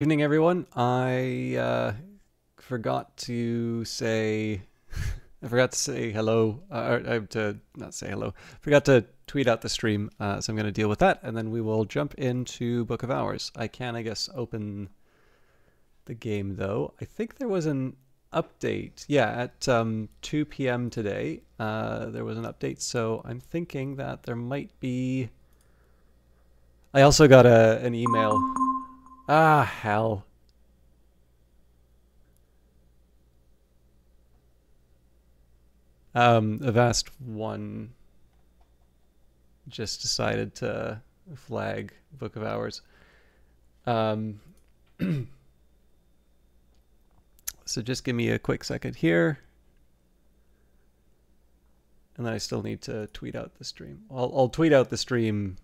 Evening, everyone. I forgot to say I forgot to say hello. To not say hello. Forgot to tweet out the stream. So I'm going to deal with that, and then we will jump into Book of Hours. I can, I guess, open the game though. I think there was an update. Yeah, at 2 p.m. today, there was an update. So I'm thinking that there might be. I also got an email. Ah, hell. Avast 1 just decided to flag Book of Hours. Um, so just give me a quick second here. And then I still need to tweet out the stream. I'll tweet out the stream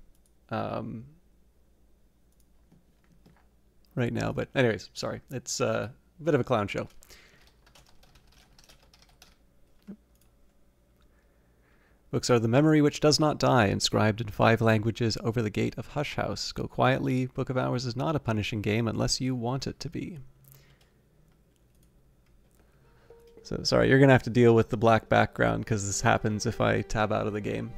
right now. But anyways, sorry. It's a bit of a clown show. Books are the memory which does not die, inscribed in 5 languages over the gate of Hush House. Go quietly. Book of Hours is not a punishing game unless you want it to be. So sorry, you're going to have to deal with the black background because this happens if I tab out of the game.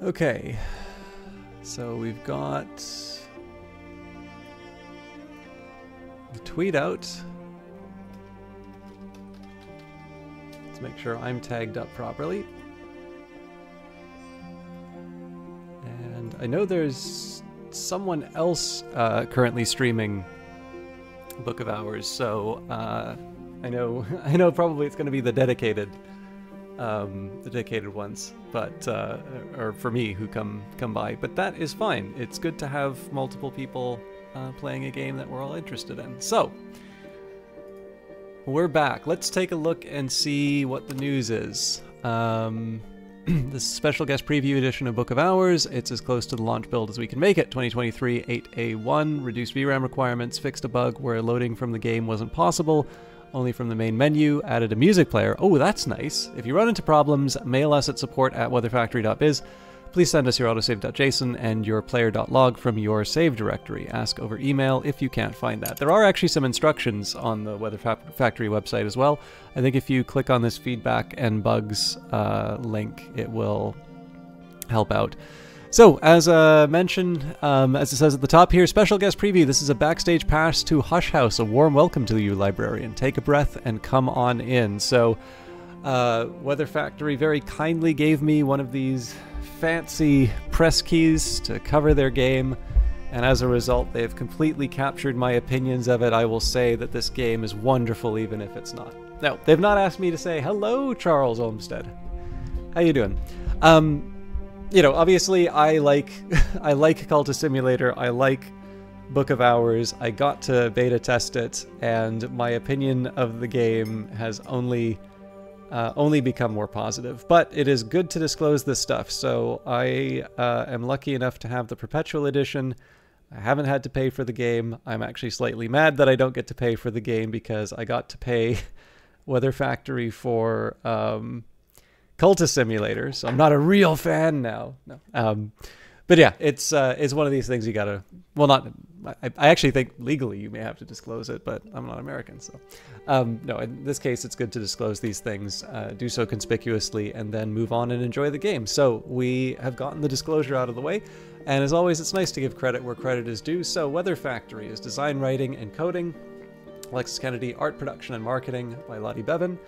Okay, so we've got the tweet out. Let's make sure I'm tagged up properly. And I know there's someone else currently streaming Book of Hours, so I know probably it's going to be the dedicated ones, but or for me who come by, but that is fine. It's good to have multiple people playing a game that we're all interested in. So we're back. Let's take a look and see what the news is. This special guest preview edition of Book of Hours. It's as close to the launch build as we can make it. 2023 8A1 reduced VRAM requirements, fixed a bug where loading from the game wasn't possible, only from the main menu, added a music player. Oh, that's nice. If you run into problems, mail us at support@weatherfactory.biz. Please send us your autosave.json and your player.log from your save directory. Ask over email if you can't find that. There are actually some instructions on the Weather Factory website as well. I think if you click on this feedback and bugs link, it will help out. So, as mentioned, as it says at the top here, special guest preview. This is a backstage pass to Hush House. A warm welcome to you, librarian. Take a breath and come on in. So, Weather Factory very kindly gave me one of these fancy press keys to cover their game, and as a result, they've completely captured my opinions of it. I will say that this game is wonderful, even if it's not. No, they've not asked me to say hello, Charles Olmsted. How you doing? You know, obviously I like I like Cultist Simulator, I like Book of Hours. I got to beta test it, and my opinion of the game has only become more positive. But it is good to disclose this stuff, so I am lucky enough to have the Perpetual Edition. I haven't had to pay for the game. I'm actually slightly mad that I don't get to pay for the game because I got to pay Weather Factory for Cultist Simulator, so I'm not a real fan now. No. But yeah, it's one of these things you gotta. Well, not. I actually think legally you may have to disclose it, but I'm not American, so no. In this case, it's good to disclose these things, do so conspicuously, and then move on and enjoy the game. So we have gotten the disclosure out of the way, and as always, it's nice to give credit where credit is due. So Weather Factory is design, writing, and coding. Alexis Kennedy, art production and marketing by Lottie Bevan.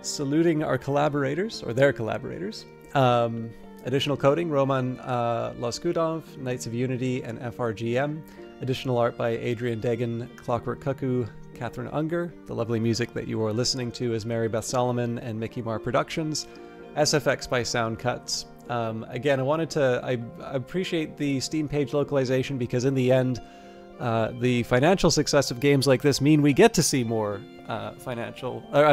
saluting our collaborators, or their collaborators. Additional coding, Roman Loskudov, Knights of Unity, and FRGM. Additional art by Adrian Degan, Clockwork Cuckoo, Catherine Unger. The lovely music that you are listening to is Mary Beth Solomon and Mickey Mar Productions. SFX by Sound Cuts. Again, I appreciate the Steam page localization because in the end, the financial success of games like this mean we get to see more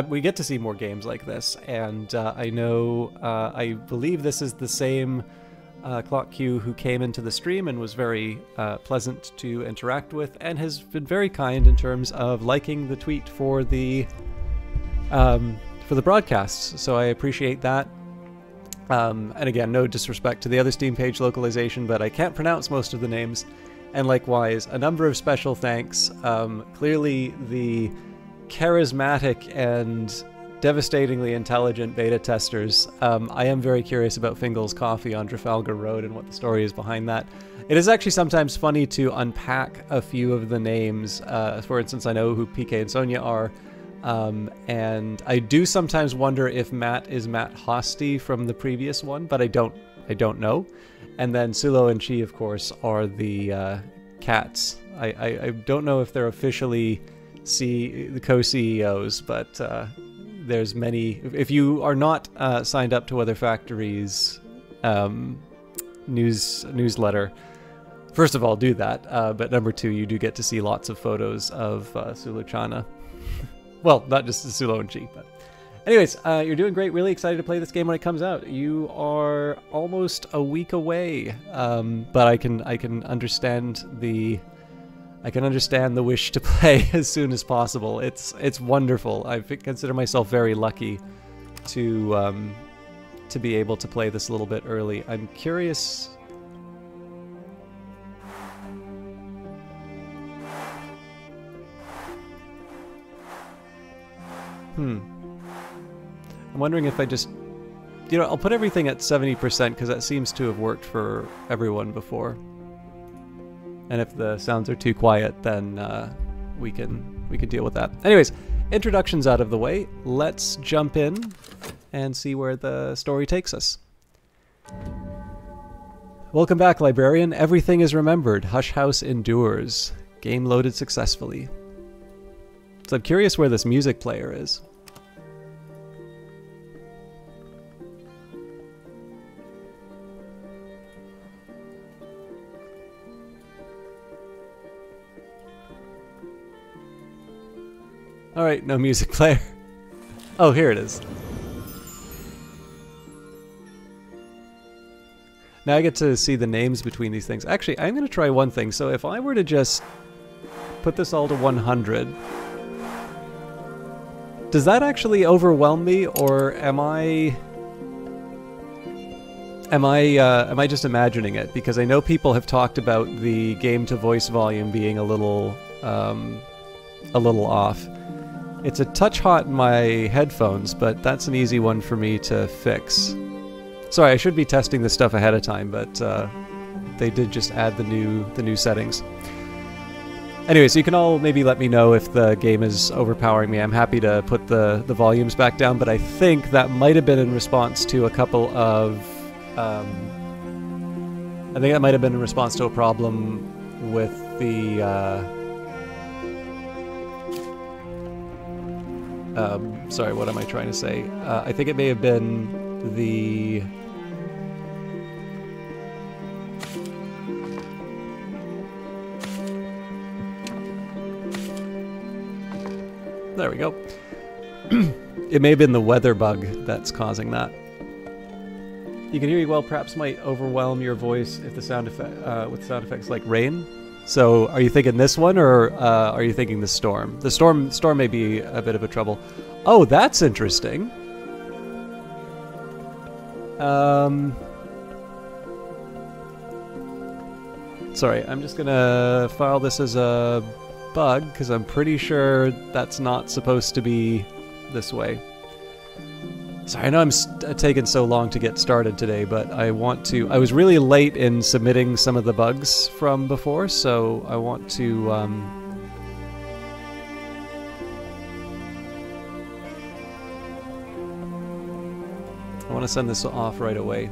we get to see more games like this. And I believe this is the same Clock Q who came into the stream and was very pleasant to interact with, and has been very kind in terms of liking the tweet for the broadcasts. So I appreciate that. And again, no disrespect to the other Steam page localization, but I can't pronounce most of the names. And likewise, a number of special thanks. Clearly, the charismatic and devastatingly intelligent beta testers. I am very curious about Fingal's Coffee on Trafalgar Road and what the story is behind that. It is actually sometimes funny to unpack a few of the names. For instance, I know who PK and Sonia are. And I do sometimes wonder if Matt is Matt Hosty from the previous one, but I don't know. And then Sulo and Chi, of course, are the cats. I don't know if they're officially the co-CEOs, but there's many. If you are not signed up to Weather Factory's newsletter, first of all, do that. But number two, you do get to see lots of photos of Suluchana. Well, not just Sulo and Chi, but... Anyways, you're doing great. Really excited to play this game when it comes out. You are almost a week away, but I can understand the wish to play as soon as possible. It's wonderful. I consider myself very lucky to be able to play this a little bit early. I'm curious. I'm wondering if I just, I'll put everything at 70% because that seems to have worked for everyone before. And if the sounds are too quiet, then we can deal with that. Anyways, introductions out of the way. Let's jump in and see where the story takes us. Welcome back, librarian. Everything is remembered. Hush House endures. Game loaded successfully. So I'm curious where this music player is. Alright, no music player. Oh, here it is. Now I get to see the names between these things. Actually, I'm going to try one thing. So if I were to just put this all to 100, does that actually overwhelm me, or am I just imagining it? Because I know people have talked about the game to voice volume being a little off. It's a touch hot in my headphones, but that's an easy one for me to fix. Sorry, I should be testing this stuff ahead of time, but they did just add the new settings. Anyway, so you can all maybe let me know if the game is overpowering me. I'm happy to put the volumes back down, but I think that might have been in response to a couple of... I think that might have been in response to a problem with the... sorry, what am I trying to say? I think it may have been the... There we go. It may have been the weather bug that's causing that. You can hear me well, perhaps might overwhelm your voice if the sound effect with sound effects like rain. So, are you thinking this one, or are you thinking the storm? The storm may be a bit of a trouble. Oh, that's interesting. Sorry, I'm just gonna file this as a bug because I'm pretty sure that's not supposed to be this way. Sorry, I know I'm taking so long to get started today, but I was really late in submitting some of the bugs from before, so I want to, I want to send this off right away.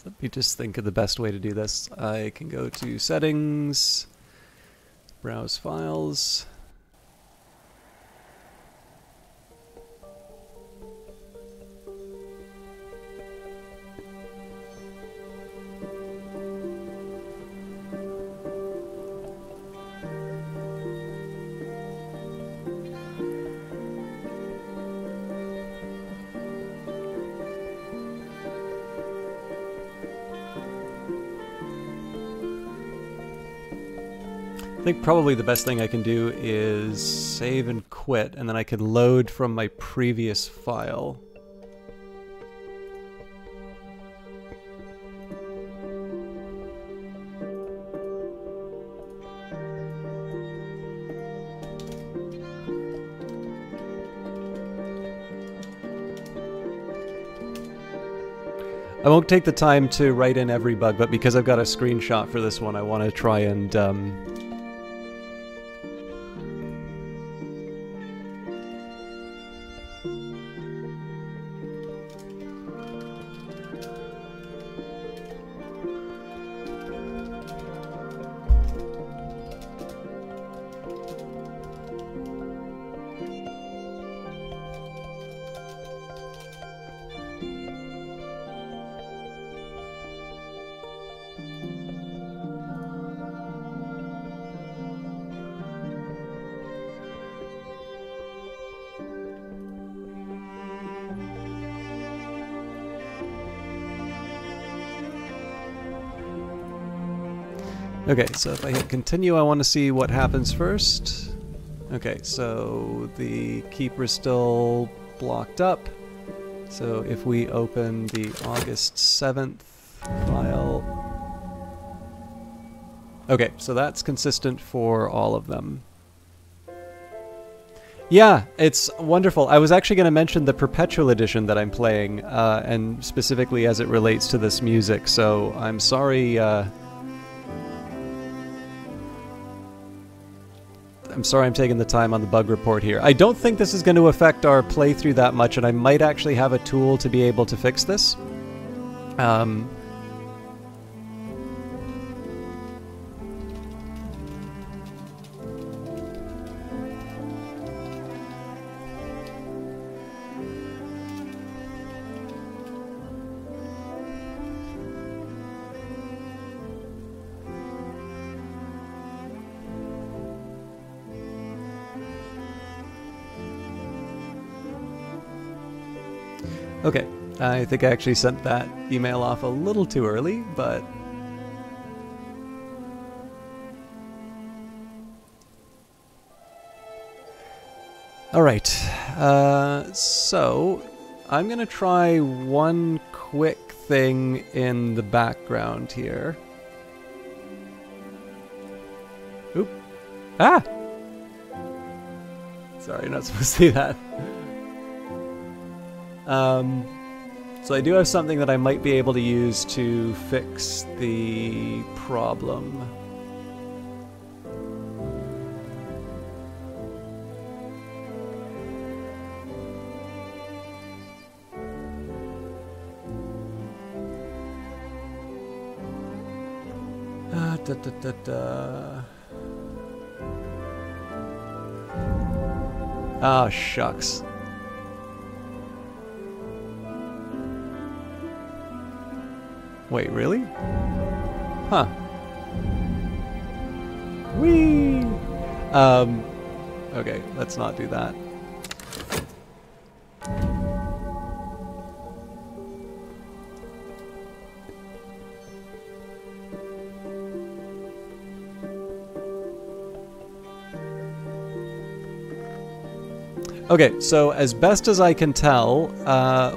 Let me just think of the best way to do this. I can go to Settings, Browse Files. I think probably the best thing I can do is save and quit, and then I can load from my previous file. I won't take the time to write in every bug, but because I've got a screenshot for this one, I want to try and okay, so if I hit continue, I want to see what happens first. Okay, so the keeper is still blocked up. So if we open the August 7th file... Okay, so that's consistent for all of them. Yeah, it's wonderful. I was actually going to mention the Perpetual Edition that I'm playing, and specifically as it relates to this music, so I'm sorry... I'm sorry I'm taking the time on the bug report here. I don't think this is going to affect our playthrough that much, and I might actually have a tool to be able to fix this. Okay, I think I actually sent that email off a little too early, but... Alright, so I'm going to try one quick thing in the background here. Oop. Ah! Sorry, you're not supposed to see that. So I do have something that I might be able to use to fix the problem. Oh, shucks. Wait, really? Huh. Whee! Okay, let's not do that. Okay, so as best as I can tell,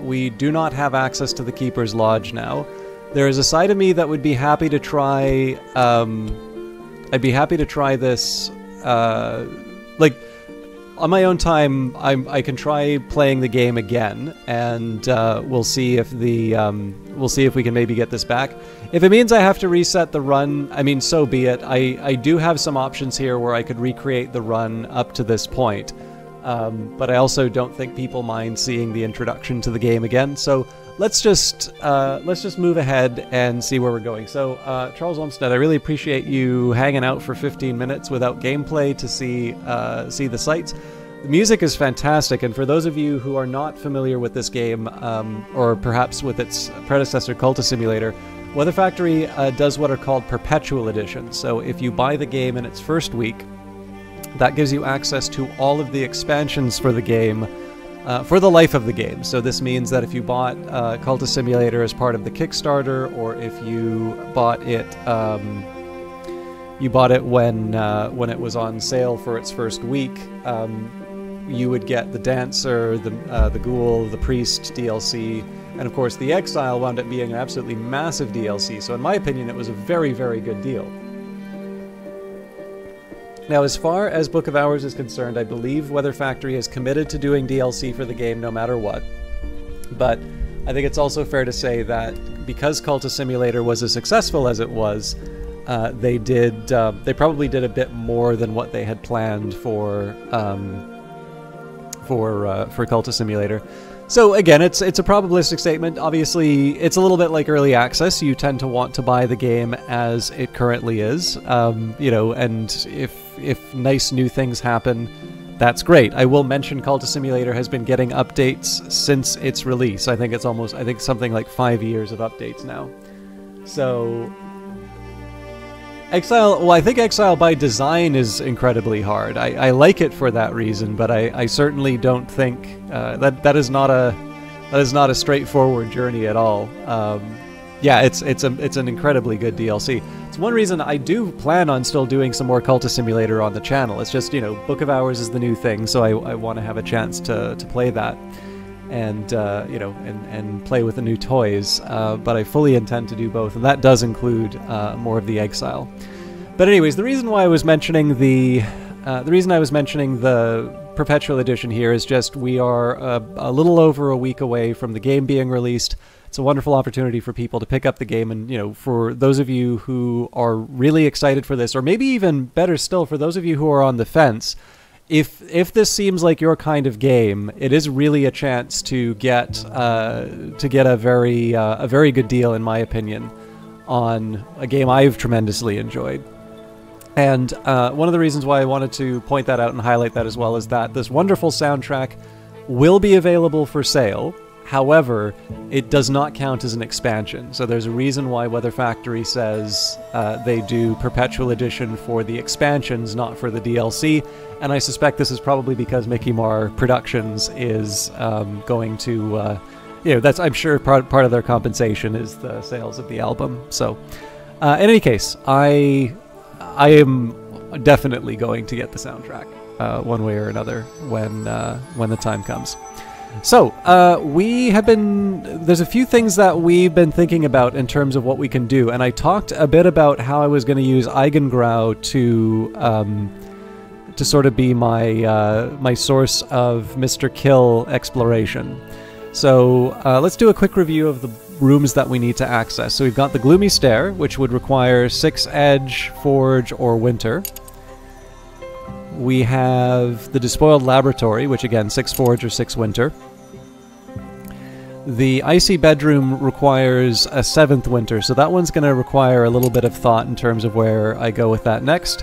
we do not have access to the Keeper's Lodge now. There is a side of me that would be happy to try, I'd be happy to try this, like, on my own time, I can try playing the game again, and we'll see if we can maybe get this back. If it means I have to reset the run, I mean, so be it. I do have some options here where I could recreate the run up to this point. But I also don't think people mind seeing the introduction to the game again. So let's just move ahead and see where we're going. So Charles Olmsted, I really appreciate you hanging out for 15 minutes without gameplay to see the sights. The music is fantastic, and for those of you who are not familiar with this game, or perhaps with its predecessor, Cultist Simulator, Weather Factory does what are called perpetual editions. So if you buy the game in its first week, that gives you access to all of the expansions for the game for the life of the game. So this means that if you bought Cultist Simulator as part of the Kickstarter, or if you bought it when it was on sale for its first week, you would get the Dancer, the Ghoul, the Priest DLC, and of course the Exile wound up being an absolutely massive DLC. So in my opinion, it was a very, very good deal. Now, as far as Book of Hours is concerned, I believe Weather Factory is committed to doing DLC for the game no matter what. But I think it's also fair to say that because Cultist Simulator was as successful as it was, they probably did a bit more than what they had planned for Cultist Simulator. So again, it's a probabilistic statement. Obviously, it's a little bit like early access. You tend to want to buy the game as it currently is, you know. And if nice new things happen, that's great. I will mention Cultist Simulator has been getting updates since its release. I think something like 5 years of updates now. So Exile, well, I think Exile by design is incredibly hard. I like it for that reason, but I certainly don't think that is not a straightforward journey at all. Yeah, it's an incredibly good DLC. It's one reason I do plan on still doing some more Cultist Simulator on the channel. It's just, you know, Book of Hours is the new thing, so I want to have a chance to play that and you know, and play with the new toys, but I fully intend to do both, and that does include more of the Exile. But anyways, the reason I was mentioning the Perpetual Edition here is just we are a little over a week away from the game being released. It's a wonderful opportunity for people to pick up the game, and, you know, for those of you who are really excited for this, or maybe even better still, for those of you who are on the fence, if this seems like your kind of game, it is really a chance to get a very good deal, in my opinion, on a game I've tremendously enjoyed. And one of the reasons why I wanted to point that out and highlight that as well is that this wonderful soundtrack will be available for sale. However, it does not count as an expansion. So there's a reason why Weather Factory says they do Perpetual Edition for the expansions, not for the DLC. And I suspect this is probably because Mickey Mar Productions is going to, you know, that's, I'm sure, part of their compensation is the sales of the album. So in any case, I am definitely going to get the soundtrack one way or another when the time comes. So, there's a few things that we've been thinking about in terms of what we can do, and I talked a bit about how I was going to use Eigengrau to sort of be my source of Mr. Kill exploration. So, let's do a quick review of the rooms that we need to access. So we've got the Gloomy Stair, which would require 6 Edge, Forge, or Winter. We have the Despoiled Laboratory, which again, 6 Forge or 6 Winter. The Icy Bedroom requires a 7th Winter, so that one's going to require a little bit of thought in terms of where I go with that next.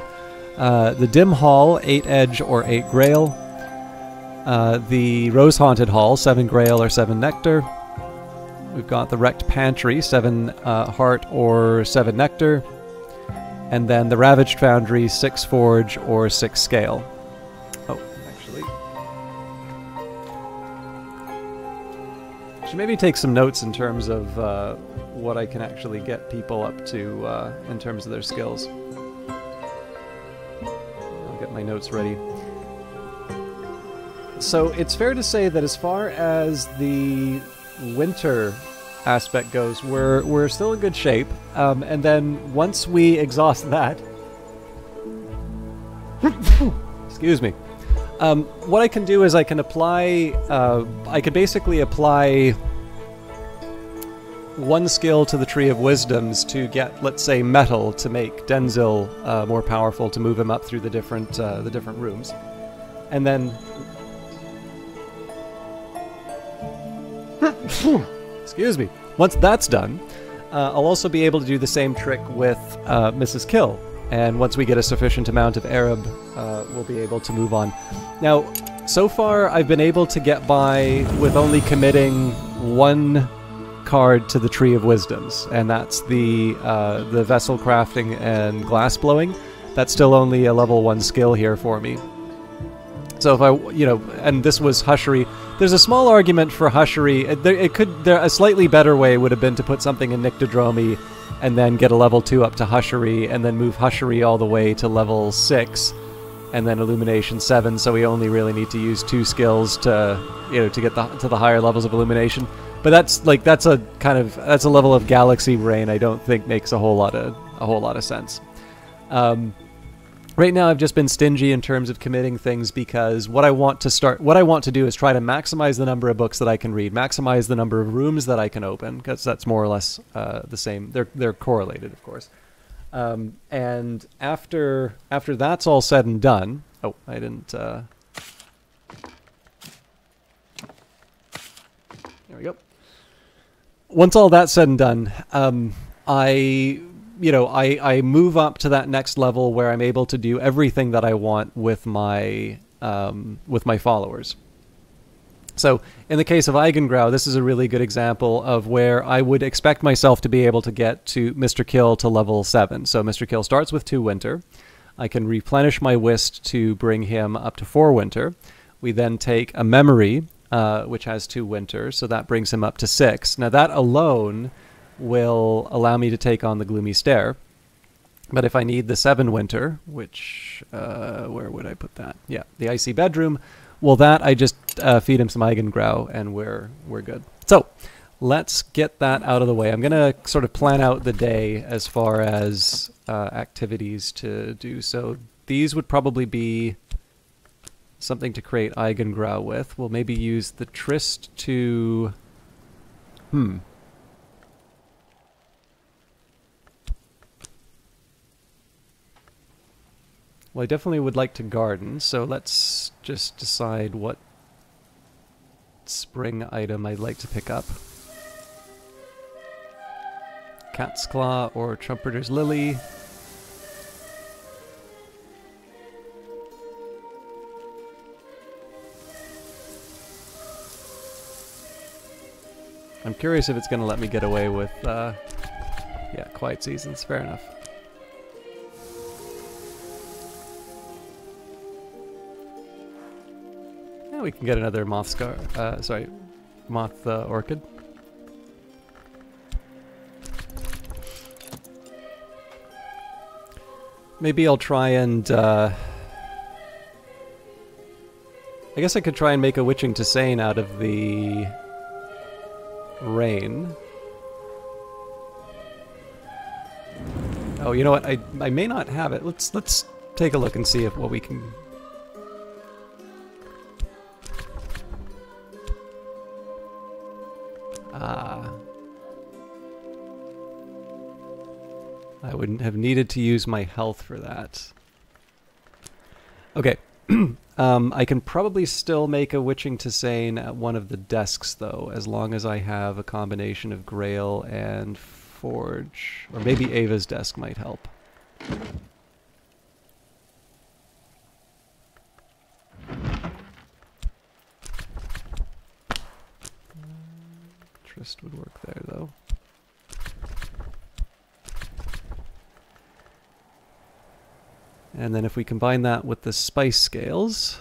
The Dim Hall, 8 Edge or 8 Grail. The Rose Haunted Hall, 7 Grail or 7 Nectar. We've got the Wrecked Pantry, 7 Heart or 7 Nectar. And then the Ravaged Foundry, 6 Forge or 6 Scale. Oh, actually, I should maybe take some notes in terms of what I can actually get people up to in terms of their skills. I'll get my notes ready. So it's fair to say that as far as the winter aspect goes, we're still in good shape. And then once we exhaust that, excuse me. What I can do is I can apply. I could basically apply one skill to the Tree of Wisdoms to get, let's say, metal to make Denzil more powerful to move him up through the different rooms, and then. Excuse me. Once that's done, I'll also be able to do the same trick with Mrs. Kill. And once we get a sufficient amount of Arab, we'll be able to move on. Now, so far I've been able to get by with only committing one card to the Tree of Wisdoms, and that's the vessel crafting and glass blowing. That's still only a level 1 skill here for me. So if I, and this was Hushery. There's a small argument for Hushery. A slightly better way would have been to put something in Nyctodromy and then get a level 2 up to Hushery, and then move Hushery all the way to level 6, and then Illumination 7. So we only really need to use 2 skills to get to the higher levels of Illumination. But that's a level of Galaxy Brain I don't think makes a whole lot of sense. Right now I've just been stingy in terms of committing things because what I want to do is try to maximize the number of books that I can read, maximize the number of rooms that I can open, because that's more or less the same. They're correlated, of course. And after that's all said and done, oh, I didn't. There we go. Once all that's said and done, I move up to that next level where I'm able to do everything that I want with my followers. So in the case of Eigengrau, this is a really good example of where I would expect myself to be able to get to Mr. Kill to level 7. So Mr. Kill starts with 2 winter. I can replenish my Whist to bring him up to 4 winter. We then take a memory, which has 2 winter, so that brings him up to 6. Now that alone will allow me to take on the Gloomy Stare. But if I need the 7 winter, which, where would I put that? Yeah, the Icy Bedroom. Well, that I just feed him some Eigengrau, and we're good. So let's get that out of the way. I'm going to sort of plan out the day as far as activities to do. So these would probably be something to create Eigengrau with. We'll maybe use the Tryst to... Well, I definitely would like to garden, so let's just decide what spring item I'd like to pick up. Cat's Claw or Trumpeter's Lily. I'm curious if it's going to let me get away with, yeah, Quiet Seasons, fair enough. We can get another moth orchid. Maybe I'll try and, I guess I could try and make a Witching Tisane out of the rain. Oh, you know what? I may not have it. Let's take a look and see what we can. I wouldn't have needed to use my health for that. Okay. I can probably still make a Witching Tisane at one of the desks, though, as long as I have a combination of Grail and Forge. Or maybe Ava's desk might help. Tryst would work there, though. And then if we combine that with the spice scales,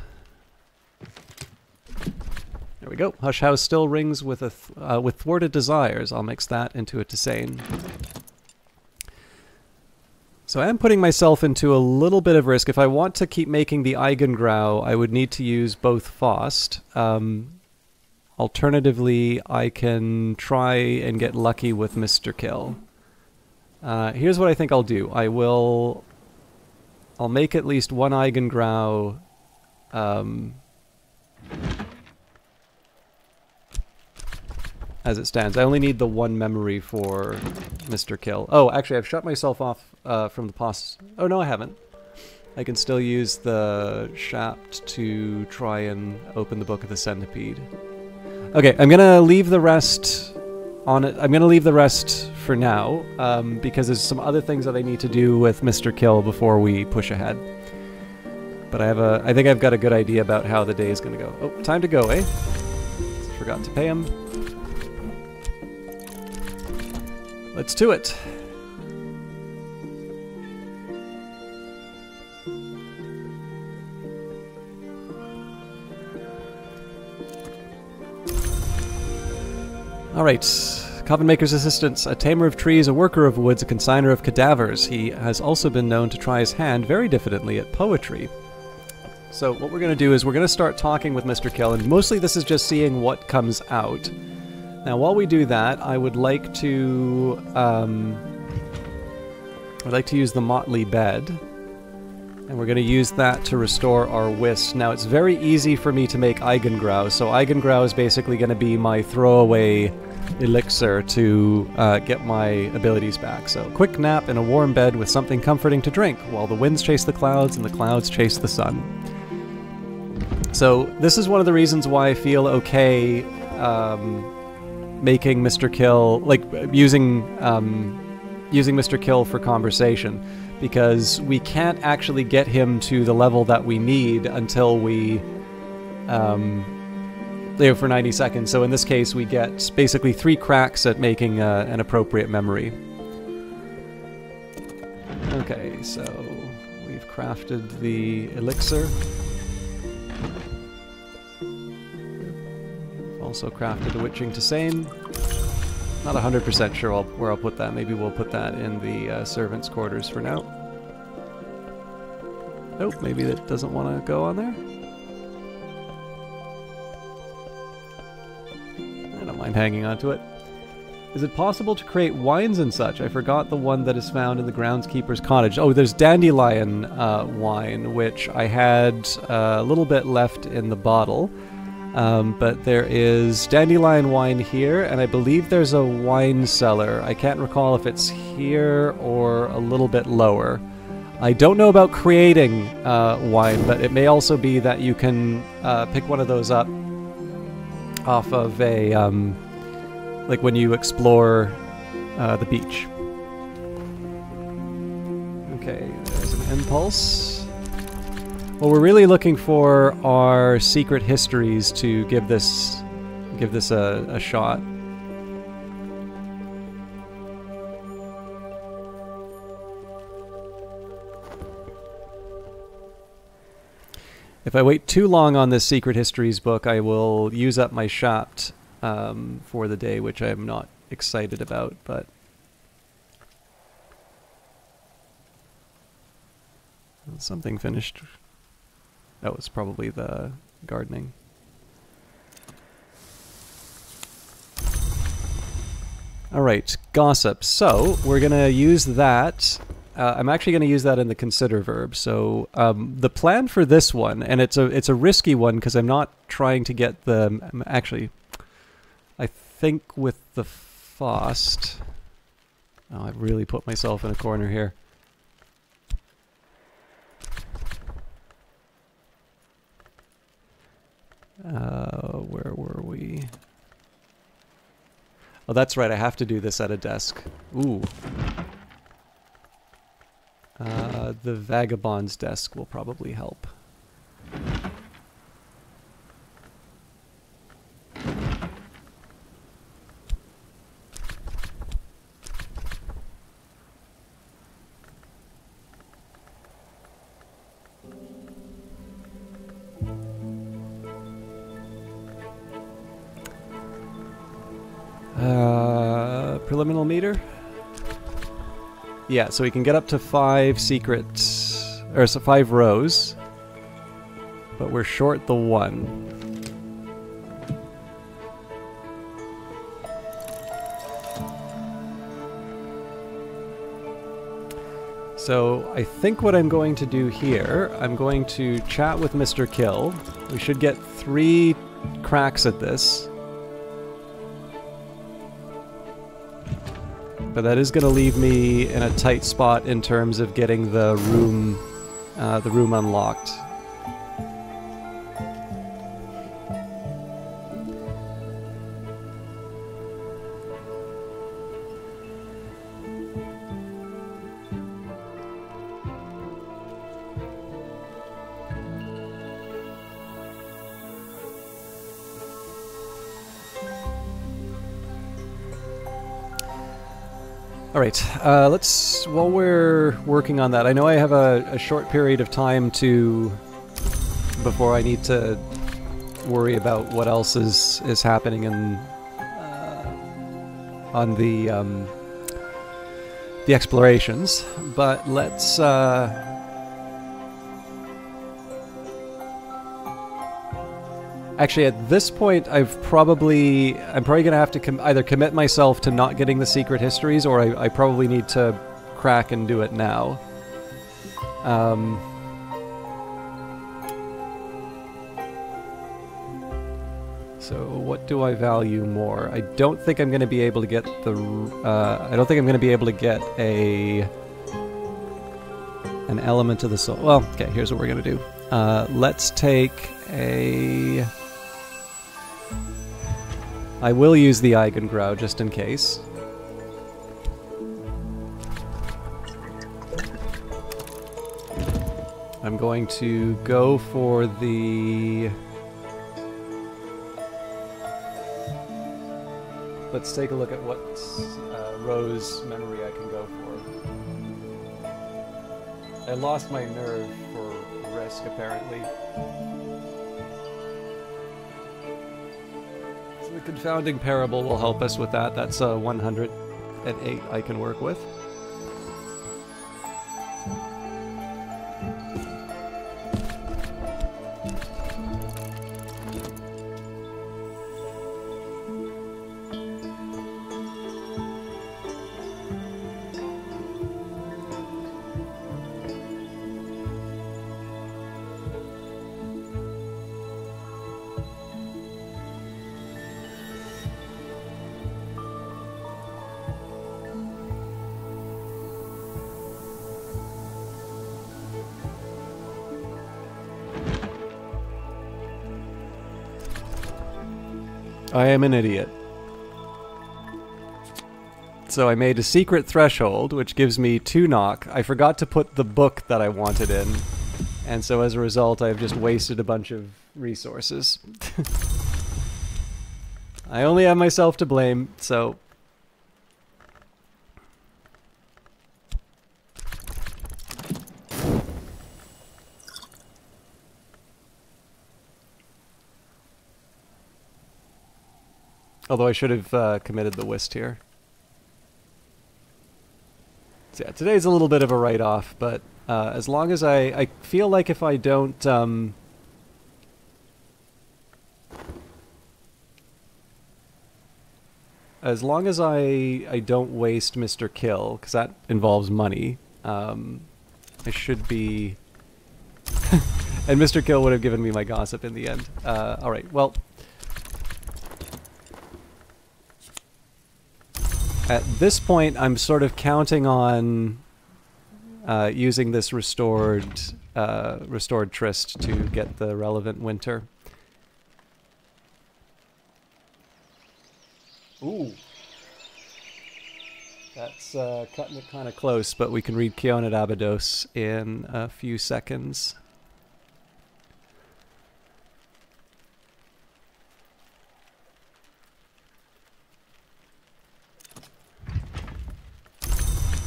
there we go. Hush House still rings with with Thwarted Desires. I'll mix that into a Tisane. So I am putting myself into a little bit of risk. If I want to keep making the Eigengrau, I would need to use both Faust. Alternatively, I can try and get lucky with Mr. Kill. Here's what I think I'll do. I'll make at least one Eigengrau. As it stands. I only need the one memory for Mr. Kill. Oh, actually, I've shut myself off from the pos... Oh, no, I haven't. I can still use the shaft to try and open the Book of the Centipede. Okay, I'm gonna leave the rest on it. I'm gonna leave the rest for now, because there's some other things that I need to do with Mr. Kill before we push ahead. But I think I've got a good idea about how the day is gonna go. Oh, time to go, eh? Forgot to pay him. Let's do it. All right. Coven Maker's Assistants, a tamer of trees, a worker of woods, a consigner of cadavers. He has also been known to try his hand very diffidently at poetry. So what we're going to do is we're going to start talking with Mr. Kill, and mostly this is just seeing what comes out. Now, while we do that, I would like to use the Motley Bed, and we're going to use that to restore our Whist. Now, it's very easy for me to make Eigengrau, so Eigengrau is basically going to be my throwaway elixir to get my abilities back. So, quick nap in a warm bed with something comforting to drink, while the winds chase the clouds and the clouds chase the sun. So, this is one of the reasons why I feel okay making Mr. Kill, like using Mr. Kill for conversation, because we can't actually get him to the level that we need until we live for 90 seconds. So in this case, we get basically 3 cracks at making an appropriate memory. Okay, so we've crafted the elixir. Also crafted the Witching Tisane. Not 100% sure where I'll put that. Maybe we'll put that in the servants' quarters for now. Nope, maybe that doesn't want to go on there. I don't mind hanging on to it. Is it possible to create wines and such? I forgot the one that is found in the groundskeeper's cottage. Oh, there's dandelion wine, which I had a little bit left in the bottle. But there is dandelion wine here, and I believe there's a wine cellar. I can't recall if it's here or a little bit lower. I don't know about creating wine, but it may also be that you can pick one of those up off of a, like when you explore the beach. Okay, there's an impulse. What we're really looking for are secret histories to give this a shot. If I wait too long on this Secret Histories book, I will use up my shaft for the day, which I am not excited about, but... Something finished. That was probably the gardening. Alright, gossip. So, we're going to use that. I'm actually going to use that in the consider verb. So, the plan for this one, and it's a risky one because I'm not trying to get the... Actually, I think with the Faust... Oh, I've really put myself in a corner here. Where were we? Oh, that's right. I have to do this at a desk. Ooh. The Vagabond's desk will probably help. Preliminal meter. Yeah, so we can get up to 5 secrets, or so 5 rows, but we're short the 1. So I think what I'm going to do here, I'm going to chat with Mr. Kill. We should get 3 cracks at this. But that is going to leave me in a tight spot in terms of getting the room unlocked. Alright, while we're working on that, I know I have a short period of time before I need to worry about what else is happening on the explorations, but let's, actually, at this point, I'm probably going to have to either commit myself to not getting the secret histories, or I probably need to crack and do it now. So what do I value more? I don't think I'm going to be able to get the. I don't think I'm going to be able to get an element of the soul. Well, okay. Here's what we're going to do. Let's take a. I will use the Eigengrau just in case. I'm going to go for the... Let's take a look at what Rose memory I can go for. I lost my nerve for risk, apparently. The Confounding Parable will help us with that. That's a 108 I can work with. I am an idiot. So I made a secret threshold, which gives me 2 knock. I forgot to put the book that I wanted in, and so as a result I've just wasted a bunch of resources. I only have myself to blame, so... Although I should have committed the Whist here. So yeah, today's a little bit of a write-off, but as long as I feel like if I don't... as long as I don't waste Mr. Kill, because that involves money, I should be... and Mr. Kill would have given me my gossip in the end. Alright, well... At this point, I'm sort of counting on using this restored Tryst to get the relevant winter. Ooh. That's cutting it kind of close, but we can read Keon at Abydos in a few seconds.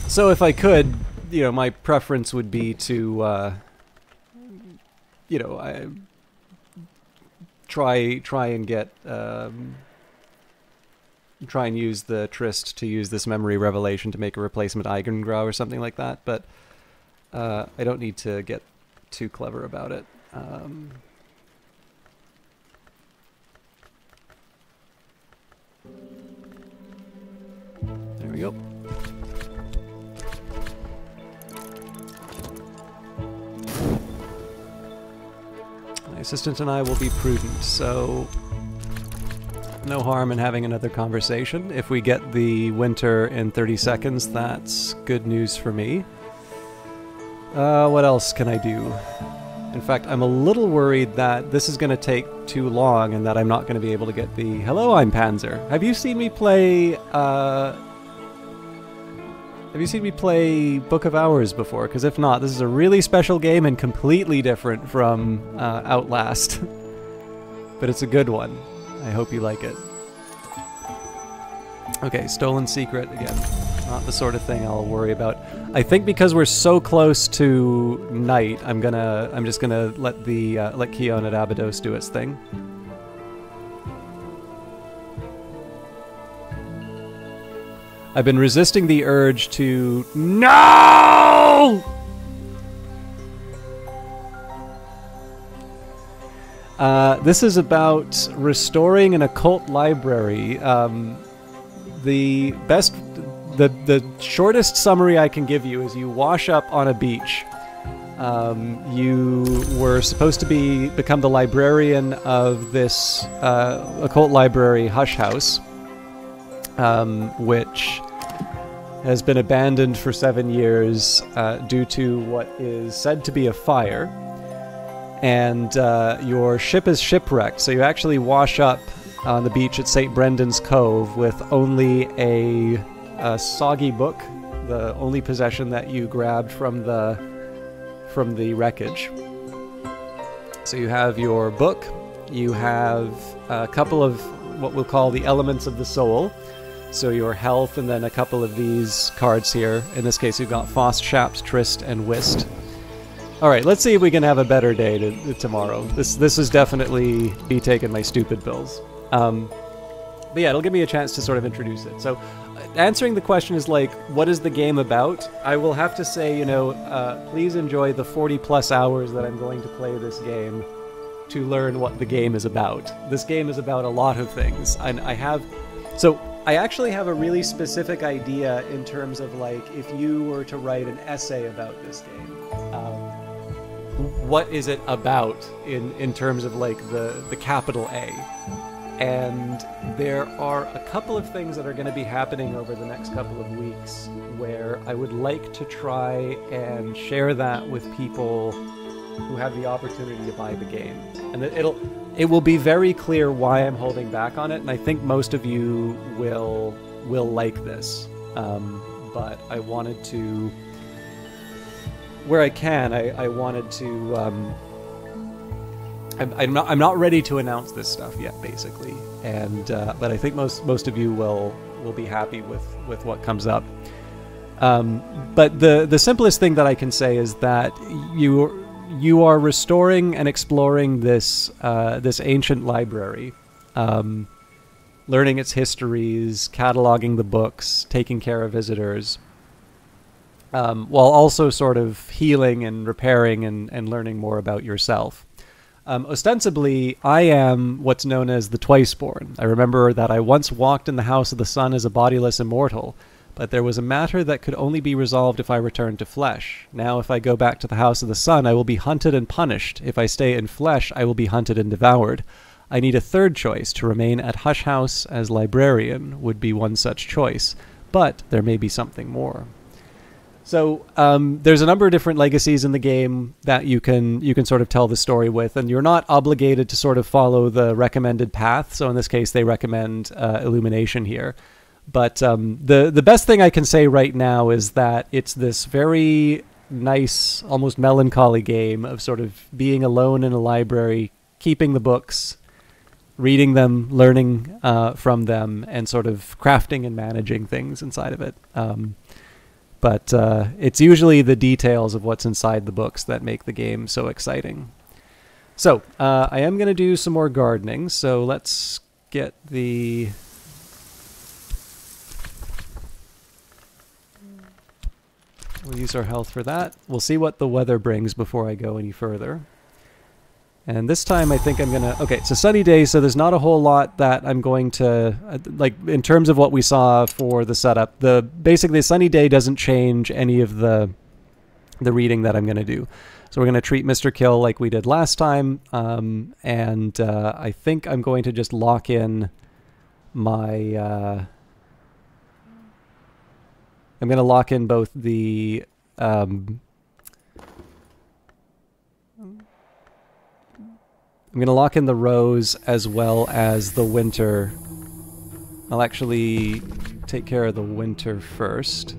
So if I could, you know, my preference would be to, you know, try and get try and use the Trist to use this memory revelation to make a replacement Eigengrau or something like that, but I don't need to get too clever about it. There we go. My assistant and I will be prudent, so no harm in having another conversation. If we get the winter in 30 seconds, that's good news for me. What else can I do? In fact, I'm a little worried that this is going to take too long and that I'm not going to be able to get the... Hello, I'm Panzer. Have you seen me play... Have you seen me play Book of Hours before? Because if not, this is a really special game and completely different from Outlast. But it's a good one. I hope you like it. Okay, Stolen Secret again. Not the sort of thing I'll worry about. I think because we're so close to night, I'm just gonna let the let Keon at Abydos do its thing. I've been resisting the urge to... No! This is about restoring an occult library. The shortest summary I can give you is you wash up on a beach. You were supposed to become the librarian of this occult library, Hush House, which has been abandoned for 7 years due to what is said to be a fire. And your ship is shipwrecked, so you actually wash up on the beach at St. Brendan's Cove with only a soggy book, the only possession that you grabbed from the wreckage. So you have your book, you have a couple of what we'll call the elements of the soul, so your health, and then a couple of these cards here. In this case, you've got Faust, Shapt, Trist, and Whist. Alright, let's see if we can have a better day tomorrow. This is definitely me taking my stupid pills. But yeah, it'll give me a chance to sort of introduce it. So, answering the question is like, what is the game about? I will have to say, please enjoy the 40+ hours that I'm going to play this game to learn what the game is about. This game is about a lot of things. And I actually have a really specific idea in terms of like, if you were to write an essay about this game. What is it about in terms of like the capital A? And there are a couple of things that are going to be happening over the next couple of weeks where I would like to try and share that with people who have the opportunity to buy the game. And it will be very clear why I'm holding back on it, and I think most of you will like this. But I wanted to, where I can, I wanted to... I'm not ready to announce this stuff yet, basically, and but I think most of you will be happy with what comes up. But the simplest thing that I can say is that you are restoring and exploring this ancient library, learning its histories, cataloging the books, taking care of visitors, while also sort of healing and repairing and learning more about yourself. Ostensibly, I am what's known as the Twiceborn. I remember that I once walked in the House of the Sun as a bodiless immortal, but there was a matter that could only be resolved if I returned to flesh. Now, if I go back to the House of the Sun, I will be hunted and punished. If I stay in flesh, I will be hunted and devoured. I need a third choice. To remain at Hush House as librarian would be one such choice, but there may be something more. So there's a number of different legacies in the game that you can sort of tell the story with, and you're not obligated to sort of follow the recommended path. So in this case, they recommend Illumination here. But the best thing I can say right now is that it's this very nice, almost melancholy game of sort of being alone in a library, keeping the books, reading them, learning from them, and sort of crafting and managing things inside of it. But it's usually the details of what's inside the books that make the game so exciting. So I am going to do some more gardening. So let's get the We'll use our health for that. We'll see what the weather brings before I go any further. And this time I think I'm gonna... Okay, it's a sunny day, so there's not a whole lot that I'm going to... like, in terms of what we saw for the setup, basically a sunny day doesn't change any of the reading that I'm gonna do. So we're gonna treat Mr. Kill like we did last time, and I think I'm going to just lock in my... I'm gonna lock in both the... I'm going to lock in the rose as well as the winter. I'll actually take care of the winter first.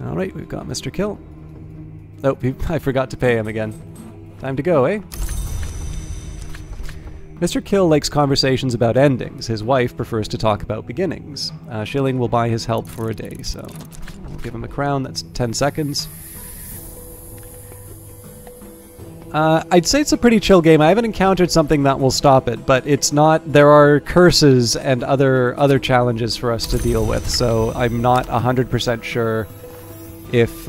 Alright, we've got Mr. Kill. Oh, I forgot to pay him again. Time to go, eh? Mr. Kill likes conversations about endings. His wife prefers to talk about beginnings. Schilling will buy his help for a day, so we'll give him a crown. That's 10 seconds. I'd say it's a pretty chill game. I haven't encountered something that will stop it, but it's not... There are curses and other challenges for us to deal with, so I'm not 100% sure if...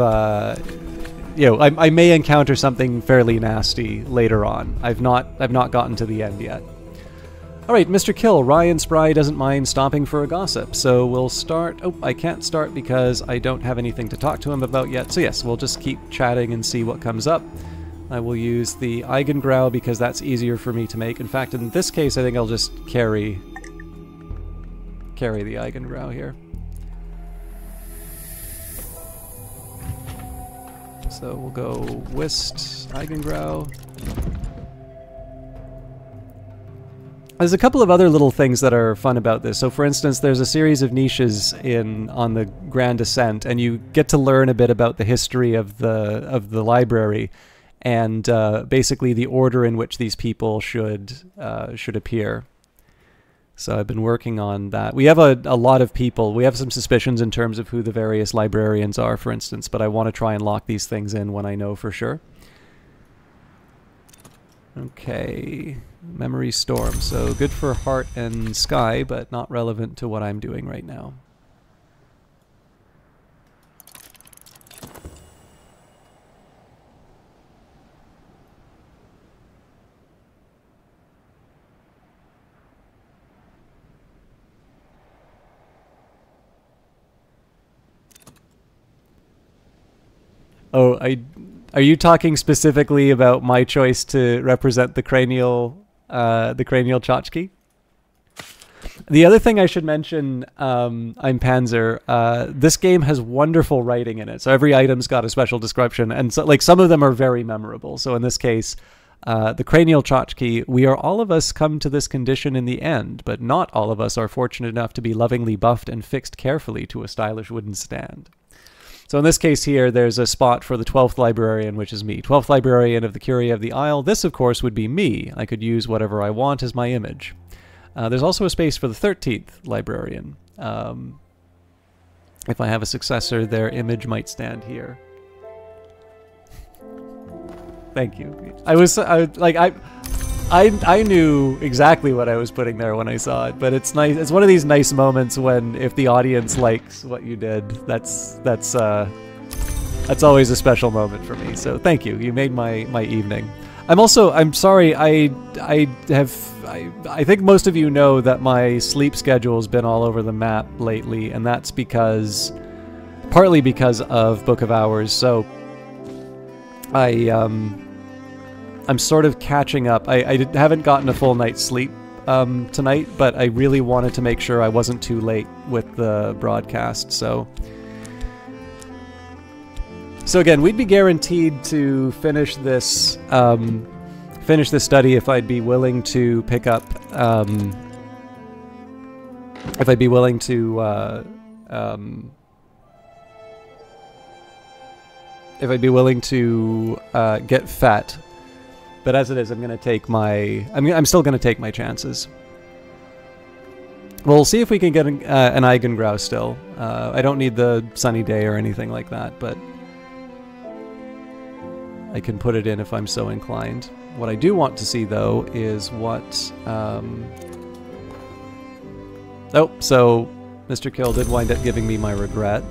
you know, I may encounter something fairly nasty later on. I've not gotten to the end yet. Alright, Mr. Kill, Ryan Spry doesn't mind stopping for a gossip, so we'll start... Oh, I can't start because I don't have anything to talk to him about yet, so yes, we'll just keep chatting and see what comes up. I will use the Eigengrau because that's easier for me to make. In fact, in this case, I think I'll just carry the Eigengrau here. So we'll go Whist, Eigengrau. There's a couple of other little things that are fun about this. So for instance, there's a series of niches on the Grand Ascent, and you get to learn a bit about the history of the library, and basically the order in which these people should appear. So I've been working on that. We have a lot of people. We have some suspicions in terms of who the various librarians are, for instance, but I want to try and lock these things in when I know for sure. Okay, Memory Storm. So good for Heart and Sky, but not relevant to what I'm doing right now. Oh, are you talking specifically about my choice to represent the cranial tchotchke? The other thing I should mention, I'm Panzer. This game has wonderful writing in it, so every item's got a special description, and so, like, some of them are very memorable. So in this case, the cranial tchotchke, we are all of us come to this condition in the end, but not all of us are fortunate enough to be lovingly buffed and fixed carefully to a stylish wooden stand. So in this case here, there's a spot for the 12th librarian, which is me. 12th librarian of the Curia of the Isle. This, of course, would be me. I could use whatever I want as my image. There's also a space for the 13th librarian. If I have a successor, their image might stand here. Thank you. I knew exactly what I was putting there when I saw it, but it's nice. It's one of these nice moments when, if the audience likes what you did, that's always a special moment for me. So thank you. You made my evening. I'm sorry. I think most of you know that my sleep schedule has been all over the map lately, and that's partly because of Book of Hours. So I'm sort of catching up. I haven't gotten a full night's sleep tonight, but I really wanted to make sure I wasn't too late with the broadcast. So again, we'd be guaranteed to finish this study if I'd be willing to pick up. If I'd be willing to. If I'd be willing to get fat. But as it is, I'm still going to take my chances. We'll see if we can get an Eigengrau still. I don't need the sunny day or anything like that, but I can put it in if I'm so inclined. What I do want to see, though, is what... Oh, so Mr. Kill did wind up giving me my regret.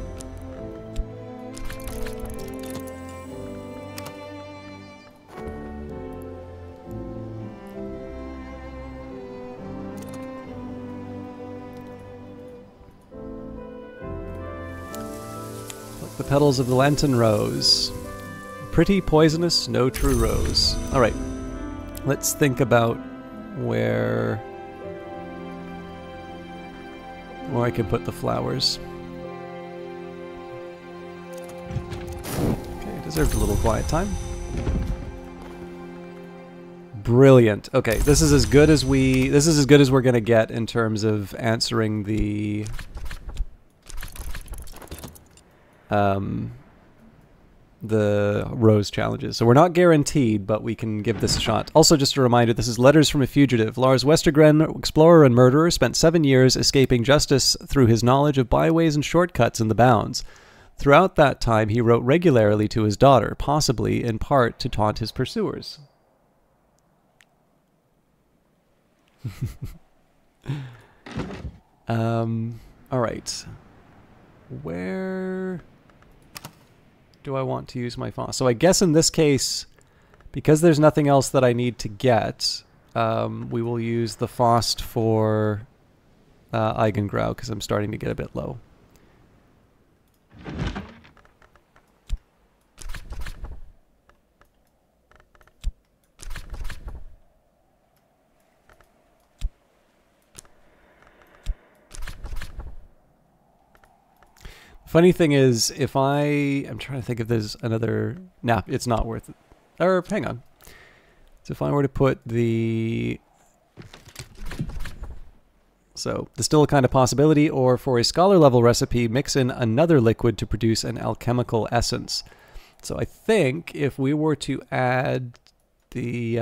The petals of the Lenten Rose. Pretty, poisonous, no true rose. Alright, let's think about where I can put the flowers. Okay, deserved a little quiet time. Brilliant. Okay, this is as good as we're gonna get in terms of answering the rose challenges. So we're not guaranteed, but we can give this a shot. Also, just a reminder, this is Letters from a Fugitive. Lars Westergren, explorer and murderer, spent 7 years escaping justice through his knowledge of byways and shortcuts in the bounds. Throughout that time, he wrote regularly to his daughter, possibly in part to taunt his pursuers. All right. Where do I want to use my font? So I guess in this case, because there's nothing else that I need to get, we will use the Faust for Eigengrau, because I'm starting to get a bit low. Funny thing is, if I'm trying to think if there's another... Nah, it's not worth it. Or, hang on. So if I were to put the... So, distill a kind of possibility, or for a scholar level recipe, mix in another liquid to produce an alchemical essence. So I think if we were to add the...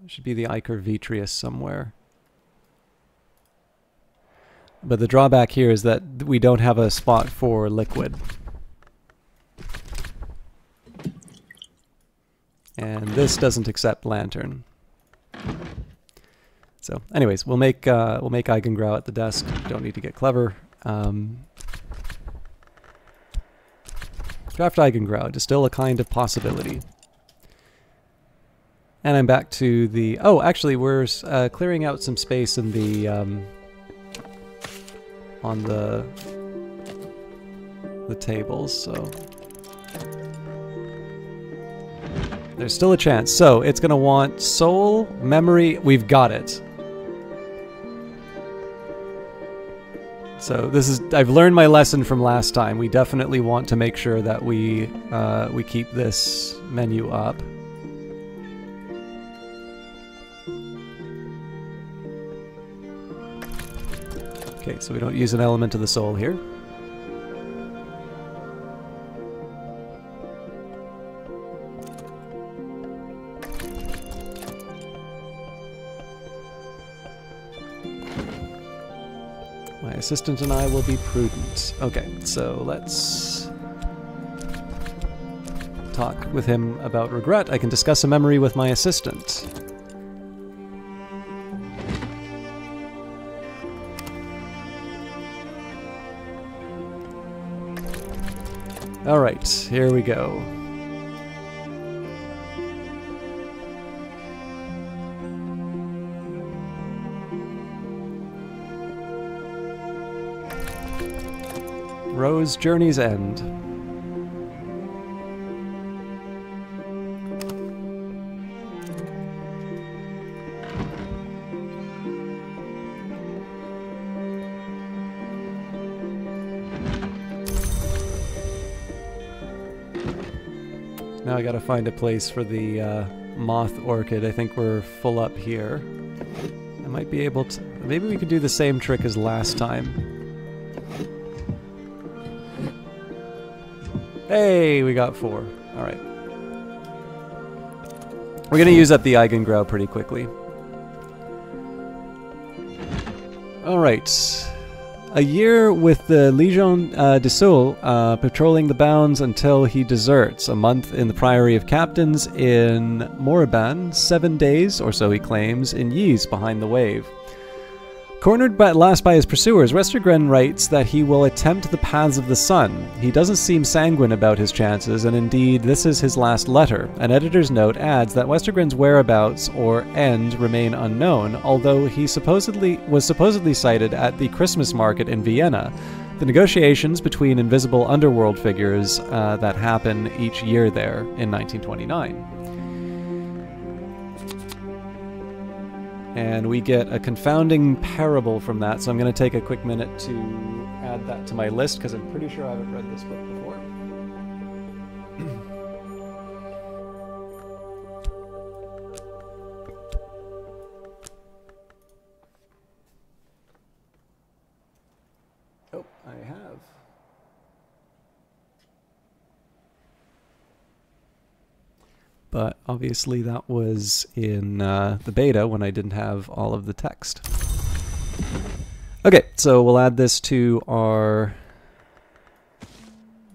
should be the Ichor Vitreous somewhere. But the drawback here is that we don't have a spot for liquid. And this doesn't accept lantern. So, anyways, we'll make Eigengrau at the desk. Don't need to get clever. Draft Eigengrau, distill a kind of possibility. And I'm back to the... Oh, actually, we're clearing out some space in the... on the tables, so there's still a chance. So it's gonna want soul, memory, we've got it. So this is, I've learned my lesson from last time. We definitely want to make sure that we keep this menu up. Okay, so we don't use an element of the soul here. My assistant and I will be prudent. Okay, so let's talk with him about regret. I can discuss a memory with my assistant. All right, here we go. Rose Journey's End. Now I gotta find a place for the moth orchid. I think we're full up here. I might be able to... Maybe we could do the same trick as last time. Hey, we got 4. Alright. We're gonna use up the Eigengrau pretty quickly. All right. A year with the Légion de Soul, patrolling the bounds until he deserts. A month in the Priory of Captains in Morbihan. 7 days, or so he claims, in Ys behind the wave. Cornered at last by his pursuers, Westergren writes that he will attempt the paths of the sun. He doesn't seem sanguine about his chances, and indeed this is his last letter. An editor's note adds that Westergren's whereabouts or end remain unknown, although he was supposedly sighted at the Christmas market in Vienna. The negotiations between invisible underworld figures that happen each year there in 1929. And we get a confounding parable from that, so I'm going to take a quick minute to add that to my list, because I'm pretty sure I haven't read this book before. Oh, I have. But obviously that was in the beta when I didn't have all of the text. Okay, so we'll add this to our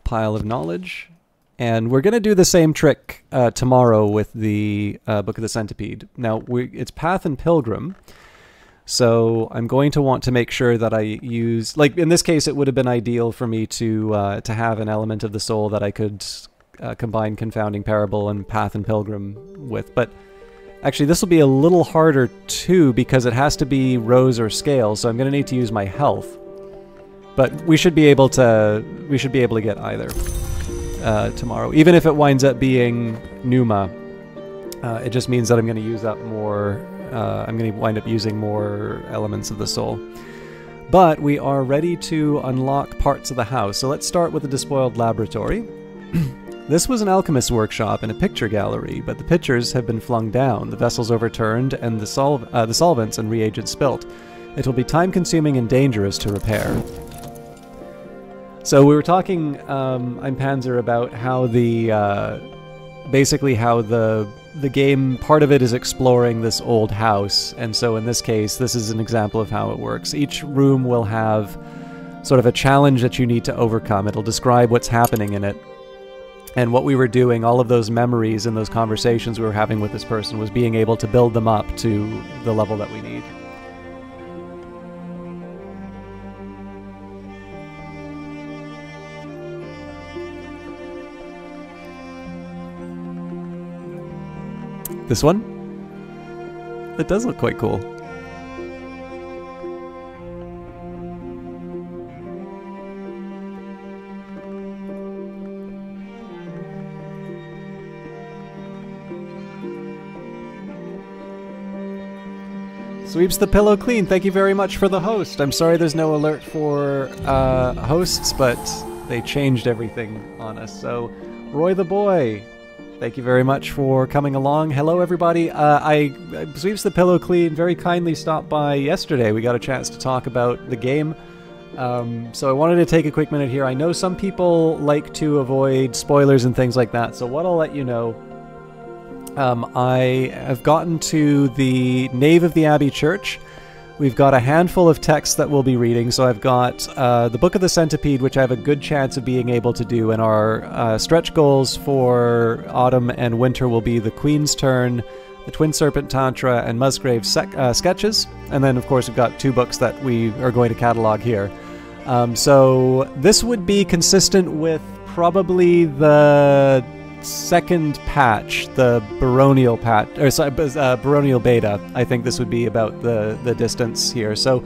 pile of knowledge. And we're going to do the same trick tomorrow with the Book of the Centipede. Now, it's Path and Pilgrim. So I'm going to want to make sure that I use... Like, in this case, it would have been ideal for me to have an element of the soul that I could... combine Confounding Parable and Path and Pilgrim with, but actually this will be a little harder too because it has to be rows or scales, so I'm going to need to use my health. But we should be able to get either tomorrow, even if it winds up being Numa. It just means that I'm going to use up more. I'm going to wind up using more elements of the soul. But we are ready to unlock parts of the house. So let's start with the Despoiled Laboratory. This was an alchemist's workshop and a picture gallery, but the pictures have been flung down, the vessels overturned, and the solvents and reagents spilt. It will be time-consuming and dangerous to repair. So we were talking, I'm Panzer, about how basically how the game, part of it is exploring this old house, and so in this case, this is an example of how it works. Each room will have sort of a challenge that you need to overcome. It'll describe what's happening in it. And what we were doing, all of those memories and those conversations we were having with this person, was being able to build them up to the level that we need. This one? It does look quite cool. Sweeps the pillow clean. Thank you very much for the host. I'm sorry there's no alert for hosts, but they changed everything on us. So, Roy the Boy, thank you very much for coming along. Hello, everybody. I Sweeps the Pillow Clean very kindly stopped by yesterday. We got a chance to talk about the game. So I wanted to take a quick minute here. I know some people like to avoid spoilers and things like that, so what I'll let you know, I have gotten to the nave of the Abbey Church. We've got a handful of texts that we'll be reading, so I've got the Book of the Centipede, which I have a good chance of being able to do, and our stretch goals for autumn and winter will be the Queen's Turn, the Twin Serpent Tantra, and Musgrave sketches. And then, of course, we've got 2 books that we are going to catalog here. So this would be consistent with probably the second patch, the baronial patch, or sorry, baronial beta. I think this would be about the distance here. So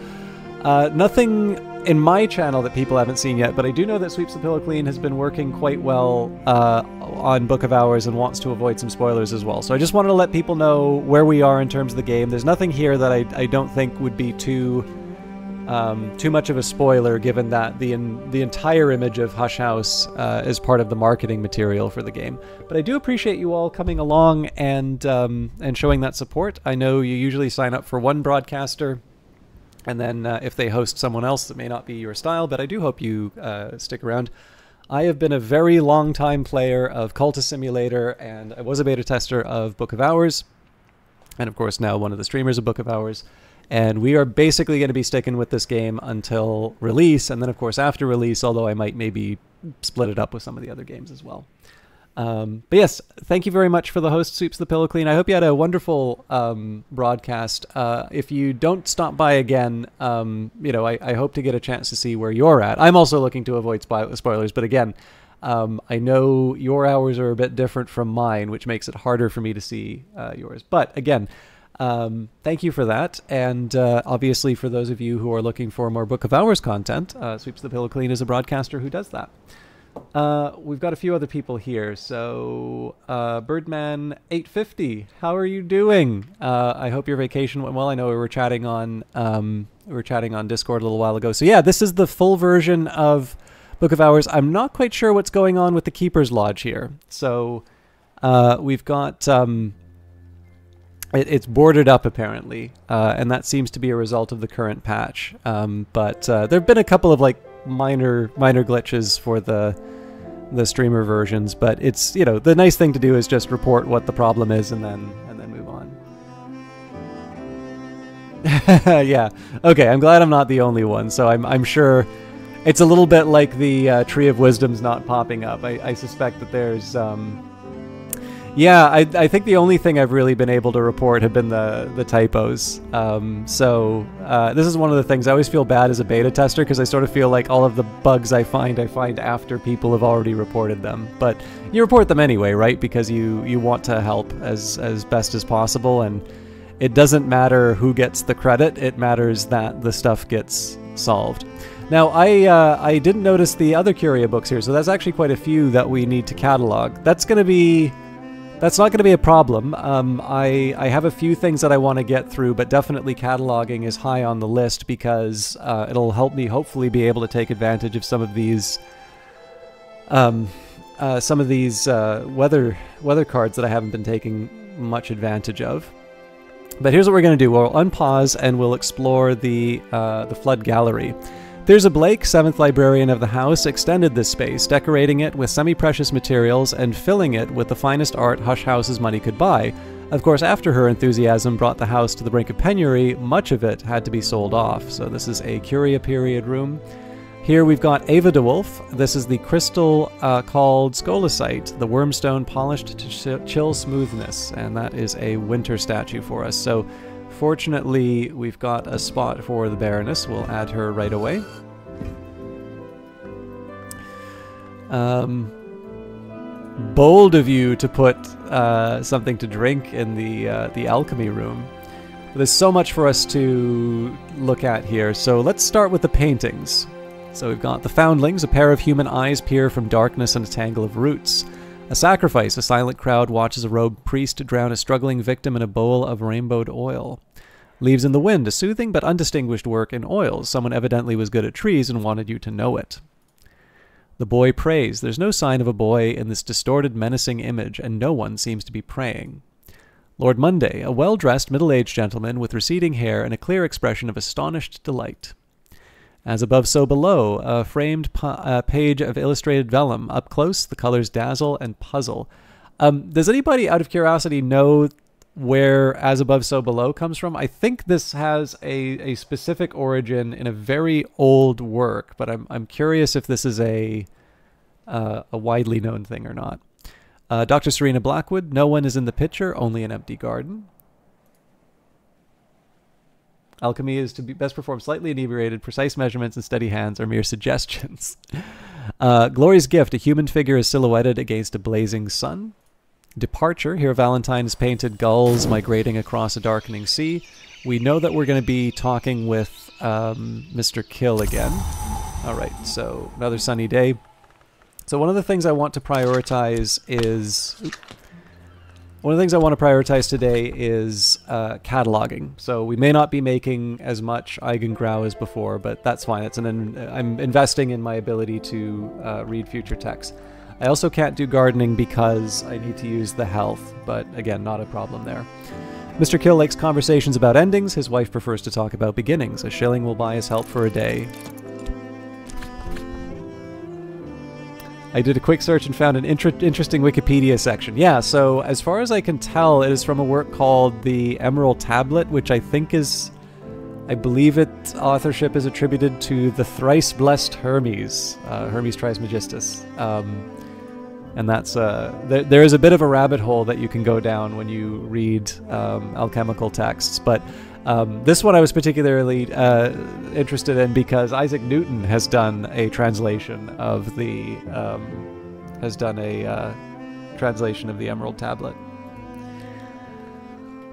nothing in my channel that people haven't seen yet, but I do know that Sweeps the Pillow Clean has been working quite well on Book of Hours and wants to avoid some spoilers as well. So I just wanted to let people know where we are in terms of the game. There's nothing here that I don't think would be too much of a spoiler, given that the entire image of Hush House is part of the marketing material for the game. But I do appreciate you all coming along and showing that support. I know you usually sign up for one broadcaster, and then if they host someone else, that may not be your style, but I do hope you stick around. I have been a very long time player of Cultist Simulator, and I was a beta tester of Book of Hours, and of course now one of the streamers of Book of Hours. And we are basically going to be sticking with this game until release, and then of course after release, although I might maybe split it up with some of the other games as well. But yes, thank you very much for the host, Sweeps the Pillow Clean. I hope you had a wonderful broadcast. If you don't stop by again, I hope to get a chance to see where you're at. I'm also looking to avoid spoilers, but again, I know your hours are a bit different from mine, which makes it harder for me to see yours. But again, thank you for that. And obviously for those of you who are looking for more Book of Hours content, Sweeps the Pillow Clean is a broadcaster who does that. We've got a few other people here. So, Birdman850, how are you doing? I hope your vacation went well. I know we were chatting on Discord a little while ago. So yeah, this is the full version of Book of Hours. I'm not quite sure what's going on with the Keeper's Lodge here. So, we've got it's boarded up apparently, and that seems to be a result of the current patch. But there've been a couple of like minor glitches for the streamer versions, but it's, the nice thing to do is just report what the problem is and then move on. Yeah, okay, I'm glad I'm not the only one. So I'm sure it's a little bit like the Tree of Wisdom's not popping up. I suspect that there's yeah, I think the only thing I've really been able to report have been the typos. So this is one of the things I always feel bad as a beta tester, because I sort of feel like all of the bugs I find after people have already reported them. But you report them anyway, right? Because you want to help as best as possible, and it doesn't matter who gets the credit. It matters that the stuff gets solved. Now, I didn't notice the other Curia books here, so that's actually quite a few that we need to catalog. That's not going to be a problem. I have a few things that I want to get through, but definitely cataloging is high on the list, because it'll help me hopefully be able to take advantage of some of these weather cards that I haven't been taking much advantage of. But here's what we're going to do. We'll unpause and we'll explore the Flood Gallery. Thirza Blake, 7th librarian of the house, extended this space, decorating it with semi-precious materials and filling it with the finest art Hush House's money could buy. Of course, after her enthusiasm brought the house to the brink of penury, much of it had to be sold off. So this is a Curia period room. Here we've got Ava DeWolf. This is the crystal called Scolecite, the wormstone polished to chill smoothness, and that is a winter statue for us. So fortunately, we've got a spot for the Baroness. We'll add her right away. Bold of you to put something to drink in the alchemy room. There's so much for us to look at here. So let's start with the paintings. So we've got the Foundlings. A pair of human eyes peer from darkness and a tangle of roots. A sacrifice. A silent crowd watches a robed priest drown a struggling victim in a bowl of rainbowed oil. Leaves in the Wind. A soothing but undistinguished work in oils. Someone evidently was good at trees and wanted you to know it. The Boy Prays. There's no sign of a boy in this distorted, menacing image, and no one seems to be praying. Lord Monday. A well-dressed, middle-aged gentleman with receding hair and a clear expression of astonished delight. As Above, So Below, a framed page of illustrated vellum. Up close, the colors dazzle and puzzle. Does anybody, out of curiosity, know where As Above, So Below comes from? I think this has a specific origin in a very old work, but I'm curious if this is a widely known thing or not. Dr. Serena Blackwood, no one is in the picture, only an empty garden. Alchemy is to be best performed slightly inebriated. Precise measurements and steady hands are mere suggestions. Glory's Gift. A human figure is silhouetted against a blazing sun. Departure. Here Valentine has painted gulls migrating across a darkening sea. We know that we're going to be talking with Mr. Kill again. All right, so another sunny day. So one of the things I want to prioritize is... One of the things I want to prioritize today is cataloging. So we may not be making as much Eigengrau as before, but that's fine. I'm investing in my ability to read future text. I also can't do gardening because I need to use the health, but again, not a problem there. Mr. Kill likes conversations about endings. His wife prefers to talk about beginnings. A shilling will buy his help for a day. I did a quick search and found an interesting Wikipedia section. Yeah, so as far as I can tell, it is from a work called The Emerald Tablet, which I think is I believe its authorship is attributed to the thrice-blessed Hermes, Hermes Trismegistus. And that's there is a bit of a rabbit hole that you can go down when you read alchemical texts, but this one I was particularly interested in because Isaac Newton has done a translation of the translation of the Emerald Tablet.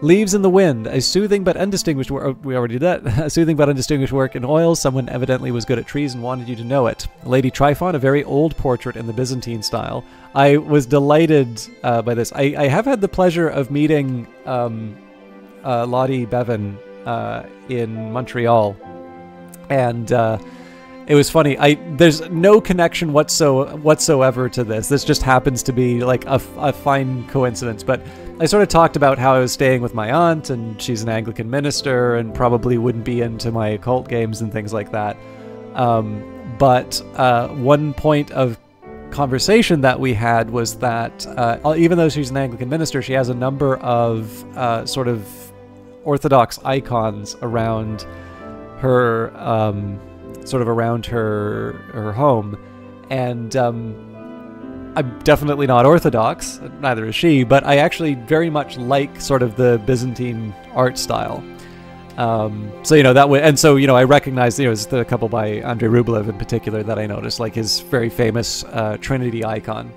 Leaves in the Wind, a soothing but undistinguished work. We already did that. A soothing but undistinguished work in oils. Someone evidently was good at trees and wanted you to know it. Lady Tryphon, a very old portrait in the Byzantine style. I was delighted by this. I have had the pleasure of meeting Lottie Bevan in Montreal, and it was funny. There's no connection whatsoever to this. This just happens to be like a fine coincidence, but I sort of talked about how I was staying with my aunt, and she's an Anglican minister and probably wouldn't be into my occult games and things like that. But one point of conversation that we had was that even though she's an Anglican minister, she has a number of sort of Orthodox icons around her, her home, and I'm definitely not Orthodox, neither is she, but I actually very much like sort of the Byzantine art style. So, you know, that way, and so, you know, I recognize, you know, there's a couple by Andrei Rublev in particular that I noticed, like his very famous Trinity icon.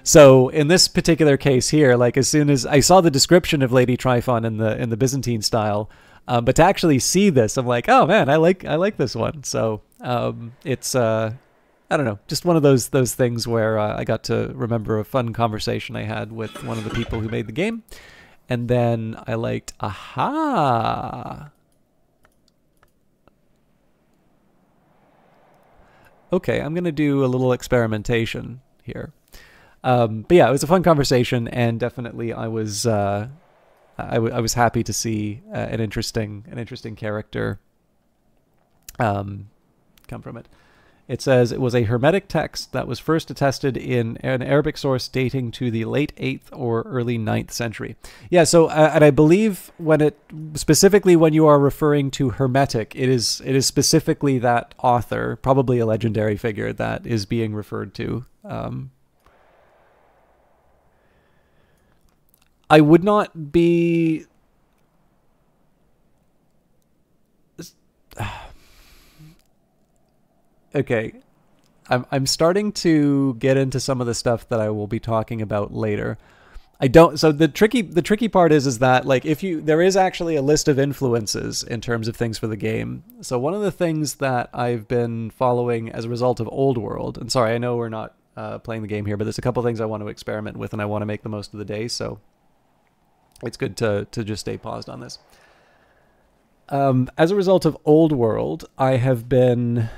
So in this particular case here, like as soon as I saw the description of Lady Tryphon in the Byzantine style, but to actually see this, I'm like, oh man, I like this one. So it's I don't know, just one of those things where I got to remember a fun conversation I had with one of the people who made the game, and then I liked, aha. Okay, I'm gonna do a little experimentation here. But yeah, it was a fun conversation, and definitely I was happy to see an interesting character come from it. It says it was a Hermetic text that was first attested in an Arabic source dating to the late 8th or early 9th century. Yeah, so and I believe when you are referring to Hermetic, it is specifically that author, probably a legendary figure, that is being referred to. I would not be... Okay, I'm starting to get into some of the stuff that I will be talking about later. So the tricky part is that, like, there is actually a list of influences in terms of things for the game. So one of the things that I've been following as a result of Old World, and sorry, I know we're not playing the game here, but there's a couple things I want to experiment with, and I want to make the most of the day, so it's good to just stay paused on this. As a result of Old World, I have been...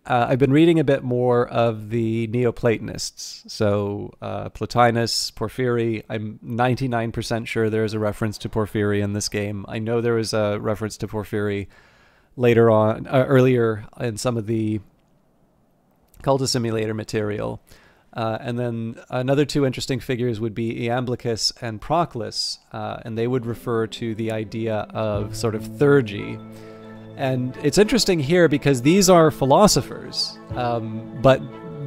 I've been reading a bit more of the Neoplatonists, so Plotinus, Porphyry. I'm 99% sure there is a reference to Porphyry in this game. I know there was a reference to Porphyry earlier in some of the Cultus Simulator material. And then another two interesting figures would be Iamblichus and Proclus, and they would refer to the idea of sort of theurgy. And it's interesting here because these are philosophers, but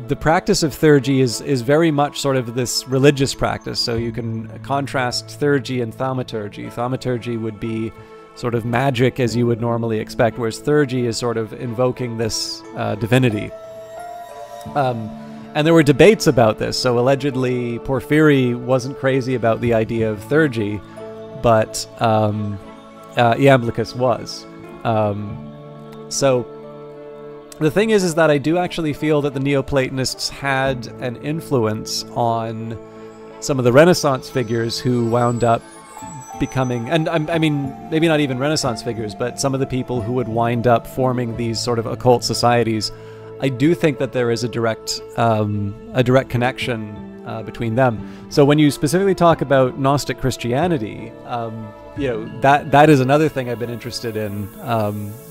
the practice of theurgy is very much sort of this religious practice. So you can contrast theurgy and thaumaturgy. Thaumaturgy would be sort of magic as you would normally expect, whereas theurgy is sort of invoking this divinity. And there were debates about this. So allegedly Porphyry wasn't crazy about the idea of theurgy, but Iamblichus was. So the thing is that I do actually feel that the Neoplatonists had an influence on some of the Renaissance figures who wound up becoming, and I mean, maybe not even Renaissance figures, but some of the people who would wind up forming these sort of occult societies. I do think that there is a direct connection between them. So when you specifically talk about Gnostic Christianity, you know, that is another thing I've been interested in,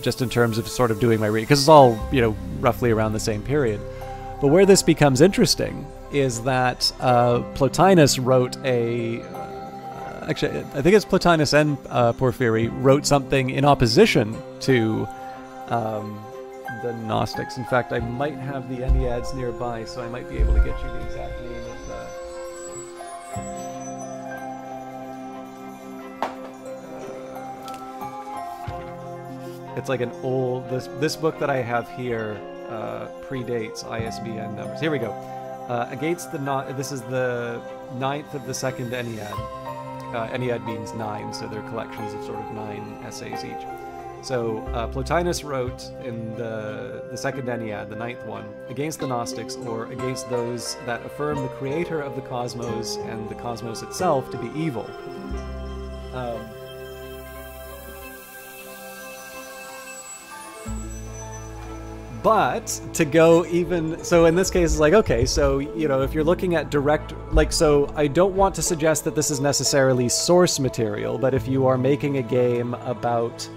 just in terms of sort of doing my reading, because it's all, you know, roughly around the same period. But where this becomes interesting is that Plotinus wrote a actually, I think it's Plotinus and Porphyry wrote something in opposition to the Gnostics. In fact, I might have the Enneads nearby, so I might be able to get you the exact name of the... It's like an old... This book that I have here predates ISBN numbers. Here we go. Against the... This is the 9th of the second Ennead. Ennead means 9, so they're collections of sort of 9 essays each. So Plotinus wrote in the second Ennead, the 9th one, against the Gnostics, or against those that affirm the creator of the cosmos and the cosmos itself to be evil. But to go even, so in this case, it's like, okay, so, you know, if you're looking at direct, like, so I don't want to suggest that this is necessarily source material, but if you are making a game about,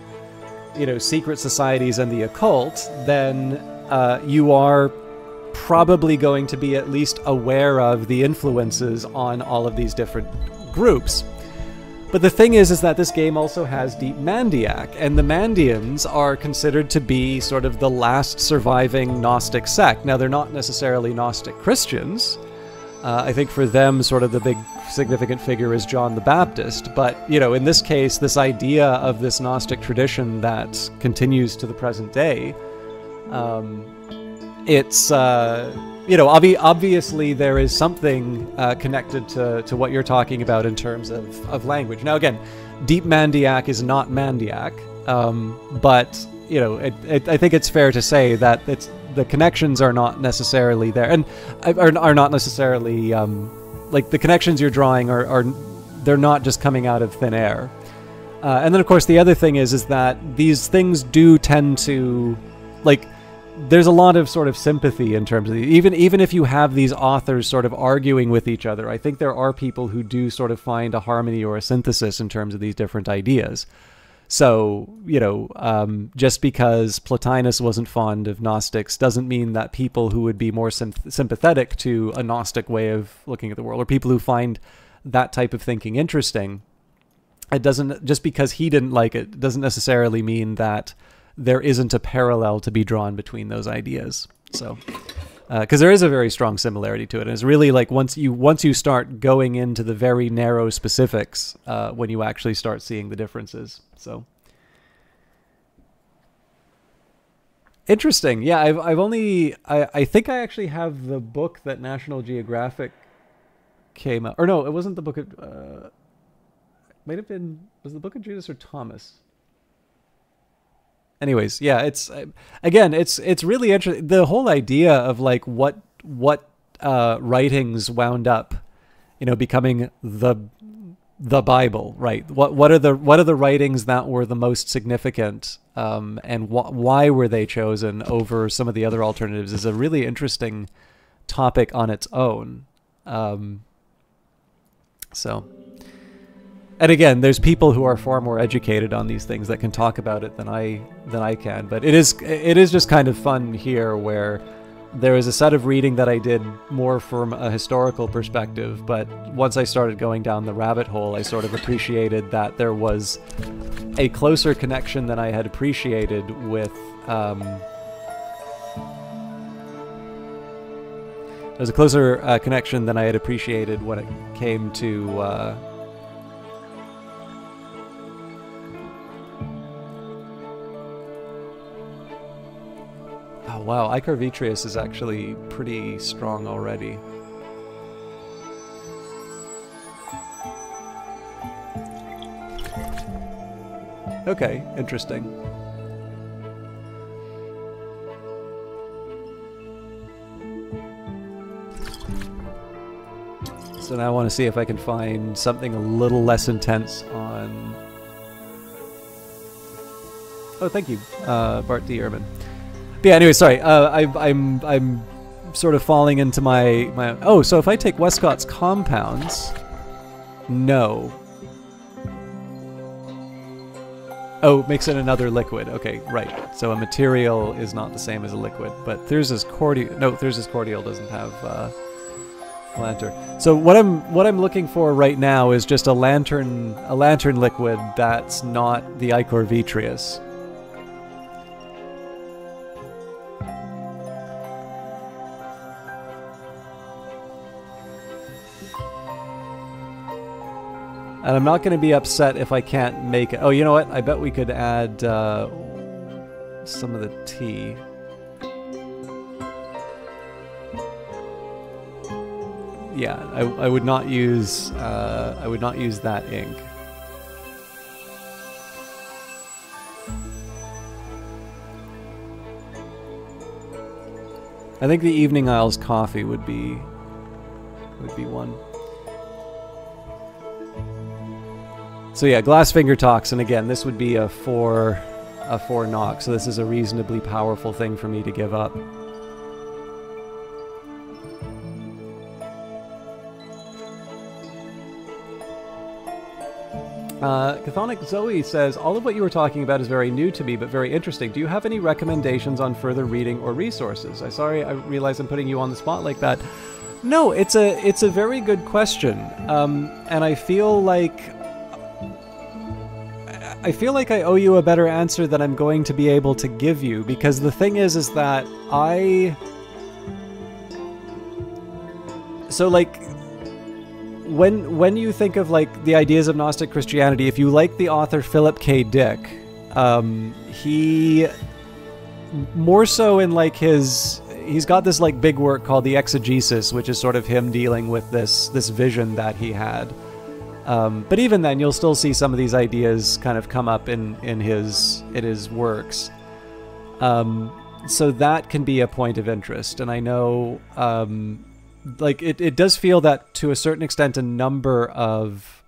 you know, secret societies and the occult, then you are probably going to be at least aware of the influences on all of these different groups. But the thing is that this game also has Deep Mandiac, and the Mandians are considered to be sort of the last surviving Gnostic sect. Now, they're not necessarily Gnostic Christians. I think for them, sort of the big significant figure is John the Baptist. But, you know, in this case, this idea of this Gnostic tradition that continues to the present day, it's... you know, obviously there is something connected to what you're talking about in terms of language. Now, again, Deep Mandiac is not Mandiac, but, you know, I think it's fair to say that the connections are not necessarily there, and are not necessarily, like, the connections you're drawing they're not just coming out of thin air. And then, of course, the other thing is that these things do tend to, like, there's a lot of sort of sympathy in terms of even if you have these authors sort of arguing with each other, I think there are people who do sort of find a harmony or a synthesis in terms of these different ideas. So, you know, just because Plotinus wasn't fond of Gnostics doesn't mean that people who would be more sympathetic to a Gnostic way of looking at the world, or people who find that type of thinking interesting, it doesn't, just because he didn't like it, doesn't necessarily mean that there isn't a parallel to be drawn between those ideas. So, because there is a very strong similarity to it, and it's really like once you start going into the very narrow specifics, when you actually start seeing the differences. So, interesting. Yeah, I think I actually have the book that National Geographic came out, or no, it wasn't the book of. Might have been, was the Book of Judas or Thomas? Anyways, yeah, it's again, it's really interesting. The whole idea of like what writings wound up, you know, becoming the Bible, right? What are the writings that were the most significant, and why were they chosen over some of the other alternatives is a really interesting topic on its own. So. And again, there's people who are far more educated on these things that can talk about it than I can. But it is just kind of fun here, where there is a set of reading that I did more from a historical perspective. But once I started going down the rabbit hole, I sort of appreciated that there was a closer connection than I had appreciated with. There's a closer connection than I had appreciated when it came to. Wow, Icar Vitreous is actually pretty strong already. Okay, interesting. So now I want to see if I can find something a little less intense on... Oh, thank you, Bart D. Ehrman. But yeah, anyway, sorry. I'm sort of falling into my. Oh, so if I take Westcott's compounds, no. Oh, makes it another liquid. Okay, right. So a material is not the same as a liquid, but Thyrsus cordial. No, Thyrsus cordial doesn't have lantern. So what I'm looking for right now is just a lantern liquid that's not the Ichor Vitreous. And I'm not going to be upset if I can't make it. Oh, you know what? I bet we could add some of the tea. Yeah, I would not use that ink. I think the Evening Isles coffee would be one. So yeah, Glass Finger Toxin, again, this would be a 4 knock, so this is a reasonably powerful thing for me to give up. Chthonic Zoe says, all of what you were talking about is very new to me, but very interesting. Do you have any recommendations on further reading or resources? I realize I'm putting you on the spot like that. No, it's a very good question. And I feel like I owe you a better answer than I'm going to be able to give you, because the thing is that so like when you think of like the ideas of Gnostic Christianity, if you like the author Philip K. Dick, he more so in like he's got this like big work called the Exegesis, which is sort of him dealing with this vision that he had. But even then, you'll still see some of these ideas kind of come up in his works. So that can be a point of interest, and I know, like it does feel that to a certain extent, a number of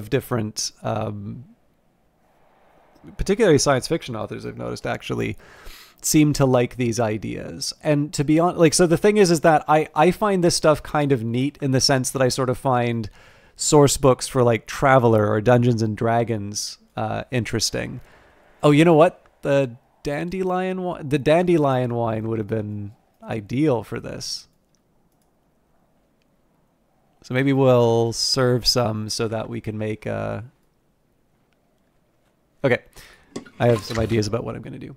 different, particularly science fiction authors, I've noticed actually seem to like these ideas. And to be honest, like, so the thing is that I find this stuff kind of neat in the sense that I sort of find source books for like Traveller or Dungeons and Dragons interesting. Oh, you know what? The dandelion wine would have been ideal for this. So maybe we'll serve some so that we can make a... Okay, I have some ideas about what I'm going to do.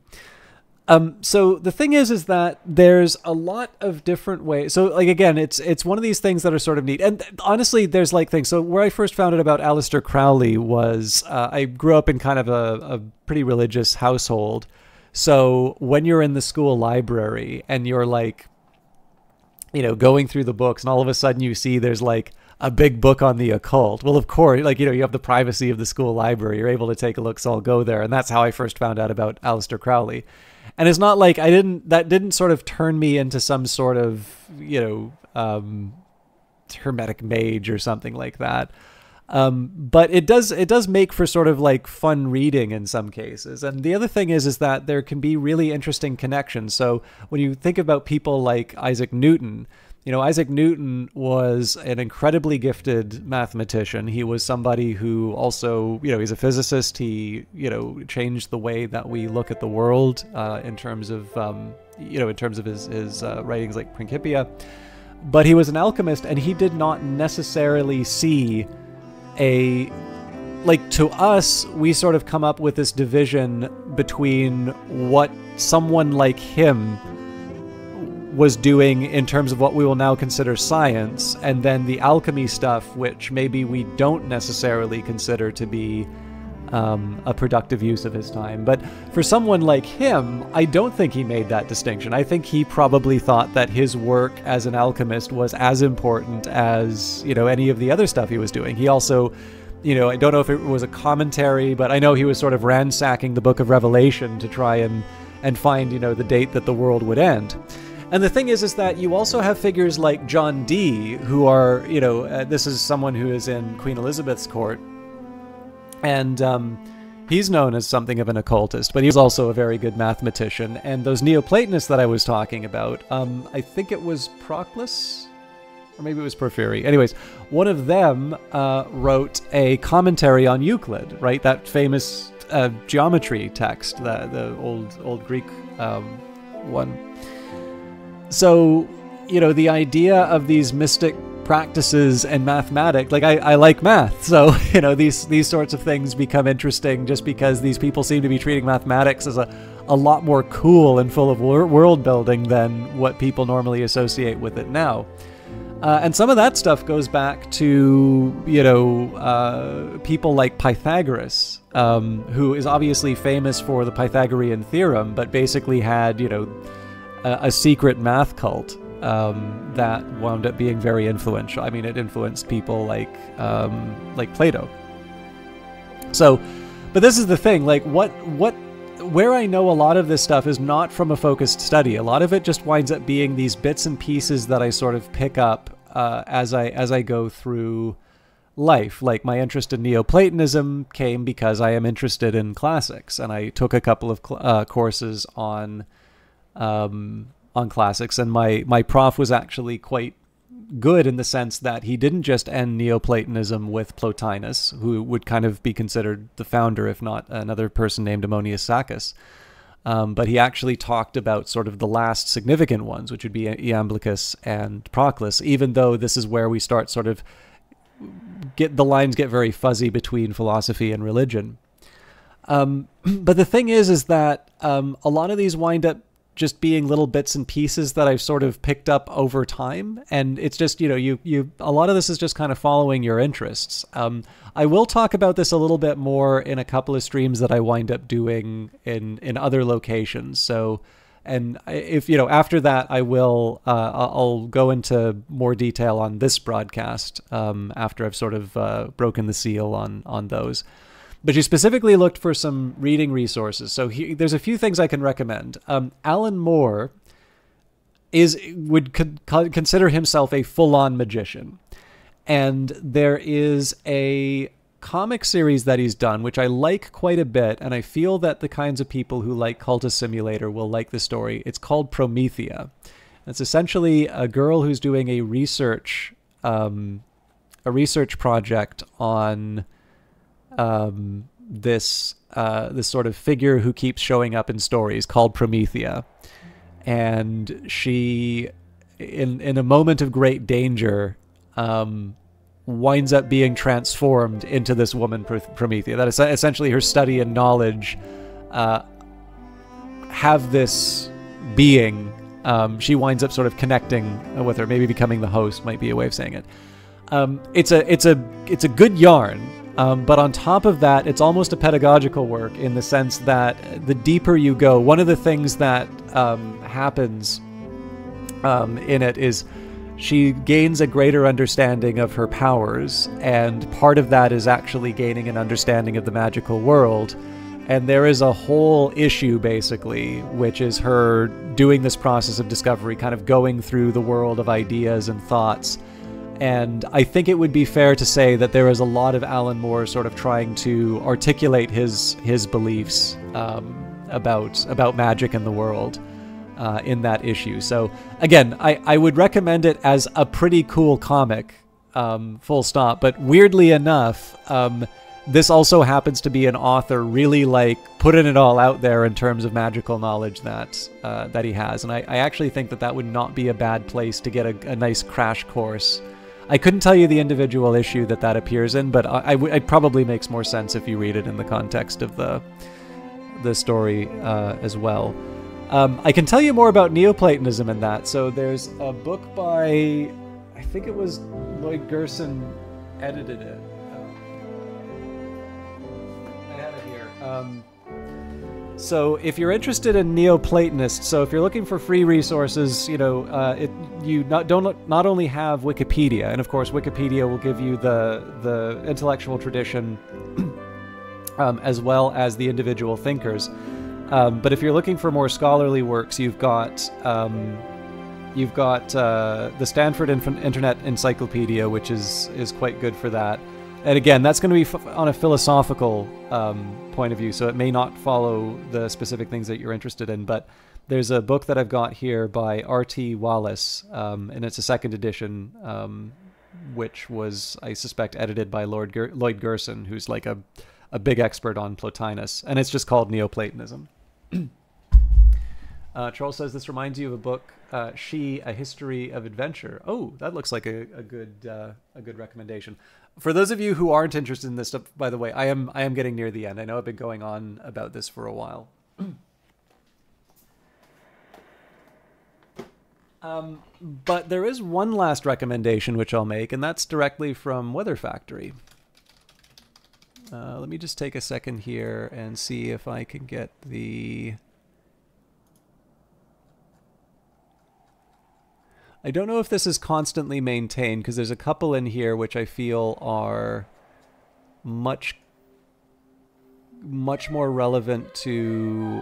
So the thing is that there's a lot of different ways. So like, again, it's one of these things that are sort of neat. And honestly, there's like things. So where I first found out about Aleister Crowley was, I grew up in kind of a pretty religious household. So when you're in the school library and you're like, you know, going through the books and all of a sudden you see there's like a big book on the occult. Well, of course, like, you know, you have the privacy of the school library. You're able to take a look, so I'll go there. And that's how I first found out about Aleister Crowley. And it's not like that didn't sort of turn me into some sort of, you know, hermetic mage or something like that. But it does make for sort of like fun reading in some cases. And the other thing is that there can be really interesting connections. So when you think about people like Isaac Newton, you know, Isaac Newton was an incredibly gifted mathematician. He was somebody who also, you know, he's a physicist. He, you know, changed the way that we look at the world in terms of, you know, in terms of his writings like Principia. But he was an alchemist, and he did not necessarily see like, to us, we sort of come up with this division between what someone like him was doing in terms of what we will now consider science, and then the alchemy stuff, which maybe we don't necessarily consider to be a productive use of his time. But for someone like him, I don't think he made that distinction. I think he probably thought that his work as an alchemist was as important as, you know, any of the other stuff he was doing. He also, you know, I don't know if it was a commentary, but I know he was sort of ransacking the Book of Revelation to try and find, you know, the date that the world would end. And the thing is that you also have figures like John Dee, who are, you know, this is someone who is in Queen Elizabeth's court, and he's known as something of an occultist, but he was also a very good mathematician. And those Neoplatonists that I was talking about, I think it was Proclus, or maybe it was Porphyry. Anyways, one of them wrote a commentary on Euclid, right? That famous geometry text, the old Greek one. So the idea of these mystic practices and mathematics, like I like math, so these sorts of things become interesting just because these people seem to be treating mathematics as a lot more cool and full of world building than what people normally associate with it now. And some of that stuff goes back to people like Pythagoras, who is obviously famous for the Pythagorean theorem, but basically had a secret math cult that wound up being very influential. I mean, it influenced people like Plato. So, but this is the thing, like where I know a lot of this stuff is not from a focused study. A lot of it just winds up being these bits and pieces that I sort of pick up as I go through life. Like my interest in Neoplatonism came because I am interested in classics, and I took a couple of courses on classics, and my prof was actually quite good in the sense that he didn't just end Neoplatonism with Plotinus, who would kind of be considered the founder, if not another person named Ammonius Saccas, but he actually talked about sort of the last significant ones, which would be Iamblichus and Proclus, even though this is where we start sort of the lines get very fuzzy between philosophy and religion. But the thing is that a lot of these wind up just being little bits and pieces that I've sort of picked up over time, and it's just a lot of this is just kind of following your interests. I will talk about this a little bit more in a couple of streams that I wind up doing in other locations. So, and if after that I will I'll go into more detail on this broadcast after I've sort of broken the seal on those. But you specifically looked for some reading resources. So there's a few things I can recommend. Alan Moore would consider himself a full-on magician. And there is a comic series that he's done, which I like quite a bit, and I feel that the kinds of people who like Cultist Simulator will like the story. It's called Promethea. It's essentially a girl who's doing a research project on this sort of figure who keeps showing up in stories called Promethea, and she, in a moment of great danger, winds up being transformed into this woman Promethea. That is essentially her study and knowledge have this being. She winds up sort of connecting with her, maybe becoming the host might be a way of saying it. It's a good yarn. But on top of that, it's almost a pedagogical work in the sense that the deeper you go, one of the things that happens in it is she gains a greater understanding of her powers, and part of that is actually gaining an understanding of the magical world. And there is a whole issue, basically, which is her doing this process of discovery, kind of going through the world of ideas and thoughts. And I think it would be fair to say that there is a lot of Alan Moore sort of trying to articulate his beliefs about magic and the world in that issue. So again, I would recommend it as a pretty cool comic, full stop. But weirdly enough, this also happens to be an author really putting it all out there in terms of magical knowledge that he has. And I actually think that would not be a bad place to get a nice crash course. I couldn't tell you the individual issue that appears in, but it probably makes more sense if you read it in the context of the story as well. I can tell you more about Neoplatonism in that. So there's a book by, I think it was Lloyd Gerson edited it. I have it here. So if you're interested in Neoplatonists, so if you're looking for free resources, you not only have Wikipedia, and of course Wikipedia will give you the intellectual tradition as well as the individual thinkers. But if you're looking for more scholarly works, you've got the Stanford Internet Encyclopedia, which is quite good for that. And again, that's going to be on a philosophical point of view, so it may not follow the specific things that you're interested in. But there's a book that I've got here by R.T. Wallace, and it's a second edition, which was, I suspect, edited by Lloyd Gerson, who's like a big expert on Plotinus, and it's just called Neoplatonism. Charles says this reminds you of a book, She, A History of Adventure. Oh, that looks like a good recommendation. For those of you who aren't interested in this stuff, by the way, I am getting near the end. I know I've been going on about this for a while. But there is one last recommendation which I'll make, and that's directly from Weather Factory. Let me just take a second here and see if I can get the... I don't know if this is constantly maintained, because there's a couple in here which I feel are much more relevant to...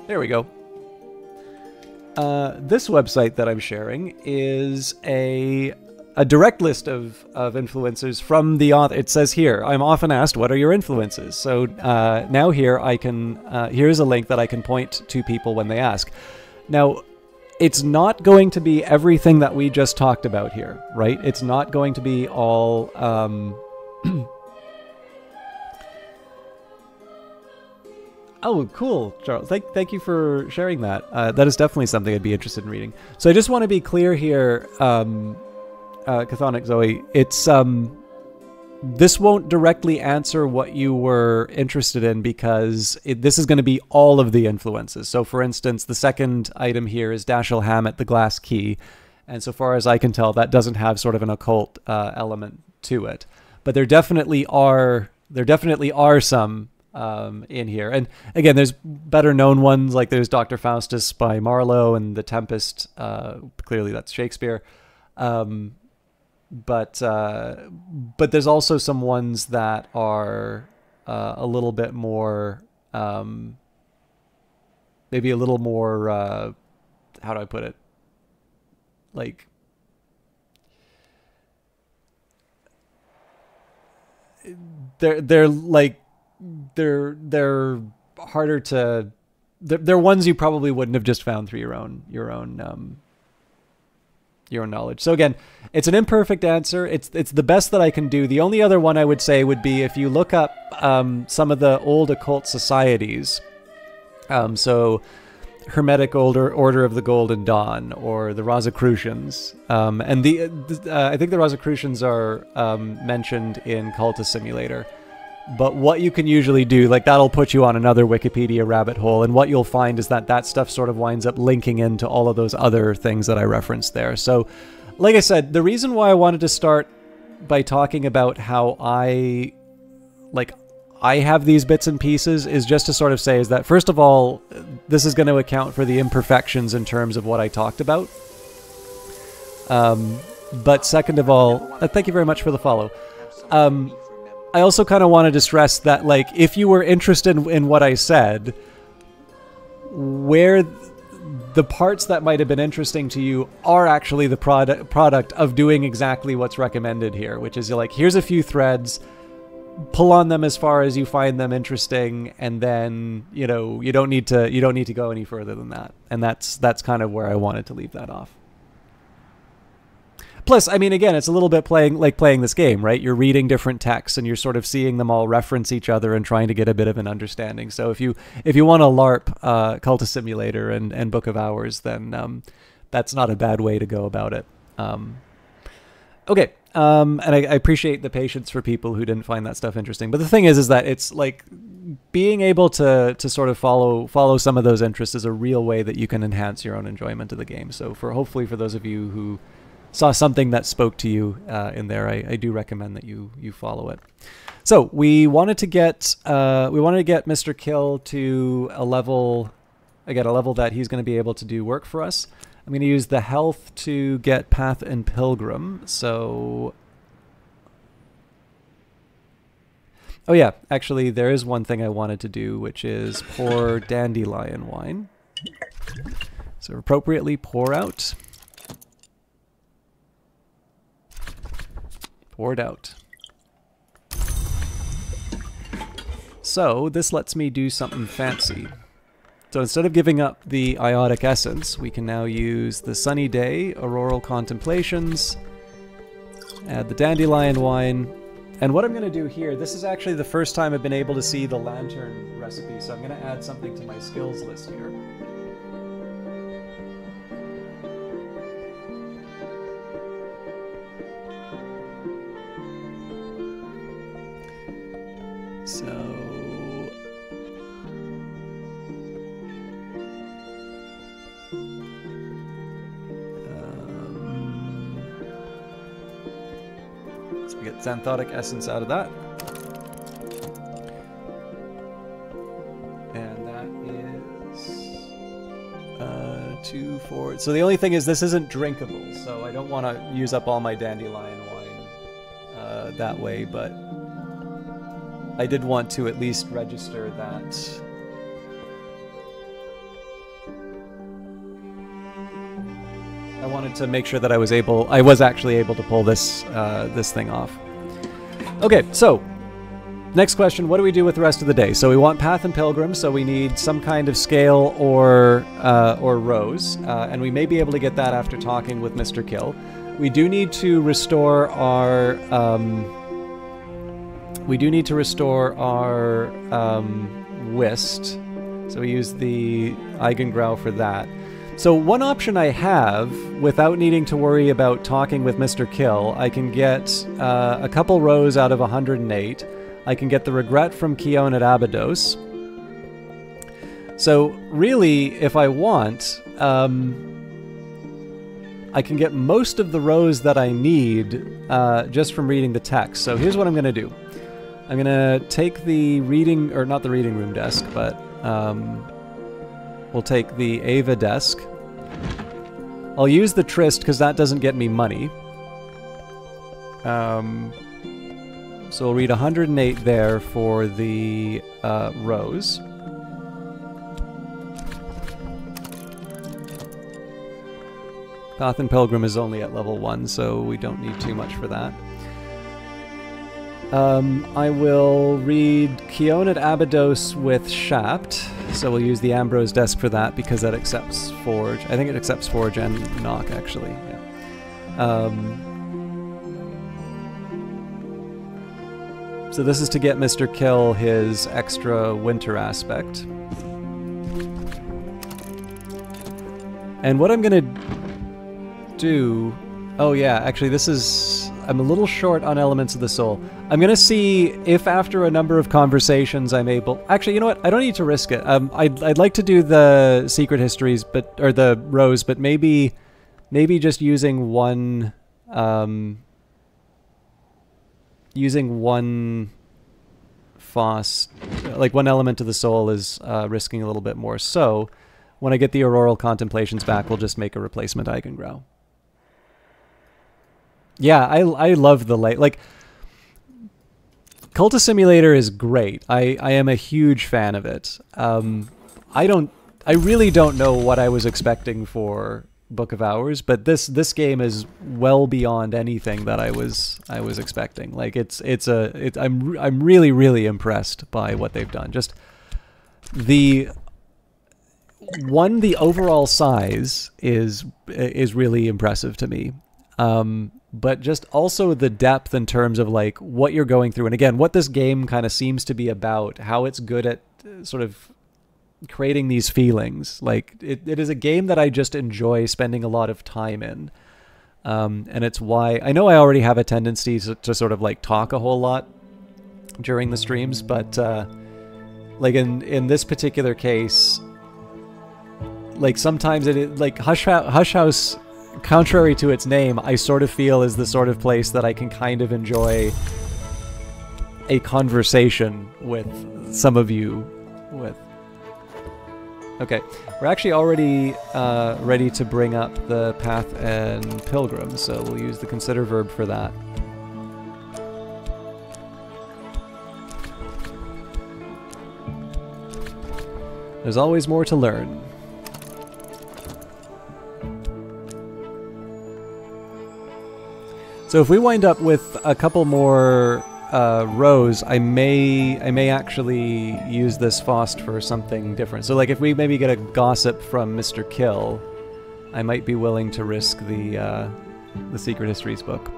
There we go. This website that I'm sharing is a direct list of influencers from the author. It says here, I'm often asked, what are your influences? So now here I can, here's a link that I can point to people when they ask. Now, it's not going to be everything that we just talked about here, right? It's not going to be all... Oh, cool, Charles. Thank you for sharing that. That is definitely something I'd be interested in reading. So I just want to be clear here, Chthonic Zoe. It's this won't directly answer what you were interested in, because this is going to be all of the influences. So, for instance, the second item here is Dashiell Hammett, The Glass Key, and so far as I can tell, that doesn't have sort of an occult element to it. But there definitely are some. In here. And again, there's better known ones, like there's Dr. Faustus by Marlowe and The Tempest. Clearly that's Shakespeare. But there's also some ones that are a little bit more, maybe a little more, how do I put it? Like, they're like, they're harder to... They're ones you probably wouldn't have just found through your own knowledge. So again, it's an imperfect answer. It's the best that I can do. The only other one I would say would be if you look up some of the old occult societies. So Hermetic Order of the Golden Dawn, or the Rosicrucians, and I think the Rosicrucians are mentioned in Cultist Simulator. But what you can usually do, like, that'll put you on another Wikipedia rabbit hole, and what you'll find is that stuff sort of winds up linking into all of those other things that I referenced there. So, like I said, the reason why I wanted to start by talking about how I have these bits and pieces is just to sort of say is that, first of all, this is going to account for the imperfections in terms of what I talked about. But second of all, thank you very much for the follow. I also kind of wanted to stress that, like, if you were interested in what I said, where the parts that might have been interesting to you are actually the product of doing exactly what's recommended here, which is, like, here's a few threads, pull on them as far as you find them interesting, and then, you know, you don't need to go any further than that. And that's kind of where I wanted to leave that off. Plus, I mean, again, it's a little bit playing this game, right? You're reading different texts and you're sort of seeing them all reference each other and trying to get a bit of an understanding. So if you want to LARP Cultist Simulator and Book of Hours, then that's not a bad way to go about it. Okay, and I appreciate the patience for people who didn't find that stuff interesting. But the thing is that it's like being able to sort of follow some of those interests is a real way that you can enhance your own enjoyment of the game. So hopefully for those of you who saw something that spoke to you in there, I do recommend that you follow it. So we wanted to get Mr. Kill to a level that he's going to be able to do work for us. I'm going to use the health to get Path and Pilgrim. So, oh yeah, actually there is one thing I wanted to do, which is pour Dandelion wine. So appropriately pour out. Poured out. So this lets me do something fancy. So instead of giving up the Iotic Essence, we can now use the Sunny Day, Auroral Contemplations, add the Dandelion Wine, and what I'm going to do here, this is actually the first time I've been able to see the Lantern recipe, so I'm going to add something to my skills list here. So... so we get Xanthotic Essence out of that. And that is... 2, 4... So the only thing is this isn't drinkable, so I don't want to use up all my Dandelion Wine that way, but... I did want to at least register that. I wanted to make sure that I was actually able to pull this this thing off. Okay, so next question: what do we do with the rest of the day? So we want Path and Pilgrim, so we need some kind of scale or rose, and we may be able to get that after talking with Mr. Kill. We do need to restore our. We do need to restore our Whist, so we use the Eigengrau for that. So one option I have, without needing to worry about talking with Mr. Kill, I can get a couple rows out of 108. I can get the Regret from Keon at Abydos. So really, if I want, I can get most of the rows that I need just from reading the text. So here's what I'm going to do. I'm going to take the reading, or not the reading room desk, but we'll take the Ava desk. I'll use the Tryst because that doesn't get me money. So we'll read 108 there for the rows. Path and Pilgrim is only at level 1, so we don't need too much for that. I will read Keon at Abydos with Shapt, so we'll use the Ambrose desk for that because that accepts Forge. I think it accepts Forge and Knock, actually. Yeah. So this is to get Mr. Kill his extra winter aspect. And what I'm gonna do... Oh yeah, actually this is... I'm a little short on Elements of the Soul. I'm going to see if after a number of conversations I'm able... Actually, you know what? I don't need to risk it. I'd like to do the secret histories, or the rows, but maybe just using one... using one Foss... Like one Element of the Soul is risking a little bit more. So, when I get the Auroral Contemplations back, we'll just make a replacement Eigengrau. Yeah, I love the light. Like, Cultist Simulator is great. I am a huge fan of it. I really don't know what I was expecting for Book of Hours, but this game is well beyond anything that I was expecting. Like I'm really impressed by what they've done. Just the overall size is really impressive to me. But just also the depth in terms of like what you're going through. And again, what this game kind of seems to be about, how it's good at sort of creating these feelings. Like it is a game that I just enjoy spending a lot of time in. And it's why I know I already have a tendency to sort of like talk a whole lot during the streams, but like in this particular case, like sometimes like Hush House, contrary to its name, I sort of feel is the sort of place that I can kind of enjoy a conversation with some of you with. Okay, we're actually already ready to bring up the Path and Pilgrim, so we'll use the consider verb for that. There's always more to learn. So if we wind up with a couple more Rose, I may actually use this Faust for something different. So like if we maybe get a gossip from Mr. Kill, I might be willing to risk the Secret Histories book.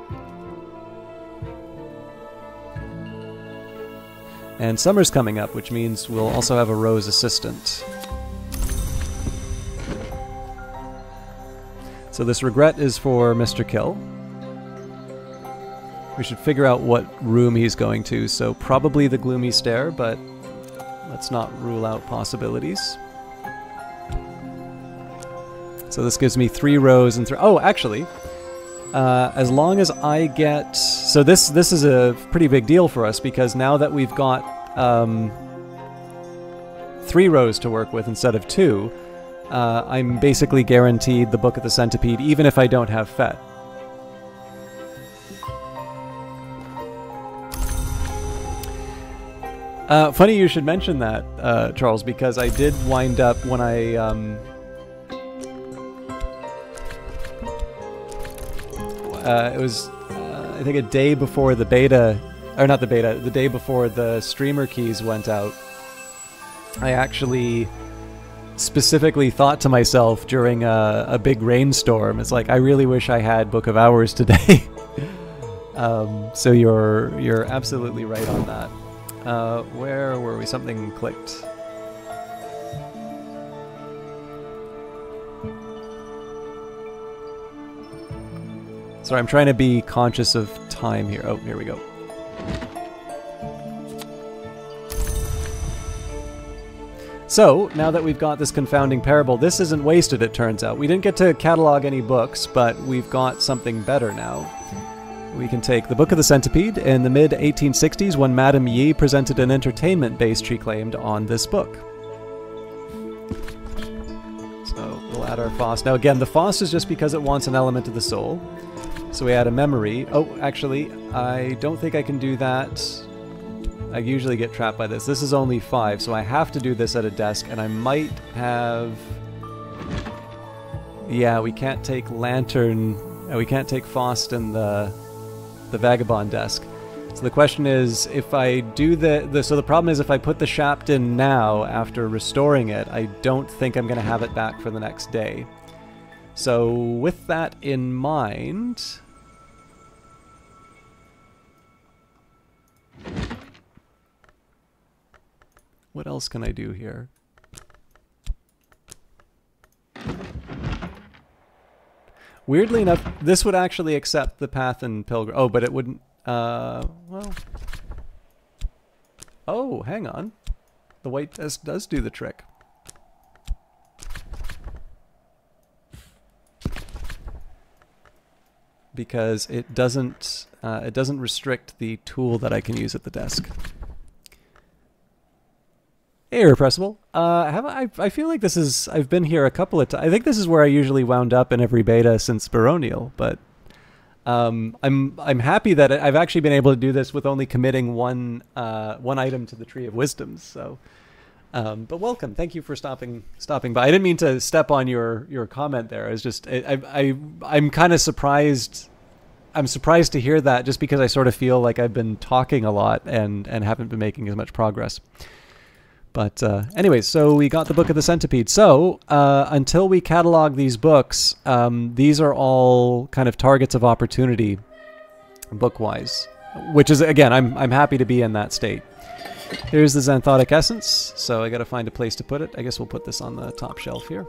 And summer's coming up, which means we'll also have a Rose assistant. So this regret is for Mr. Kill. We should figure out what room he's going to, so probably the Gloomy Stair, but let's not rule out possibilities. So this gives me 3 rows and 3... Oh, actually, as long as I get... So this is a pretty big deal for us, because now that we've got 3 rows to work with instead of 2, I'm basically guaranteed the Book of the Centipede, even if I don't have Fett. Funny you should mention that, Charles, because I did wind up when I it was I think a day before the beta, or not the beta, the day before the streamer keys went out, I actually specifically thought to myself during a big rainstorm, it's like, I really wish I had Book of Hours today. So you're absolutely right on that. Where were we? Something clicked. Sorry, I'm trying to be conscious of time here. Oh, here we go. So, now that we've got this confounding parable, this isn't wasted, it turns out. We didn't get to catalog any books, but we've got something better now. We can take the Book of the Centipede. In the mid-1860s, when Madame Yi presented an entertainment based, she claimed, on this book. So we'll add our Faust. Now again, the Faust is just because it wants an element of the soul. So we add a memory. Oh, actually, I don't think I can do that. I usually get trapped by this. This is only 5, so I have to do this at a desk, and I might have... Yeah, we can't take Lantern... we can't take Faust and the Vagabond desk. So the question is, if I do so the problem is if I put the Shapt in now after restoring it, I don't think I'm going to have it back for the next day. So with that in mind... What else can I do here? Weirdly enough, this would actually accept the Path and Pilgrim. Oh, but it wouldn't... well... Oh, hang on. The white desk does do the trick. Because it doesn't restrict the tool that I can use at the desk. Hey, Irrepressible. I feel like this is... I've been here a couple of times. I think this is where I usually wound up in every beta since Baronial, but I'm happy that I've actually been able to do this with only committing one item to the Tree of Wisdoms. So, but welcome. Thank you for stopping by. I didn't mean to step on your comment there. It's just I'm kind of surprised. I'm surprised to hear that, just because I sort of feel like I've been talking a lot and haven't been making as much progress. But anyways, so we got the Book of the Centipede. So until we catalog these books, these are all kind of targets of opportunity book-wise, which is, again, I'm happy to be in that state. Here's the Xanthotic Essence, so I got to find a place to put it. I guess we'll put this on the top shelf here.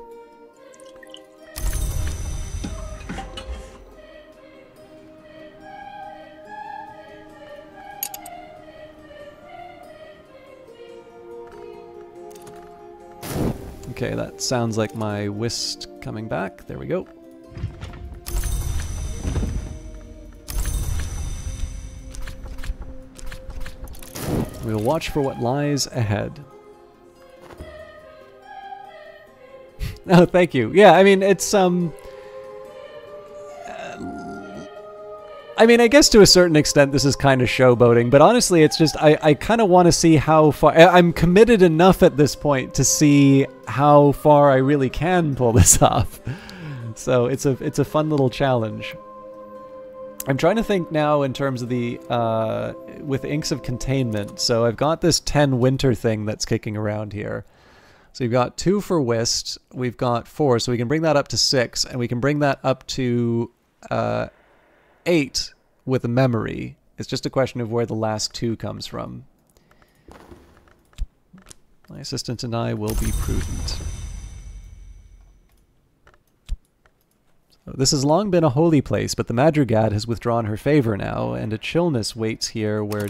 Okay, that sounds like my whist coming back. There we go. We'll watch for what lies ahead. Oh, thank you. Yeah, I mean, it's, I mean, I guess to a certain extent this is kind of showboating, but honestly, it's just, I kind of want to see how far... I'm committed enough at this point to see how far I really can pull this off. So it's a fun little challenge. I'm trying to think now in terms of the with Inks of Containment. So I've got this 10 winter thing that's kicking around here. So you've got 2 for Whist, we've got 4, so we can bring that up to 6, and we can bring that up to 8 with a memory. It's just a question of where the last 2 comes from. My assistant and I will be prudent. So this has long been a holy place, but the Madrigad has withdrawn her favor now, and a chillness waits here where...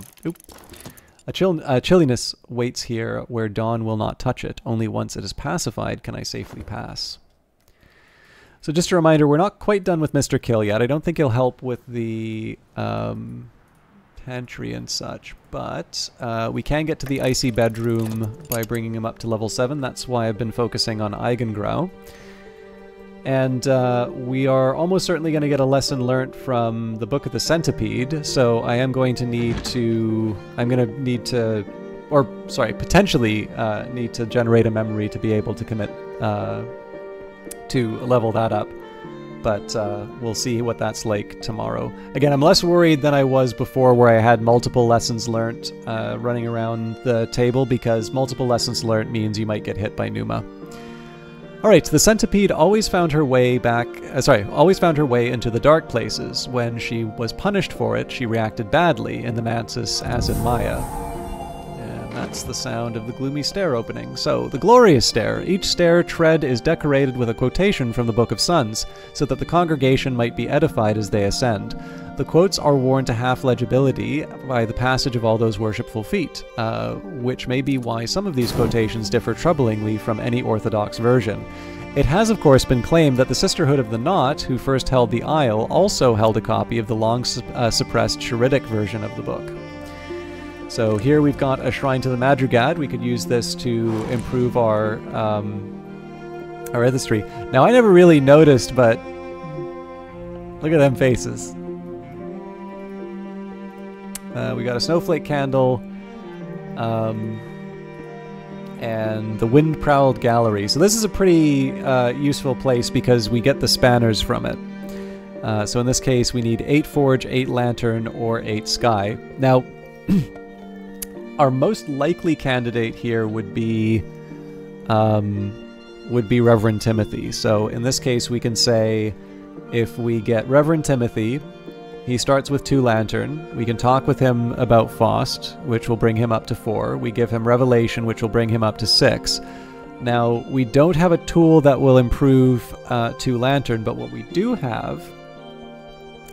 chilliness waits here where dawn will not touch it. Only once it is pacified can I safely pass. So just a reminder, we're not quite done with Mr. Kill yet. I don't think he'll help with the pantry and such, but we can get to the icy bedroom by bringing him up to level 7. That's why I've been focusing on Eigengrau. And we are almost certainly going to get a lesson learnt from the Book of the Centipede, so I am going to need to... potentially need to generate a memory to be able to commit to level that up. But we'll see what that's like tomorrow. Again, I'm less worried than I was before where I had multiple lessons learnt running around the table, because multiple lessons learnt means you might get hit by Numa. Alright, the Centipede always found her way into the dark places. When she was punished for it, she reacted badly in the Mantis as in Maya. And that's the sound of the gloomy stair opening. So, the glorious stair. Each stair tread is decorated with a quotation from the Book of Suns, so that the congregation might be edified as they ascend. The quotes are worn to half legibility by the passage of all those worshipful feet, which may be why some of these quotations differ troublingly from any orthodox version. It has, of course, been claimed that the Sisterhood of the Knot, who first held the Isle, also held a copy of the long-suppressed Chiridic version of the book. So here we've got a Shrine to the Madrigad. We could use this to improve our Ithistry. Now, I never really noticed, but look at them faces. We got a snowflake candle, and the wind-prowled gallery. So this is a pretty useful place because we get the spanners from it. So in this case, we need 8 forge, 8 lantern, or 8 sky. Now, our most likely candidate here would be Reverend Timothy. So in this case, we can say if we get Reverend Timothy, he starts with 2 lantern. We can talk with him about Faust, which will bring him up to 4. We give him Revelation, which will bring him up to 6. Now, we don't have a tool that will improve 2 lantern, but what we do have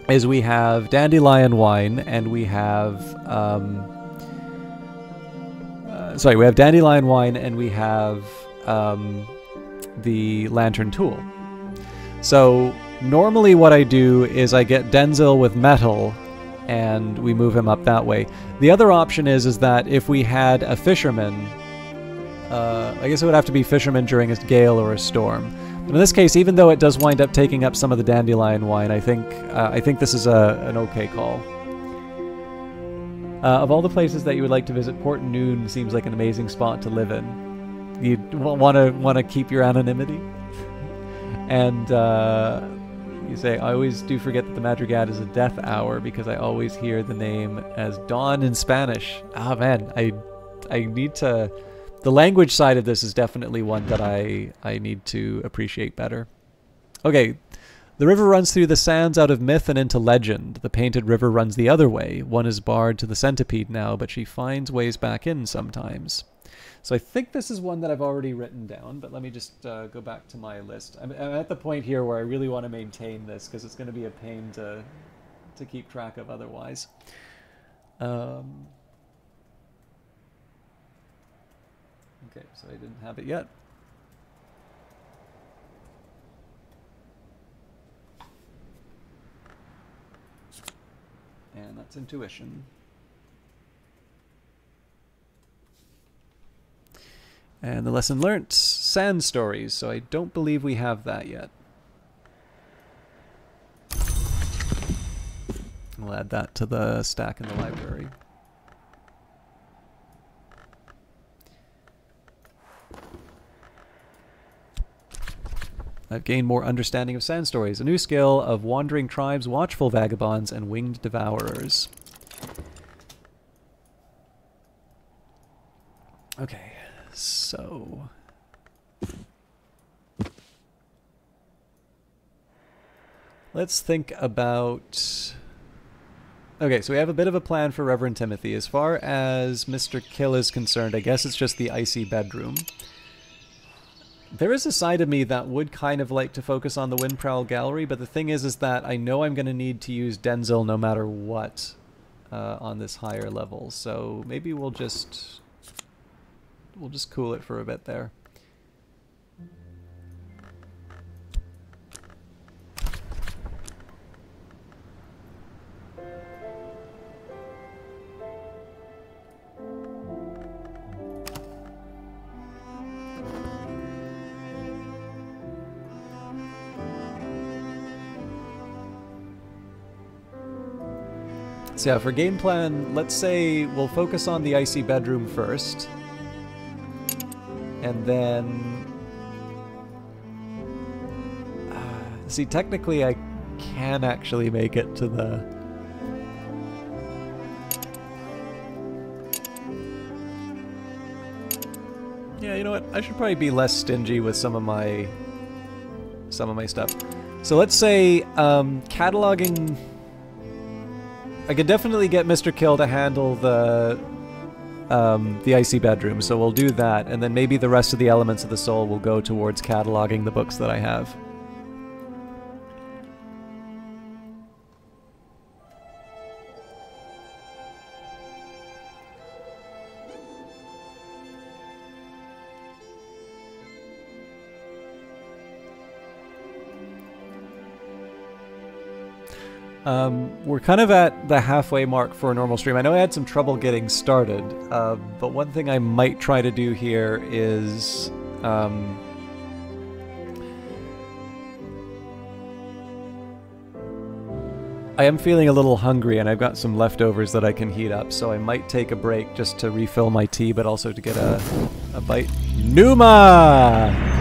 is we have Dandelion Wine, and we have... we have Dandelion Wine, and we have the Lantern Tool. So... normally what I do is I get Denzil with metal and we move him up that way. The other option is that if we had a fisherman, I guess it would have to be fisherman during a gale or a storm. But in this case, even though it does wind up taking up some of the Dandelion Wine, I think this is an okay call. Of all the places that you would like to visit, Port Noon seems like an amazing spot to live in. You want to keep your anonymity? And you say, I always do forget that the Madrigad is a death hour because I always hear the name as dawn in Spanish. Ah, man, I need to... The language side of this is definitely one that I need to appreciate better. Okay, the river runs through the sands out of myth and into legend. The painted river runs the other way. One is barred to the Centipede now, but she finds ways back in sometimes. So I think this is one that I've already written down, but let me just go back to my list. I'm at the point here where I really want to maintain this because it's going to be a pain to keep track of otherwise. Okay, so I didn't have it yet. And that's intuition. And the lesson learnt, sand stories, so I don't believe we have that yet. We'll add that to the stack in the library. I've gained more understanding of sand stories. A new skill of wandering tribes, watchful vagabonds, and winged devourers. Okay, so... let's think about... okay, so we have a bit of a plan for Reverend Timothy. As far as Mr. Kill is concerned, I guess it's just the icy bedroom. There is a side of me that would kind of like to focus on the Windprowl Gallery, but the thing is that I know I'm going to need to use Denzel no matter what on this higher level. So maybe we'll just cool it for a bit there. So yeah, for game plan, let's say we'll focus on the icy bedroom first. And then... see, technically I can actually make it to the... yeah, you know what? I should probably be less stingy with some of my stuff. So let's say cataloging... I could definitely get Mr. Kill to handle the icy bedroom, so we'll do that, and then maybe the rest of the elements of the soul will go towards cataloging the books that I have. We're kind of at the halfway mark for a normal stream. I know I had some trouble getting started, but one thing I might try to do here is... I am feeling a little hungry, and I've got some leftovers that I can heat up, so I might take a break just to refill my tea, but also to get a bite. Numa!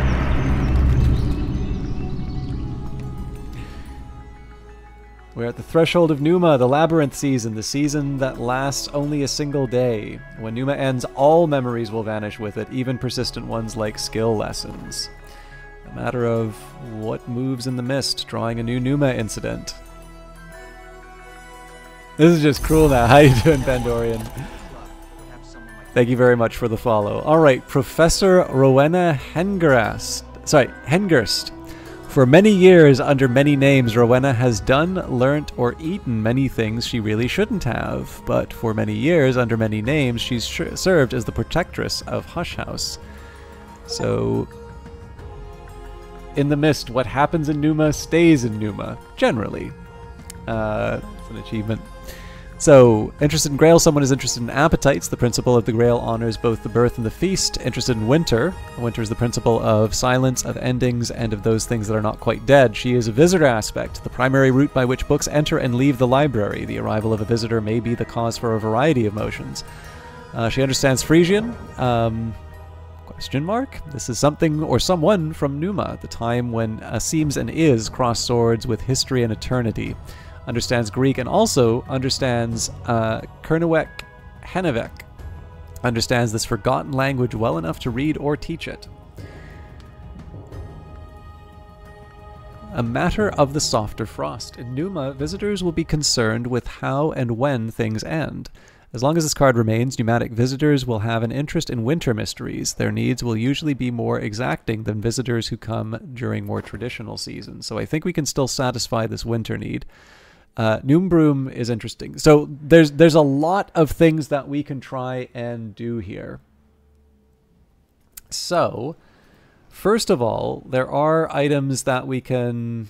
We're at the threshold of Numa, the Labyrinth season, the season that lasts only a single day. When Numa ends, all memories will vanish with it, even persistent ones like skill lessons. A matter of what moves in the mist, drawing a new Numa incident. This is just cruel now. How you doing, Pandorian? Thank you very much for the follow. Alright, Professor Rowena Hengirst. For many years, under many names, Rowena has done, learnt, or eaten many things she really shouldn't have. But for many years, under many names, she's served as the protectress of Hush House. So, in the mist, what happens in Numa stays in Numa, generally. It's an achievement. So, interested in Grail, someone is interested in appetites. The principle of the Grail honors both the birth and the feast. Interested in Winter. Winter is the principle of silence, of endings, and of those things that are not quite dead. She is a visitor aspect, the primary route by which books enter and leave the library. The arrival of a visitor may be the cause for a variety of motions. She understands Frisian. Question mark? This is something or someone from Numa, the time when seems and is cross swords with history and eternity. Understands Greek and also understands Kernewek Henevek. Understands this forgotten language well enough to read or teach it. A matter of the softer frost. In Numa, visitors will be concerned with how and when things end. As long as this card remains, pneumatic visitors will have an interest in winter mysteries. Their needs will usually be more exacting than visitors who come during more traditional seasons. So I think we can still satisfy this winter need. Noombroom is interesting. So there's a lot of things that we can try and do here. So, first of all, there are items that we can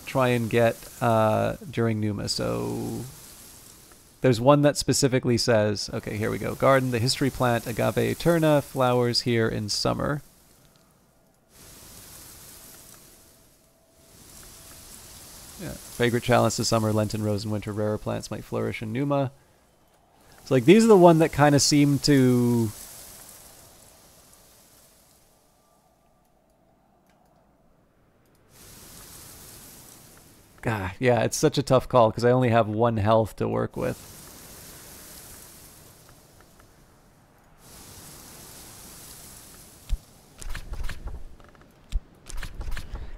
try and get during Numa. So there's one that specifically says, okay, here we go. Garden, the history plant, Agave eterna, flowers here in summer. Yeah, fragrant chalice of summer, Lenten rose in winter, rarer plants might flourish in Numa. So like these are the one that kind of seem to Yeah, it's such a tough call because I only have 1 health to work with.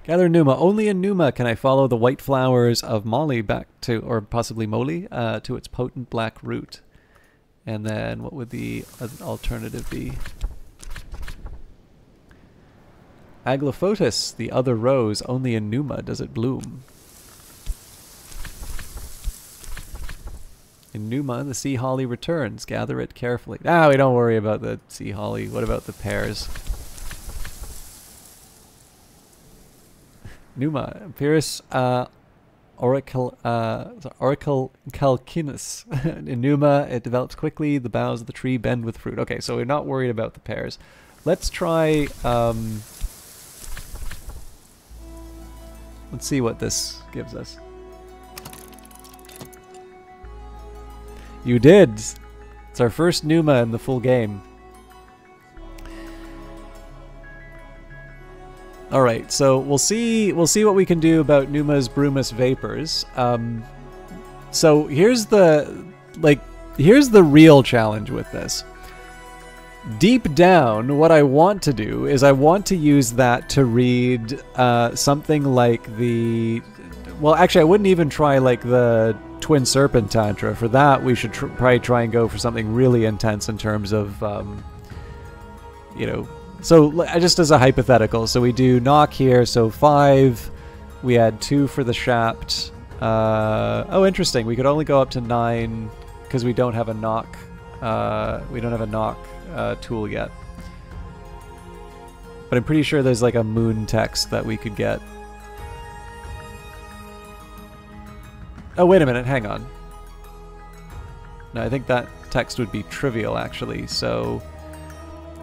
Gather Numa. Only in Numa can I follow the white flowers of Molly back to, or possibly Moly, to its potent black root. And then what would the alternative be? Aglophotis, the other rose. Only in Numa does it bloom. In Numa, the sea holly returns. Gather it carefully. Ah, we don't worry about the sea holly. What about the pears? Numa, Pyrrhus Oracle calcinus. In Numa, it develops quickly. The boughs of the tree bend with fruit. Okay, so we're not worried about the pears. Let's try. Let's see what this gives us. You did. It's our first Numa in the full game. All right, so we'll see what we can do about Numa's Brumous Vapors. So here's the real challenge with this. Deep down, what I want to do is I want to use that to read something like the... Well, actually, I wouldn't even try like the Twin Serpent Tantra. For that, we should probably try and go for something really intense in terms of, you know... So just as a hypothetical, so we do knock here, so 5, we add 2 for the shaft. Oh, interesting, we could only go up to 9 because we don't have a knock, tool yet. But I'm pretty sure there's like a moon text that we could get. Oh, wait a minute, hang on. No, I think that text would be trivial actually, so...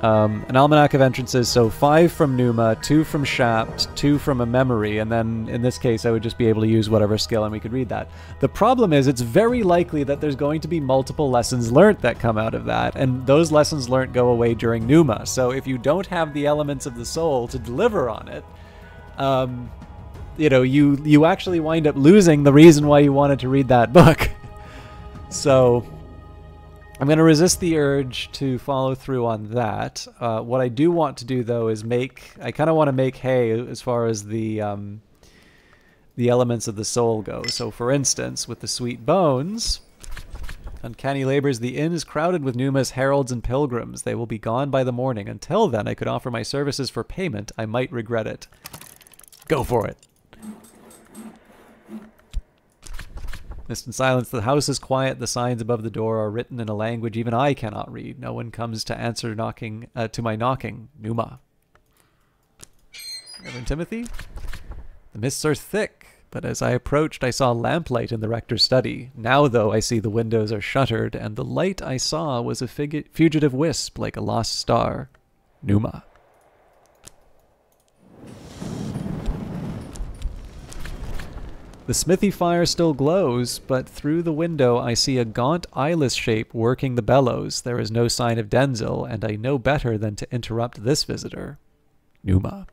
an almanac of entrances, so 5 from Numa, 2 from Shapt, 2 from a memory, and then in this case I would just be able to use whatever skill and we could read that. The problem is it's very likely that there's going to be multiple lessons learnt that come out of that, and those lessons learnt go away during Numa, so if you don't have the elements of the soul to deliver on it, you know, you actually wind up losing the reason why you wanted to read that book. So... I'm going to resist the urge to follow through on that. What I do want to do, though, is I kind of want to make hay as far as the elements of the soul go. So, for instance, with the sweet bones, uncanny labors, the inn is crowded with Numa's heralds and pilgrims. They will be gone by the morning. Until then, I could offer my services for payment. I might regret it. Go for it. Mist and silence. The house is quiet. The signs above the door are written in a language even I cannot read. No one comes to answer knocking to my knocking. Numa. Reverend Timothy? The mists are thick, but as I approached I saw lamplight in the rector's study. Now, though, I see the windows are shuttered, and the light I saw was a fugitive wisp like a lost star. Numa. The smithy fire still glows, but through the window I see a gaunt eyeless shape working the bellows. There is no sign of Denzil, and I know better than to interrupt this visitor. Numa.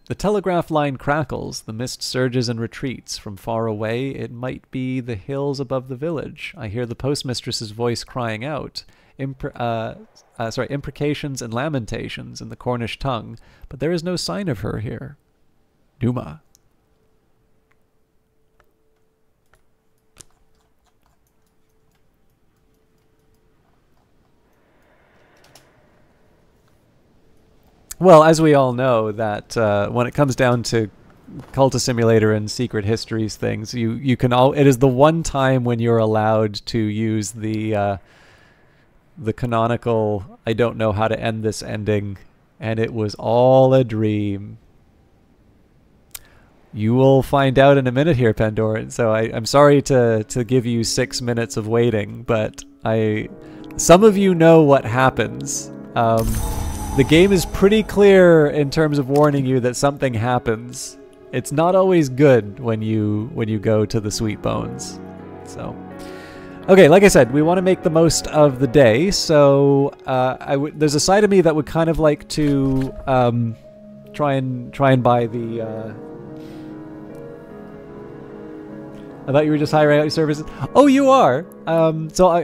The telegraph line crackles, the mist surges and retreats. From far away, it might be the hills above the village. I hear the postmistress's voice crying out. Imprecations and lamentations in the Cornish tongue, but there is no sign of her here. Numa. Well, as we all know, that when it comes down to Cultist Simulator and Secret Histories things, you can it is the one time when you're allowed to use the canonical, I don't know how to end this ending, and it was all a dream. You will find out in a minute here, Pandoran. So I'm sorry to give you 6 minutes of waiting, but some of you know what happens. The game is pretty clear in terms of warning you that something happens. It's not always good when you go to the Sweet Bones. So Okay, like I said, we want to make the most of the day, so there's a side of me that would kind of like to try and buy the. I thought you were just hiring out your services. Oh, you are.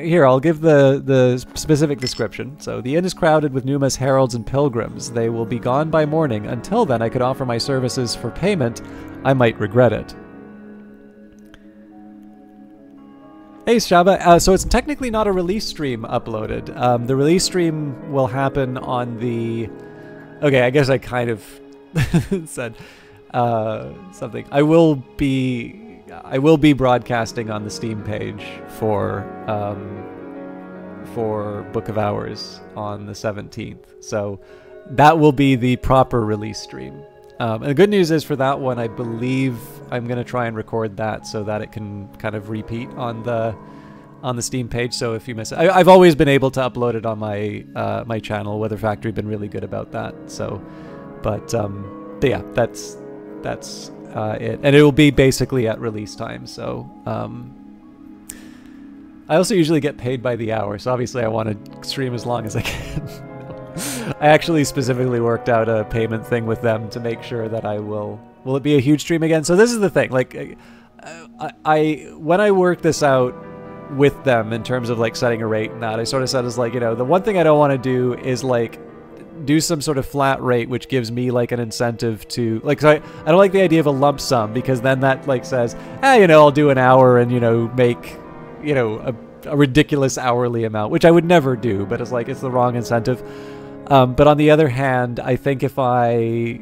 Here, I'll give the specific description. So the inn is crowded with numerous heralds and pilgrims. They will be gone by morning. Until then, I could offer my services for payment. I might regret it. Hey, Shaba. So it's technically not a release stream uploaded. The release stream will happen on the... Okay, I guess I kind of said something. I will be broadcasting on the Steam page for Book of Hours on the 17th. So that will be the proper release stream. And the good news is for that one, I believe I'm going to try and record that so that it can kind of repeat on the Steam page. So if you miss it, I've always been able to upload it on my my channel. Weather Factory been really good about that. So, but yeah, that's it, and it will be basically at release time. So I also usually get paid by the hour. So obviously I want to stream as long as I can. I actually specifically worked out a payment thing with them to make sure that I will it be a huge stream again? So this is the thing, like when I worked this out with them in terms of like setting a rate and that, I sort of said is like, you know, the one thing I don't want to do is like do some sort of flat rate which gives me like an incentive to like, so I don't like the idea of a lump sum, because then that like says, you know, I'll do an hour and, you know, make, you know, a ridiculous hourly amount, which I would never do, but it's like it's the wrong incentive. But on the other hand, I think if I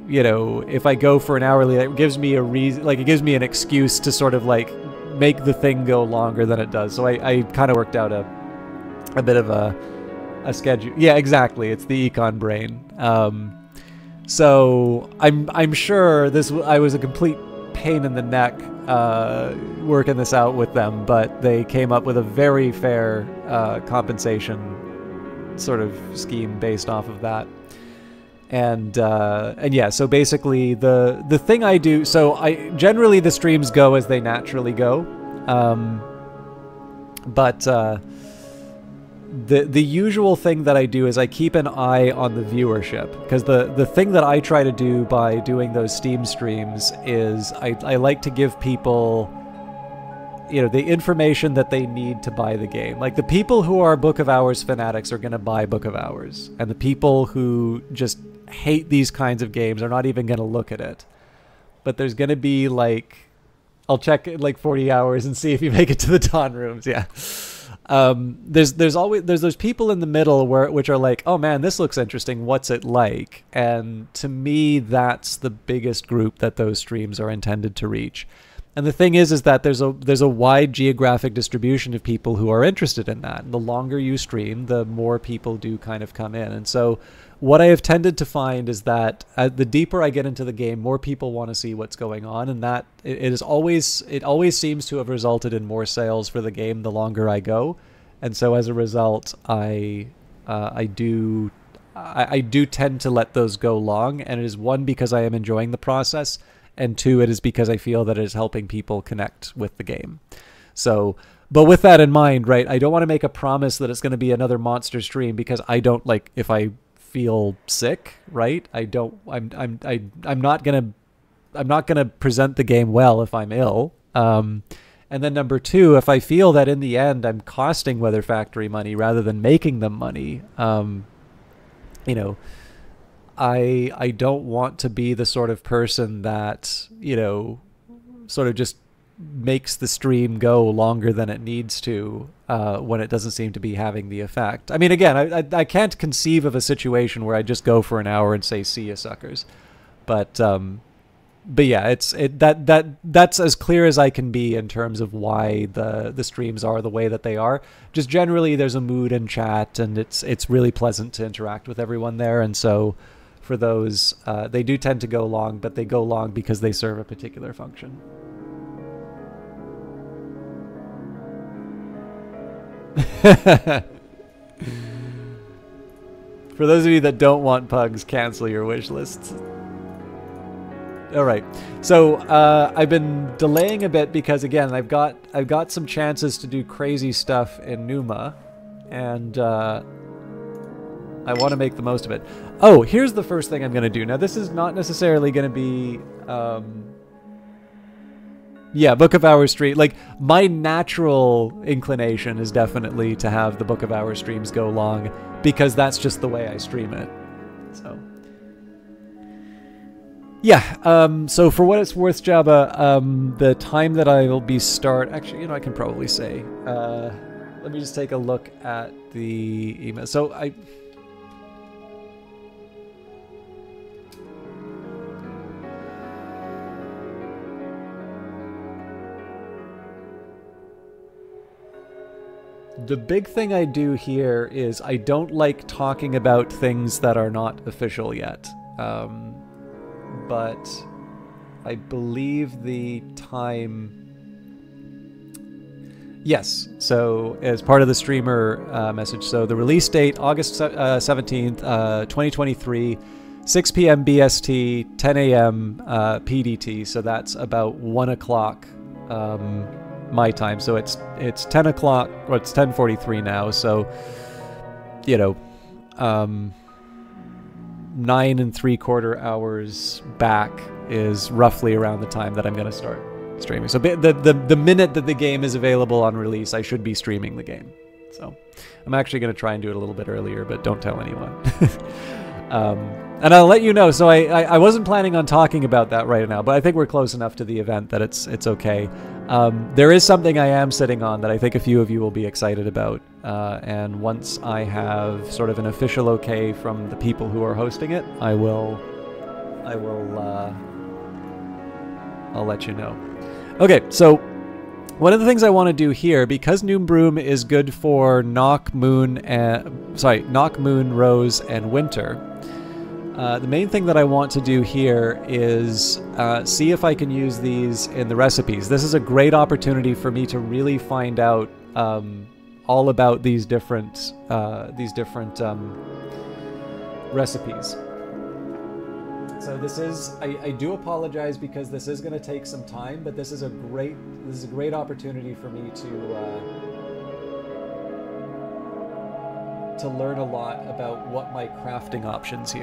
go for an hourly, it gives me a reason, like it gives me an excuse to sort of like make the thing go longer than it does. So I kind of worked out a bit of a schedule. Yeah, exactly. It's the econ brain. So I'm sure I was a complete pain in the neck working this out with them, but they came up with a very fair compensation sort of scheme based off of that. And yeah, so basically the thing I do, so I generally the streams go as they naturally go, but the usual thing that I do is I keep an eye on the viewership, because the thing that I try to do by doing those Steam streams is I like to give people, you know, the information that they need to buy the game. Like the people who are Book of Hours fanatics are going to buy Book of Hours, and the people who just hate these kinds of games are not even going to look at it. But there's going to be like, I'll check in like 40 hours and see if you make it to the Dawn Rooms. Yeah. There's always those people in the middle which are like, oh man, this looks interesting, what's it like? And to me, that's the biggest group that those streams are intended to reach. And the thing is that there's a wide geographic distribution of people who are interested in that. And the longer you stream, the more people do kind of come in. And so what I have tended to find is that the deeper I get into the game, more people want to see what's going on, and that it always seems to have resulted in more sales for the game the longer I go. And so as a result, I do tend to let those go long, and it is one, because I am enjoying the process, and two, it is because I feel that it is helping people connect with the game. So, but with that in mind, right, I don't want to make a promise that it's going to be another monster stream, because I don't, like, if I feel sick, right, I'm not gonna present the game well if I'm ill. And then number two, if I feel that in the end I'm costing Weather Factory money rather than making them money, you know, I don't want to be the sort of person that, you know, sort of just makes the stream go longer than it needs to when it doesn't seem to be having the effect. I mean, again, I can't conceive of a situation where I just go for an hour and say, see ya, suckers. But yeah, that's as clear as I can be in terms of why the streams are the way that they are. Just generally, there's a mood in chat, and it's really pleasant to interact with everyone there. And so for those, they do tend to go long, but they go long because they serve a particular function. For those of you that don't want pugs, cancel your wish lists. All right. So I've been delaying a bit because again, I've got some chances to do crazy stuff in Numa, and I want to make the most of it. Oh, here's the first thing I'm going to do. Now, this is not necessarily going to be, yeah, Book of Hours stream. Like, my natural inclination is definitely to have the Book of Hours streams go long, because that's just the way I stream it. So, yeah. So for what it's worth, Jabba, the time that I will be actually, you know, I can probably say. Let me just take a look at the email. So the big thing I do here is I don't like talking about things that are not official yet. But I believe the time... Yes, so as part of the streamer message, so the release date, August 17th, 2023, 6 p.m. BST, 10 a.m. PDT, so that's about 1 o'clock my time. So it's 10 o'clock, or it's 10:43 now, so, you know, 9 3/4 hours back is roughly around the time that I'm going to start streaming. So the minute that the game is available on release, I should be streaming the game. So I'm actually going to try and do it a little bit earlier, but don't tell anyone. And I'll let you know. So I wasn't planning on talking about that right now, but I think we're close enough to the event that it's okay. There is something I am sitting on that I think a few of you will be excited about. And once I have sort of an official okay from the people who are hosting it, I'll let you know. Okay, so one of the things I want to do here, because Noombroom is good for Nock, Moon, Rose, and Winter, the main thing that I want to do here is see if I can use these in the recipes. This is a great opportunity for me to really find out all about these different recipes. So this is, I do apologize because this is going to take some time, but this is a great opportunity for me to learn a lot about what my crafting options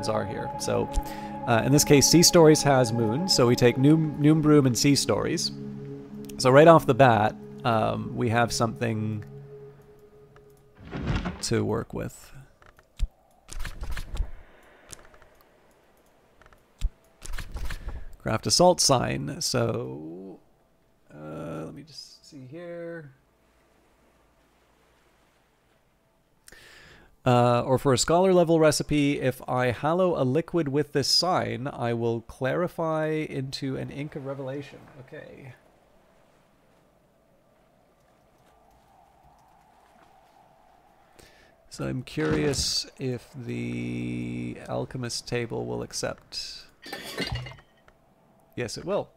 are here. So in this case, Sea Stories has Moon, so we take Noombroom and Sea Stories. So right off the bat, we have something to work with. Craft a salt sign. So let me just see here. Or for a scholar level recipe, if I hallow a liquid with this sign, I will clarify into an ink of revelation. Okay. So I'm curious if the alchemist table will accept. Yes, it will.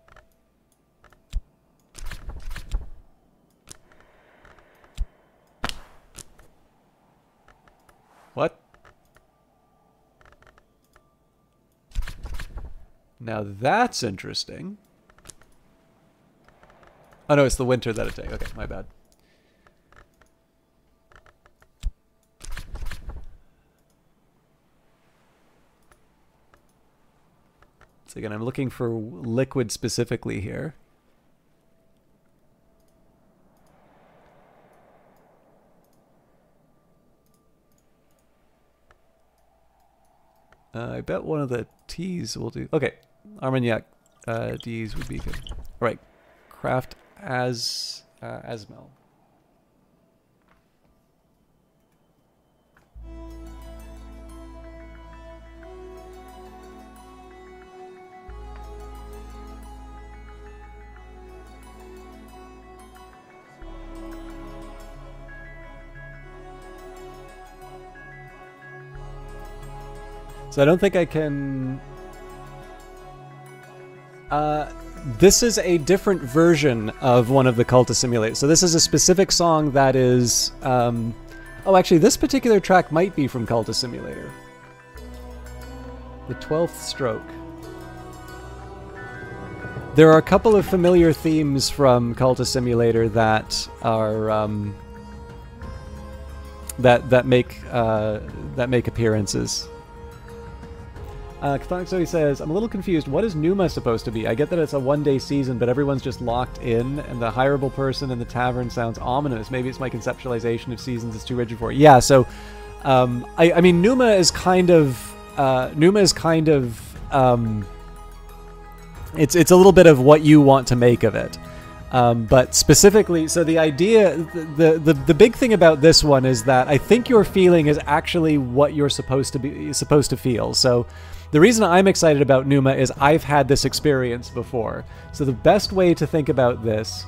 What? Now that's interesting. Oh no, it's the winter that it takes. Okay, my bad. So again, I'm looking for liquid specifically here. I bet one of the T's will do. Okay, Armagnac D's would be good. All right, craft as Asmel. So I don't think I can... this is a different version of one of the Cultist Simulators. So this is a specific song that is... oh, actually, this particular track might be from Cultist Simulator. The 12th Stroke. there are a couple of familiar themes from Cultist Simulator that are that make appearances. Chthonic Zoe says, I'm a little confused. What is Numa supposed to be? I get that it's a one-day season, but everyone's just locked in, and the hireable person in the tavern sounds ominous. Maybe it's my conceptualization of seasons is too rigid for it. Yeah, so, I mean, Numa is kind of, it's a little bit of what you want to make of it. But specifically, so the idea, the big thing about this one is that I think your feeling is actually what you're supposed to feel. So the reason I'm excited about Numa is I've had this experience before. So the best way to think about this,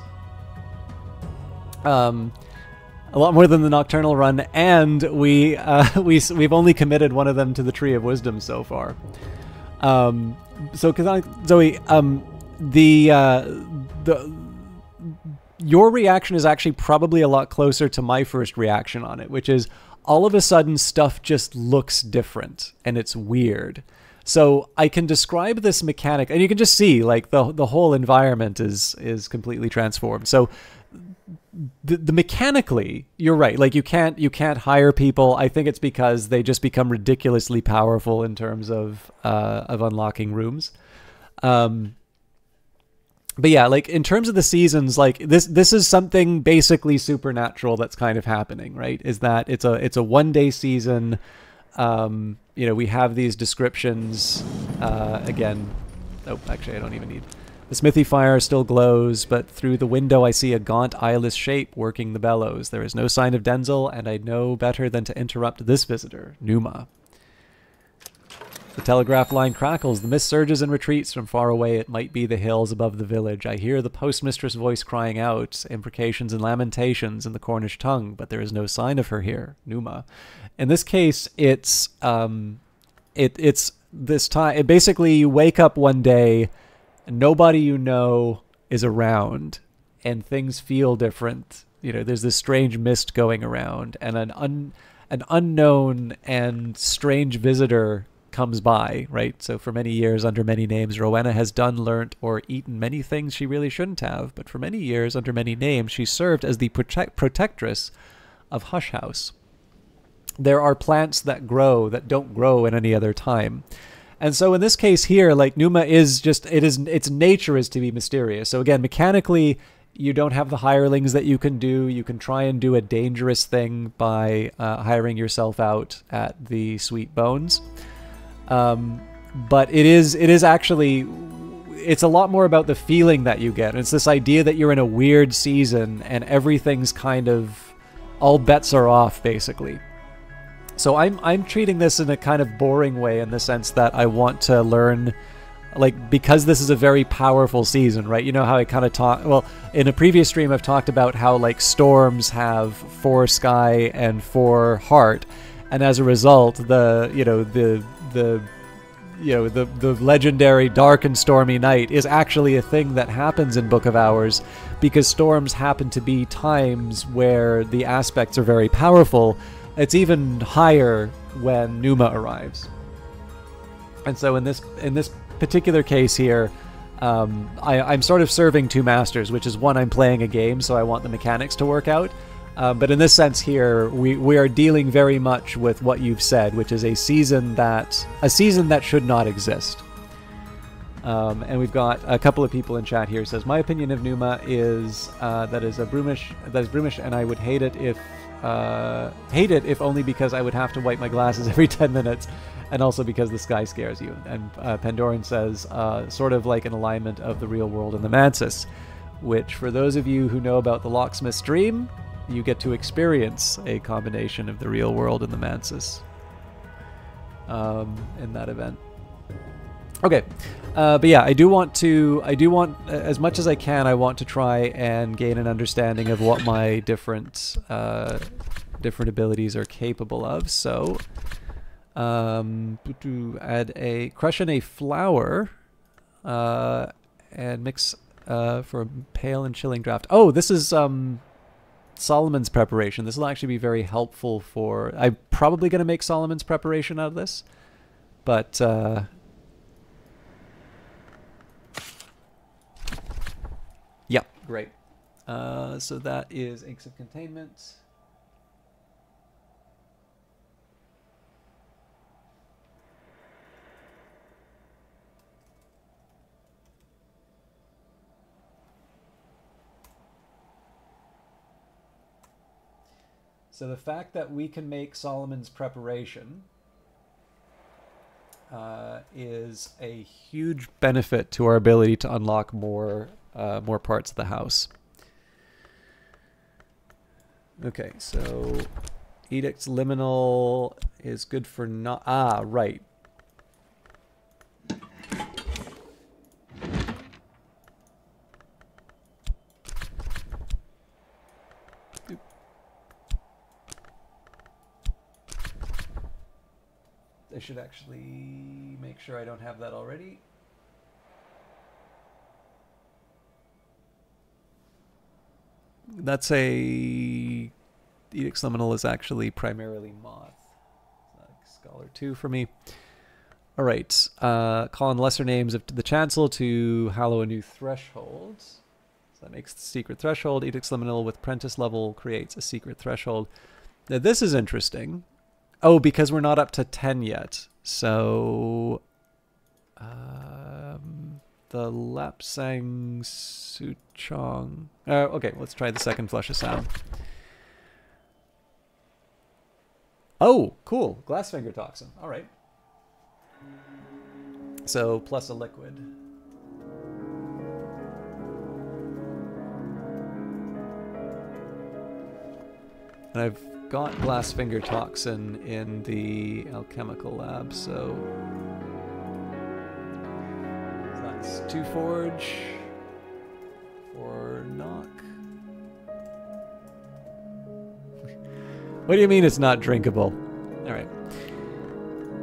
a lot more than the Nocturnal run, and we've only committed one of them to the Tree of Wisdom so far. So Zoe, your reaction is actually probably a lot closer to my first reaction on it, which is all of a sudden stuff just looks different and it's weird. So I can describe this mechanic, and you can just see like the whole environment is completely transformed. So the mechanically, you're right. Like you can't hire people. I think it's because they just become ridiculously powerful in terms of unlocking rooms. But yeah, like in terms of the seasons, like this is something basically supernatural that's kind of happening, right? Is that it's a one-day season. You know, we have these descriptions again. Oh, actually, I don't even need. The smithy fire still glows, but through the window I see a gaunt, eyeless shape working the bellows. There is no sign of Denzel, and I know better than to interrupt this visitor, Numa. The telegraph line crackles. The mist surges and retreats from far away. It might be the hills above the village. I hear the postmistress' voice crying out, imprecations and lamentations in the Cornish tongue, but there is no sign of her here, Numa. In this case, it's this time. Basically, you wake up one day, and nobody you know is around, and things feel different. You know, there's this strange mist going around, and an unknown and strange visitor comes by, right? So for many years, under many names, Rowena has done, learnt, or eaten many things she really shouldn't have, but for many years, under many names, she served as the protectress of Hush House. There are plants that grow that don't grow in any other time. And so in this case here, like Numa is just, its nature is to be mysterious. So again, mechanically, you don't have the hirelings that you can do. You can try and do a dangerous thing by hiring yourself out at the Sweet Bones. But it is actually, it's a lot more about the feeling that you get. It's this idea that you're in a weird season and everything's kind of, all bets are off, basically. So I'm treating this in a kind of boring way, in the sense that I want to learn, like, because this is a very powerful season, right? You know how I kind of talk, well, in a previous stream I've talked about how like storms have 4 sky and 4 heart, and as a result the legendary dark and stormy night is actually a thing that happens in Book of Hours, because storms happen to be times where the aspects are very powerful. It's even higher when Numa arrives. And so in this particular case here, I'm sort of serving 2 masters, which is, one, I'm playing a game, so I want the mechanics to work out. But in this sense here, we are dealing very much with what you've said, which is a season that should not exist. And we've got a couple of people in chat here. Says, my opinion of Numa is that is broomish, and I would hate it if only because I would have to wipe my glasses every 10 minutes, and also because the sky scares you. And Pandoran says, sort of like an alignment of the real world and the Mansis, which, for those of you who know about the Locksmith's Dream, you get to experience a combination of the real world and the Mansis in that event. Okay, but yeah, I do want, as much as I can, I want to try and gain an understanding of what my different abilities are capable of. So, add a crush in a flower, and mix for a pale and chilling draft. Oh, this is Solomon's preparation. This will actually be very helpful for. I'm probably going to make Solomon's preparation out of this, but. Great. So that is Inks of Containment. So the fact that we can make Solomon's Preparation is a huge benefit to our ability to unlock more parts of the house. Okay, so Edict's Liminal is good for not... Ah, right. I should actually make sure I don't have that already. That's a... Edict's Liminal is actually primarily Moth. Scholar 2 for me. All right. Call on lesser names of the Chancel to hallow a new threshold. So that makes the secret threshold. Edict's Liminal with Prentice level creates a secret threshold. Now this is interesting. Oh, because we're not up to 10 yet. So... the Lapsang Suchong... okay, let's try the second Flush of Sound. Oh, cool. Glassfinger Toxin. All right. So, plus a liquid. And I've got Glassfinger Toxin in the alchemical lab, so that's 2 forge, 4 knock. What do you mean it's not drinkable? Alright.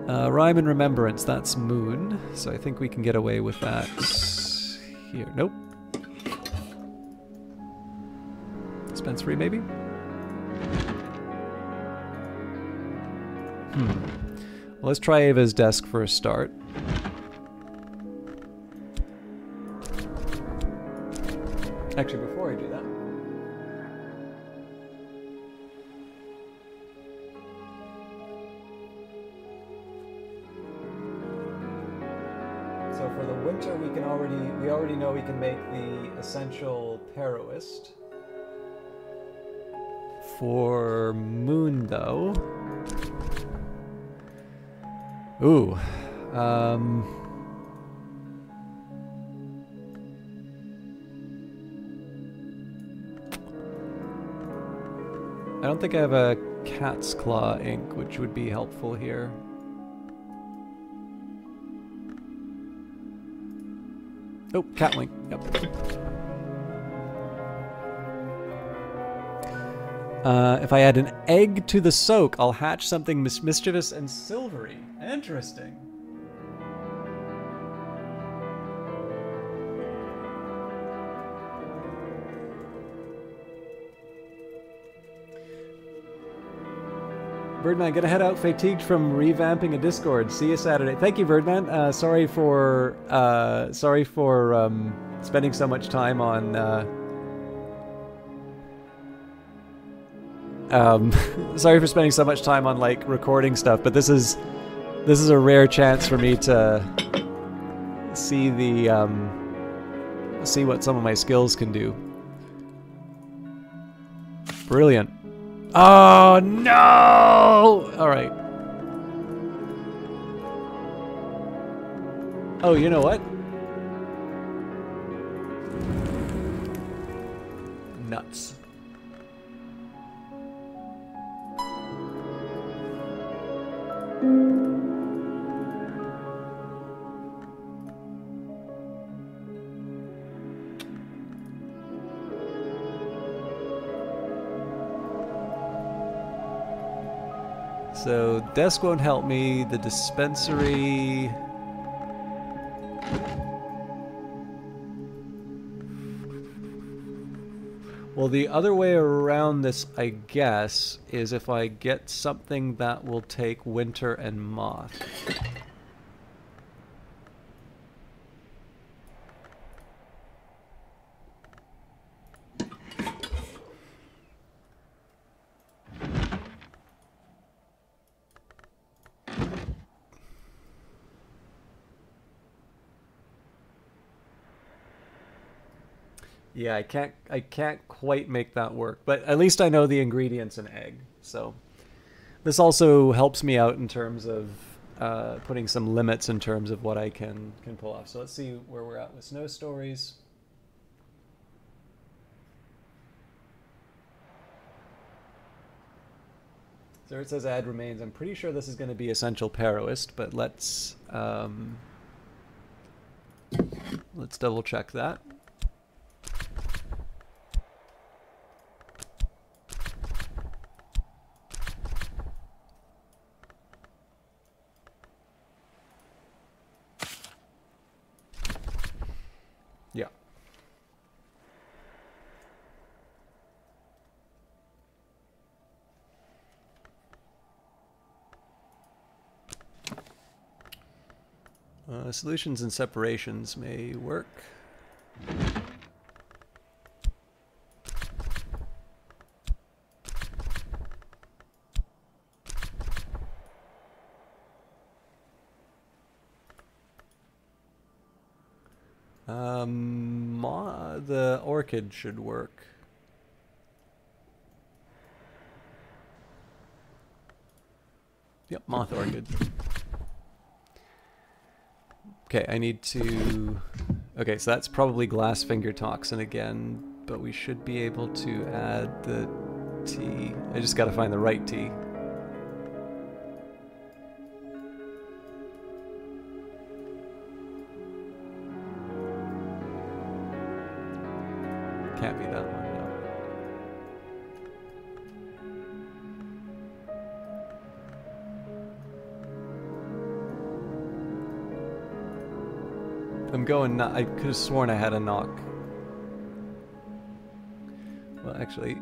Rhyme and Remembrance, that's Moon, so I think we can get away with that here. Nope. Dispense free, maybe? Well, let's try Ava's desk for a start. Actually, before I do that... So for the winter, we already know we can make the Essential Paroist. For Moon, though... Ooh. I don't think I have a Cat's Claw ink, which would be helpful here. Oh, Catwing. Yep. If I add an egg to the soak, I'll hatch something mischievous and silvery. Interesting. Birdman, gonna head out fatigued from revamping a Discord. See you Saturday. Thank you, Birdman. Sorry for spending so much time on sorry for spending so much time on like recording stuff, but this is a rare chance for me to see the see what some of my skills can do. Brilliant. Oh no! All right. Oh, you know what? Nuts. So, desk won't help me, the dispensary... Well, the other way around this, I guess, is if I get something that will take Winter and Moth. Yeah, I can't quite make that work, but at least I know the ingredients in egg. So this also helps me out in terms of putting some limits in terms of what I can pull off. So let's see where we're at with Snow Stories. So it says add remains. I'm pretty sure this is going to be Essential Paroist, but let's double check that. Yeah. Solutions and separations may work. The orchid should work. Yep, moth orchid. Okay, I need to... Okay, so that's probably glass finger toxin again, but we should be able to add the tea. I just gotta find the right tea. Can't be that one, no. I'm going not. I could have sworn I had a knock. Well, actually...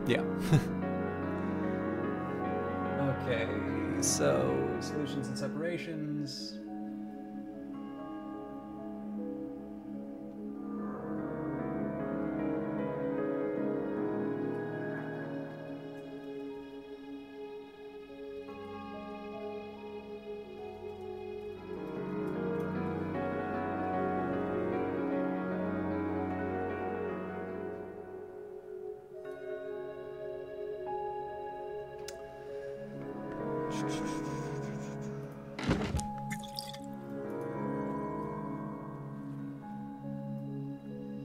Yeah. Okay, so solutions and separations...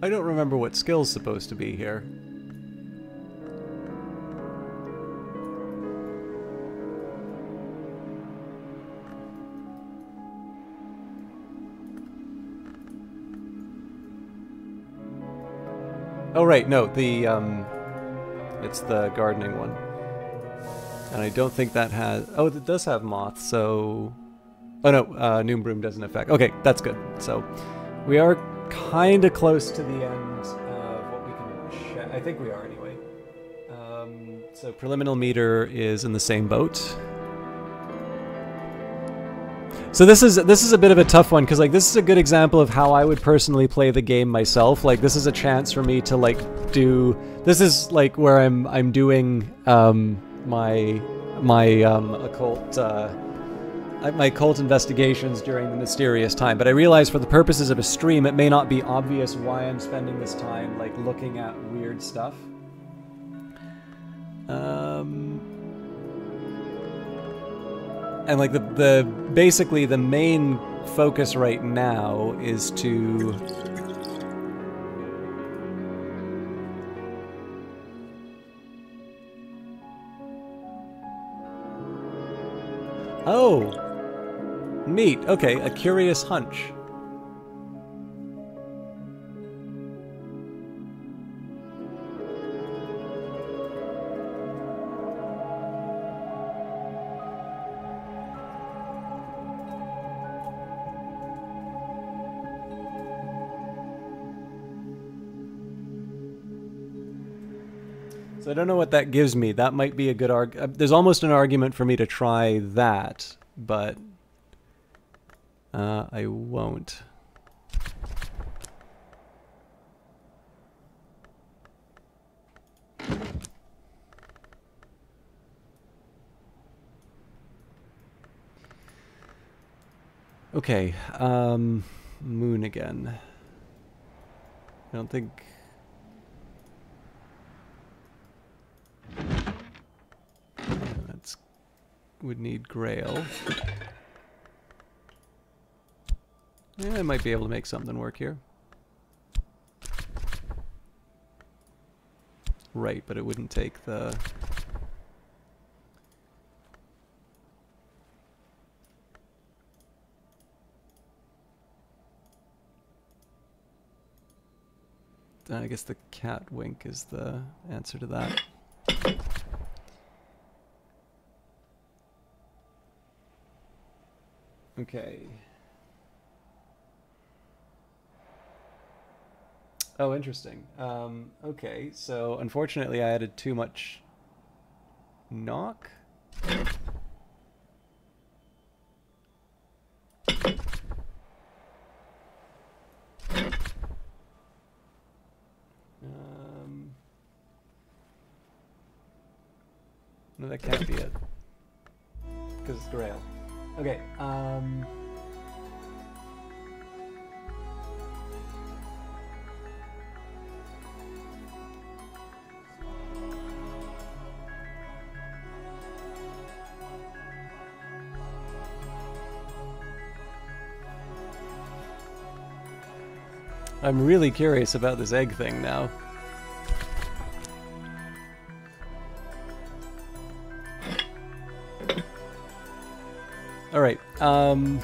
I don't remember what skill's supposed to be here. Oh right, no, it's the gardening one. And I don't think that has... Oh, it does have moth, so... Oh no, Noombroom doesn't affect... Okay, that's good. So, we are kind of close to the end of what we can check. I think we are anyway. So preliminal meter is in the same boat. So this is a bit of a tough one because like this is a good example of how I would personally play the game myself. Like this is a chance for me to like do... This is like where I'm doing my occult my cult investigations during the mysterious time, but I realize for the purposes of a stream it may not be obvious why I'm spending this time like looking at weird stuff. And like the basically the main focus right now is to oh, neat. Okay, a curious hunch. So I don't know what that gives me. That might be a good there's almost an argument for me to try that, but I won't. Okay. moon again. I don't think... That's... would need Grail. Yeah, I might be able to make something work here. Right, but it wouldn't take the... I guess the cat wink is the answer to that. Okay. Oh, interesting. Okay, so unfortunately I added too much knock. No, that can't be it. Because it's Grail. Okay, I'm really curious about this egg thing now. Alright, so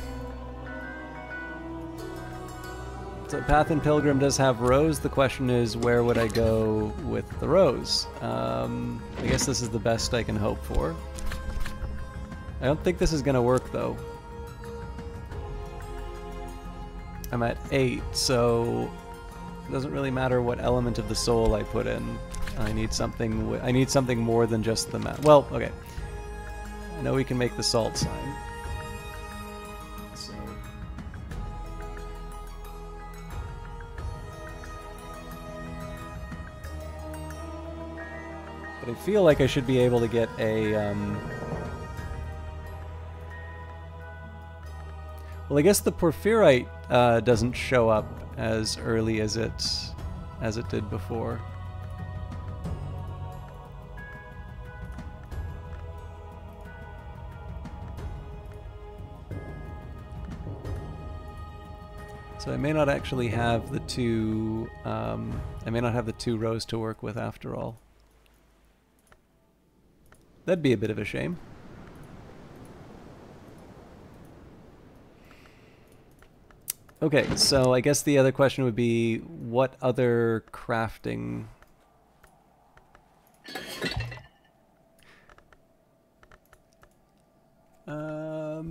Path and Pilgrim does have Rose. The question is, where would I go with the Rose? I guess this is the best I can hope for. I don't think this is gonna work, though. I'm at 8, so it doesn't really matter what element of the soul I put in. I need something. I need something more than just the map. Well, okay. I know we can make the salt sign. So. But I feel like I should be able to get a. Well, I guess the Porphyrite doesn't show up as early as it did before. So I may not actually have the two. I may not have the two rows to work with after all. That'd be a bit of a shame. Okay, so I guess the other question would be, what other crafting... Oh,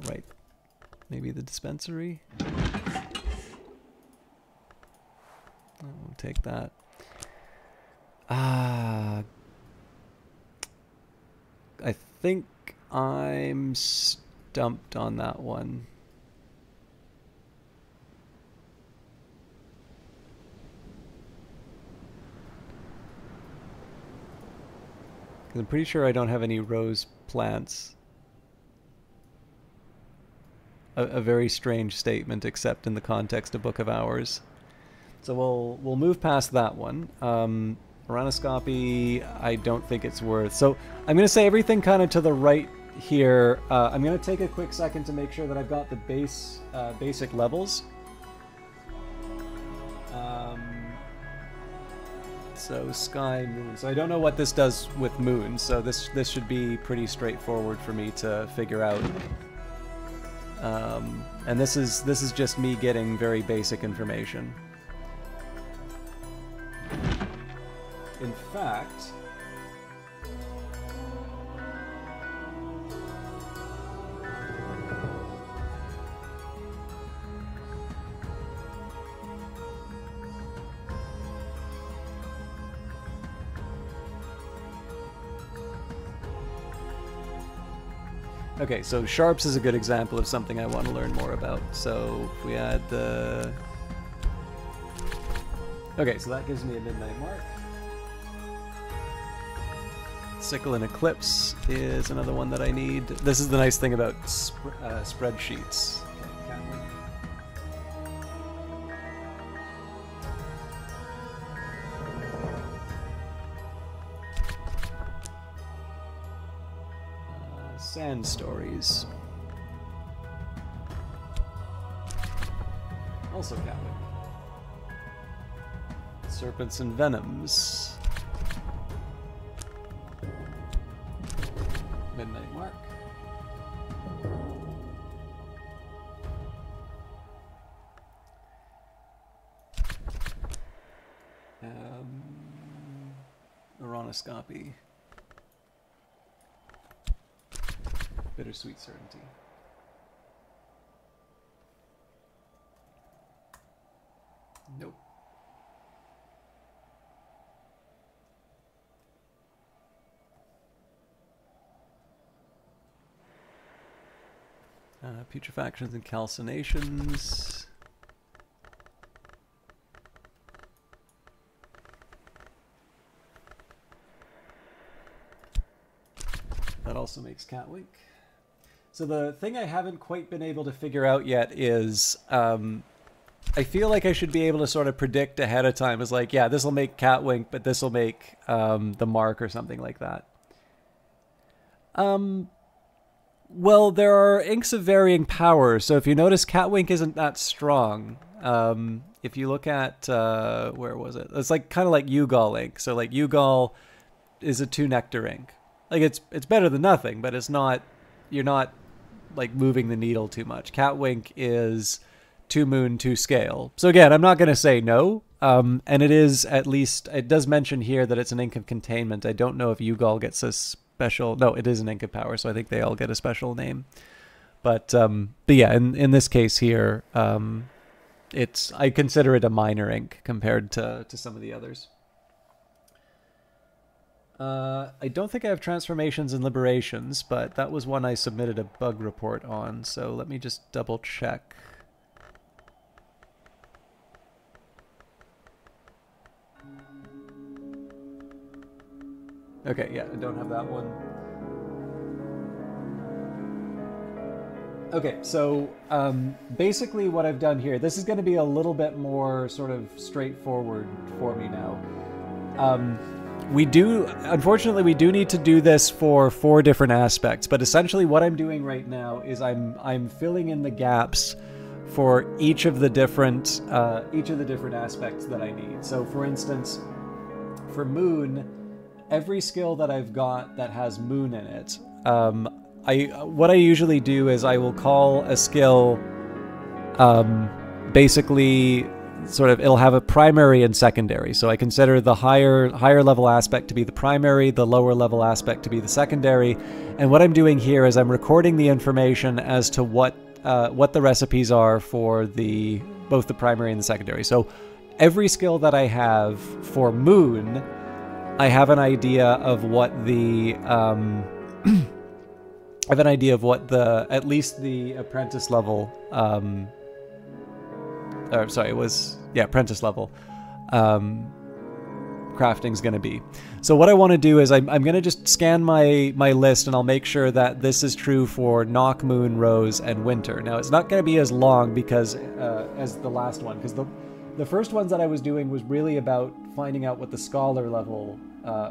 right. Maybe the dispensary? We'll take that. I think I'm stumped on that one. I'm pretty sure I don't have any rose plants. A very strange statement, except in the context of Book of Hours. So we'll move past that one. Aranoscopy, I don't think it's worth. So I'm going to say everything kind of to the right here. I'm going to take a quick second to make sure that I've got the basic levels. So sky, moon. So I don't know what this does with moon. So this should be pretty straightforward for me to figure out. And this is just me getting very basic information. In fact, okay, so sharps is a good example of something I want to learn more about. So if we add the... Okay, so that gives me a midnight mark. Sickle and Eclipse is another one that I need. This is the nice thing about spreadsheets. Okay, Sand Stories. Also Catwick. Serpents and Venoms. Midnight Mark. Aronoscopy. Bittersweet Certainty. Nope. Putrefactions and calcinations. That also makes Catwink. So the thing I haven't quite been able to figure out yet is I feel like I should be able to sort of predict ahead of time. Is like, yeah, this will make Catwink, but this will make the Mark or something like that. Well, there are inks of varying power. So if you notice, Catwink isn't that strong. If you look at, where was it? It's like kind of like Ugol ink. So like Ugol is a 2 nectar ink. Like it's better than nothing, but it's not, you're not like moving the needle too much. Catwink is 2 moon, 2 scale. So again, I'm not going to say no. And it is, at least, it does mention here that it's an ink of containment. I don't know if Ugol gets a special, no, it is an ink of power, so I think they all get a special name. But yeah, in this case here, I consider it a minor ink compared to some of the others. I don't think I have transformations and liberations, but that was one I submitted a bug report on, so let me just double check. Okay, yeah, I don't have that one. Okay, so basically what I've done here, this is going to be a little bit more sort of straightforward for me now. Unfortunately, we do need to do this for 4 different aspects, but essentially what I'm doing right now is I'm filling in the gaps for each of the different aspects that I need. So for instance, for Moon, every skill that I've got that has Moon in it, what I usually do is I will call a skill, basically sort of, it'll have a primary and secondary. So I consider the higher level aspect to be the primary, the lower level aspect to be the secondary. And what I'm doing here is I'm recording the information as to what the recipes are for both the primary and the secondary. So every skill that I have for Moon, I have an idea of what at least the apprentice level, apprentice level crafting's going to be. So what I want to do is I'm going to just scan my list, and I'll make sure that this is true for Nock, Moon, Rose, and Winter. Now it's not going to be as long because as the last one, because the first ones that I was doing was really about finding out what the scholar level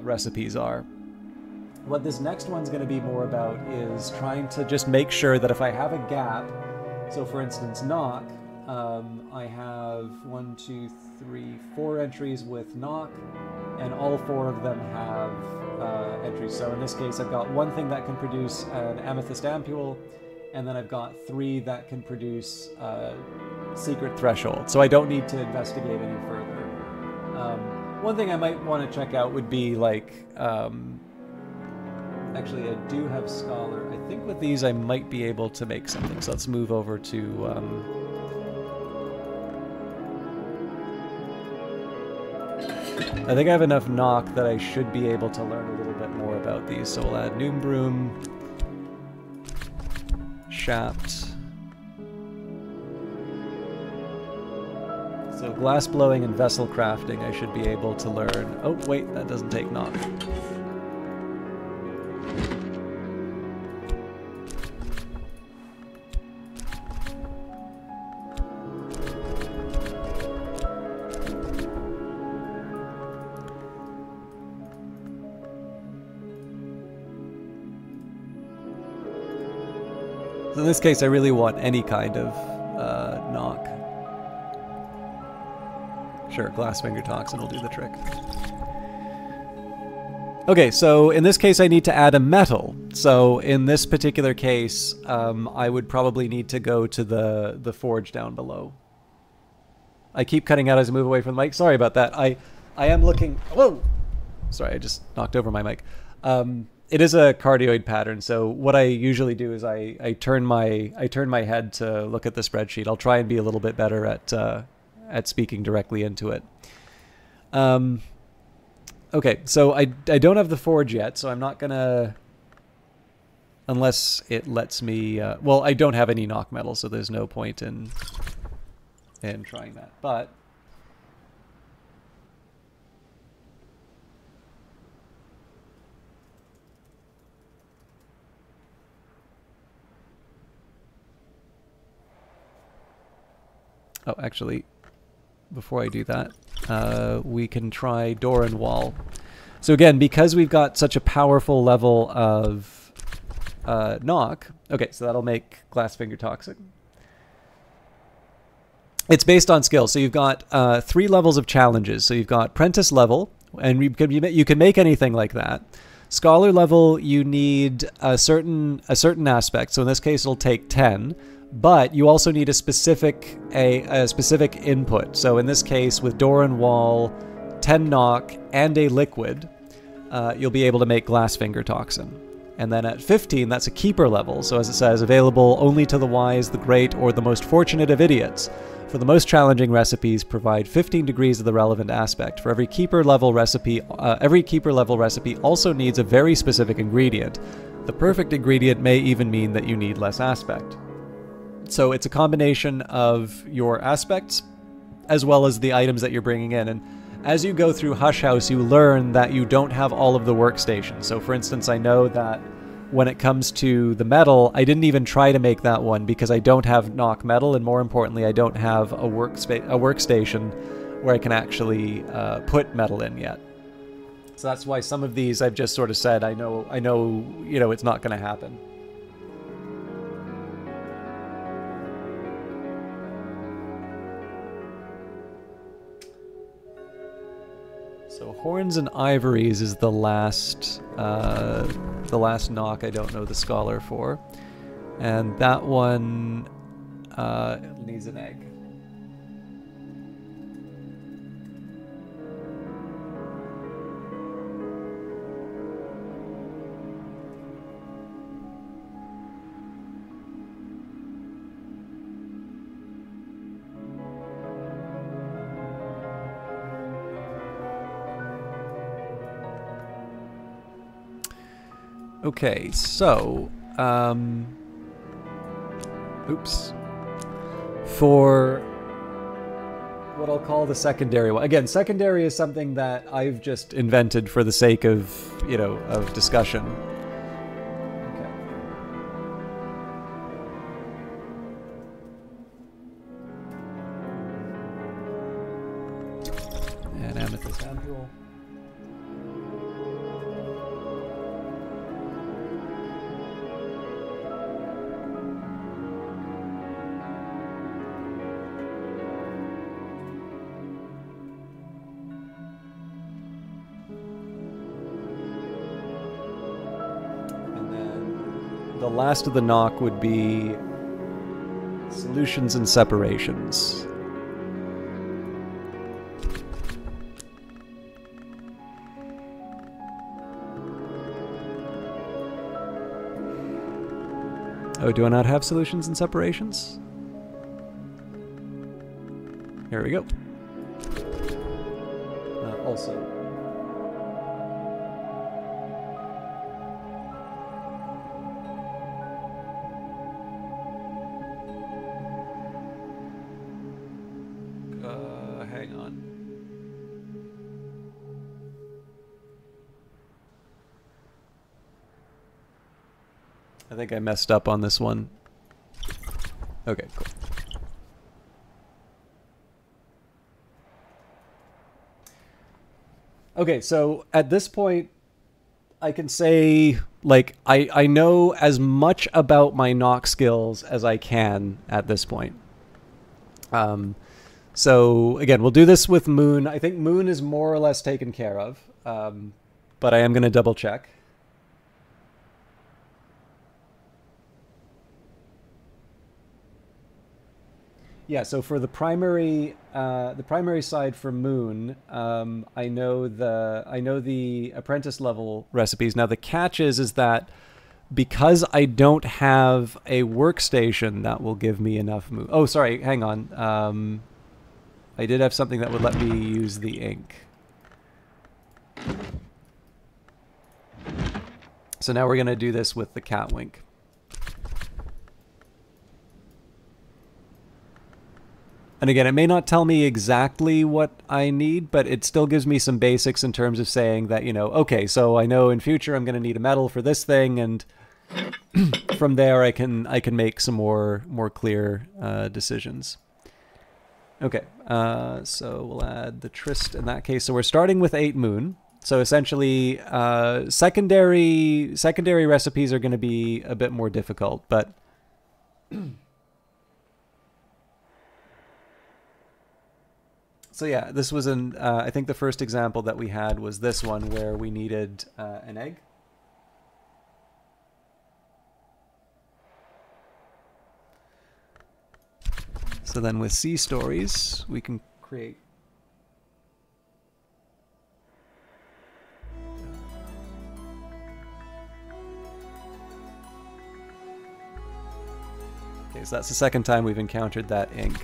recipes are. What this next one's going to be more about is trying to just make sure that if I have a gap, so for instance Nock, I have 4 entries with Nock, and all 4 of them have entries. So in this case I've got 1 thing that can produce an Amethyst Ampule, and then I've got 3 that can produce Secret Threshold, so I don't need to investigate any further. One thing I might want to check out would be like, actually I do have Scholar. I think with these I might be able to make something, so let's move over to I think I have enough Nock that I should be able to learn a little bit more about these. So we'll add Noombroom, Shapt. So glass blowing and vessel crafting I should be able to learn. Oh wait, that doesn't take Nock. So in this case, I really want any kind of knock. Sure, Glassfinger Toxin will do the trick. Okay, so in this case I need to add a metal. So in this particular case, I would probably need to go to the forge down below. I keep cutting out as I move away from the mic. Sorry about that. I am looking... Whoa! Sorry, I just knocked over my mic. It is a cardioid pattern, so what I usually do is I turn my head to look at the spreadsheet. I'll try and be a little bit better at speaking directly into it. Okay, so I don't have the forge yet, so I'm not gonna... Unless it lets me... well, I don't have any knock metal, so there's no point in trying that. But... Oh, actually, before I do that, we can try door and wall. So again, because we've got such a powerful level of knock, okay, so that'll make Glassfinger Toxic. It's based on skill. So you've got 3 levels of challenges. So you've got Prentice level, and you can make anything like that. Scholar level, you need a certain aspect. So in this case, it'll take 10. But you also need a specific input. So in this case, with door and wall, 10 knock, and a liquid, you'll be able to make Glassfinger Toxin. And then at 15, that's a keeper level. So as it says, available only to the wise, the great, or the most fortunate of idiots. For the most challenging recipes, provide 15 degrees of the relevant aspect. For every keeper level recipe also needs a very specific ingredient. The perfect ingredient may even mean that you need less aspect. So it's a combination of your aspects as well as the items that you're bringing in. And as you go through Hush House, you learn that you don't have all of the workstations. So for instance, I know that when it comes to the metal, I didn't even try to make that one because I don't have knock metal, and more importantly, I don't have a workstation where I can actually put metal in yet. So that's why some of these I've just sort of said, I know, you know, it's not going to happen. So Horns and Ivories is the last knock I don't know the scholar for. And that one needs an egg. Okay, so, oops. For what I'll call the secondary one. Again, secondary is something that I've just invented for the sake of, you know, of discussion. Okay. And Amethyst Ampule. The last of the knock would be Solutions and Separations. Oh, do I not have Solutions and Separations? Here we go. Also. Hang on. I think I messed up on this one. Okay, cool. Okay, so at this point, I can say like I know as much about my Nock skills as I can at this point. So again, we'll do this with Moon. I think Moon is more or less taken care of, but I am going to double check. Yeah, so for the primary side for Moon, I know the apprentice level recipes. Now the catch is that because I don't have a workstation that will give me enough Moon. Oh, sorry, hang on. I did have something that would let me use the ink. So now we're gonna do this with the Catwink. And again, it may not tell me exactly what I need, but it still gives me some basics in terms of saying that, you know, okay, so I know in future I'm going to need a metal for this thing, and from there I can make some more clear decisions. Okay, so we'll add the Tryst in that case. So we're starting with 8 Moon. So essentially, secondary recipes are going to be a bit more difficult, but so yeah, this was I think the first example that we had was this one where we needed an egg. So then with Sea Stories, we can create. Okay, so that's the second time we've encountered that ink.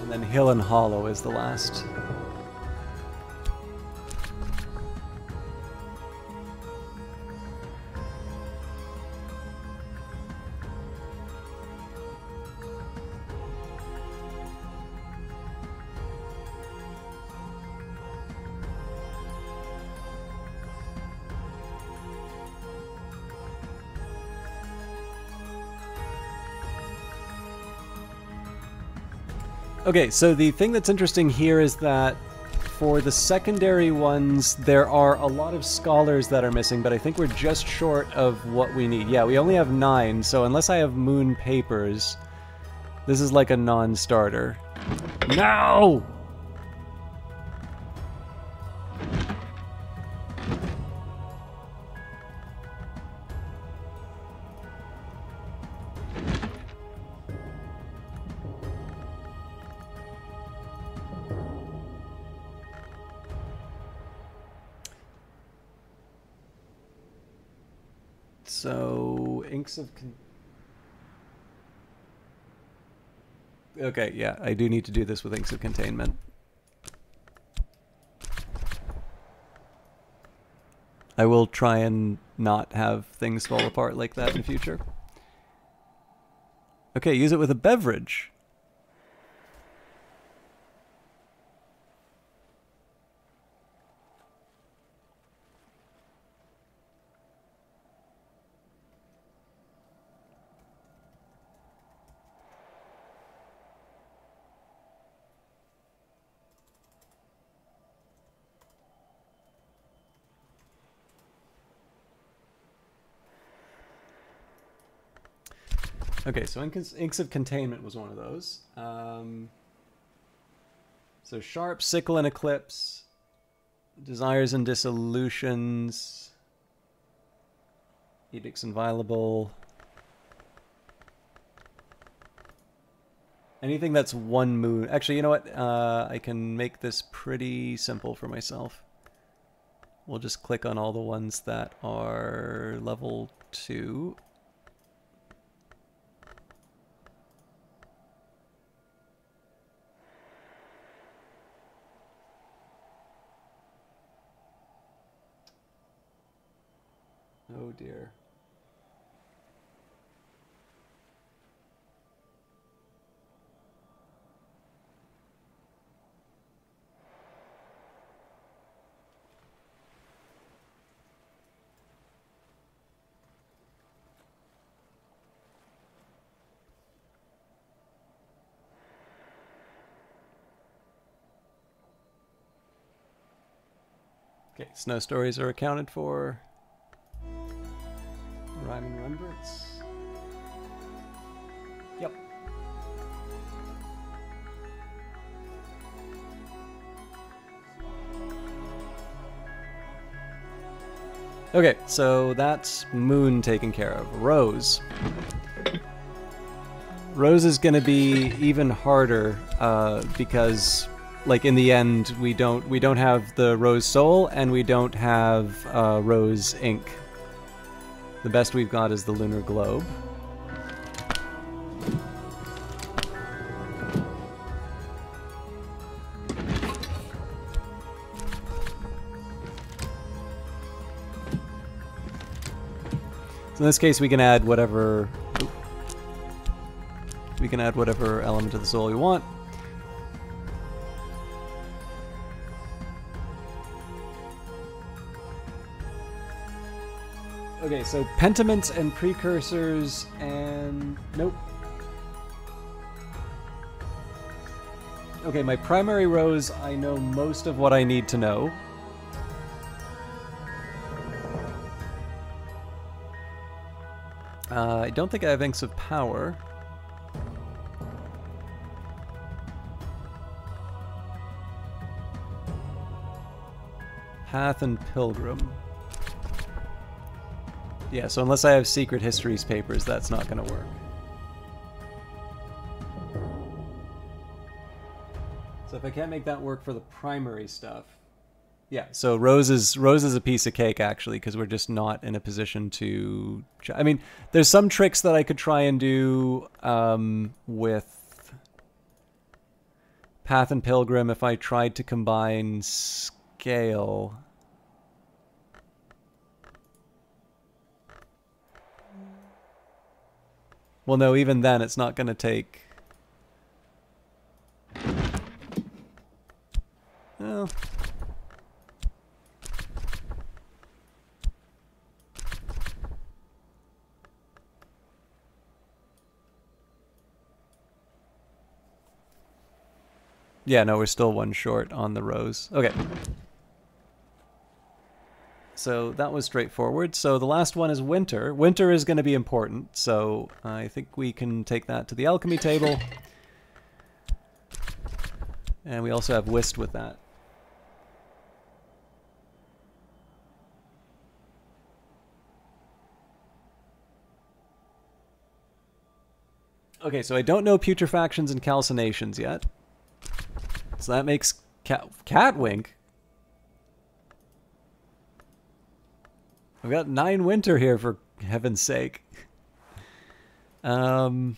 And then Hill and Hollow is the last. Okay, so the thing that's interesting here is that for the secondary ones, there are a lot of scholars that are missing, but I think we're just short of what we need. Yeah, we only have 9, so unless I have Moon Papers, this is like a non-starter. No! So, Inks of... Okay, yeah, I do need to do this with Inks of Containment. I will try and not have things fall apart like that in future. Okay, use it with a beverage. Okay, so Inks of Containment was one of those. So Sharp, Sickle, and Eclipse. Desires and Dissolutions. Edicts Inviolable. Anything that's 1 moon. Actually, you know what? I can make this pretty simple for myself. We'll just click on all the ones that are level 2. Oh dear. Okay, snow stories are accounted for. Rhyming remembrance. Yep. Okay, so that's Moon taken care of. Rose. Rose is going to be even harder because, like, in the end, we don't have the Rose Soul and we don't have Rose Ink. The best we've got is the Lunar Globe. So in this case, we can add whatever. We can add whatever element of the soul we want. Okay, so pentiments and precursors and... nope. Okay, my primary rose, I know most of what I need to know. I don't think I have Inks of Power. Path and Pilgrim. Yeah, so unless I have Secret Histories papers, that's not going to work. So if I can't make that work for the primary stuff... yeah, so Rose is a piece of cake, actually, because we're just not in a position to... I mean, there's some tricks that I could try and do with Path and Pilgrim if I tried to combine Scale... well, no, even then, it's not going to take... well... yeah, no, we're still one short on the Rose. Okay. So that was straightforward. So the last one is Winter. Winter is going to be important, so I think we can take that to the alchemy table. And we also have Whist with that. Okay, so I don't know putrefactions and calcinations yet. So that makes Catwink. We've got 9 Winter here, for heaven's sake. I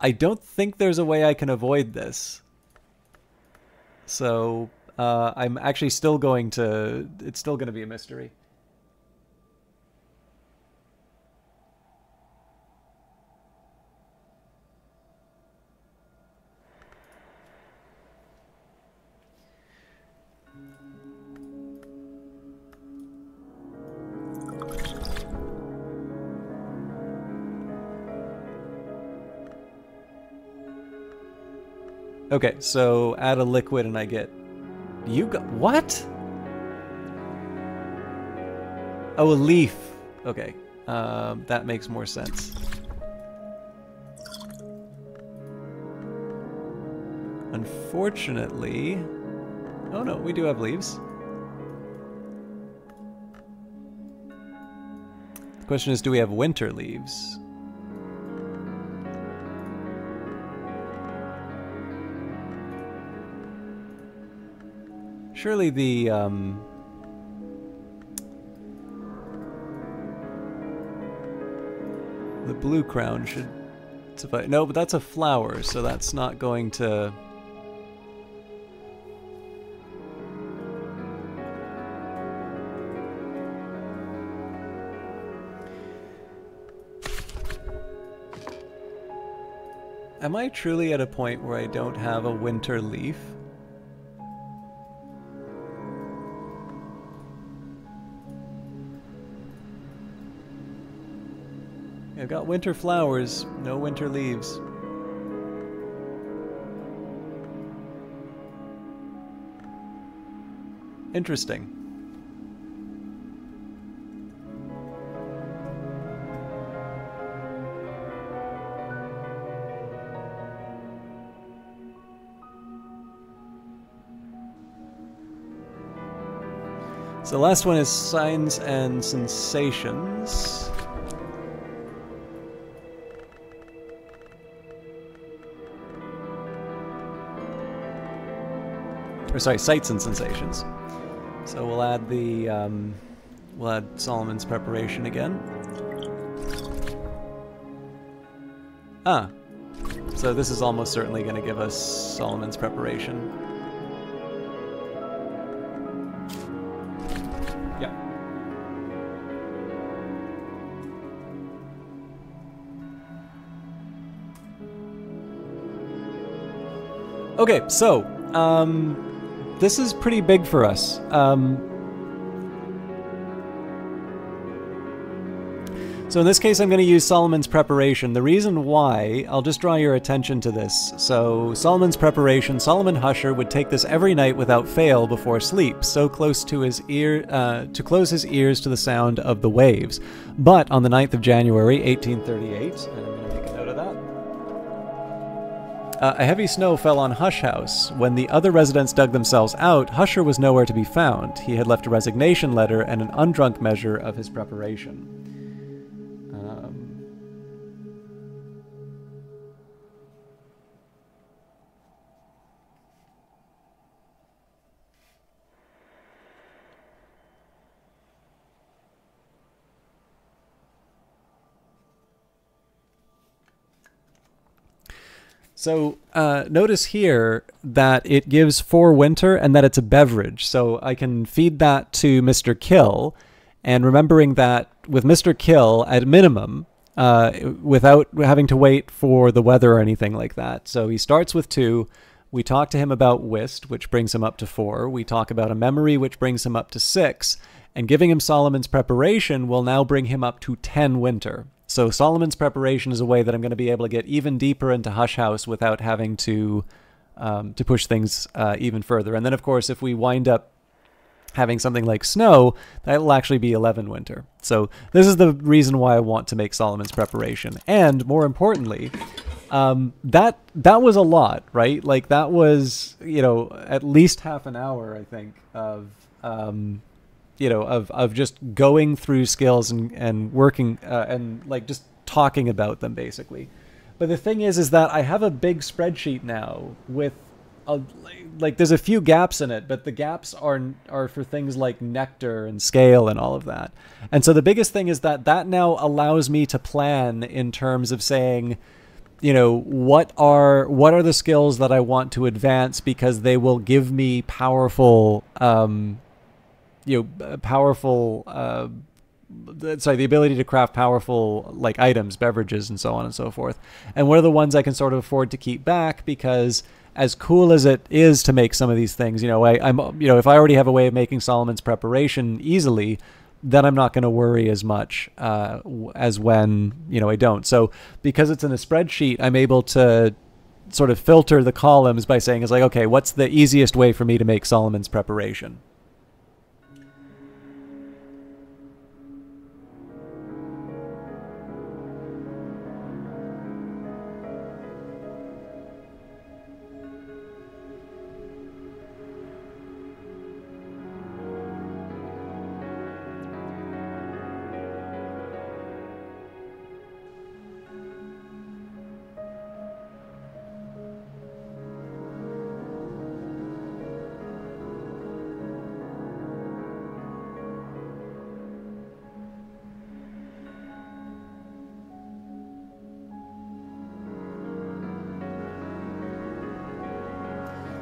don't think there's a way I can avoid this. So I'm actually still going to... it's still going to be a mystery. Okay, so add a liquid and I get... you got... what? Oh, a leaf. Okay, that makes more sense. Unfortunately... oh no, we do have leaves. The question is, do we have winter leaves? Surely the blue crown should suffice. No, but that's a flower, so that's not going to... am I truly at a point where I don't have a winter leaf? I've got winter flowers, no winter leaves. Interesting. So the last one is Signs and Sensations. Or sorry, Sights and Sensations. So we'll add the we'll add Solomon's Preparation again. Ah, so this is almost certainly going to give us Solomon's Preparation. Yeah. Okay, so this is pretty big for us. So in this case, I'm going to use Solomon's Preparation. The reason why, I'll just draw your attention to this. So Solomon's Preparation, Solomon Husher would take this every night without fail before sleep, so close to his ear, to close his ears to the sound of the waves. But on the 9th of January, 1838, and I'm going to make a note of that, a heavy snow fell on Hush House. When the other residents dug themselves out, Husher was nowhere to be found. He had left a resignation letter and an undrunk measure of his preparation. So notice here that it gives for winter and that it's a beverage. So I can feed that to Mr. Kill, and remembering that with Mr. Kill, at minimum, without having to wait for the weather or anything like that. So he starts with 2. We talk to him about whist, which brings him up to 4. We talk about a memory, which brings him up to 6. And giving him Solomon's Preparation will now bring him up to 10 winter. So Solomon's Preparation is a way that I'm going to be able to get even deeper into Hush House without having to push things even further. And then, of course, if we wind up having something like snow, that will actually be 11 winter. So this is the reason why I want to make Solomon's Preparation. And more importantly, that was a lot, right? Like that was, you know, at least half an hour, I think, of you know, of just going through skills and working and like just talking about them basically. But the thing is that I have a big spreadsheet now with like there's a few gaps in it, but the gaps are for things like nectar and scale and all of that. And so the biggest thing is that now allows me to plan in terms of saying, you know, what are the skills that I want to advance because they will give me powerful the ability to craft powerful like items, beverages, and so on and so forth. And what are the ones I can sort of afford to keep back because as cool as it is to make some of these things, you know, if I already have a way of making Solomon's Preparation easily, then I'm not going to worry as much as when, you know, I don't. So because it's in a spreadsheet, I'm able to sort of filter the columns by saying, it's like, okay, what's the easiest way for me to make Solomon's Preparation?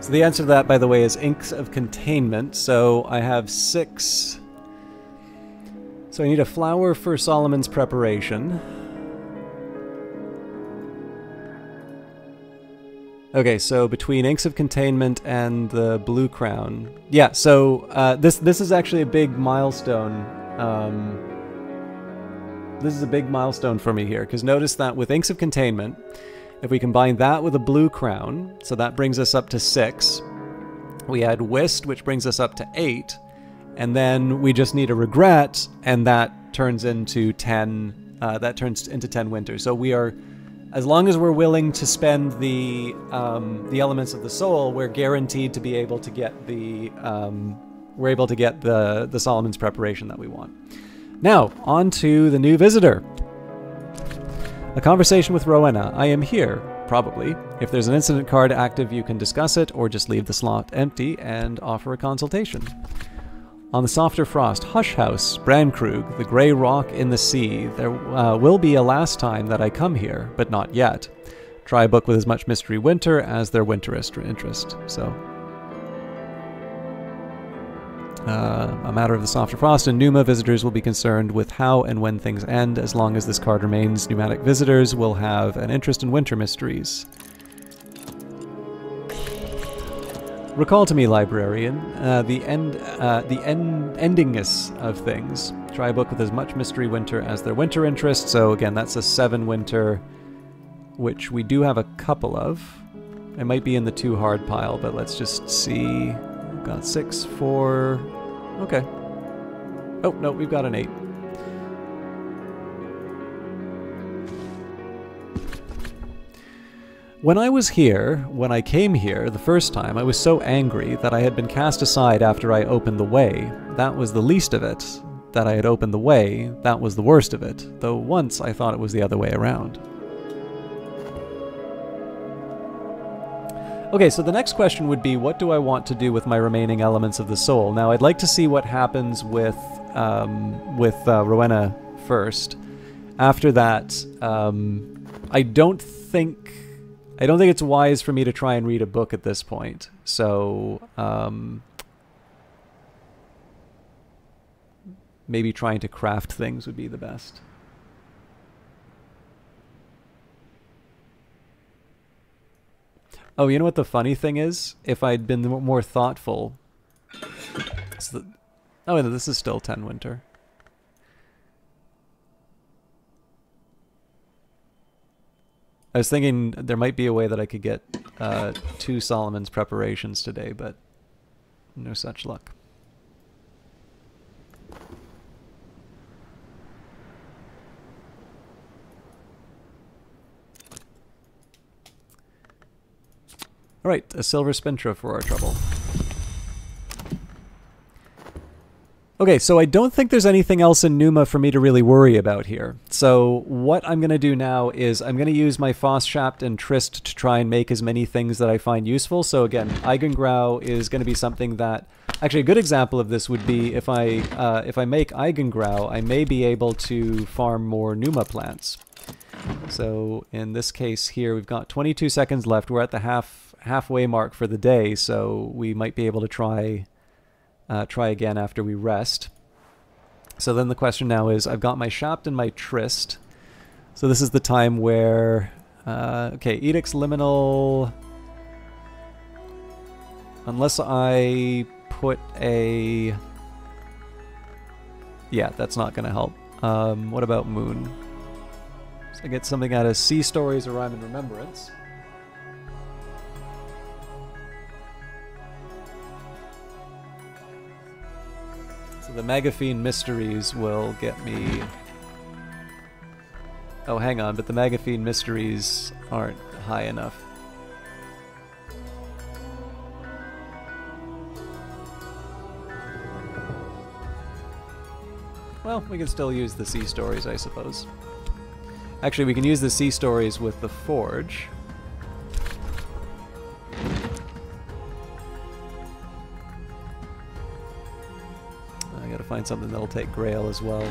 So the answer to that, by the way, is Inks of Containment. So I have 6. So I need a flower for Solomon's Preparation. Okay, so between Inks of Containment and the Blue Crown. Yeah, so this is actually a big milestone. This is a big milestone for me here, because notice that with Inks of Containment, if we combine that with a Blue Crown, so that brings us up to 6. We add Whist, which brings us up to 8. And then we just need a Regret, and that turns into 10. That turns into 10 Winter. So we are, as long as we're willing to spend the elements of the soul, we're guaranteed to be able to get the the Solomon's preparation that we want. Now, on to the new visitor. A conversation with Rowena. I am here, probably. If there's an incident card active, you can discuss it, or just leave the slot empty and offer a consultation. On the softer frost, Hush House, Brandkrug, the grey rock in the sea. There will be a last time that I come here, but not yet. Try a book with as much mystery winter as their winterist interest. So, a matter of the softer frost, and Numa visitors will be concerned with how and when things end. As long as this card remains, pneumatic visitors will have an interest in winter mysteries. Recall to me, librarian, the endingness of things. Try a book with as much mystery winter as their winter interest. So again, that's a 7 winter, which we do have a couple of. It might be in the too hard pile, but let's just see. We've got 6, 4. Okay. Oh, no, we've got an 8. When I came here the first time, I was so angry that I had been cast aside after I opened the way. That was the least of it. That I had opened the way, that was the worst of it. Though once I thought it was the other way around. Okay, so the next question would be, what do I want to do with my remaining elements of the soul? Now, I'd like to see what happens with Rowena first. After that, I don't think it's wise for me to try and read a book at this point. So, maybe trying to craft things would be the best. Oh, you know what the funny thing is? If I'd been more thoughtful... Oh, and this is still 10 winter. I was thinking there might be a way that I could get 2 Solomon's preparations today, but no such luck. Alright, a silver spintra for our trouble. Okay, so I don't think there's anything else in Numa for me to really worry about here. So what I'm going to do now is I'm going to use my Fossschapt and Trist to try and make as many things that I find useful. So again, Eigengrau is going to be something that... Actually, a good example of this would be if I make Eigengrau, I may be able to farm more Numa plants. So in this case here, we've got 22 seconds left. We're at the halfway mark for the day, so we might be able to try again after we rest. So then the question now is, I've got my Shapt and my Trist. So this is the time where, okay, Edict's Liminal, unless I put a, yeah, that's not going to help. What about Moon? So I get something out of Sea Stories or Rhyme and Remembrance. The Magaphine Mysteries will get me... Oh, hang on, but the Magaphine Mysteries aren't high enough. Well, we can still use the Sea Stories, I suppose. Actually, we can use the Sea Stories with the Forge. Gotta find something that'll take Grail as well.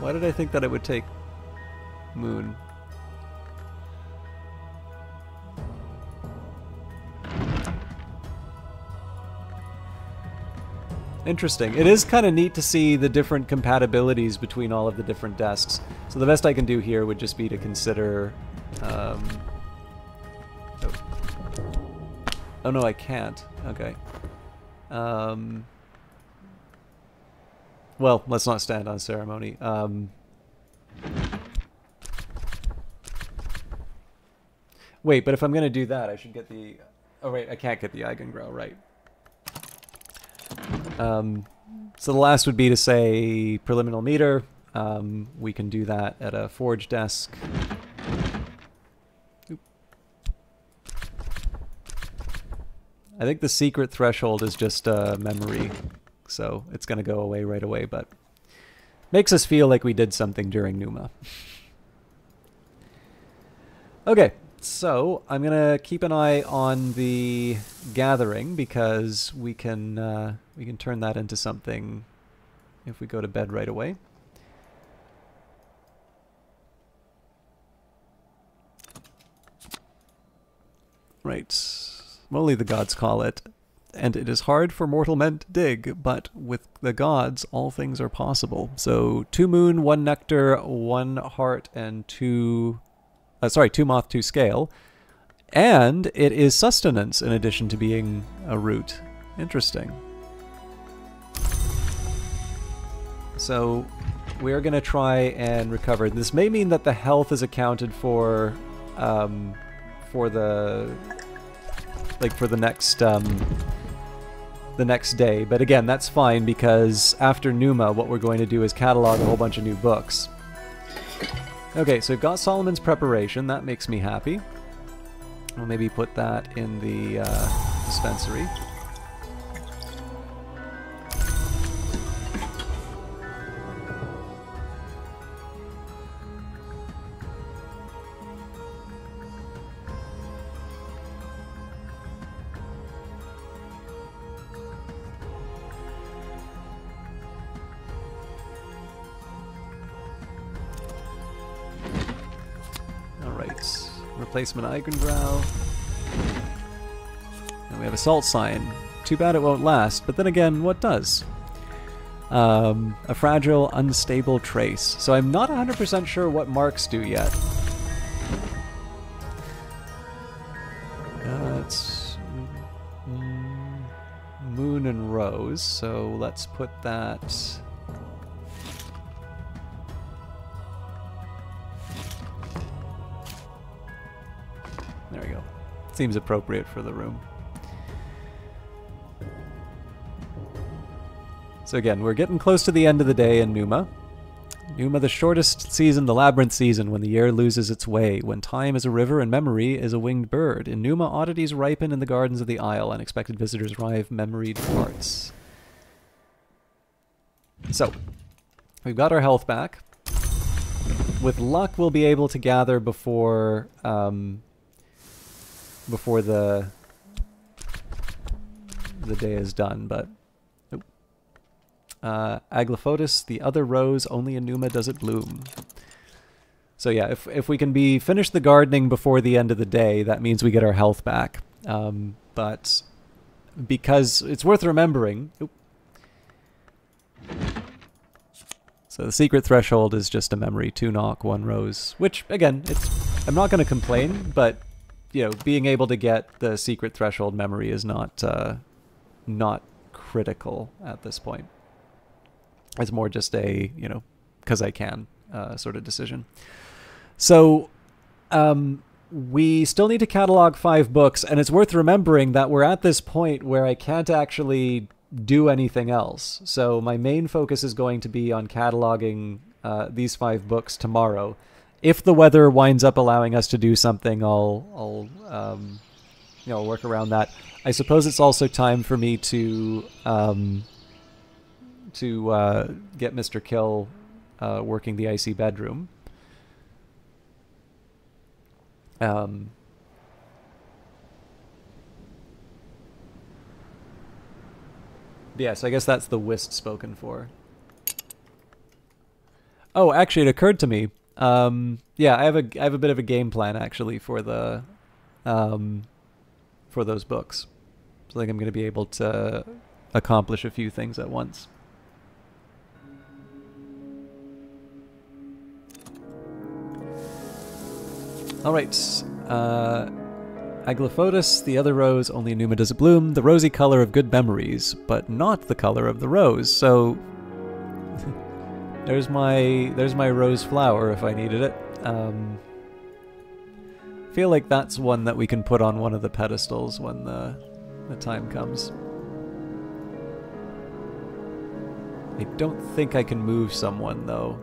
Why did I think that it would take Moon? Interesting. It is kind of neat to see the different compatibilities between all of the different desks. So the best I can do here would just be to consider Oh no, I can't. Okay. Well, let's not stand on ceremony. Wait, but if I'm gonna do that, I should get the... Oh wait, I can't get the Eigengrau, right. So the last would be to say preliminal meter. We can do that at a forge desk. Oop. I think the secret threshold is just a memory, so it's going to go away right away, but makes us feel like we did something during Numa. Okay, so I'm going to keep an eye on the gathering because we can turn that into something if we go to bed right away. Right. Only the gods call it. And it is hard for mortal men to dig, but with the gods, all things are possible. So 2 moon, 1 nectar, 1 heart, and 2 moth, 2 scale. And it is sustenance in addition to being a root. Interesting. So we're going to try and recover. This may mean that the health is accounted for the next day, but again, that's fine because after Numa, what we're going to do is catalog a whole bunch of new books. Okay, so we've got Solomon's Preparation. That makes me happy. We'll maybe put that in the dispensary. Replacement Eigengrau. And we have Assault Sign. Too bad it won't last, but then again, what does? A fragile, unstable trace. So I'm not 100% sure what marks do yet. It's Moon and Rose, so let's put that... There we go. Seems appropriate for the room. So again, we're getting close to the end of the day in Numa. Numa, the shortest season, the labyrinth season, when the year loses its way, when time is a river and memory is a winged bird. In Numa, oddities ripen in the gardens of the isle. Unexpected visitors arrive, memory departs. So, we've got our health back. With luck, we'll be able to gather before the day is done, but Aglaophotis, the other rose, only in Numa does it bloom. So yeah, if we can finish the gardening before the end of the day, that means we get our health back. But because it's worth remembering. So the secret threshold is just a memory, 2 knock, 1 rose, which again, I'm not going to complain, but you know, being able to get the secret threshold memory is not critical at this point. It's more just a, you know, because I can sort of decision. So we still need to catalog 5 books, and it's worth remembering that we're at this point where I can't actually do anything else. So my main focus is going to be on cataloging these 5 books tomorrow. If the weather winds up allowing us to do something, I'll you know, work around that. I suppose it's also time for me to get Mr. Kill working the icy bedroom. Yeah, so I guess that's the whist spoken for. Oh, actually, it occurred to me. Yeah, I have a bit of a game plan actually for the for those books. So I think I'm going to be able to accomplish a few things at once. All right. Aglaophotis, the other rose, only in Numa does it bloom. The rosy color of good memories, but not the color of the rose. So there's my rose flower if I needed it. Feel like that's one that we can put on one of the pedestals when the time comes. I don't think I can move someone though.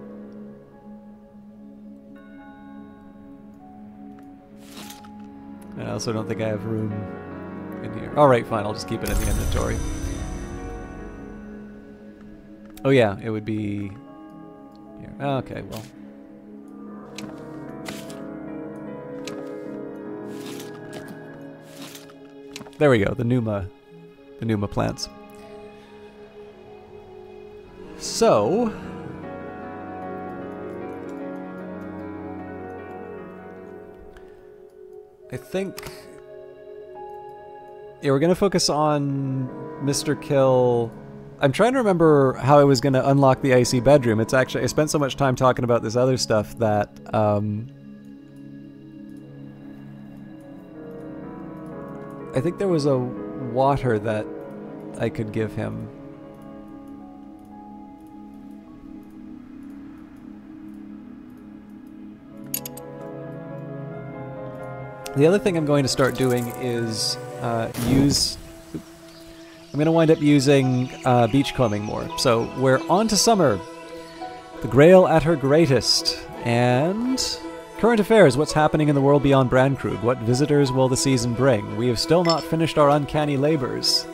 And I also don't think I have room in here. Alright, fine, I'll just keep it in the inventory. Oh yeah, it would be here. Okay, well. There we go, the Numa plants. So, I think, yeah, we're gonna focus on Mr. Kill. I'm trying to remember how I was gonna unlock the icy bedroom. It's actually, I spent so much time talking about this other stuff that, I think there was a water that I could give him. The other thing I'm going to start doing is I'm going to wind up using beachcombing more. So we're on to summer. The Grail at her greatest. And current affairs, what's happening in the world beyond Brandkrug? What visitors will the season bring? We have still not finished our uncanny labors.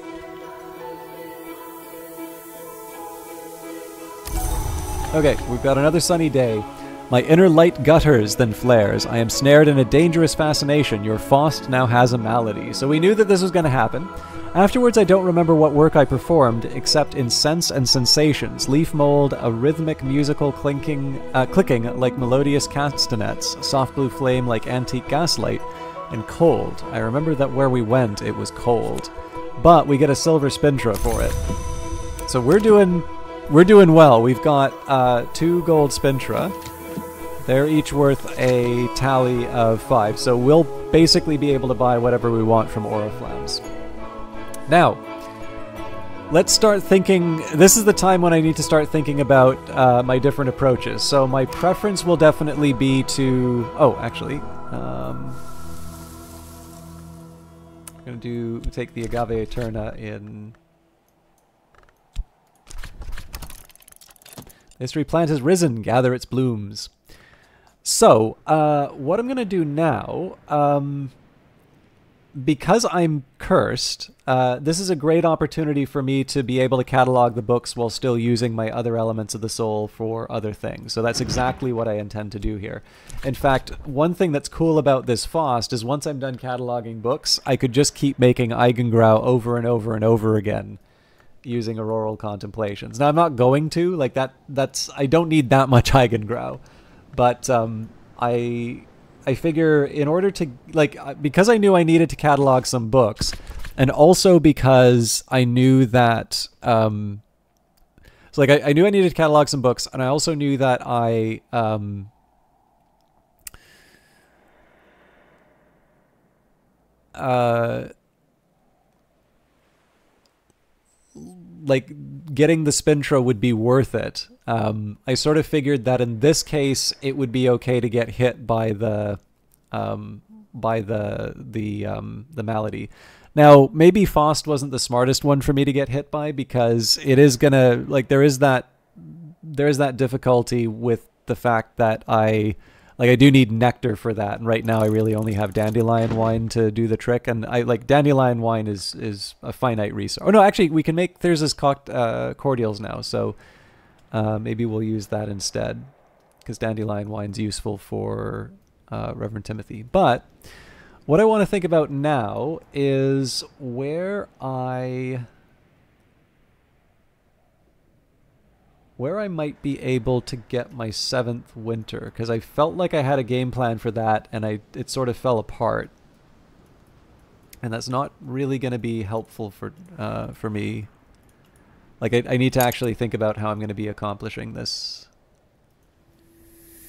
Okay, we've got another sunny day. My inner light gutters, then flares. I am snared in a dangerous fascination. Your Faust now has a malady. So we knew that this was going to happen. Afterwards, I don't remember what work I performed, except in sense and sensations. Leaf mold, a rhythmic musical clicking like melodious castanets, soft blue flame like antique gaslight, and cold. I remember that where we went, it was cold. But we get a silver spintra for it. So we're doing well. We've got 2 gold spintra. They're each worth a tally of 5, so we'll basically be able to buy whatever we want from Oriflammes. Now, let's start thinking. This is the time when I need to start thinking about my different approaches. So my preference will definitely be to... Oh, actually, I'm going to take the Agave Eterna in... This tree plant has risen, gather its blooms. So, what I'm going to do now, because I'm cursed, this is a great opportunity for me to be able to catalog the books while still using my other elements of the soul for other things. So that's exactly what I intend to do here. In fact, one thing that's cool about this Faust is once I'm done cataloging books, I could just keep making Eigengrau over and over and over again using Auroral Contemplations. Now, I'm not going to, like, I don't need that much Eigengrau. But I figure in order to, like, because I knew I needed to catalog some books, and also because I knew that, so like I knew I needed to catalog some books, and I also knew that I, like, getting the Spintra would be worth it. I sort of figured that in this case it would be okay to get hit by the malady. Now, maybe Faust wasn't the smartest one for me to get hit by, because it is gonna, like, there is that difficulty with the fact that I do need nectar for that, and right now I really only have dandelion wine to do the trick, and dandelion wine is a finite resource. Oh no, actually we can make Thyrsa's cordials now, so maybe we'll use that instead, because dandelion wine's useful for Reverend Timothy. But what I want to think about now is where I might be able to get my 7th winter, because I felt like I had a game plan for that, and it sort of fell apart. And that's not really going to be helpful for me. Like, I need to actually think about how I'm going to be accomplishing this.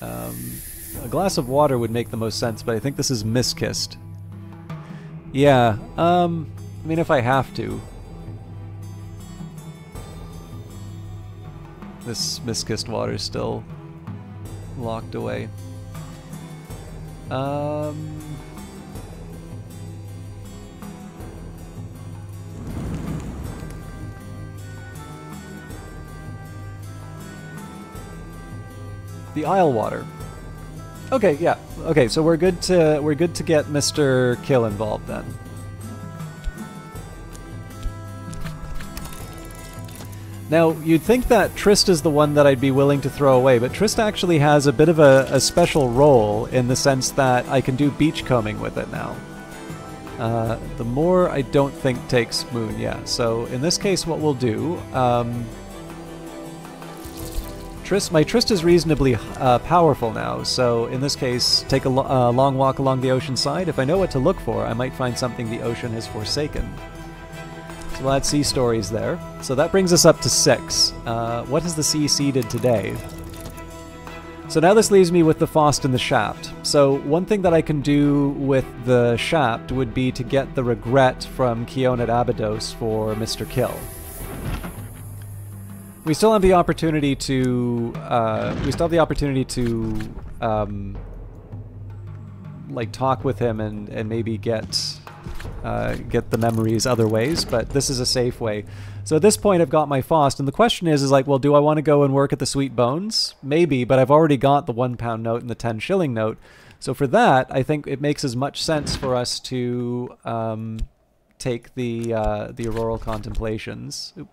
A glass of water would make the most sense, but I think this is Miskist. Yeah, I mean, if I have to. This Mist-Kissed Water's still locked away. The Isle Water. Okay, yeah. Okay, so we're good to get Mr. Kill involved then. Now, you'd think that Trist is the one that I'd be willing to throw away, but Trist actually has a bit of a special role in the sense that I can do beachcombing with it now. The more I don't think takes Moon, yeah. So in this case, what we'll do, my Trist is reasonably powerful now, so in this case, take a long walk along the ocean side. If I know what to look for, I might find something the ocean has forsaken. So we'll add sea stories there. So that brings us up to 6. What has the sea seeded today? So now this leaves me with the Faust and the Shaft. So one thing that I can do with the Shaft would be to get the Regret from Keonad Abydos for Mr. Kill. We still have the opportunity to like talk with him and maybe get the memories other ways, but this is a safe way. So at this point I've got my Faust, and the question is like, well, do I want to go and work at the Sweet Bones? Maybe, but I've already got the £1 note and the 10 shilling note. So for that, I think it makes as much sense for us to take the Auroral Contemplations. Oop.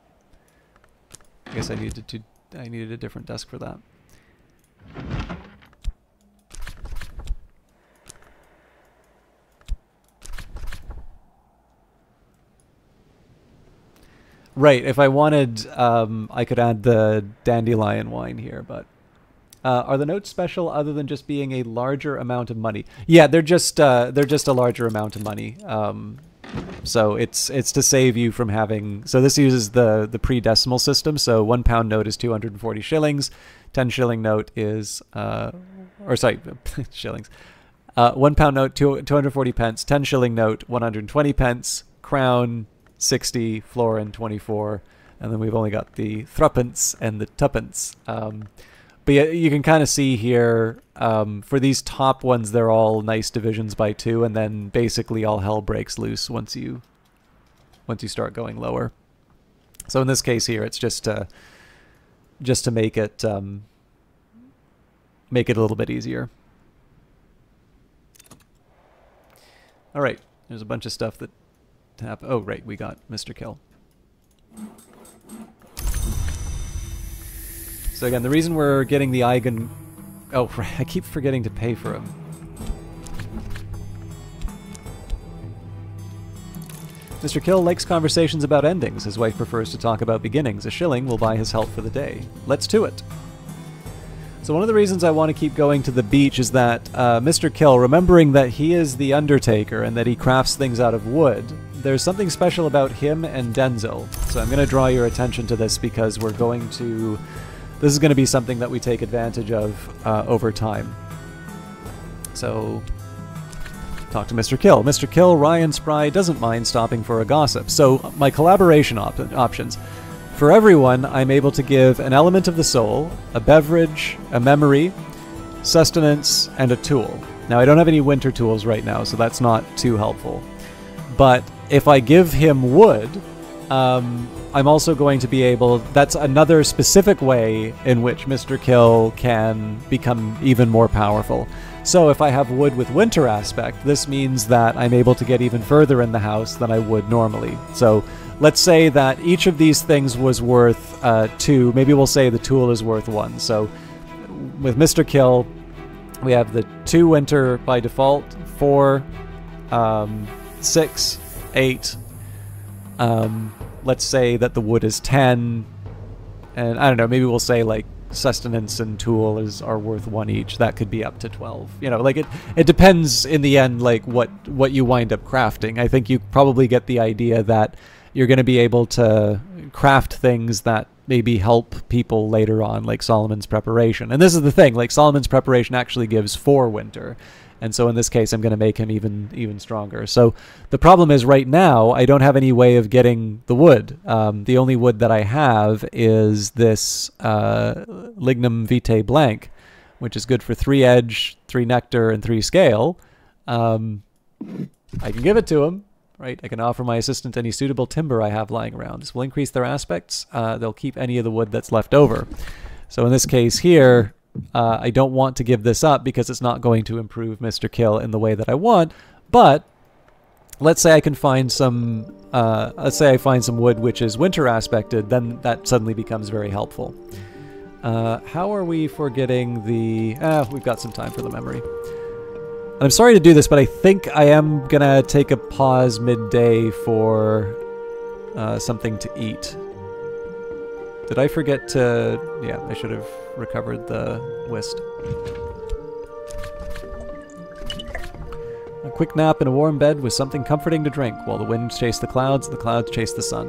I guess I needed a different desk for that. Right, if I wanted, I could add the Dandelion wine here, but... are the notes special other than just being a larger amount of money? Yeah, they're just a larger amount of money. So it's to save you from having... So this uses the pre-decimal system, so £1 note is 240 shillings, 10 shilling note is... or sorry, shillings. £1 note, 240 pence, 10 shilling note, 120 pence, crown... 60, florin 24, and then we've only got the threepence and the tuppence. But yeah, you can kind of see here, for these top ones, they're all nice divisions by 2, and then basically all hell breaks loose once you start going lower. So in this case here, it's just to make it a little bit easier. All right, there's a bunch of stuff that happened. Oh, right, we got Mr. Kill. So again, the reason we're getting the Eigen... Oh, right, I keep forgetting to pay for him. Mr. Kill likes conversations about endings. His wife prefers to talk about beginnings. A shilling will buy his help for the day. Let's do it. So one of the reasons I want to keep going to the beach is that Mr. Kill, remembering that he is the Undertaker and that he crafts things out of wood, there's something special about him and Denzel. So I'm going to draw your attention to this because we're going to... This is going to be something that we take advantage of over time. So, talk to Mr. Kill. Mr. Kill, Ryan Spry doesn't mind stopping for a gossip. So, my collaboration options. For everyone, I'm able to give an element of the soul, a beverage, a memory, sustenance, and a tool. Now, I don't have any winter tools right now, so that's not too helpful. But if I give him wood... I'm also going to be able... That's another specific way in which Mr. Kill can become even more powerful. So if I have wood with winter aspect, this means that I'm able to get even further in the house than I would normally. So let's say that each of these things was worth 2. Maybe we'll say the tool is worth 1. So with Mr. Kill, we have the 2 winter by default, 4, 6, 8... let's say that the wood is 10, and I don't know, maybe we'll say like sustenance and tool are worth 1 each. That could be up to 12. You know, like it depends in the end, like what you wind up crafting. I think you probably get the idea that you're going to be able to craft things that maybe help people later on, like Solomon's Preparation. And this is the thing, like Solomon's Preparation actually gives 4 winter. And so in this case, I'm going to make him even stronger. So the problem is right now, I don't have any way of getting the wood. The only wood that I have is this Lignum Vitae Blank, which is good for 3 edge, 3 nectar, and 3 scale. I can give it to him, right? I can offer my assistant any suitable timber I have lying around. This will increase their aspects. They'll keep any of the wood that's left over. So in this case here, I don't want to give this up because it's not going to improve Mr. Kill in the way that I want. But let's say I can find some, let's say I find some wood which is winter aspected, then that suddenly becomes very helpful. How are we for getting the... we've got some time for the memory. And I'm sorry to do this, but I think I am going to take a pause midday for something to eat. Did I forget to... Yeah, I should have recovered the whist. A quick nap in a warm bed with something comforting to drink while the winds chase the clouds chase the sun.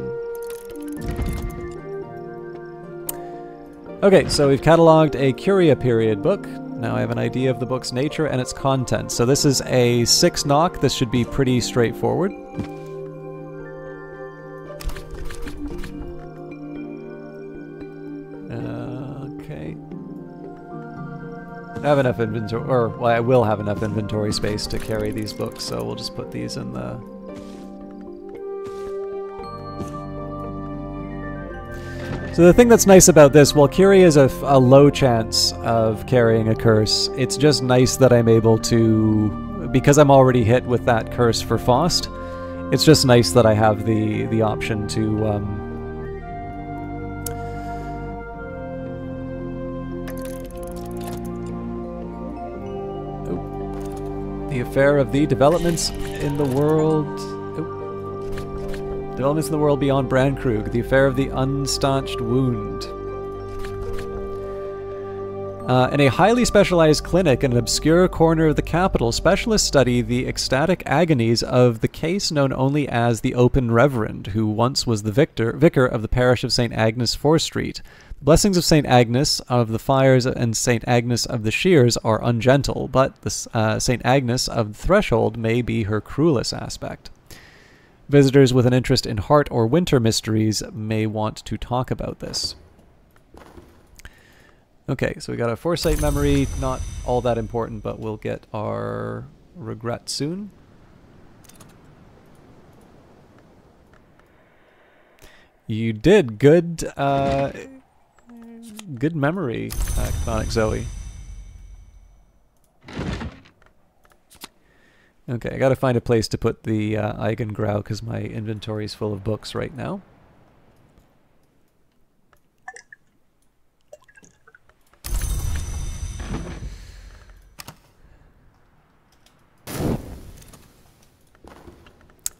Okay, so we've cataloged a Curia period book. Now I have an idea of the book's nature and its content. So this is a 6 knock. This should be pretty straightforward. Okay. I have enough inventory, or well, I will have enough inventory space to carry these books, so we'll just put these in the... So the thing that's nice about this, while Curia is a low chance of carrying a curse, it's just nice that I'm able to, because I'm already hit with that curse for Faust, it's just nice that I have the option to... The affair of the developments in the world... Developments in the world beyond Brandkrug. The affair of the unstaunched wound. In a highly specialized clinic in an obscure corner of the capital, specialists study the ecstatic agonies of the case known only as the Open Reverend, who once was the vicar of the parish of St. Agnes, Fore Street. The blessings of St. Agnes of the Fires and St. Agnes of the Shears are ungentle, but the St. Agnes of the Threshold may be her cruelest aspect. Visitors with an interest in heart or winter mysteries may want to talk about this. Okay, so we got a foresight memory, not all that important, but we'll get our regret soon. You did good, good memory, Chthonic Zoe. Okay, I gotta find a place to put the Eigengrau because my inventory is full of books right now.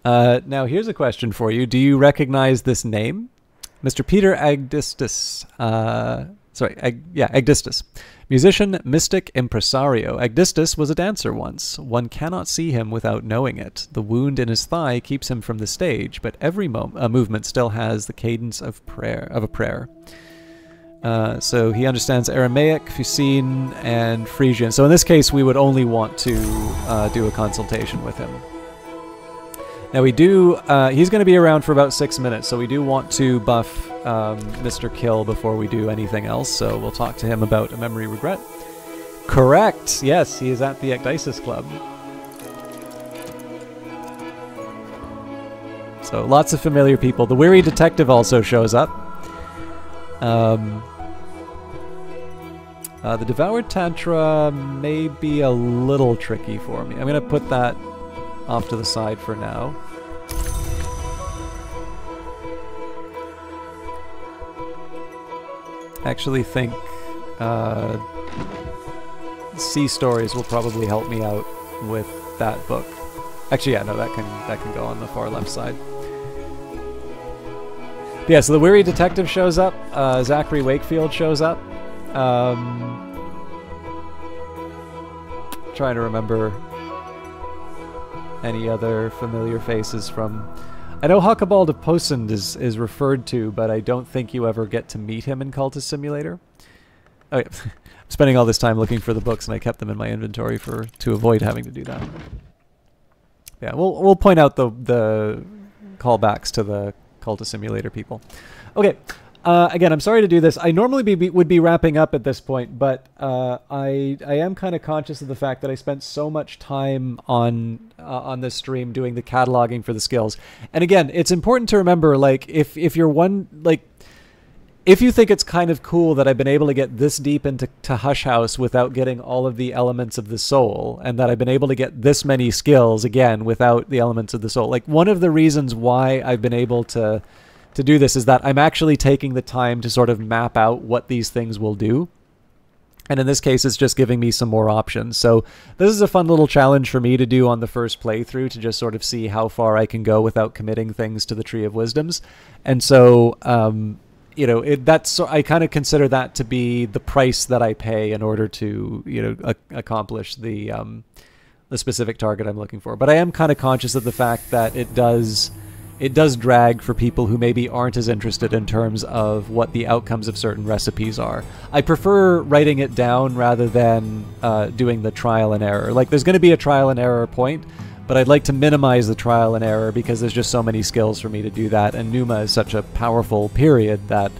Now here's a question for you. Do you recognize this name? Mr. Peter Agdistis. Agdistis. Musician, mystic, impresario. Agdistis was a dancer once. One cannot see him without knowing it. The wound in his thigh keeps him from the stage, but every movement still has the cadence of a prayer. So he understands Aramaic, Fusine, and Frisian. So in this case, we would only want to do a consultation with him. Now we do, he's going to be around for about 6 minutes, so we do want to buff Mr. Kill before we do anything else, so we'll talk to him about a memory regret. Correct! Yes, he is at the Ecdysis Club. So lots of familiar people. The Weary Detective also shows up. The Devoured Tantra may be a little tricky for me. I'm going to put that off to the side for now. I actually think Sea Stories will probably help me out with that book. Actually, yeah, no, that can go on the far left side. But yeah, so the Weary Detective shows up. Zachary Wakefield shows up. Trying to remember any other familiar faces from... I know Huckabald of Posend is referred to, but I don't think you ever get to meet him in Cultist Simulator. I'm spending all this time looking for the books, and I kept them in my inventory to avoid having to do that. Yeah, we'll point out the callbacks to the Cultist Simulator people. Okay. Again, I'm sorry to do this. I normally would be wrapping up at this point, but I am kind of conscious of the fact that I spent so much time on this stream doing the cataloging for the skills. And again, it's important to remember, like, if you think it's kind of cool that I've been able to get this deep into Hush House without getting all of the elements of the soul, and that I've been able to get this many skills again without the elements of the soul, like, one of the reasons why I've been able to do this is that I'm actually taking the time to sort of map out what these things will do. And in this case, it's just giving me some more options. So this is a fun little challenge for me to do on the first playthrough, to just sort of see how far I can go without committing things to the Tree of Wisdoms. And so, you know, I kind of consider that to be the price that I pay in order to, you know, accomplish the specific target I'm looking for. But I am kind of conscious of the fact that it does drag for people who maybe aren't as interested in terms of what the outcomes of certain recipes are. I prefer writing it down rather than doing the trial and error. Like, there's going to be a trial and error point, but I'd like to minimize the trial and error because there's just so many skills for me to do that, and Numa is such a powerful period that,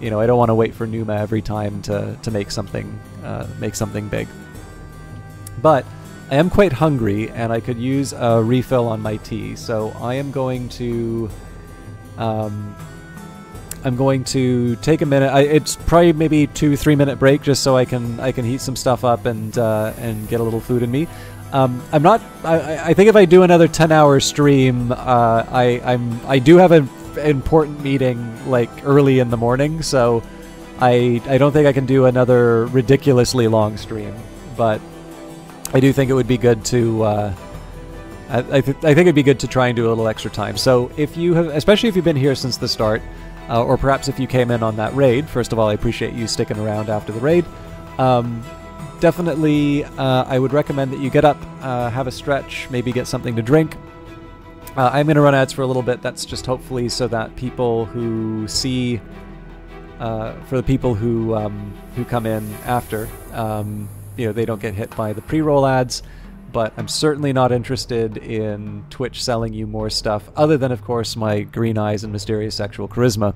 you know, I don't want to wait for Numa every time to make something big. But I am quite hungry, and I could use a refill on my tea, so I am going to take a minute. It's probably maybe 2-3 minute break, just so I can heat some stuff up and get a little food in me. I think if I do another 10-hour stream, I do have an important meeting like early in the morning, so I don't think I can do another ridiculously long stream, but I do think it would be good to. I think it'd be good to try and do a little extra time. So if you have, especially if you've been here since the start, or perhaps if you came in on that raid, first of all, I appreciate you sticking around after the raid. Definitely, I would recommend that you get up, have a stretch, maybe get something to drink. I'm going to run ads for a little bit. That's just hopefully so that people who see, for the people who come in after. You know, they don't get hit by the pre-roll ads, but I'm certainly not interested in Twitch selling you more stuff, other than, of course, my green eyes and mysterious sexual charisma.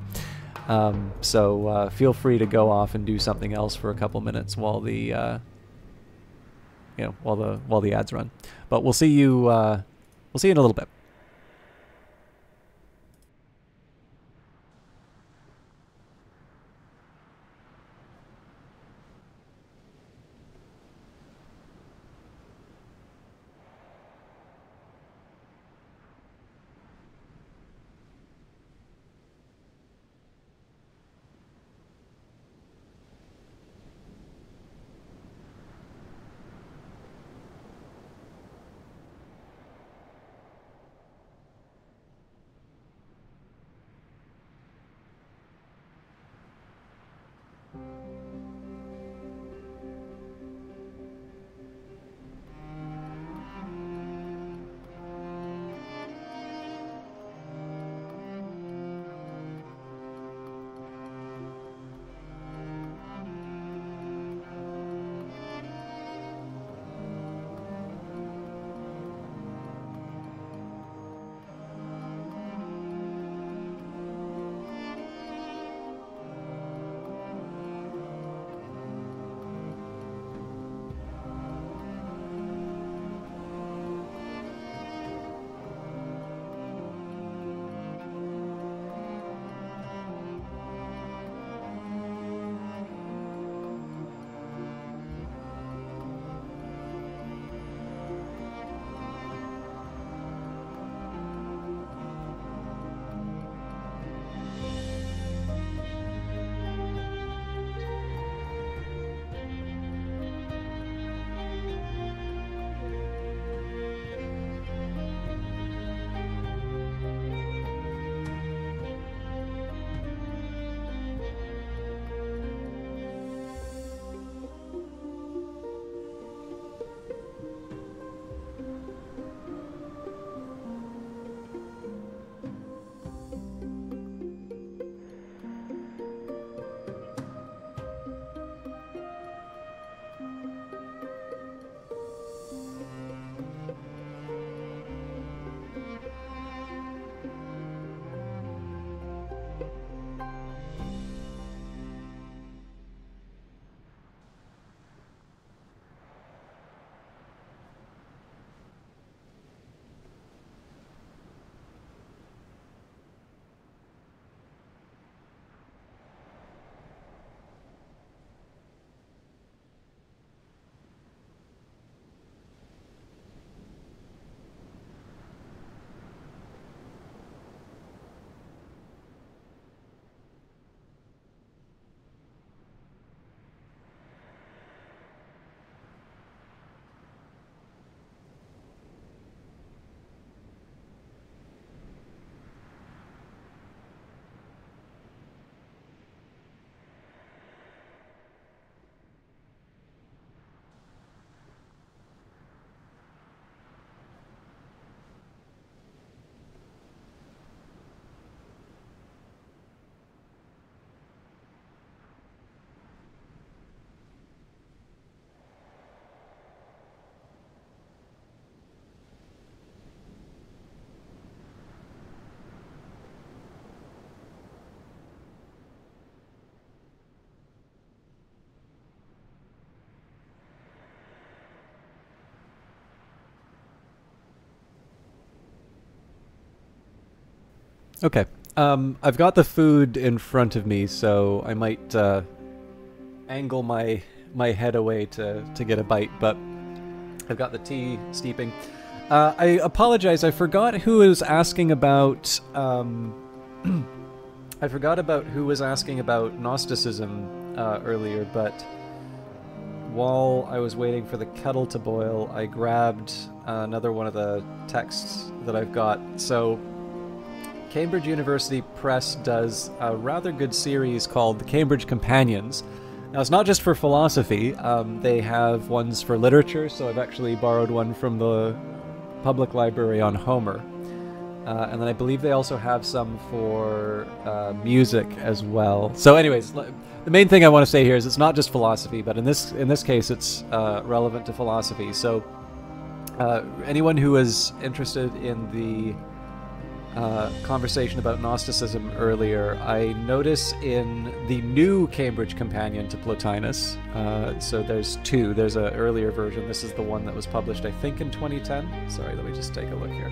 So feel free to go off and do something else for a couple minutes while the while the ads run. But we'll see you in a little bit. Okay. I've got the food in front of me, so I might angle my head away to get a bite, but I've got the tea steeping. I apologize. I forgot who was asking about. I forgot about who was asking about Gnosticism earlier, but while I was waiting for the kettle to boil, I grabbed another one of the texts that I've got. So, Cambridge University Press does a rather good series called The Cambridge Companions. Now, it's not just for philosophy. They have ones for literature, so I've actually borrowed one from the public library on Homer. And then I believe they also have some for music as well. So anyways, the main thing I want to say here is it's not just philosophy, but in this case it's relevant to philosophy. So anyone who is interested in the conversation about Gnosticism earlier, I notice in the new Cambridge Companion to Plotinus, so there's two. There's an earlier version. This is the one that was published, I think, in 2010. Sorry, let me just take a look here.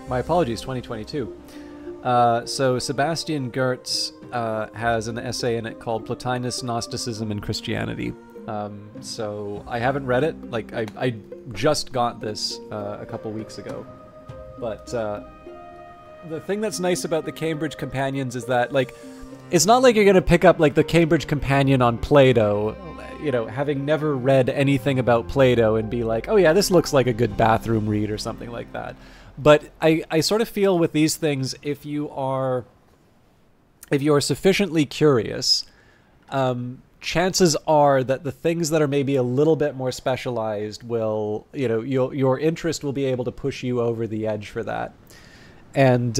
My apologies, 2022. So Sebastian Gertz has an essay in it called Plotinus, Gnosticism, and Christianity. So I haven't read it. Like, I just got this a couple weeks ago. But the thing that's nice about the Cambridge Companions is that, like, it's not like you're going to pick up, like, the Cambridge Companion on Plato, you know, having never read anything about Plato and be like, oh yeah, this looks like a good bathroom read or something like that. But I sort of feel with these things, if you are sufficiently curious, chances are that the things that are maybe a little bit more specialized will, you know, your interest will be able to push you over the edge for that. And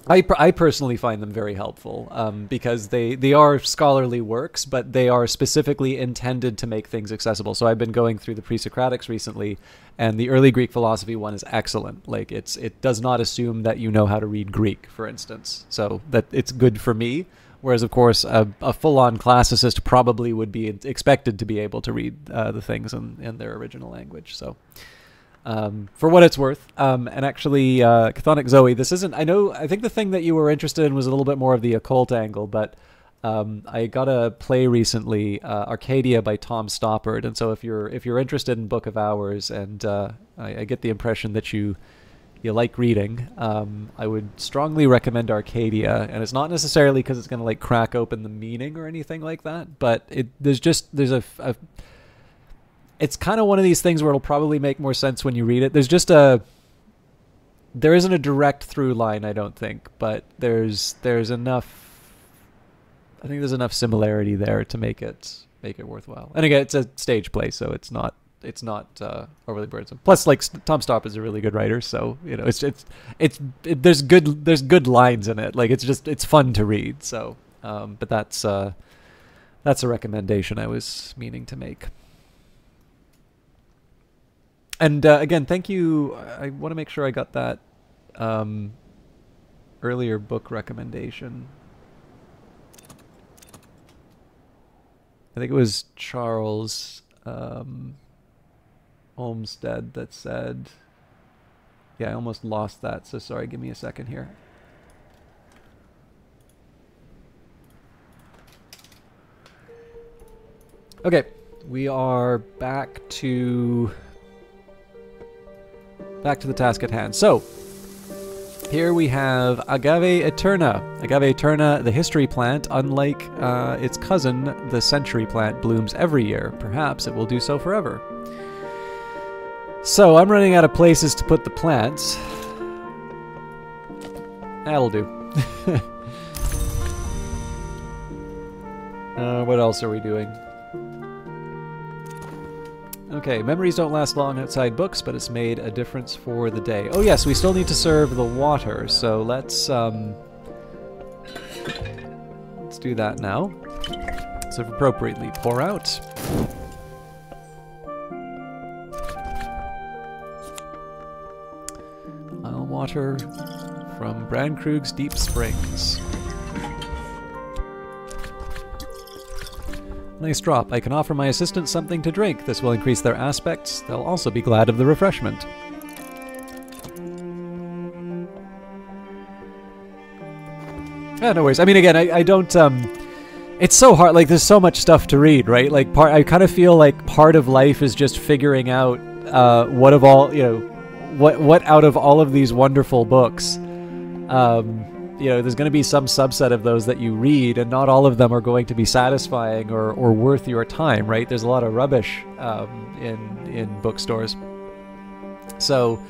I personally find them very helpful because they are scholarly works, but they are specifically intended to make things accessible. So I've been going through the Pre-Socratics recently, and the early Greek philosophy one is excellent. Like, it does not assume that you know how to read Greek, for instance. So that it's good for me. Whereas, of course, a full-on classicist probably would be expected to be able to read the things in their original language. So. For what it's worth, and actually, Chthonic Zoe, this isn't, I think the thing that you were interested in was a little bit more of the occult angle, but I got a play recently, Arcadia by Tom Stoppard, and so if you're interested in Book of Hours, and I get the impression that you like reading, I would strongly recommend Arcadia, and it's not necessarily because it's going to like crack open the meaning or anything like that, but there's a it's kind of one of these things where it'll probably make more sense when you read it. There isn't a direct through line, I don't think, but there's enough. I think there's enough similarity there to make it worthwhile. And again, it's a stage play, so it's not overly burdensome. Plus, like, Tom Stoppard is a really good writer, so you know there's good lines in it. Like, it's fun to read. So, but that's a recommendation I was meaning to make. And again, thank you. I want to make sure I got that earlier book recommendation. I think it was Charles Olmsted that said, yeah, I almost lost that, so sorry, give me a second here. Okay, we are back to the task at hand. So, here we have Agave Eterna. Agave Eterna, the history plant, unlike its cousin, the century plant, blooms every year. Perhaps it will do so forever. So, I'm running out of places to put the plants. That'll do. What else are we doing? Okay, memories don't last long outside books, but it's made a difference for the day. Oh yes, we still need to serve the water, so let's do that now. Serve appropriately. Pour out. Isle water from Brandkrug's Deep Springs. Nice drop. I can offer my assistants something to drink. This will increase their aspects. They'll also be glad of the refreshment. Yeah, no worries. I mean, again, I don't, it's so hard. Like, there's so much stuff to read, right? Like, I kind of feel like part of life is just figuring out, what of all, you know, what out of all of these wonderful books, you know, there's going to be some subset of those that you read, and not all of them are going to be satisfying or worth your time, right? There's a lot of rubbish in bookstores. So,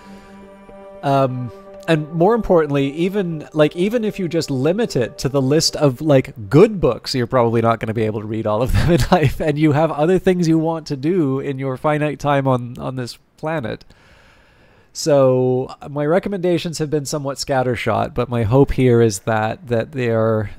and more importantly, even if you just limit it to the list of like good books, you're probably not going to be able to read all of them in life, and you have other things you want to do in your finite time on this planet. So my recommendations have been somewhat scattershot, but my hope here is that they're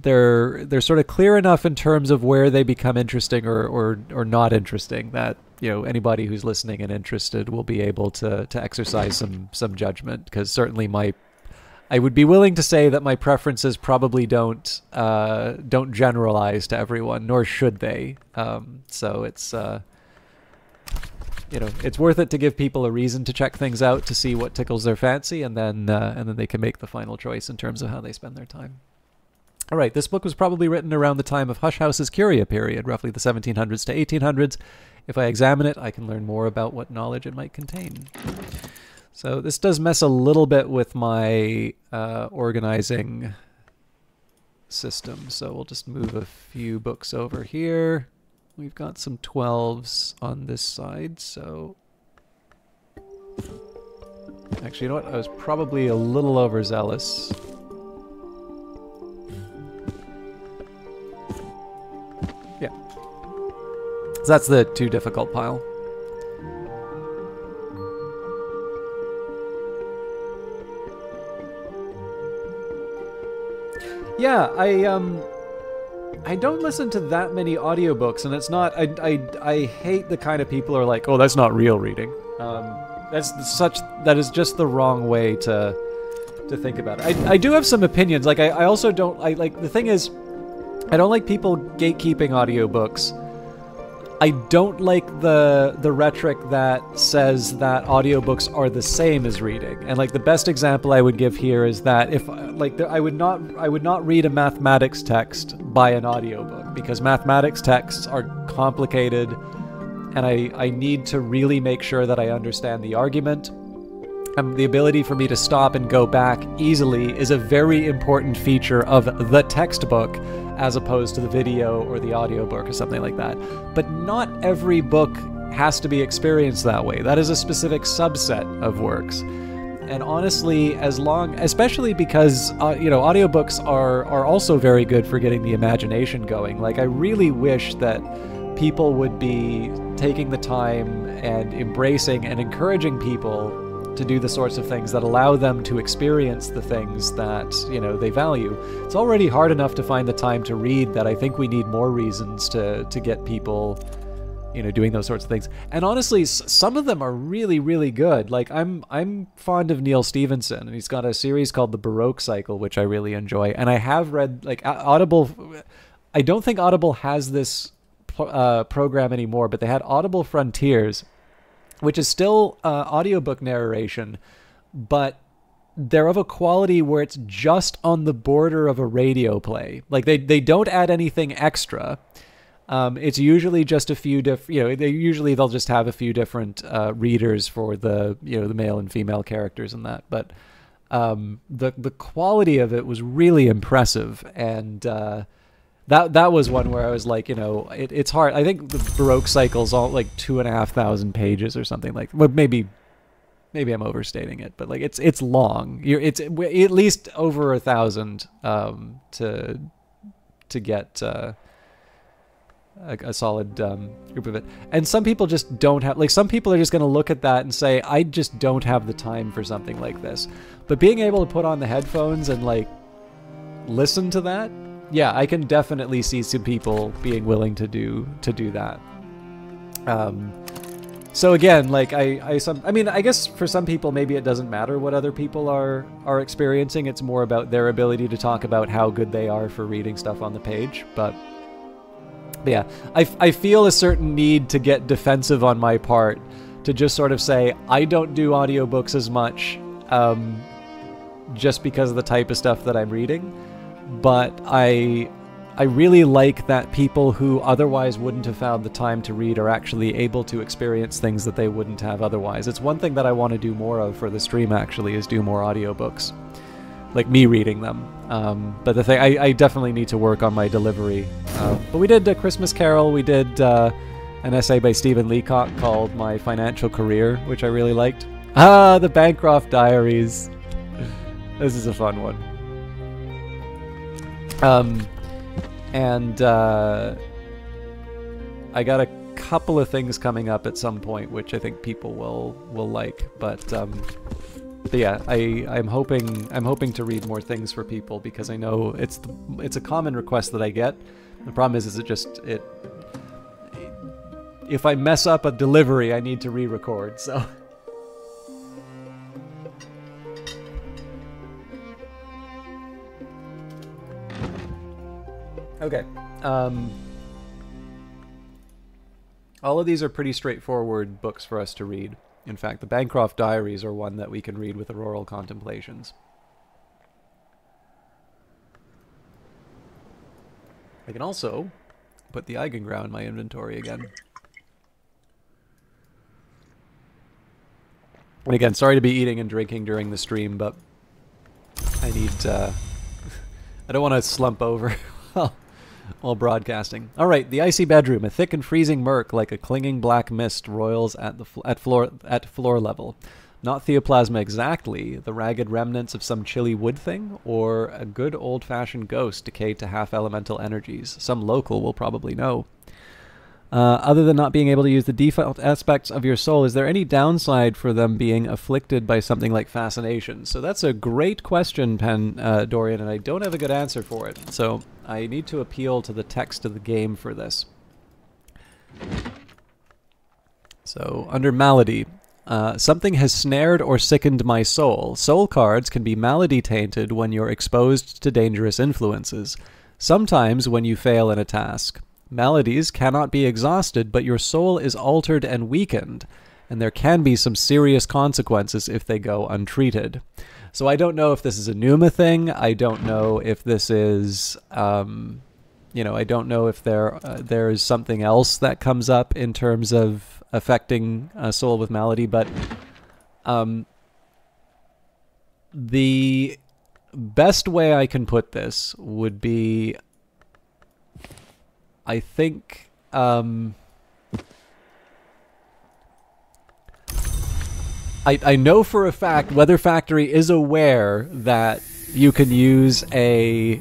sort of clear enough in terms of where they become interesting or not interesting, that, you know, anybody who's listening and interested will be able to exercise some judgment, because certainly I would be willing to say that my preferences probably don't generalize to everyone, nor should they. So it's you know, it's worth it to give people a reason to check things out, to see what tickles their fancy, and then they can make the final choice in terms of how they spend their time. All right, this book was probably written around the time of Hush House's Curia period, roughly the 1700s to 1800s. If I examine it, I can learn more about what knowledge it might contain. So this does mess a little bit with my organizing system, so we'll just move a few books over here. We've got some 12s on this side, so... Actually, you know what? I was probably a little overzealous. Yeah. So that's the too difficult pile. Yeah, I don't listen to that many audiobooks, and it's not... I hate the kind of people who are like, oh, that's not real reading. That is just the wrong way to think about it. I do have some opinions. Like, I also don't... like, the thing is, I don't like people gatekeeping audiobooks. I don't like the rhetoric that says that audiobooks are the same as reading. And like the best example I would give here is that if like I would not read a mathematics text by an audiobook, because mathematics texts are complicated, and I need to really make sure that I understand the argument. The ability for me to stop and go back easily is a very important feature of the textbook, as opposed to the video or the audiobook or something like that. But not every book has to be experienced that way. That is a specific subset of works. And honestly, especially because, you know, audiobooks are also very good for getting the imagination going. Like, I really wish that people would be taking the time and embracing and encouraging people to do the sorts of things that allow them to experience the things that, you know, they value. It's already hard enough to find the time to read that I think we need more reasons to get people, you know, doing those sorts of things. And honestly, some of them are really, really good. Like, I'm fond of Neil Stephenson, and he's got a series called The Baroque Cycle, which I really enjoy. And I have read, like, Audible... I don't think Audible has this program anymore, but they had Audible Frontiers, which is still audiobook narration, but they're of a quality where it's just on the border of a radio play. Like, they don't add anything extra. It's usually just a few different, you know, they'll just have a few different readers for the, you know, the male and female characters and that. But the quality of it was really impressive, and that was one where I was like, you know, it's hard. I think the Baroque Cycle's all like 2,500 pages or something like. Well, maybe I'm overstating it, but like it's long. It's at least over 1,000 to get a solid group of it. And some people just don't have, like, some people are just going to look at that and say, I just don't have the time for something like this. But being able to put on the headphones and like listen to that. Yeah, I can definitely see some people being willing to do that. So again, like I mean, I guess for some people maybe it doesn't matter what other people are experiencing. It's more about their ability to talk about how good they are for reading stuff on the page. But But yeah, I feel a certain need to get defensive on my part, to just sort of say, I don't do audiobooks as much, just because of the type of stuff that I'm reading. But I really like that people who otherwise wouldn't have found the time to read are actually able to experience things that they wouldn't have otherwise. It's one thing that I want to do more of for the stream, actually, is do more audiobooks. Like me reading them. But the thing, I definitely need to work on my delivery. But we did A Christmas Carol, we did an essay by Stephen Leacock called My Financial Career, which I really liked. Ah, the Bancroft Diaries. This is a fun one. I got a couple of things coming up at some point, which I think people will like. But yeah, I'm hoping to read more things for people, because I know it's a common request that I get. The problem is if I mess up a delivery, I need to re-record. So. Okay. All of these are pretty straightforward books for us to read. In fact, the Bancroft Diaries are one that we can read with Auroral Contemplations. I can also put the Eigengrau in my inventory again. And again, sorry to be eating and drinking during the stream, but I need... I don't want to slump over while broadcasting. All right, the icy bedroom. A thick and freezing murk like a clinging black mist roils at floor level. Not Theoplasma exactly, the ragged remnants of some chilly wood thing, or a good old-fashioned ghost decayed to half-elemental energies. Some local will probably know. Other than not being able to use the default aspects of your soul, is there any downside for them being afflicted by something like fascination? So that's a great question, Dorian, and I don't have a good answer for it. So I need to appeal to the text of the game for this. So under malady, something has snared or sickened my soul. Soul cards can be malady tainted when you're exposed to dangerous influences. Sometimes when you fail in a task. Maladies cannot be exhausted, but your soul is altered and weakened, and there can be some serious consequences if they go untreated. So I don't know if this is a Numa thing. I don't know if this is, you know, I don't know if there's something else that comes up in terms of affecting a soul with malady, but the best way I can put this would be, I think, I know for a fact Weather Factory is aware that you can use a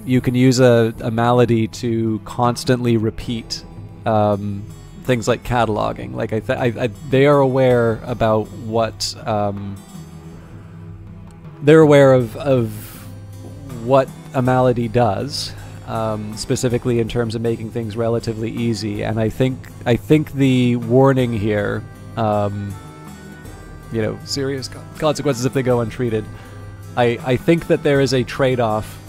malady to constantly repeat things like cataloging. Like they are aware about what they're aware of what a malady does. Specifically in terms of making things relatively easy, and I think the warning here, you know, serious consequences if they go untreated. I think that there is a trade-off,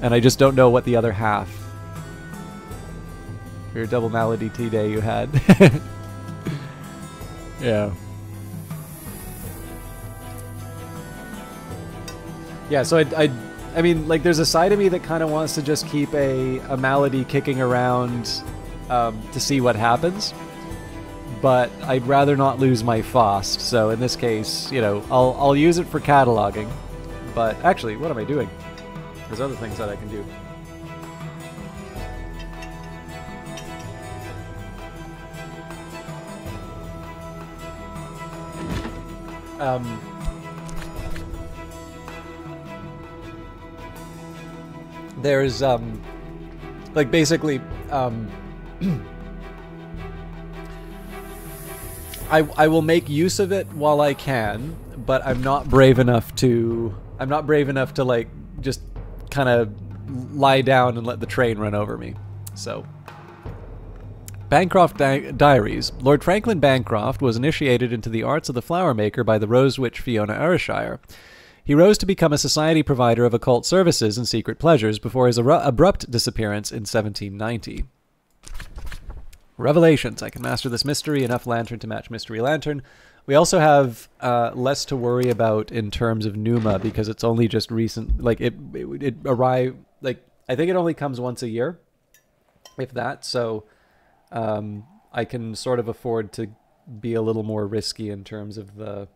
and I just don't know what the other half. Your double malady tea day you had. Yeah. Yeah. So I mean, like, there's a side of me that kind of wants to just keep a malady kicking around to see what happens. But I'd rather not lose my FOST. So in this case, you know, I'll use it for cataloging. But actually, what am I doing? There's other things that I can do. There's, like, basically, I will make use of it while I can, but I'm not brave enough to, like, just kind of lie down and let the train run over me. So, Bancroft Diaries. Lord Franklin Bancroft was initiated into the arts of the flower maker by the rose witch Fiona Ayrshire. He rose to become a society provider of occult services and secret pleasures before his abrupt disappearance in 1790. Revelations. I can master this mystery. Enough lantern to match mystery lantern. We also have less to worry about in terms of Numa because it's only just recent. Like it arrived. Like I think it only comes once a year, if that. So I can sort of afford to be a little more risky in terms of the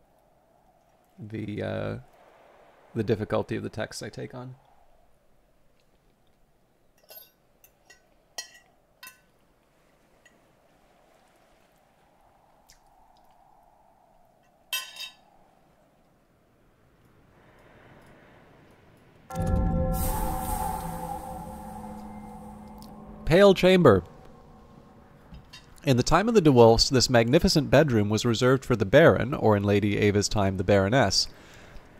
difficulty of the texts I take on. Pale Chamber. In the time of the DeWolfs, this magnificent bedroom was reserved for the Baron, or in Lady Ava's time, the Baroness.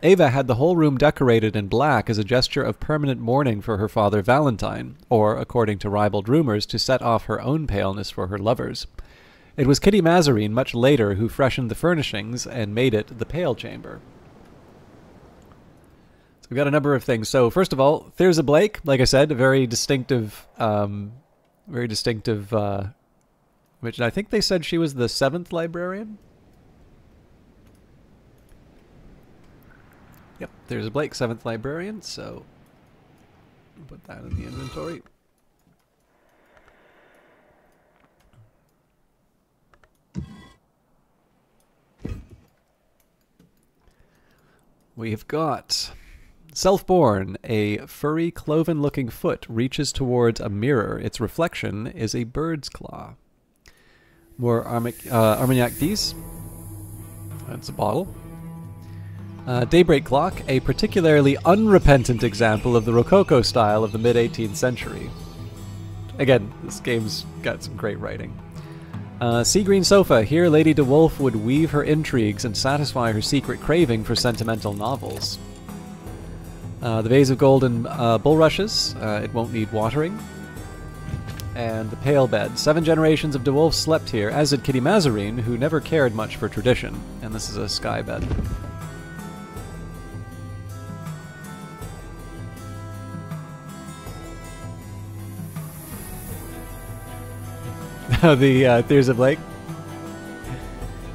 Ava had the whole room decorated in black as a gesture of permanent mourning for her father Valentine, or, according to ribald rumors, to set off her own paleness for her lovers. It was Kitty Mazarine much later who freshened the furnishings and made it the Pale Chamber. We've got a number of things. So first of all, Thyrza Blake, like I said, a very distinctive, which I think they said she was the 7th librarian. Yep, Thyrza Blake, 7th librarian, so put that in the inventory. We've got Self-born, a furry, cloven-looking foot reaches towards a mirror. Its reflection is a bird's claw. More Armagnac D's. That's a bottle. Daybreak Clock, a particularly unrepentant example of the Rococo style of the mid-18th century. Again, this game's got some great writing. Sea Green Sofa. Here Lady DeWolf would weave her intrigues and satisfy her secret craving for sentimental novels. The Vase of Golden Bulrushes. It won't need watering. And the Pale Bed. 7 generations of DeWolf slept here, as did Kitty Mazarine, who never cared much for tradition. And this is a sky bed. The Thyrza Blake.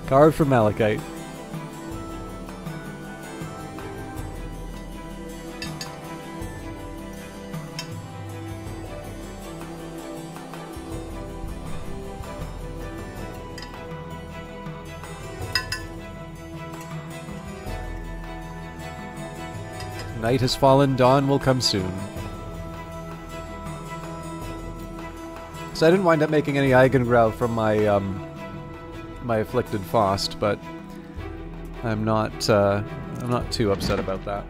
Carved from malachite. Night has fallen, dawn will come soon. So I didn't wind up making any Eigengrau from my my afflicted Faust, but I'm not too upset about that.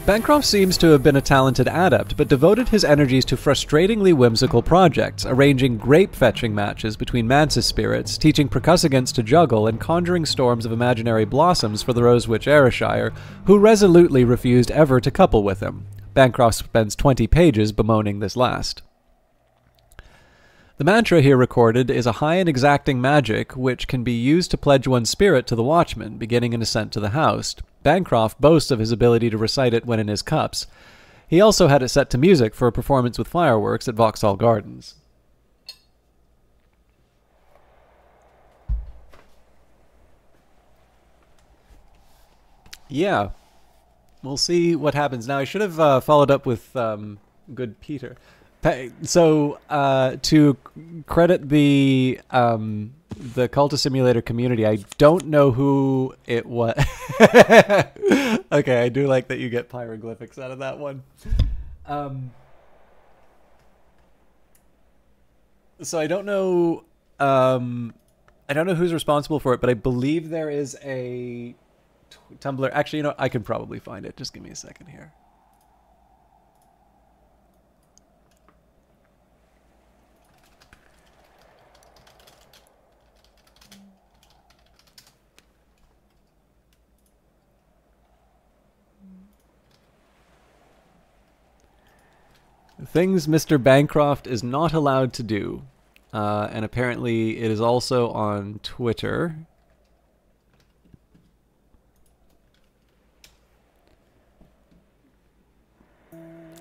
Bancroft seems to have been a talented adept, but devoted his energies to frustratingly whimsical projects, arranging grape-fetching matches between Mantis spirits, teaching percussagants to juggle, and conjuring storms of imaginary blossoms for the Rose Witch Ayrshire, who resolutely refused ever to couple with him. Bancroft spends 20 pages bemoaning this last. The mantra here recorded is a high and exacting magic which can be used to pledge one's spirit to the Watchman, beginning an ascent to the house. Bancroft boasts of his ability to recite it when in his cups. He also had it set to music for a performance with fireworks at Vauxhall Gardens. Yeah. We'll see what happens. Now, I should have followed up with good Peter. So, to credit the Cultist Simulator community, I don't know who it was. Okay, I do like that you get pyroglyphics out of that one. So I don't know. I don't know who's responsible for it, but I believe there is a Tumblr. Actually, you know, I can probably find it. Just give me a second here. Things Mr. Bancroft is not allowed to do. And apparently it is also on Twitter.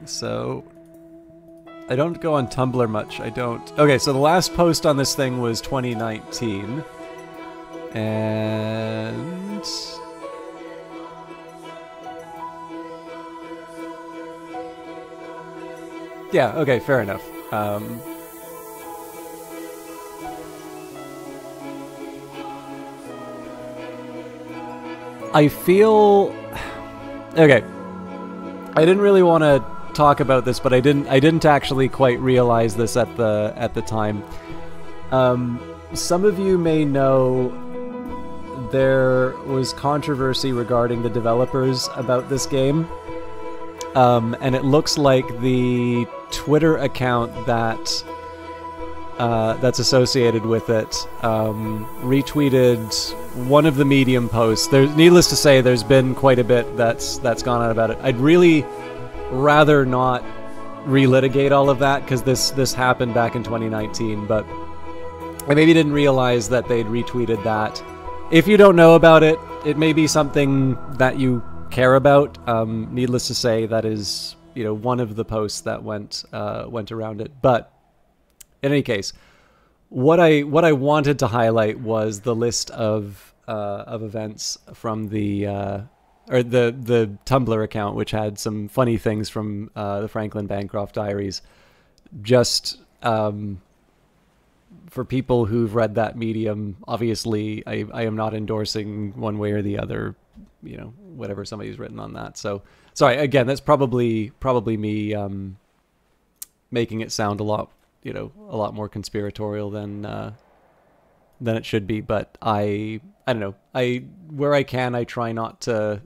So, I don't go on Tumblr much. I don't. Okay, so the last post on this thing was 2019. And yeah, okay, fair enough. I feel okay. I didn't really want to talk about this, but I didn't actually quite realize this at the time. Some of you may know there was controversy regarding the developers about this game. And it looks like the Twitter account that's associated with it retweeted one of the Medium posts. Needless to say, there's been quite a bit that's gone on about it. I'd really rather not relitigate all of that because this happened back in 2019, but I maybe didn't realize that they'd retweeted that. If you don't know about it, it may be something that you care about. Needless to say, that is, one of the posts that went around it. But in any case, what I wanted to highlight was the list of events from the Tumblr account, which had some funny things from the Franklin Bancroft Diaries. Just for people who've read that medium, obviously I am not endorsing one way or the other, whatever somebody's written on that. So sorry, again, that's probably me making it sound a lot more conspiratorial than it should be. But I don't know. Where I can, I try not to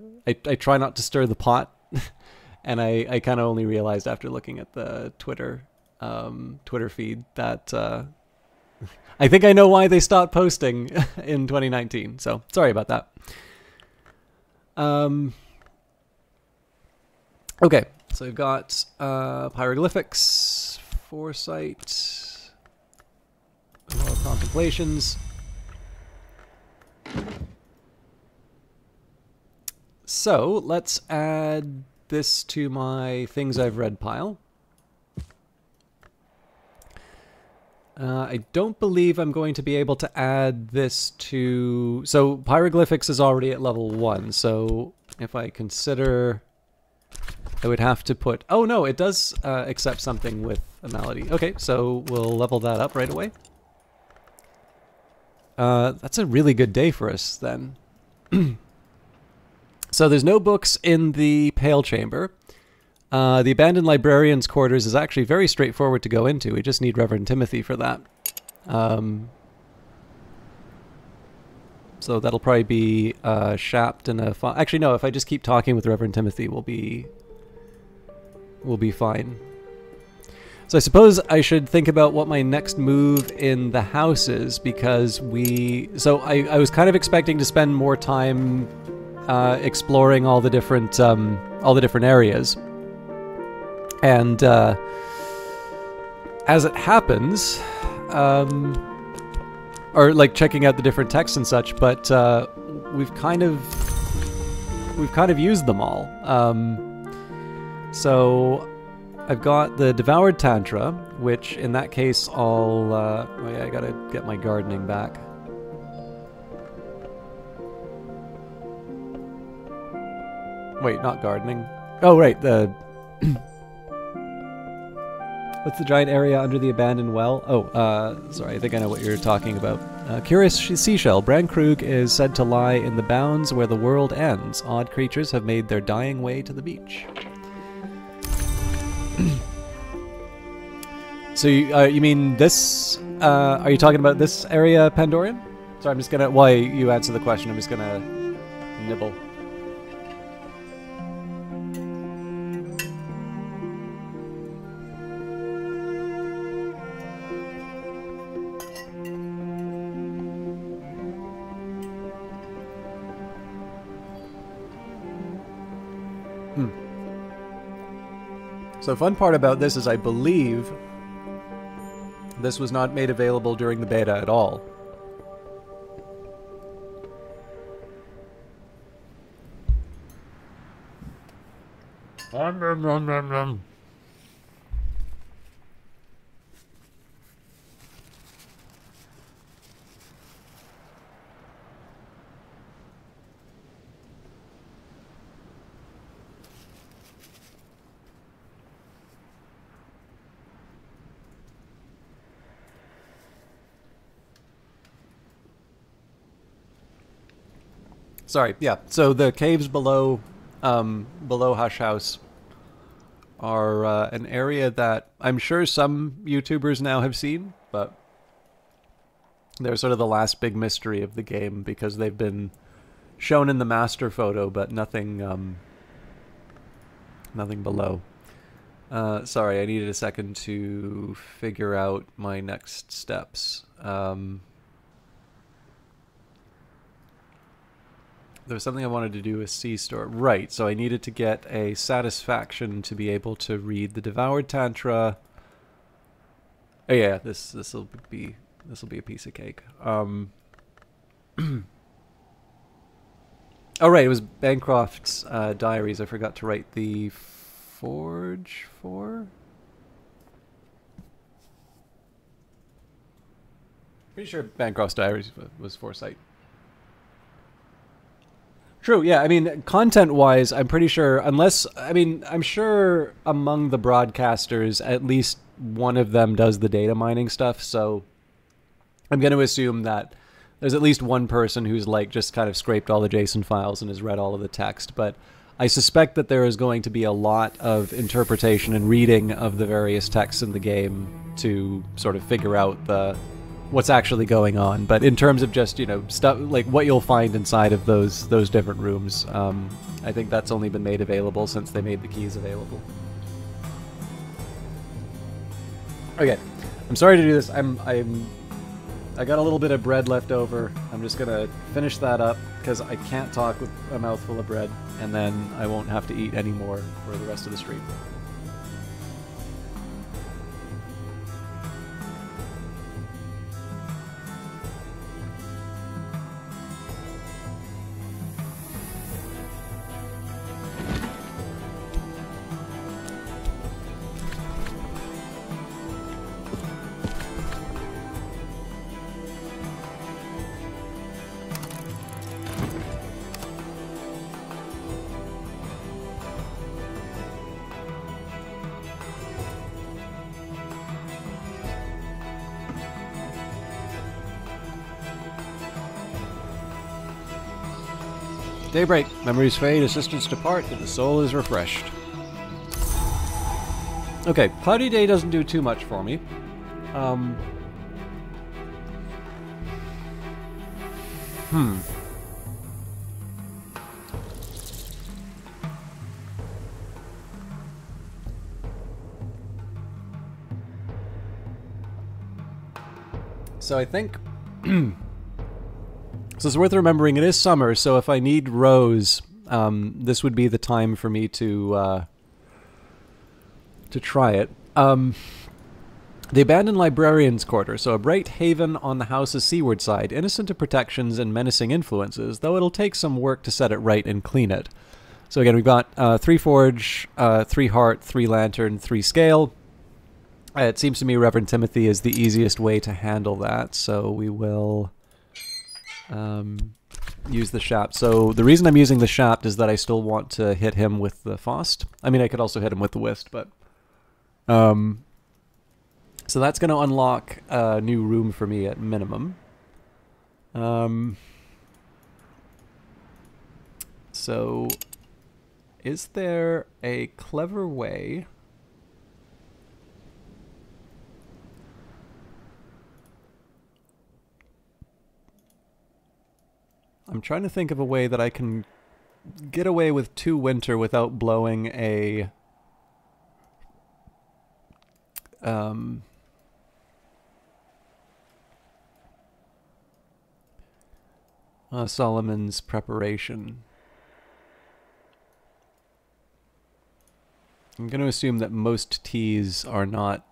stir the pot. And I kind of only realized after looking at the Twitter feed that I think I know why they stopped posting in 2019. So sorry about that. Okay, so we've got Pyroglyphics, Foresight, Moral Contemplations. So let's add this to my Things I've Read pile. I don't believe I'm going to be able to add this to... So Pyroglyphics is already at level 1, so if I consider... I would have to put... Oh no, it does accept something with a malady. Okay, so we'll level that up right away. That's a really good day for us then. So there's no books in the Pale Chamber. The Abandoned Librarian's Quarters is actually very straightforward to go into. We just need Reverend Timothy for that. So that'll probably be Shapt and a... Actually, no, if I just keep talking with Reverend Timothy, we'll be fine. So I suppose I should think about what my next move in the house is, because So I was kind of expecting to spend more time exploring all the different areas. And as it happens, or like checking out the different texts and such, but we've kind of used them all. So I've got the Devoured Tantra, which in that case I'll... oh yeah, I gotta get my gardening back. Wait, not gardening. Oh, right, the... What's the giant area under the abandoned well? Oh, sorry, I think I know what you're talking about. Curious Seashell. Bran Krug is said to lie in the bounds where the world ends. Odd creatures have made their dying way to the beach. So you mean this? Are you talking about this area, Pandorian? Sorry, I'm just gonna... While you answer the question, I'm just gonna nibble. So the fun part about this is I believe this was not made available during the beta at all. Sorry, yeah. So the caves below, below Hush House are an area that I'm sure some YouTubers now have seen, but they're sort of the last big mystery of the game because they've been shown in the master photo, but nothing, nothing below. Sorry, I needed a second to figure out my next steps. There was something I wanted to do with C-Store. Right, so I needed to get a satisfaction to be able to read the Devoured Tantra. Oh yeah, this will be a piece of cake. Oh right, it was Bancroft's diaries. I forgot to write the Forge for. Pretty sure Bancroft's diaries was Foresight. True, yeah. I mean, content-wise, I'm pretty sure, unless, I mean, I'm sure among the broadcasters, at least one of them does the data mining stuff, so I'm going to assume that there's at least one person who's, like, just kind of scraped all the JSON files and has read all of the text, but I suspect that there is going to be a lot of interpretation and reading of the various texts in the game to sort of figure out what's actually going on. But in terms of just, you know, stuff like what you'll find inside of those different rooms, I think that's only been made available since they made the keys available. Okay, I'm sorry to do this. I got a little bit of bread left over. I'm just gonna finish that up because I can't talk with a mouthful of bread, and then I won't have to eat anymore for the rest of the stream. Daybreak. Memories fade, assistants depart, and the soul is refreshed. Okay, Cloudy Day doesn't do too much for me. So I think... So it's worth remembering it is summer, so if I need Rose, this would be the time for me to try it. The Abandoned Librarian's Quarter, so a bright haven on the house's seaward side, innocent of protections and menacing influences, though it'll take some work to set it right and clean it. So again, we've got 3 Forge, 3 Heart, 3 Lantern, 3 Scale. It seems to me Reverend Timothy is the easiest way to handle that, so we will... use the Shapt. So the reason I'm using the Shapt is that I still want to hit him with the Faust. I mean, I could also hit him with the Whist, but... so that's going to unlock a new room for me at minimum. So... is there a clever way... I'm trying to think of a way that I can get away with 2 Winter without blowing a Solomon's Preparation. I'm going to assume that most teas are not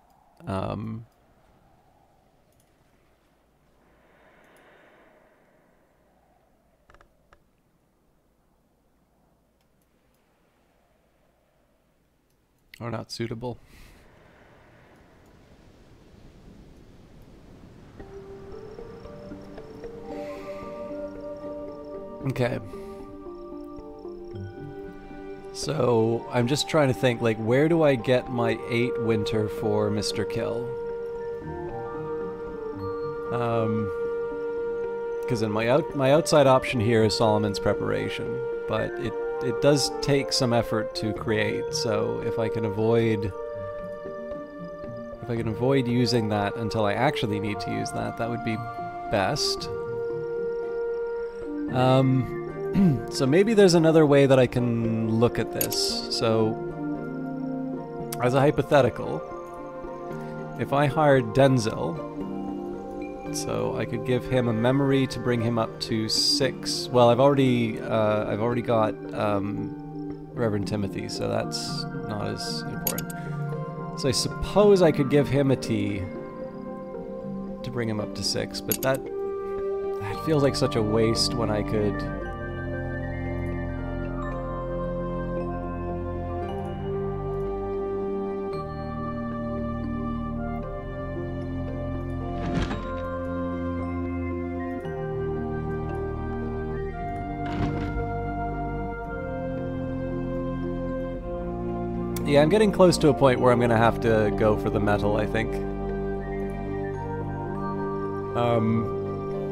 suitable. Okay. So, I'm just trying to think, like, where do I get my 8 Winter for Mr. Kill? Because in my outside option here is Solomon's Preparation, but it does take some effort to create. So if I can avoid using that until I actually need to use that, that would be best. So maybe there's another way that I can look at this. So as a hypothetical, if I hired Denzil, so I could give him a memory to bring him up to 6. Well, I've already got Reverend Timothy, so that's not as important. So I suppose I could give him a T to bring him up to 6, but that feels like such a waste when I could... Yeah, I'm getting close to a point where I'm going to have to go for the metal, I think.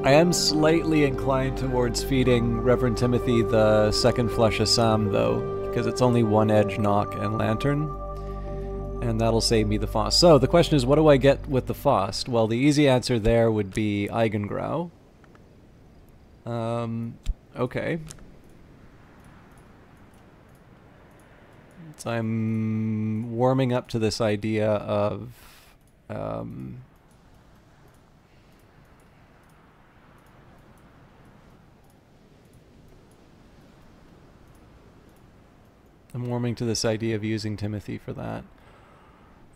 I am slightly inclined towards feeding Reverend Timothy the second Flush of Sam, though, because it's only 1 edge, knock, and lantern. And that'll save me the Faust. So, the question is, what do I get with the Faust? Well, the easy answer there would be Eigengrau. Okay. So I'm warming up to this idea of I'm warming to this idea of using Timothy for that.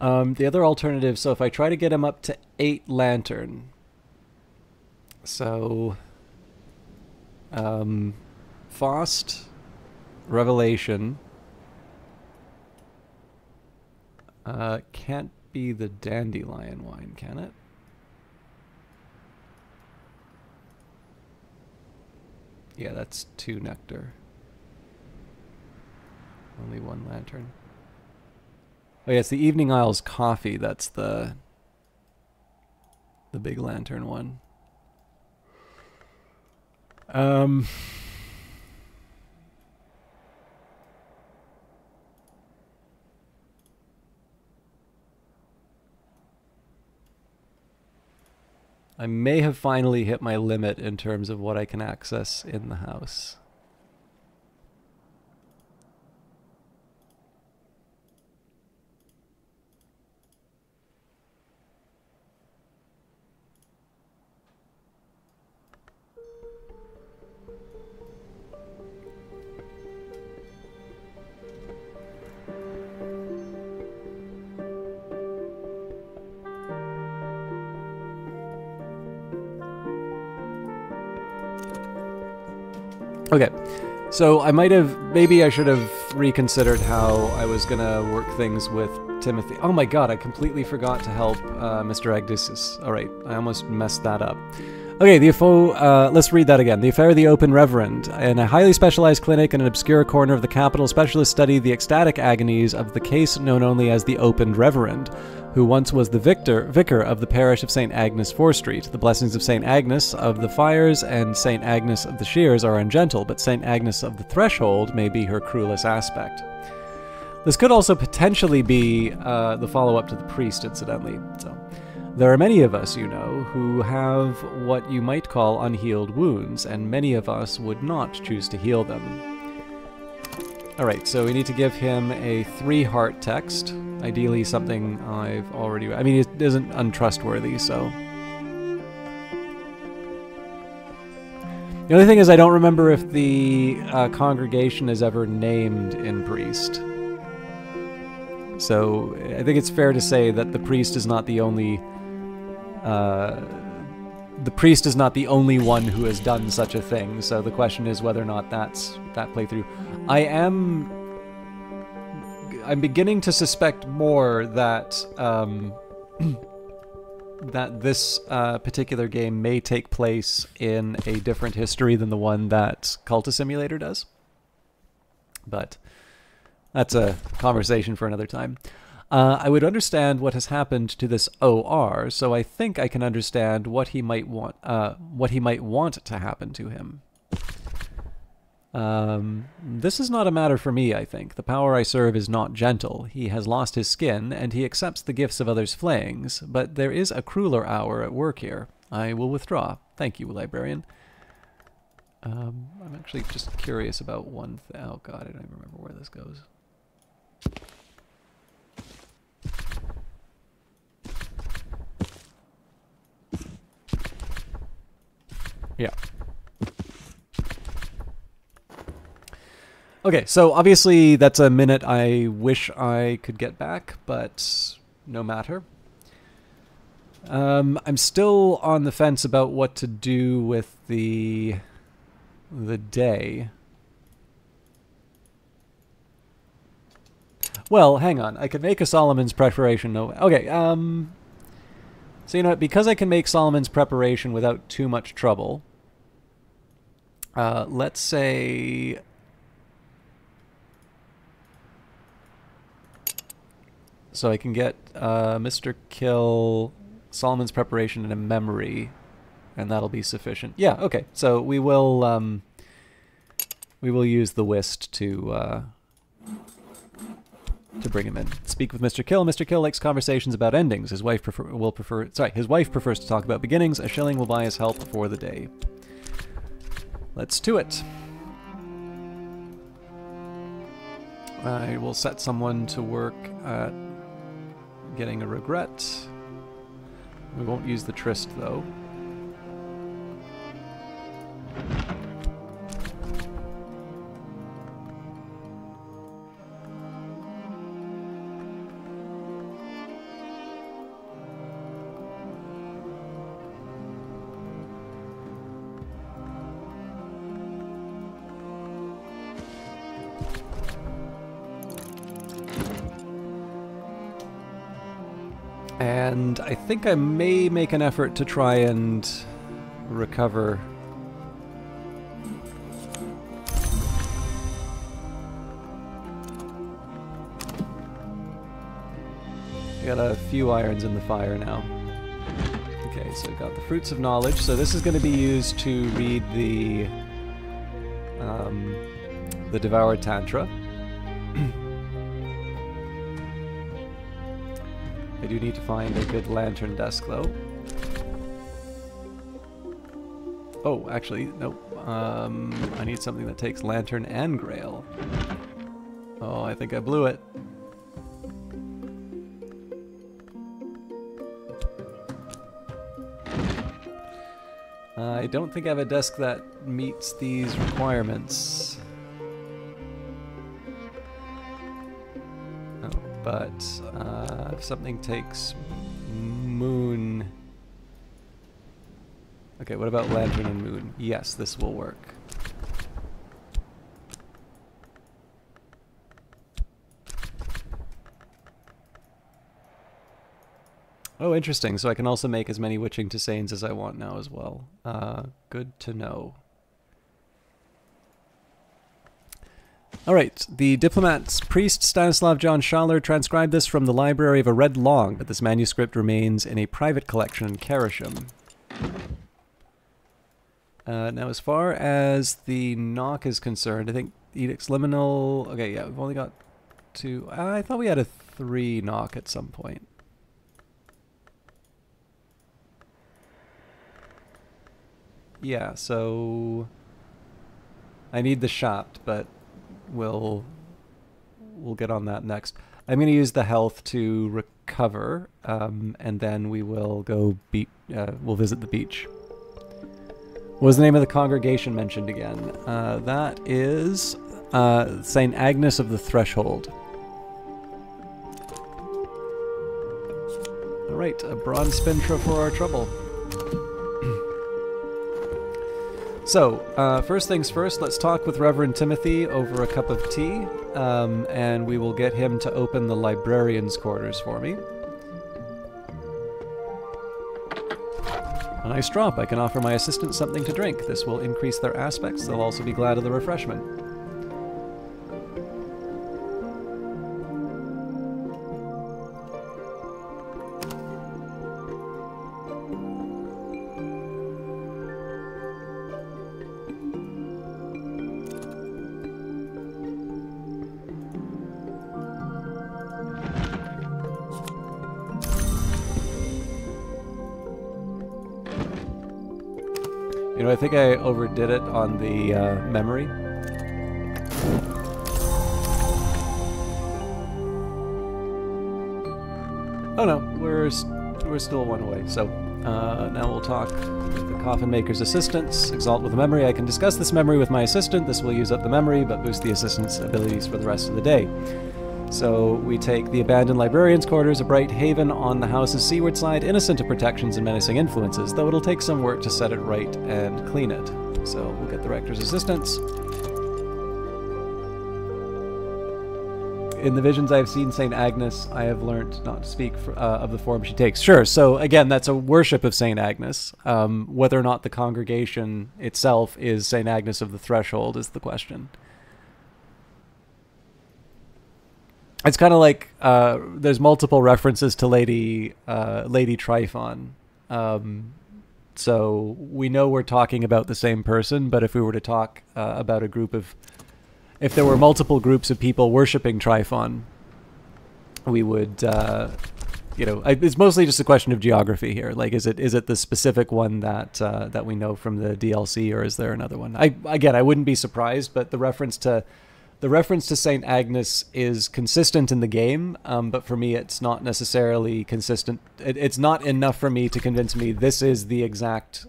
The other alternative, so if I try to get him up to 8 lantern, so Faust, Revelation, can't be the dandelion wine, can it? Yeah, that's 2 nectar. Only 1 lantern. Oh yeah, it's the Evening Isles coffee, that's the big lantern one. I may have finally hit my limit in terms of what I can access in the house. Okay, so maybe I should have reconsidered how I was gonna work things with Timothy. Oh my god, I completely forgot to help Mr. Agdisis. Alright, I almost messed that up. Okay, let's read that again. The Affair of the Open Reverend. In a highly specialized clinic in an obscure corner of the capital, specialists study the ecstatic agonies of the case known only as the Opened Reverend, who once was the vicar of the parish of St. Agnes, Fore Street. The blessings of St. Agnes of the Fires and St. Agnes of the Shears are ungentle, but St. Agnes of the Threshold may be her cruelest aspect. This could also potentially be the follow-up to the priest, incidentally. So, there are many of us, you know, who have what you might call unhealed wounds, and many of us would not choose to heal them. Alright, so we need to give him a 3-heart text. Ideally something I've already... I mean, it isn't untrustworthy, so... The only thing is I don't remember if the congregation is ever named in Priest. So I think it's fair to say that the priest is not the only... the priest is not the only one who has done such a thing, so the question is whether or not that's that playthrough. I'm beginning to suspect more that that this particular game may take place in a different history than the one that Cultist Simulator does. But that's a conversation for another time. I would understand what has happened to this OR, so I think I can understand what he might want. What he might want to happen to him. This is not a matter for me, I think. The power I serve is not gentle. He has lost his skin, and he accepts the gifts of others' flayings, but there is a crueler hour at work here. I will withdraw. Thank you, librarian. I'm actually just curious about one thing. Oh god, I don't even remember where this goes. Yeah. Okay, so obviously that's a minute I wish I could get back, but no matter. I'm still on the fence about what to do with the day. Well, hang on. I could make a Solomon's preparation. No, okay. So you know what? Because I can make Solomon's preparation without too much trouble. Let's say. So I can get Mr. Kill, Solomon's preparation, and a memory, and that'll be sufficient. Yeah. Okay. So we will use the whist to bring him in. Speak with Mr. Kill. Mr. Kill likes conversations about endings. His wife His wife prefers to talk about beginnings. A shilling will buy his help for the day. Let's do it. I will set someone to work at getting a regret. We won't use the tryst though. And I think I may make an effort to try and recover. I got a few irons in the fire now. Okay, so I got the Fruits of Knowledge. So this is going to be used to read the Devoured Tantra. I do need to find a good lantern desk, though. Oh, actually, nope. I need something that takes lantern and grail. Oh, I think I blew it. I don't think I have a desk that meets these requirements. Oh, but if something takes moon... Okay, what about lantern and moon? Yes, this will work. Oh, interesting. So I can also make as many Witching Tisanes as I want now as well. Good to know. Alright, the diplomat's priest Stanislav John Schaller transcribed this from the library of a Red Long, but this manuscript remains in a private collection in Karasham. Now, as far as the knock is concerned, I think Edict's Liminal... Okay, yeah, we've only got 2... I thought we had a 3 knock at some point. Yeah, so... I need the shot, but we'll get on that next. I'm going to use the health to recover, and then we will go we'll visit the beach. What was the name of the congregation mentioned again? That is St. Agnes of the Threshold. Alright, a bronze spintra for our trouble. So, first things first, let's talk with Reverend Timothy over a cup of tea, and we will get him to open the librarian's quarters for me. A nice drop. I can offer my assistant something to drink. This will increase their aspects. They'll also be glad of the refreshment. You know, I think I overdid it on the memory. Oh no, we're still one away. So now we'll talk with the Coffin Maker's assistants. Exalt with the memory. I can discuss this memory with my assistant. This will use up the memory, but boost the assistant's abilities for the rest of the day. So we take the abandoned librarian's quarters, a bright haven on the house's seaward side, innocent of protections and menacing influences, though it'll take some work to set it right and clean it. So we'll get the rector's assistants. In the visions I have seen St. Agnes, I have learned not to speak of the form she takes. Sure, so again, that's a worship of St. Agnes. Whether or not the congregation itself is St. Agnes of the Threshold is the question. It's kind of like there's multiple references to Lady Tryphon. So we know we're talking about the same person, but if we were to talk about a group of... If there were multiple groups of people worshipping Tryphon, we would... you know, it's mostly just a question of geography here. Like, is it the specific one that we know from the DLC, or is there another one? Again, I wouldn't be surprised, but the reference to St. Agnes is consistent in the game, but for me it's not necessarily consistent. It's not enough for me to convince me this is the exact,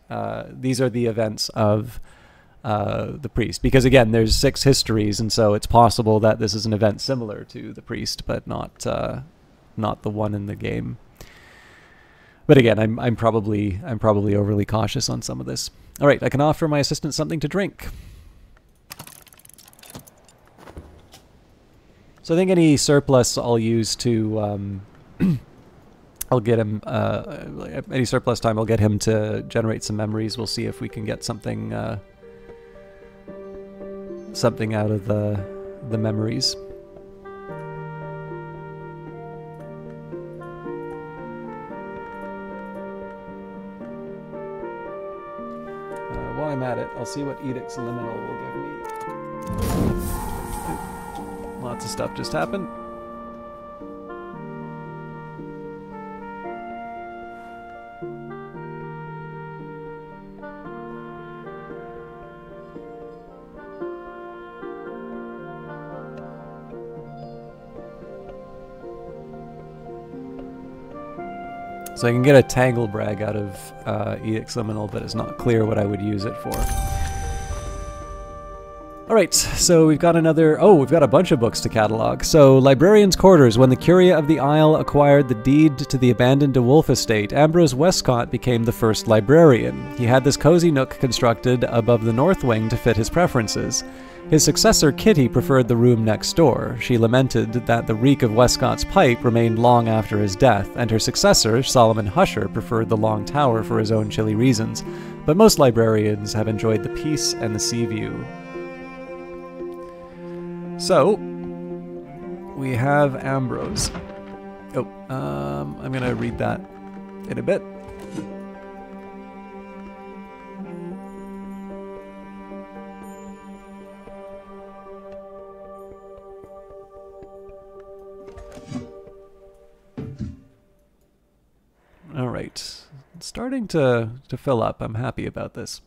these are the events of the priest. Because again, there's 6 histories, and so it's possible that this is an event similar to the priest, but not the one in the game. But again, I'm probably overly cautious on some of this. All right, I can offer my assistant something to drink. So I think any surplus I'll use to, I'll get him, any surplus time I'll get him to generate some memories. We'll see if we can get something, something out of the memories. While I'm at it, I'll see what Edict's Liminal will give me. Lots of stuff just happened. So I can get a Tanglebrag out of Edict's Liminal, but it's not clear what I would use it for. Alright, so we've got we've got a bunch of books to catalog. So, Librarian's Quarters. When the Curia of the Isle acquired the deed to the abandoned De Wolf estate, Ambrose Westcott became the first librarian. He had this cozy nook constructed above the north wing to fit his preferences. His successor, Kitty, preferred the room next door. She lamented that the reek of Westcott's pipe remained long after his death, and her successor, Solomon Husher, preferred the long tower for his own chilly reasons. But most librarians have enjoyed the peace and the sea view. So, we have Ambrose. Oh, I'm going to read that in a bit. All right, it's starting to fill up. I'm happy about this.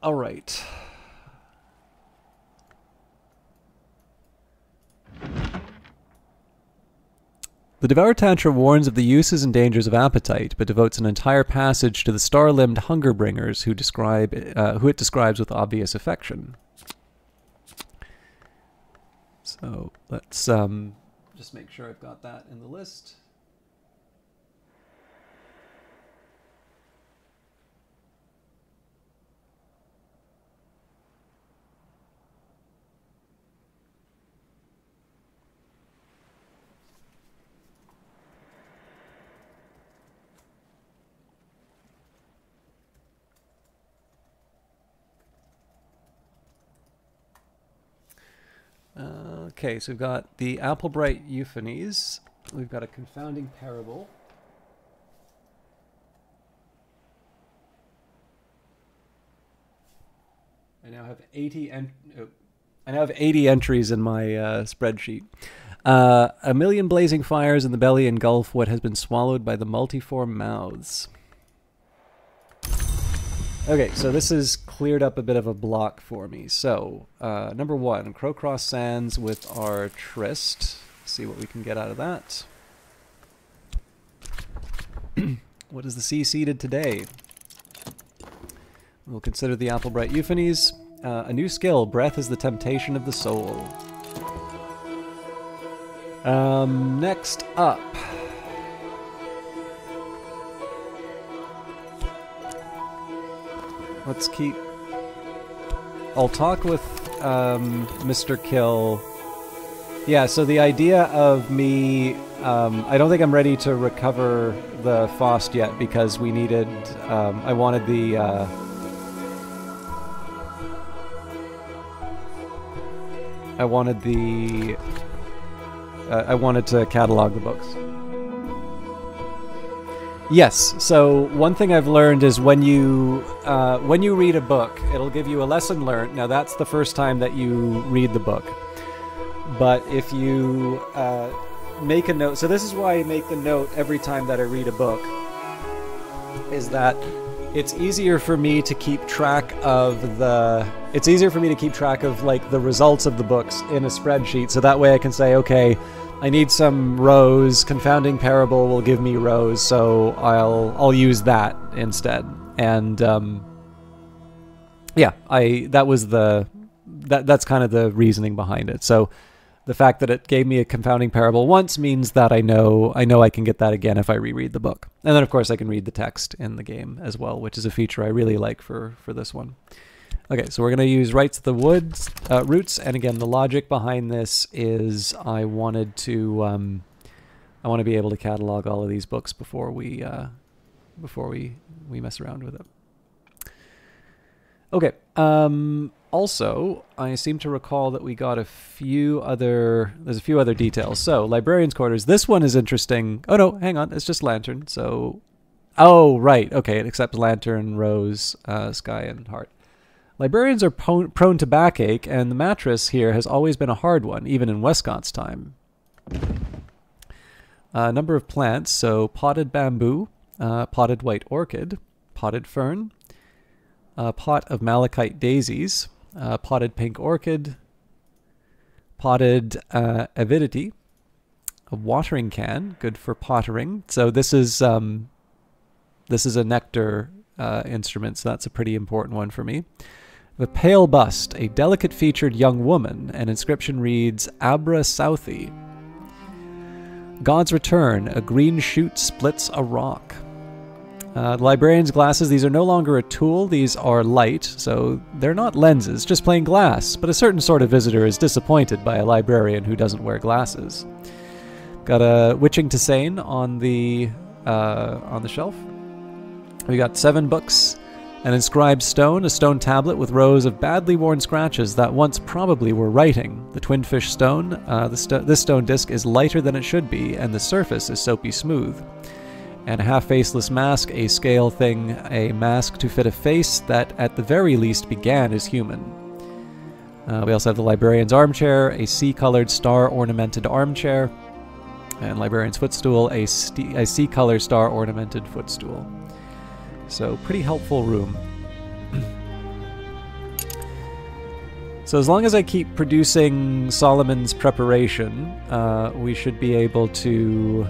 All right. The Devour Tantra warns of the uses and dangers of appetite, but devotes an entire passage to the star-limbed hunger-bringers who it describes with obvious affection. So let's just make sure I've got that in the list. Okay, so we've got the Applebright Euphonies. We've got a Confounding Parable. I now have 80 entries in my spreadsheet. A million blazing fires in the belly engulf what has been swallowed by the multiform mouths. Okay, so this has cleared up a bit of a block for me. So, number 1, Crowcross Sands with our Tryst. See what we can get out of that. What is the sea seeded today? We'll consider the Applebright Euphonies. A new skill, Breath is the temptation of the soul. Next up. Let's keep... I'll talk with Mr. Kill. Yeah, so the idea of me... I don't think I'm ready to recover the Faust yet because we needed... I wanted the... I wanted to catalog the books. Yes, so one thing I've learned is when you read a book, it'll give you a lesson learned. Now that's the first time that you read the book. But if you make a note, so this is why I make the note every time that I read a book, is that it's easier for me to keep track of like the results of the books in a spreadsheet, so that way I can say, okay, I need some rows, confounding parable will give me rows, so I'll use that instead. And yeah, that's kind of the reasoning behind it. So the fact that it gave me a confounding parable once means that I know I can get that again if I reread the book. And then of course I can read the text in the game as well, which is a feature I really like for this one. Okay, so we're going to use Rites of the Woods roots, and again the logic behind this is I want to be able to catalog all of these books before we mess around with it. Okay. Also, I seem to recall that we got there's a few other details. So, Librarian's Quarters. This one is interesting. Oh no, hang on, it's just Lantern. So, oh right, okay, it accepts Lantern, Rose, Sky, and Heart. Librarians are prone to backache, and the mattress here has always been a hard one, even in Westcott's time. Number of plants, so potted bamboo, potted white orchid, potted fern, pot of malachite daisies, potted pink orchid, potted avidity, a watering can, good for pottering. So this is a nectar instrument, so that's a pretty important one for me. The pale bust, a delicate-featured young woman. An inscription reads, Abra Southey. God's Return, a green shoot splits a rock. The librarian's glasses, these are no longer a tool, these are light, so they're not lenses, just plain glass, but a certain sort of visitor is disappointed by a librarian who doesn't wear glasses. Got a Witching Tisane on the shelf. We got 7 books, an inscribed stone, a stone tablet with rows of badly worn scratches that once probably were writing. The Twinfish stone, this stone disc is lighter than it should be, and the surface is soapy smooth. And a half-faceless mask, a scale thing, a mask to fit a face that at the very least began as human. We also have the Librarian's Armchair, a sea-colored star-ornamented armchair, and Librarian's Footstool, a sea-colored star-ornamented footstool. So, pretty helpful room. So as long as I keep producing Solomon's Preparation, we should be able to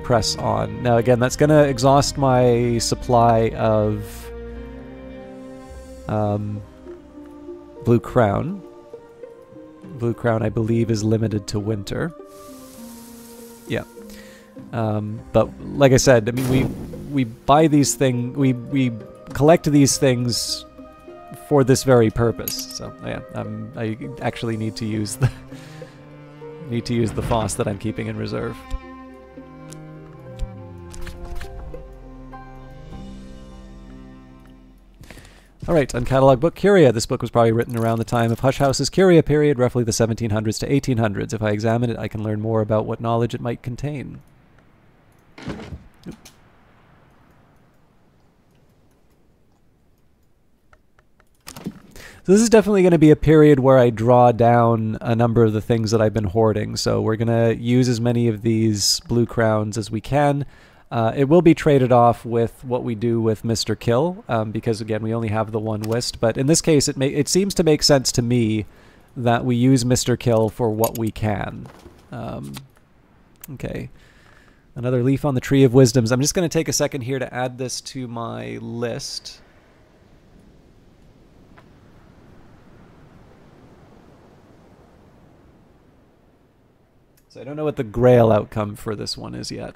press on. Now again, that's going to exhaust my supply of Blue Crown. Blue Crown, I believe, is limited to winter. Yeah. But like I said, I mean, we buy these things, we collect these things for this very purpose. So yeah, I actually need to use the Foss that I'm keeping in reserve. Alright, Uncatalogued book, Curia. This book was probably written around the time of Hush House's Curia period, roughly the 1700s to 1800s. If I examine it, I can learn more about what knowledge it might contain. Oop. So this is definitely going to be a period where I draw down a number of the things that I've been hoarding. So we're going to use as many of these blue crowns as we can. It will be traded off with what we do with Mr. Kill, because again, we only have the one whist. But in this case, it seems to make sense to me that we use Mr. Kill for what we can. Okay. Another leaf on the Tree of Wisdoms. I'm just going to take a second here to add this to my list. So I don't know what the Grail outcome for this one is yet.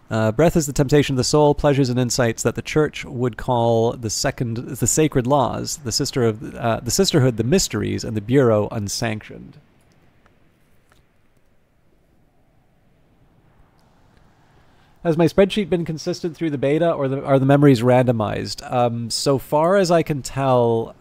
Breath is the temptation of the soul, pleasures and insights that the Church would call the sacred laws, the sisterhood, the mysteries, and the bureau unsanctioned. Has my spreadsheet been consistent through the beta, or are the memories randomized? So far as I can tell,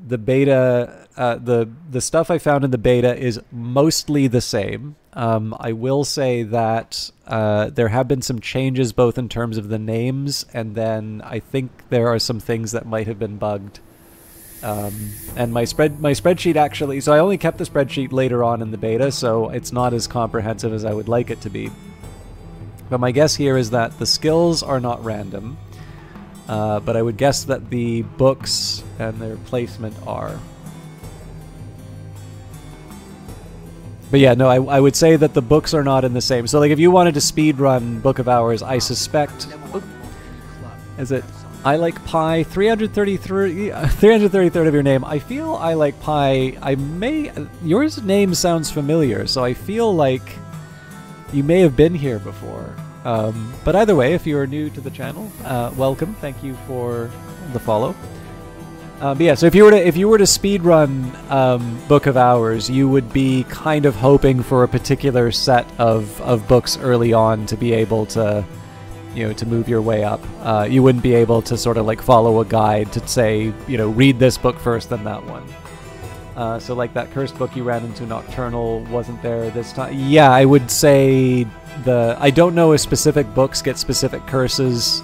the beta, the stuff I found in the beta is mostly the same. I will say that there have been some changes both in terms of the names, and then I think there are some things that might have been bugged. And my spreadsheet actually, so I only kept the spreadsheet later on in the beta, so it's not as comprehensive as I would like it to be. But my guess here is that the skills are not random. But I would guess that the books and their placement are. But yeah, no, I would say that the books are not in the same. So like if you wanted to speedrun Book of Hours, I suspect... Is it I Like Pie? 333rd of your name. I feel I Like Pie... Yours name sounds familiar, so I feel like you may have been here before. But either way, if you're new to the channel, welcome. Thank you for the follow. But yeah, so if you were to speedrun Book of Hours, you would be kind of hoping for a particular set of books early on to be able to, to move your way up. You wouldn't be able to sort of like follow a guide to say, read this book first, then that one. So like that cursed book you ran into, Nocturnal, wasn't there this time. Yeah, I would say I don't know if specific books get specific curses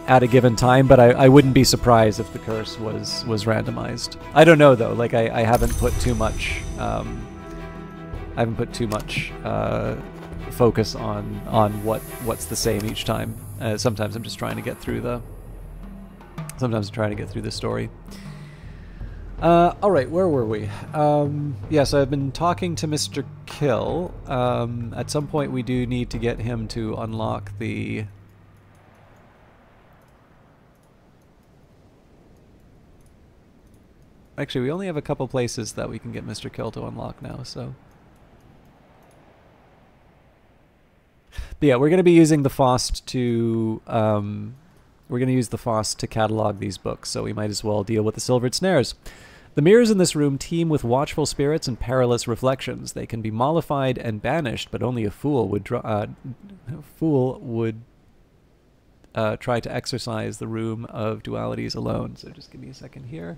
at a given time, but I wouldn't be surprised if the curse was randomized. I don't know though. Like I haven't put too much focus on what's the same each time. Sometimes I'm just trying to get through the story. Alright, where were we? Yeah, so I've been talking to Mr. Kill. At some point we do need to get him to unlock the... Actually, we only have a couple places that we can get Mr. Kill to unlock now, so... But yeah, we're going to be using the FOST to... We're going to use the FOST to catalog these books, so we might as well deal with the Silvered Snares. The mirrors in this room teem with watchful spirits and perilous reflections. They can be mollified and banished, but only a fool would try to exercise the room of dualities alone. So just give me a second here.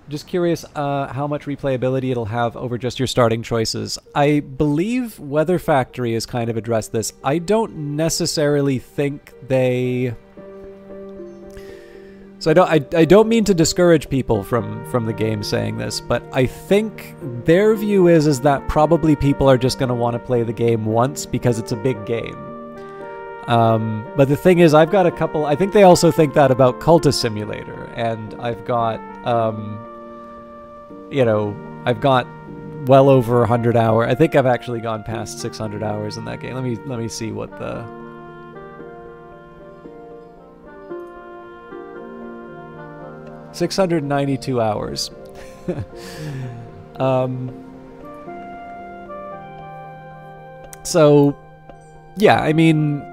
Just curious how much replayability it'll have over just your starting choices. I believe Weather Factory has kind of addressed this. I don't necessarily think they... So I don't mean to discourage people from the game saying this, but I think their view is that probably people are just going to want to play the game once because it's a big game. But the thing is, I've got a couple... I think they also think that about Cultist Simulator, and I've got... I've got well over 100 hours. I think I've actually gone past 600 hours in that game. Let me see what the... ...692 hours. So, yeah, I mean...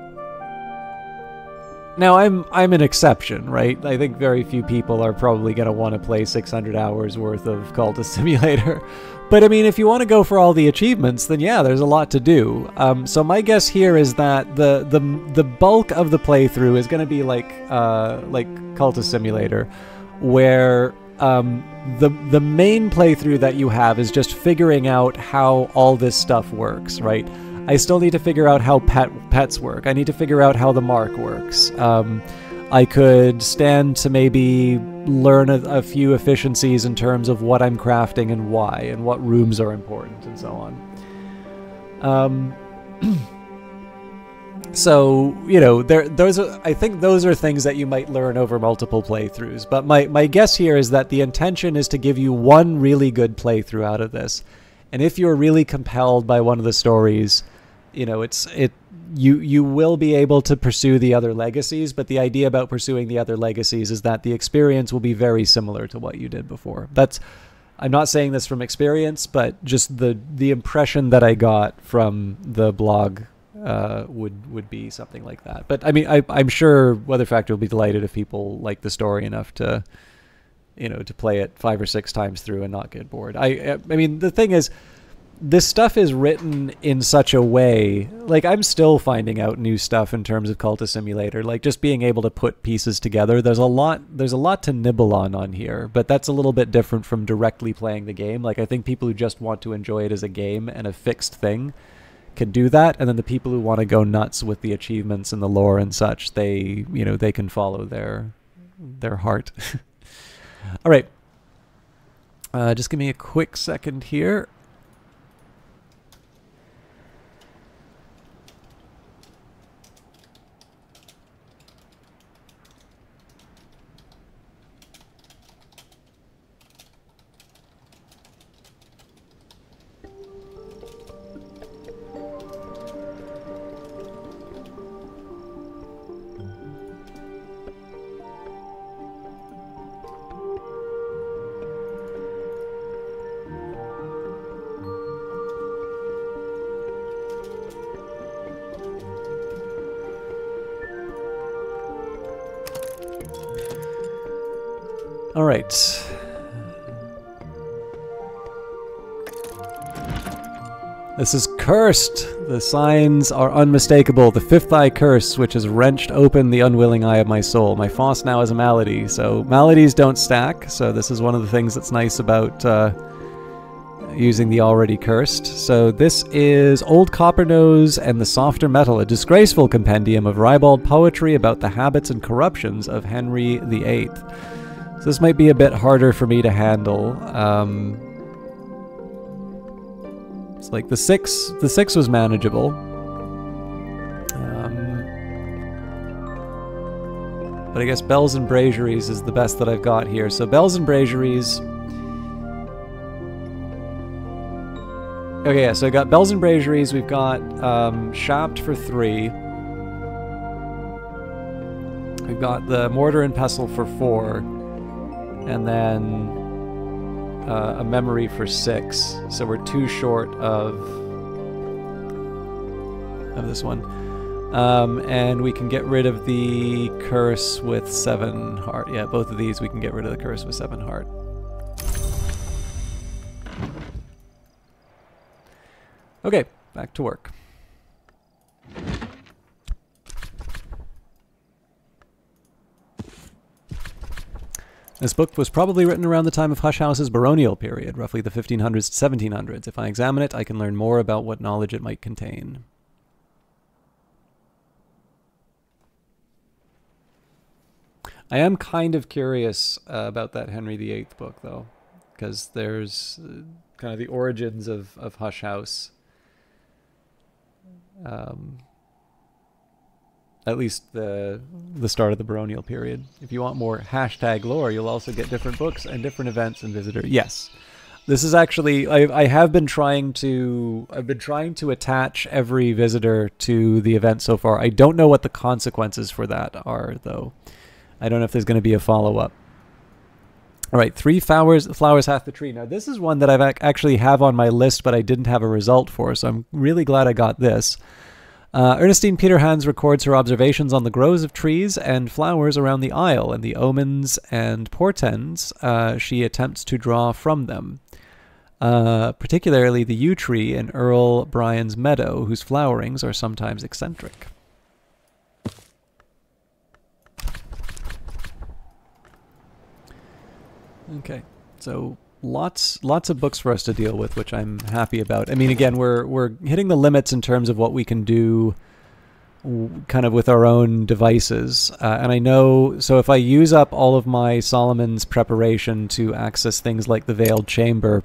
Now, I'm an exception, right? I think very few people are probably going to want to play 600 hours worth of Cultist Simulator. But, I mean, if you want to go for all the achievements, then yeah, there's a lot to do. So my guess here is that the bulk of the playthrough is going to be like Cultist Simulator, where the main playthrough that you have is just figuring out how all this stuff works, right? I still need to figure out how pets work. I need to figure out how the mark works. I could stand to maybe learn a few efficiencies in terms of what I'm crafting and why, and what rooms are important, and so on. So, you know, I think those are things that you might learn over multiple playthroughs. But my guess here is that the intention is to give you one really good playthrough out of this. And if you're really compelled by one of the stories, you know, you will be able to pursue the other legacies. But the idea about pursuing the other legacies is that the experience will be very similar to what you did before. I'm not saying this from experience, but just the impression that I got from the blog would be something like that. But I mean, I'm sure Weather Factor will be delighted if people like the story enough to, you know, to play it 5 or 6 times through and not get bored. I mean, the thing is, this stuff is written in such a way, like, I'm still finding out new stuff in terms of Cultist Simulator, like just being able to put pieces together. There's a lot to nibble on here, but that's a little bit different from directly playing the game. Like, I think people who just want to enjoy it as a game and a fixed thing can do that, and then the people who want to go nuts with the achievements and the lore and such, they can follow their heart. All right, just give me a quick second here. All right. This is cursed. The signs are unmistakable. The fifth eye curse, which has wrenched open the unwilling eye of my soul. My Foss now is a malady, so maladies don't stack. So this is one of the things that's nice about using the already cursed. So this is Old Copper-Nose and the Softer Metal, a disgraceful compendium of ribald poetry about the habits and corruptions of Henry VIII. So this might be a bit harder for me to handle. It's like the six was manageable. But I guess Bells and Braziaries is the best that I've got here. So Bells and Braziaries. Okay, yeah, so I got Bells and Braziaries. We've got Shapt for 3. We've got the Mortar and Pestle for 4. And then a Memory for 6. So we're 2 short of this one. And we can get rid of the curse with 7 heart. Yeah, both of these we can get rid of the curse with 7 heart. Okay, back to work. This book was probably written around the time of Hush House's baronial period, roughly the 1500s to 1700s. If I examine it, I can learn more about what knowledge it might contain. I am kind of curious about that Henry VIII book, though, because there's kind of the origins of Hush House. At least the start of the baronial period. If you want more hashtag lore, you'll also get different books and different events and visitors. Yes, this is actually I have been trying to attach every visitor to the event so far. I don't know what the consequences for that are, though. I don't know if there's going to be a follow-up. All right, 3 flowers half the tree. Now this is one that I've actually have on my list, but I didn't have a result for, so I'm really glad I got this. Ernestine Peterhans records her observations on the groves of trees and flowers around the isle and the omens and portents she attempts to draw from them, particularly the yew tree in Earl Bryan's meadow, whose flowerings are sometimes eccentric. Okay, so lots of books for us to deal with, which I'm happy about. I mean, again, we're hitting the limits in terms of what we can do kind of with our own devices. And I know, so if I use up all of my Solomon's preparation to access things like the Veiled Chamber,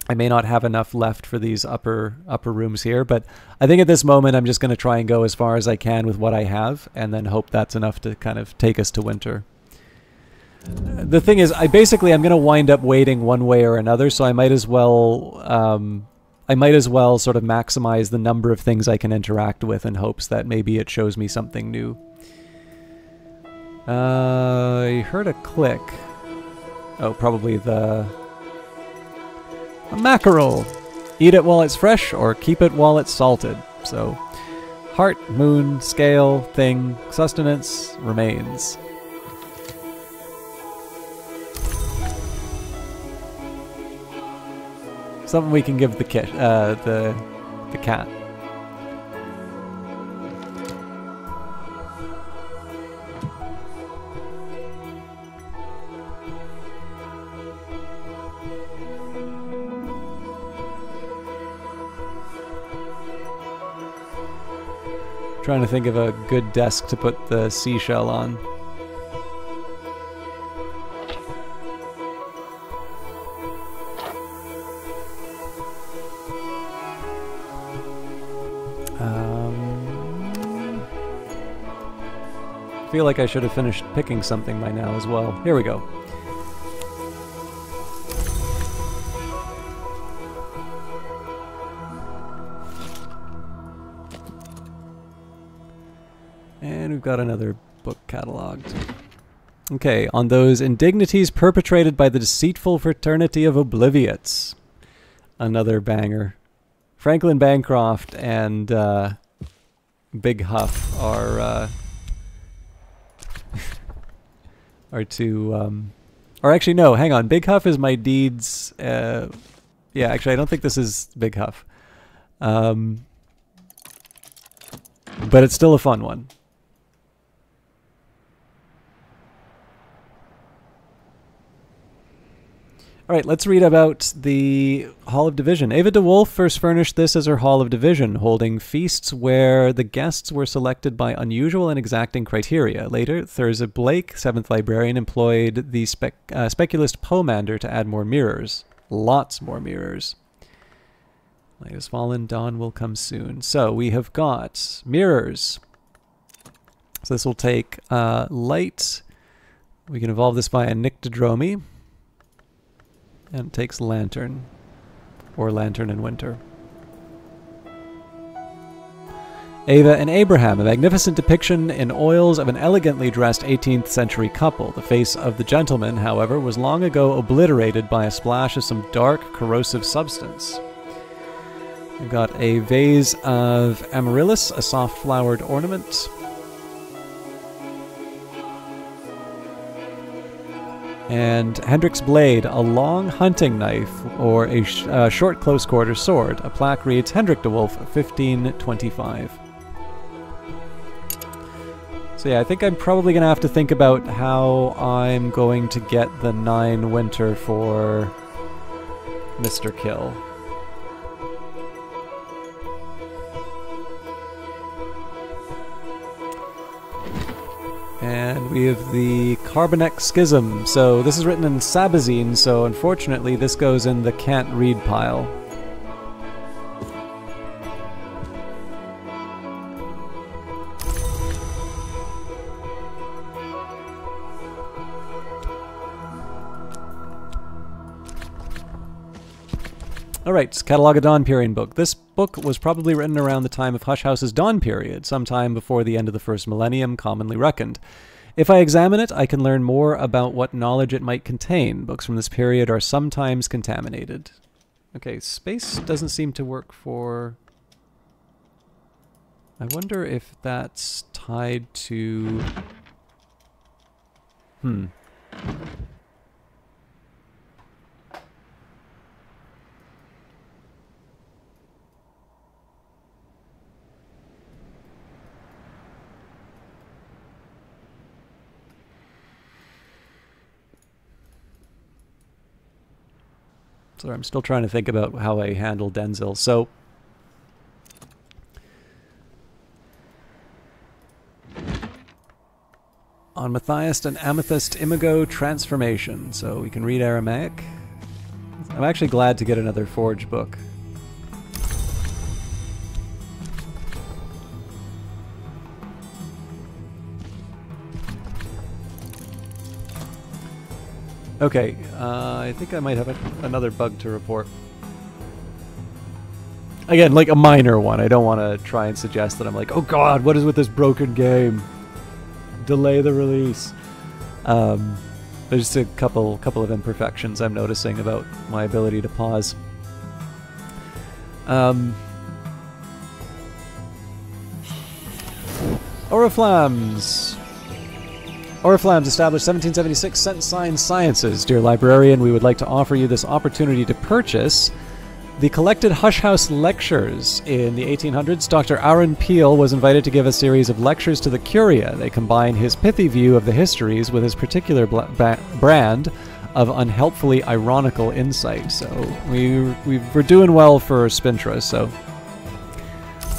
I may not have enough left for these upper rooms here, but I think at this moment I'm just going to try and go as far as I can with what I have, and then hope that's enough to kind of take us to winter. The thing is, I'm going to wind up waiting one way or another, so I might as well sort of maximize the number of things I can interact with in hopes that maybe it shows me something new. I heard a click. Oh, probably a mackerel. Eat it while it's fresh or keep it while it's salted. So, heart, moon, scale, thing, sustenance, remains. Something we can give the cat. Trying to think of a good desk to put the seashell on. I feel like I should have finished picking something by now as well. Here we go. And we've got another book cataloged. Okay, on those indignities perpetrated by the deceitful fraternity of obliviots. Another banger. Franklin Bancroft and Big Huff are two. Or actually, no, hang on. Big Huff is my deeds. Yeah, actually, I don't think this is Big Huff. But it's still a fun one. All right, let's read about the Hall of Division. Ava DeWolf first furnished this as her Hall of Division, holding feasts where the guests were selected by unusual and exacting criteria. Later, Thurza Blake, 7th librarian, employed the speculist Pomander to add more mirrors. Lots more mirrors. Light has fallen, dawn will come soon. So we have got mirrors. So this will take light. We can evolve this by a Nyctodromy. And it takes lantern, or lantern in winter. Ava and Abraham, a magnificent depiction in oils of an elegantly dressed 18th century couple. The face of the gentleman, however, was long ago obliterated by a splash of some dark, corrosive substance. We've got a vase of amaryllis, a soft-flowered ornament. And Hendrick's Blade, a long hunting knife, or a short close-quarter sword. A plaque reads, Hendrick de Wolf, 1525. So yeah, I think I'm probably going to have to think about how I'm going to get the 9 winter for Mr. Kill. And we have the Carbonek Schism. So this is written in Sabazine, so unfortunately this goes in the can't read pile. Alright, Catalogue of Dawnperiod book. This book was probably written around the time of Hush House's Dawn period, sometime before the end of the first millennium, commonly reckoned. If I examine it, I can learn more about what knowledge it might contain. Books from this period are sometimes contaminated. Okay, space doesn't seem to work for... I wonder if that's tied to... So I'm still trying to think about how I handle Denzil. So on Matthias and Amethyst Imago transformation. So we can read Aramaic. I'm actually glad to get another Forge book. Okay, I think I might have another bug to report. Again, like a minor one. I don't want to try and suggest that I'm like, oh god, what is with this broken game? Delay the release. There's just a couple of imperfections I'm noticing about my ability to pause. Oriflammes. Oriflammes established 1776, Sense Sign Sciences. Dear librarian, we would like to offer you this opportunity to purchase the collected Hush House lectures. In the 1800s, Dr. Aaron Peel was invited to give a series of lectures to the Curia. They combine his pithy view of the histories with his particular brand of unhelpfully ironical insight. So we're doing well for Spintra, so...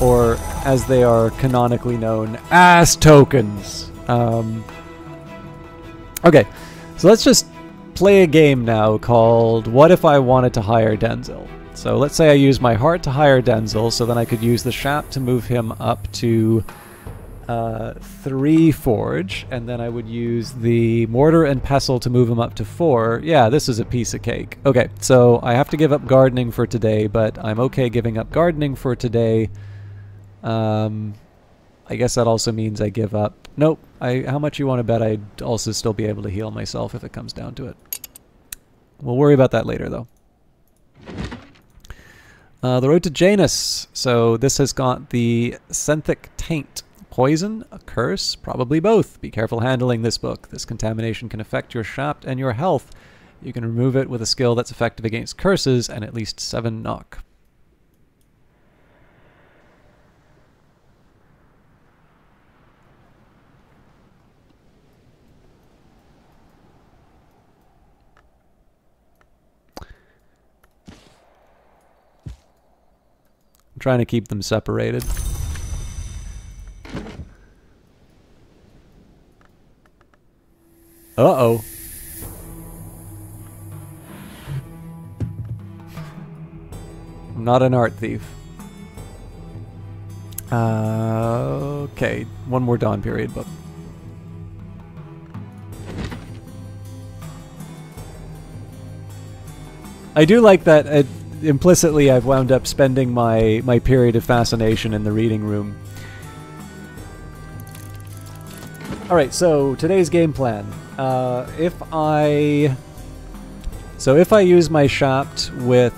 Or, as they are canonically known, ass tokens. Okay, so let's just play a game now called What If I Wanted to Hire Denzil? So let's say I use my heart to hire Denzil, so then I could use the Shap to move him up to 3 Forge, and then I would use the Mortar and Pestle to move him up to 4. Yeah, this is a piece of cake. Okay, so I have to give up gardening for today, but I'm okay giving up gardening for today. I guess that also means I give up... Nope. How much you want to bet I'd also still be able to heal myself if it comes down to it. We'll worry about that later, though. The Road to Janus. So this has got the Senthic Taint. Poison? A curse? Probably both. Be careful handling this book. This contamination can affect your shaft and your health. You can remove it with a skill that's effective against curses and at least 7 knock. I'm trying to keep them separated. Uh-oh. I'm not an art thief. Okay, one more Dawn Period book. I do like that implicitly I've wound up spending my period of fascination in the reading room. Alright, so today's game plan. If I use my Shapt with...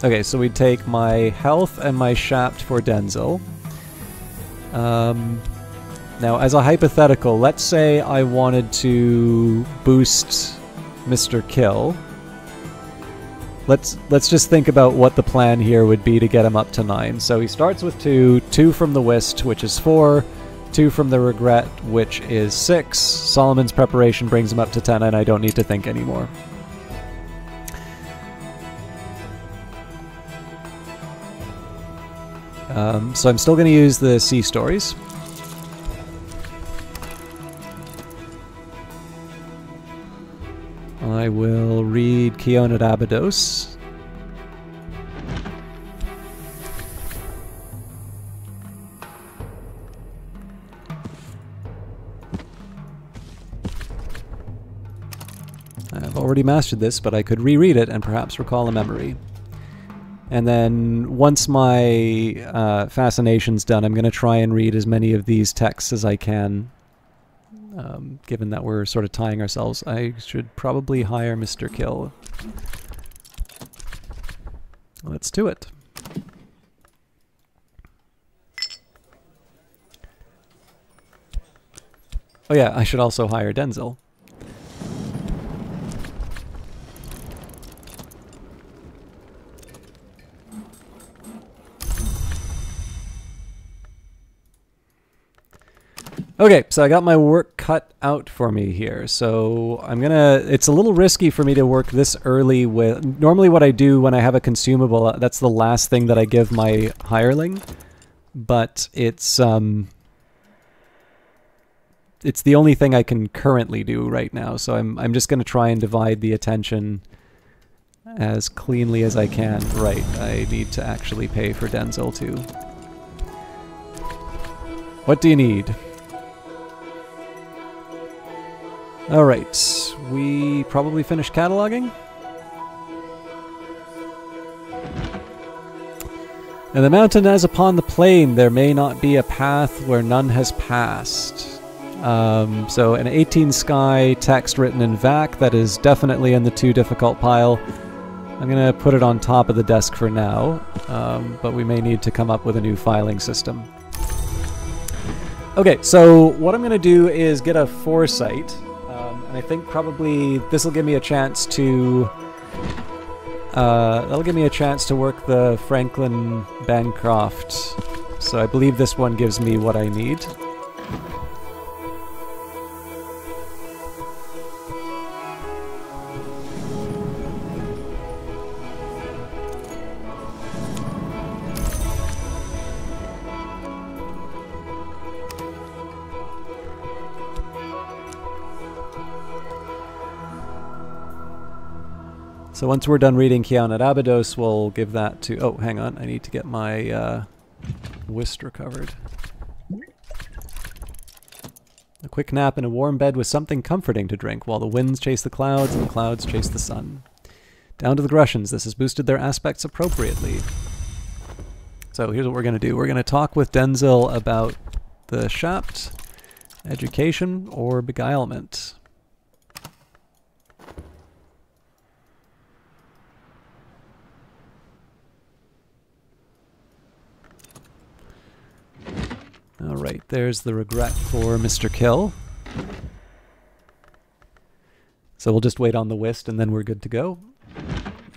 okay, so we take my health and my Shapt for Denzil. Now, as a hypothetical, let's say I wanted to boost Mr. Kill. Let's just think about what the plan here would be to get him up to 9. So he starts with 2, 2 from the Whist, which is 4, 2 from the Regret, which is 6. Solomon's Preparation brings him up to 10, and I don't need to think anymore. So I'm still going to use the Sea Stories. I will read Keonad Abydos. I've already mastered this, but I could reread it and perhaps recall a memory. And then once my fascination's done, I'm going to try and read as many of these texts as I can. Given that we're sort of tying ourselves, I should probably hire Mr. Kill. Let's do it. Oh yeah, I should also hire Denzil. Okay, so I got my work cut out for me here. So I'm gonna, it's a little risky for me to work this early with, normally what I do when I have a consumable, that's the last thing that I give my hireling. But it's the only thing I can currently do right now. So I'm just gonna try and divide the attention as cleanly as I can. Right, I need to actually pay for Denzel too. What do you need? Alright, we probably finished cataloging. And the mountain as upon the plain, there may not be a path where none has passed. So an 18 sky text written in VAC, that is definitely in the too difficult pile. I'm going to put it on top of the desk for now, but we may need to come up with a new filing system. Okay, so what I'm going to do is get a foresight. I think probably this will give me a chance to that'll give me a chance to work the Franklin Bancroft. So I believe this one gives me what I need. So once we're done reading Kiana Abydos, we'll give that to... Oh, hang on. I need to get my whist recovered. A quick nap in a warm bed with something comforting to drink while the winds chase the clouds and the clouds chase the sun. Down to the Grushans. This has boosted their aspects appropriately. So here's what we're going to do. We're going to talk with Denzel about the Shapt, education, or beguilement. Alright, there's the regret for Mr. Kill. So we'll just wait on the whist and then we're good to go.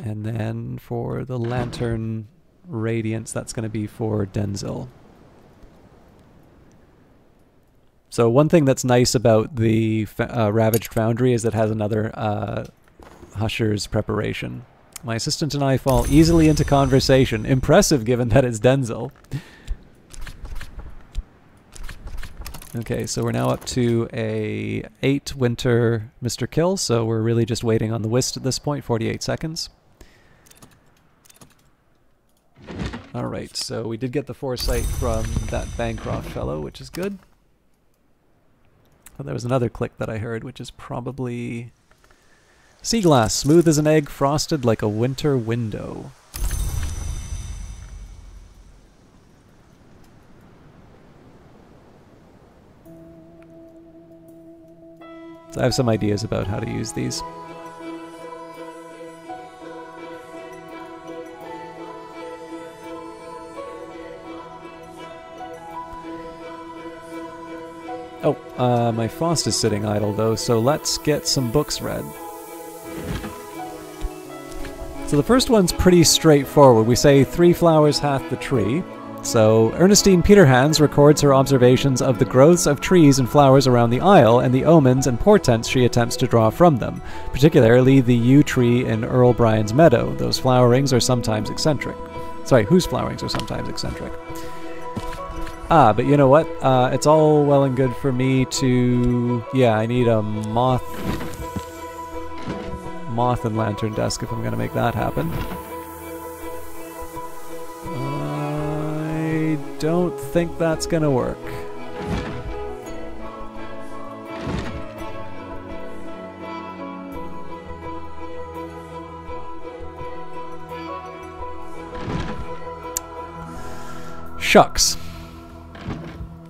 And then for the Lantern Radiance, that's going to be for Denzel. So one thing that's nice about the Ravaged Foundry is it has another Husher's preparation. My assistant and I fall easily into conversation. Impressive given that it's Denzel. Okay, so we're now up to a 8 winter Mr. Kill, so we're really just waiting on the whist at this point, 48 seconds. Alright, so we did get the foresight from that Bancroft fellow, which is good. Oh, there was another click that I heard, which is probably... Sea glass, smooth as an egg, frosted like a winter window. So I have some ideas about how to use these. Oh, my Faust is sitting idle though, so let's get some books read. So the first one's pretty straightforward. We say 3 flowers hath the tree. So Ernestine Peterhans records her observations of the growths of trees and flowers around the isle and the omens and portents she attempts to draw from them, particularly the yew tree in Earl Bryan's meadow. Those flowerings are sometimes eccentric. Sorry, whose flowerings are sometimes eccentric. Ah, but you know what? It's all well and good for me to... Yeah, I need a moth and lantern desk if I'm going to make that happen. I don't think that's going to work. Shucks.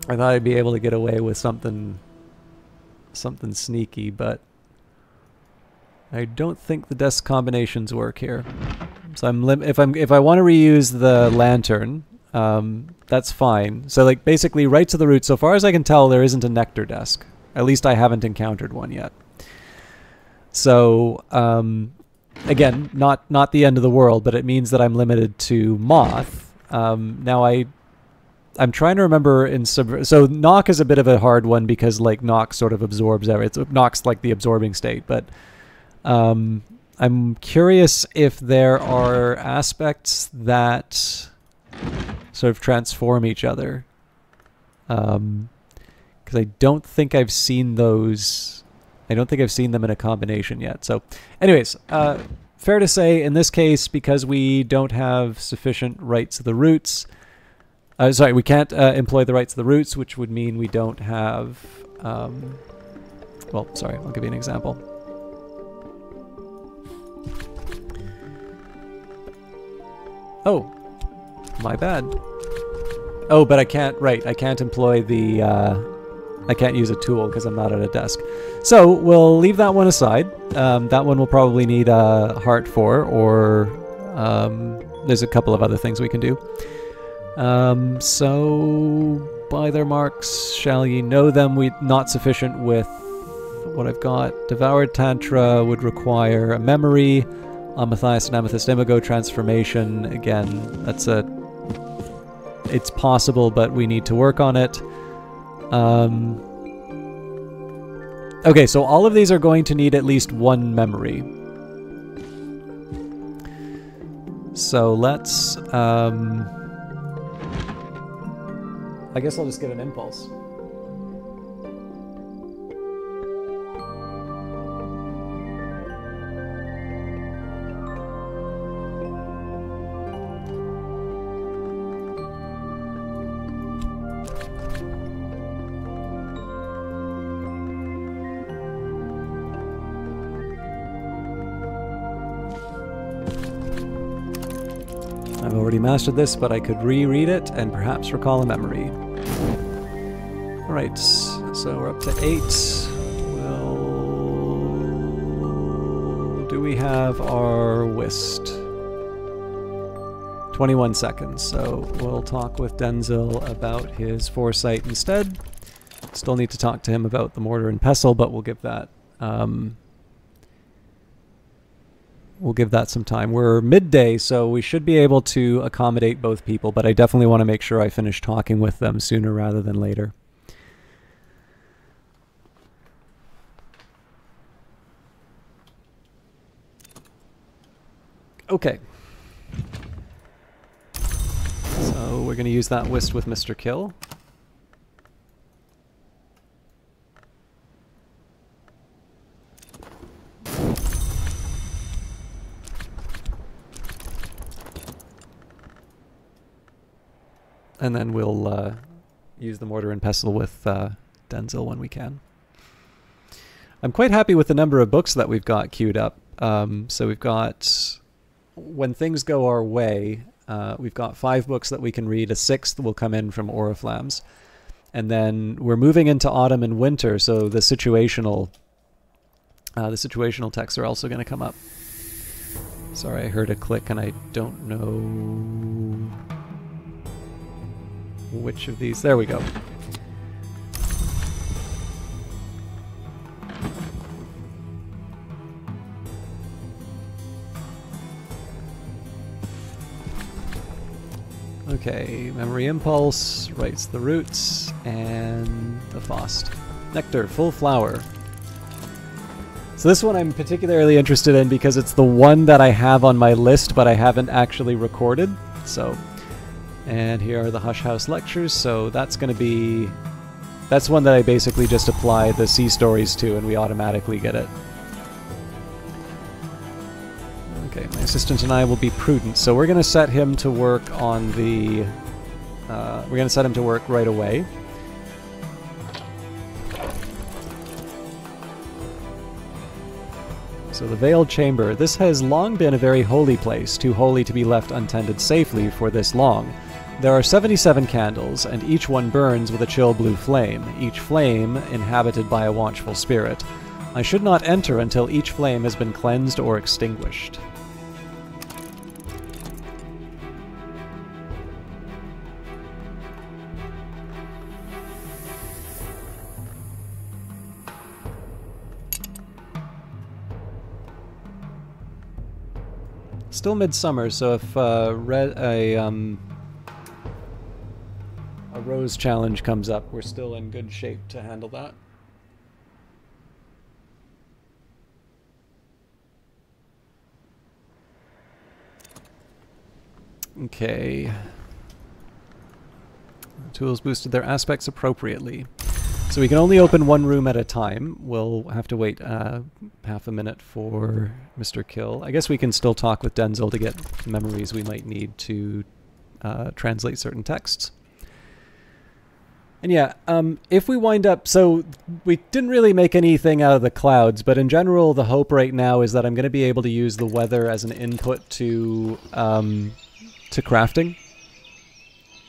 I thought I'd be able to get away with something sneaky, but I don't think the desk combinations work here. So if I want to reuse the lantern, that's fine. So like basically right to the root. So far as I can tell, there isn't a nectar desk. At least I haven't encountered one yet. So again, not the end of the world, but it means that I'm limited to moth. Now I'm trying to remember in so knock is a bit of a hard one because like knock sort of absorbs everything. Knock's like the absorbing state, but I'm curious if there are aspects that sort of transform each other. Because I don't think I've seen those. I don't think I've seen them in a combination yet. So, anyways, fair to say in this case, because we don't have sufficient rights of the roots. Sorry, we can't employ the rights of the roots, which would mean we don't have... well, sorry, I'll give you an example. Oh, my bad. Oh, but I can't, right, I can't employ the... I can't use a tool because I'm not at a desk. So, we'll leave that one aside. That one we'll probably need a heart for, or there's a couple of other things we can do. So, by their marks, shall ye know them? Not sufficient with what I've got. Devoured Tantra would require a memory. Matthias and Amethyst Imago transformation. Again, it's possible, but we need to work on it. Okay, so all of these are going to need at least one memory. So let's, I guess I'll just get an impulse. I've already mastered this, but I could reread it and perhaps recall a memory. Alright, so we're up to 8. Do we have our whist? 21 seconds, so we'll talk with Denzil about his foresight instead. Still need to talk to him about the mortar and pestle, but we'll give that some time. We're midday, so we should be able to accommodate both people, but I definitely want to make sure I finish talking with them sooner rather than later. Okay. So we're going to use that whist with Mr. Kill. And then we'll use the mortar and pestle with Denzil when we can. I'm quite happy with the number of books that we've got queued up. So we've got, when things go our way, we've got 5 books that we can read. A 6th will come in from Oriflammes. And then we're moving into autumn and winter, so the situational texts are also going to come up. Sorry, I heard a click and I don't know which of these. There we go. Okay, Memory Impulse, Writes the Roots, and the Faust. Nectar, Full Flower. So this one I'm particularly interested in because it's the one that I have on my list, but I haven't actually recorded. So, and here are the Hush House lectures. So that's going to be, that's one that I basically just apply the C stories to, and we automatically get it. Okay, my assistant and I will be prudent. So we're going to set him to work on the, we're going to set him to work right away. So the Veiled Chamber. This has long been a very holy place, too holy to be left untended safely for this long. There are 77 candles, and each one burns with a chill blue flame, each flame inhabited by a watchful spirit. I should not enter until each flame has been cleansed or extinguished. Still midsummer, so if a rose challenge comes up, we're still in good shape to handle that. Okay. Tools boosted their aspects appropriately. So we can only open one room at a time. We'll have to wait half a minute for Mr. Kill. I guess we can still talk with Denzel to get memories we might need to translate certain texts. And yeah, if we wind up... So we didn't really make anything out of the clouds, but in general, the hope right now is that I'm going to be able to use the weather as an input to crafting.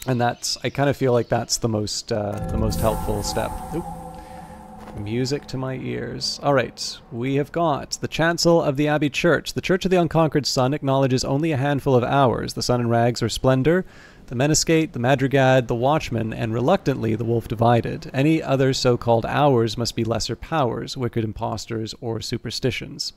And that's, I kind of feel like that's the most helpful step. Oop. Music to my ears. All right, we have got the Chancel of the Abbey Church. The Church of the Unconquered Sun acknowledges only a handful of hours. The Sun and Rags or Splendor, the Menascate, the Madrigad, the Watchman, and reluctantly the Wolf Divided. Any other so-called hours must be lesser powers, wicked impostors, or superstitions.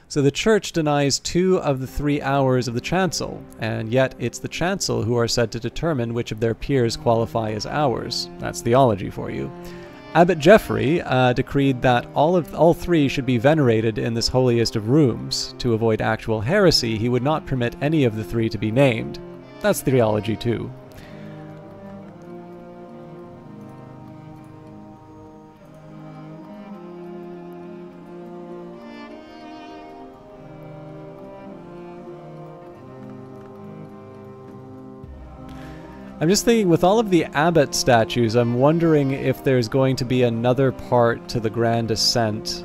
So the Church denies 2 of the 3 hours of the Chancel, and yet it's the Chancel who are said to determine which of their peers qualify as hours. That's theology for you. Abbot Geoffrey decreed that all 3 should be venerated in this holiest of rooms. To avoid actual heresy, he would not permit any of the 3 to be named. That's theology too. I'm just thinking, with all of the abbot statues, I'm wondering if there's going to be another part to the Grand Ascent.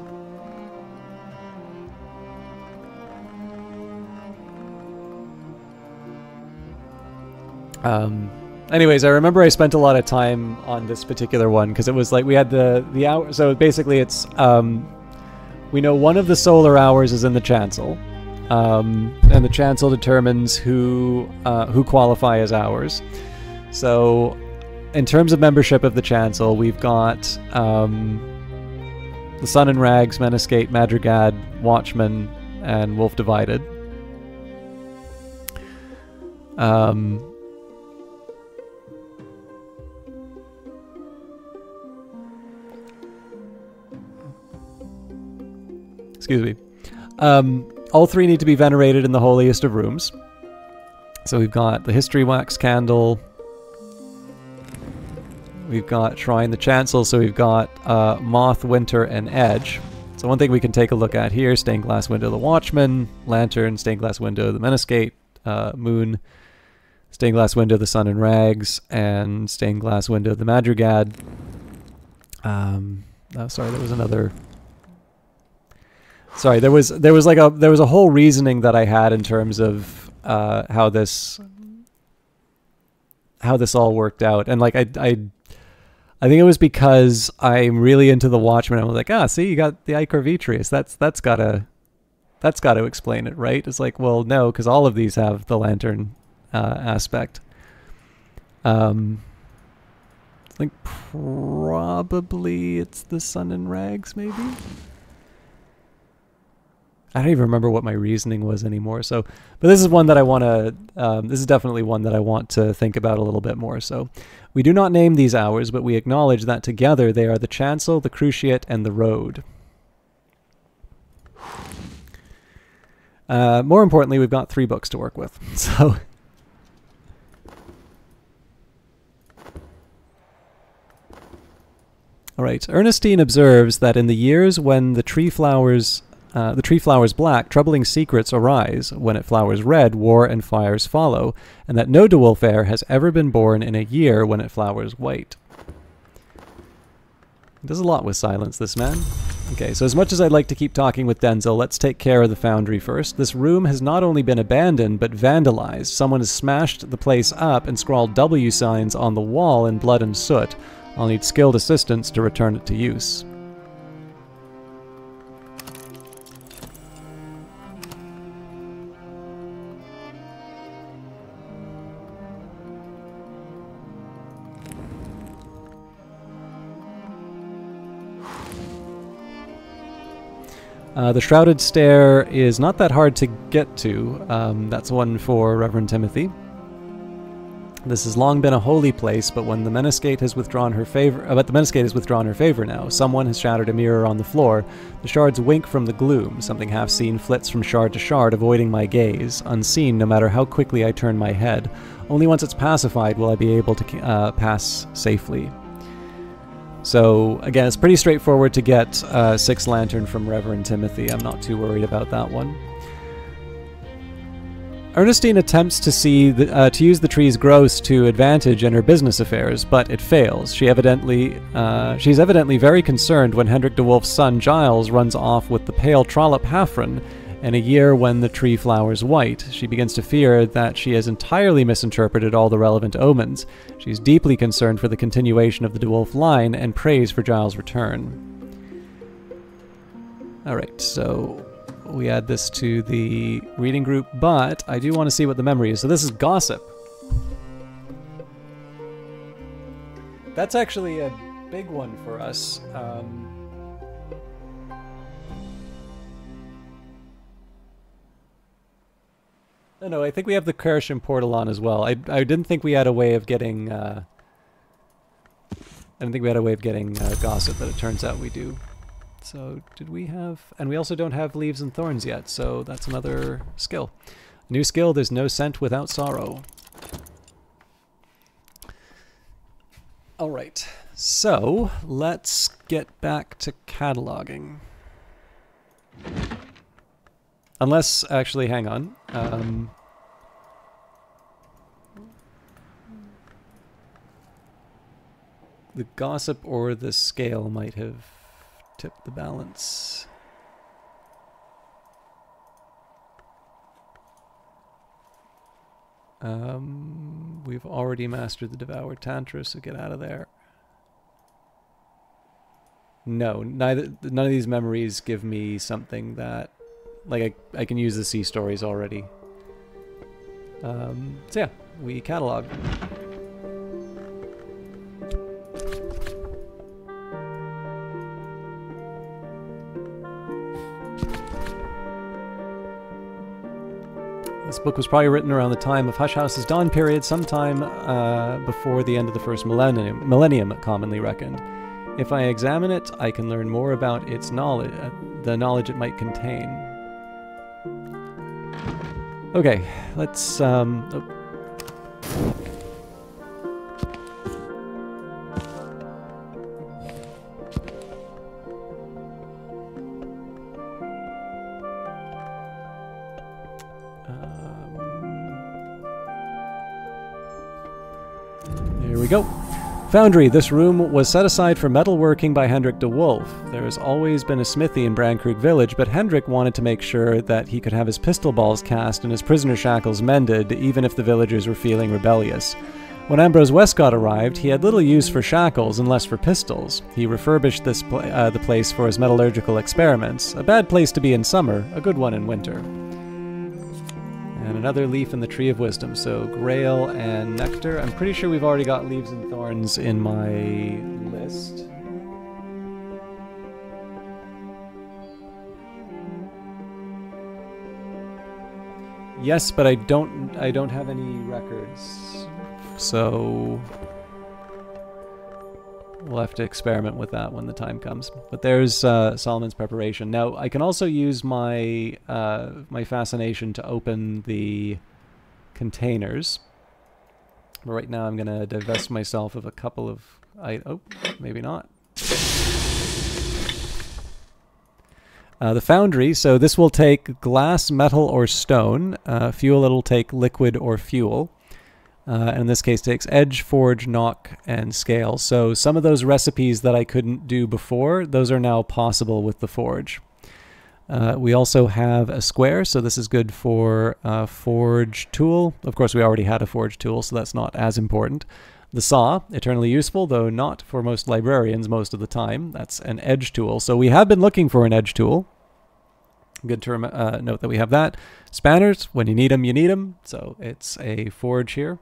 Anyways, I remember I spent a lot of time on this particular one, because it was like we had the hour. So basically it's, we know one of the solar hours is in the Chancel, and the Chancel determines who qualify as hours. So, in terms of membership of the Chancel, we've got the Sun and Rags, Menascate, Madrigad, Watchman, and Wolf Divided. Excuse me. All 3 need to be venerated in the holiest of rooms. So we've got the History Wax Candle. We've got Shrine the Chancel, so we've got Moth, Winter, and Edge. So one thing we can take a look at here, Stained Glass Window the Watchman, Lantern, Stained Glass Window the Menascate, Moon, Stained Glass Window the Sun and Rags, and Stained Glass Window the Madrigad. Oh, sorry, there was another... Sorry, there was a whole reasoning that I had in terms of how this all worked out, and like I think it was because I'm really into the Watchmen. I was like, see, you got the Ichor Vitreous. That's gotta explain it, right? It's like, well, no, because all of these have the Lantern aspect. I think probably it's the Sun and Rags, maybe. I don't even remember what my reasoning was anymore. So, but this is one that I want to. This is definitely one that I want to think about a little bit more. So, we do not name these hours, but we acknowledge that together they are the Chancel, the Cruciate, and the Road. More importantly, we've got 3 books to work with. So, all right. Ernestine observes that in the years when the tree flowers black, troubling secrets arise. When it flowers red, war and fires follow, and that no de Wolf heir has ever been born in a year when it flowers white. He does a lot with silence, this man. Okay, so as much as I'd like to keep talking with Denzel, let's take care of the foundry first. This room has not only been abandoned, but vandalized. Someone has smashed the place up and scrawled W signs on the wall in blood and soot. I'll need skilled assistance to return it to use. The Shrouded Stair is not that hard to get to. That's one for Reverend Timothy. This has long been a holy place, but when the Menascate has withdrawn her favor, now. Someone has shattered a mirror on the floor. The shards wink from the gloom. Something half-seen flits from shard to shard, avoiding my gaze, unseen no matter how quickly I turn my head. Only once it's pacified will I be able to pass safely. So, again, it's pretty straightforward to get Six Lantern from Reverend Timothy. I'm not too worried about that one. Ernestine attempts to use the tree's growth to advantage in her business affairs, but it fails. She's evidently very concerned when Hendrik de Wolf's son Giles runs off with the pale Trollop Haffron. In a year when the tree flowers white, she begins to fear that she has entirely misinterpreted all the relevant omens. She's deeply concerned for the continuation of the de Wolf line and prays for Giles' return. Alright, so we add this to the reading group, but I do want to see what the memory is. So this is gossip. That's actually a big one for us. No, I think we have the Kershim portal on as well. I didn't think we had a way of getting gossip, but it turns out we do. So did we have... And we also don't have Leaves and Thorns yet, so that's another skill. New skill, there's no scent without sorrow. Alright, so let's get back to cataloging. Unless, actually, hang on. The gossip or the scale might have tipped the balance. We've already mastered the Devoured Tantra, so get out of there. No, none of these memories give me something that... Like, I can use the sea stories already. So yeah, we catalog. This book was probably written around the time of Hush House's dawn period, sometime before the end of the first millennium, commonly reckoned. If I examine it, I can learn more about its knowledge, the knowledge it might contain. Okay, let's, here we go. Foundry. This room was set aside for metalworking by Hendrik de Wolf. There has always been a smithy in Brandkrug village, but Hendrik wanted to make sure that he could have his pistol balls cast and his prisoner shackles mended, even if the villagers were feeling rebellious. When Ambrose Westcott arrived, he had little use for shackles and less for pistols. He refurbished the place for his metallurgical experiments. A bad place to be in summer, a good one in winter. And another leaf in the Tree of Wisdom. So Grail and Nectar. I'm pretty sure we've already got Leaves and Thorns in my list. Yes, but I don't have any records. So we'll have to experiment with that when the time comes. But there's Solomon's Preparation. Now, I can also use my my fascination to open the containers. But right now I'm going to divest myself of a couple of... oh, maybe not. The Foundry, so this will take glass, metal, or stone. Fuel, it'll take liquid or fuel. And in this case takes edge, forge, knock, and scale. So some of those recipes that I couldn't do before, those are now possible with the forge. We also have a square, so this is good for a forge tool. Of course, we already had a forge tool, so that's not as important. The saw, eternally useful, though not for most librarians most of the time. That's an edge tool. So we have been looking for an edge tool. Good to note that we have that. Spanners, when you need them, so it's a forge here.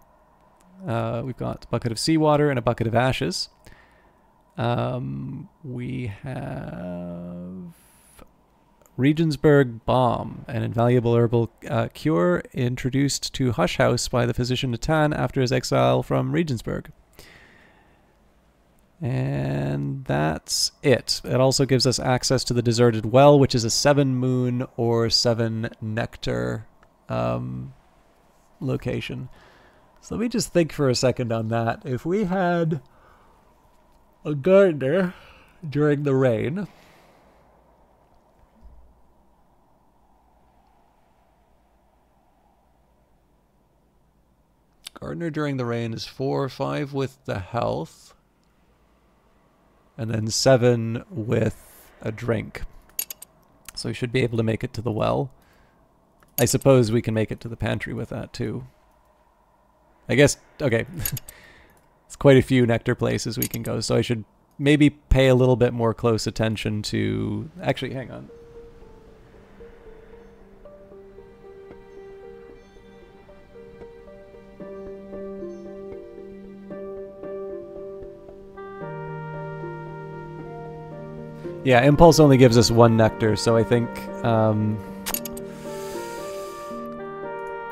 We've got a bucket of seawater and a bucket of ashes. We have Regensburg Balm, an invaluable herbal cure introduced to Hush House by the physician Natan after his exile from Regensburg. And that's it. It also gives us access to the Deserted Well, which is a 7 moon or 7 nectar location. So let me just think for a second on that. If we had a gardener during the rain, gardener during the rain is 4, 5 with the health, and then 7 with a drink. So we should be able to make it to the well. I suppose we can make it to the pantry with that too. I guess, okay. It's quite a few nectar places we can go, so I should maybe pay a little bit more close attention to... Actually, hang on. Yeah, Impulse only gives us 1 nectar, so I think...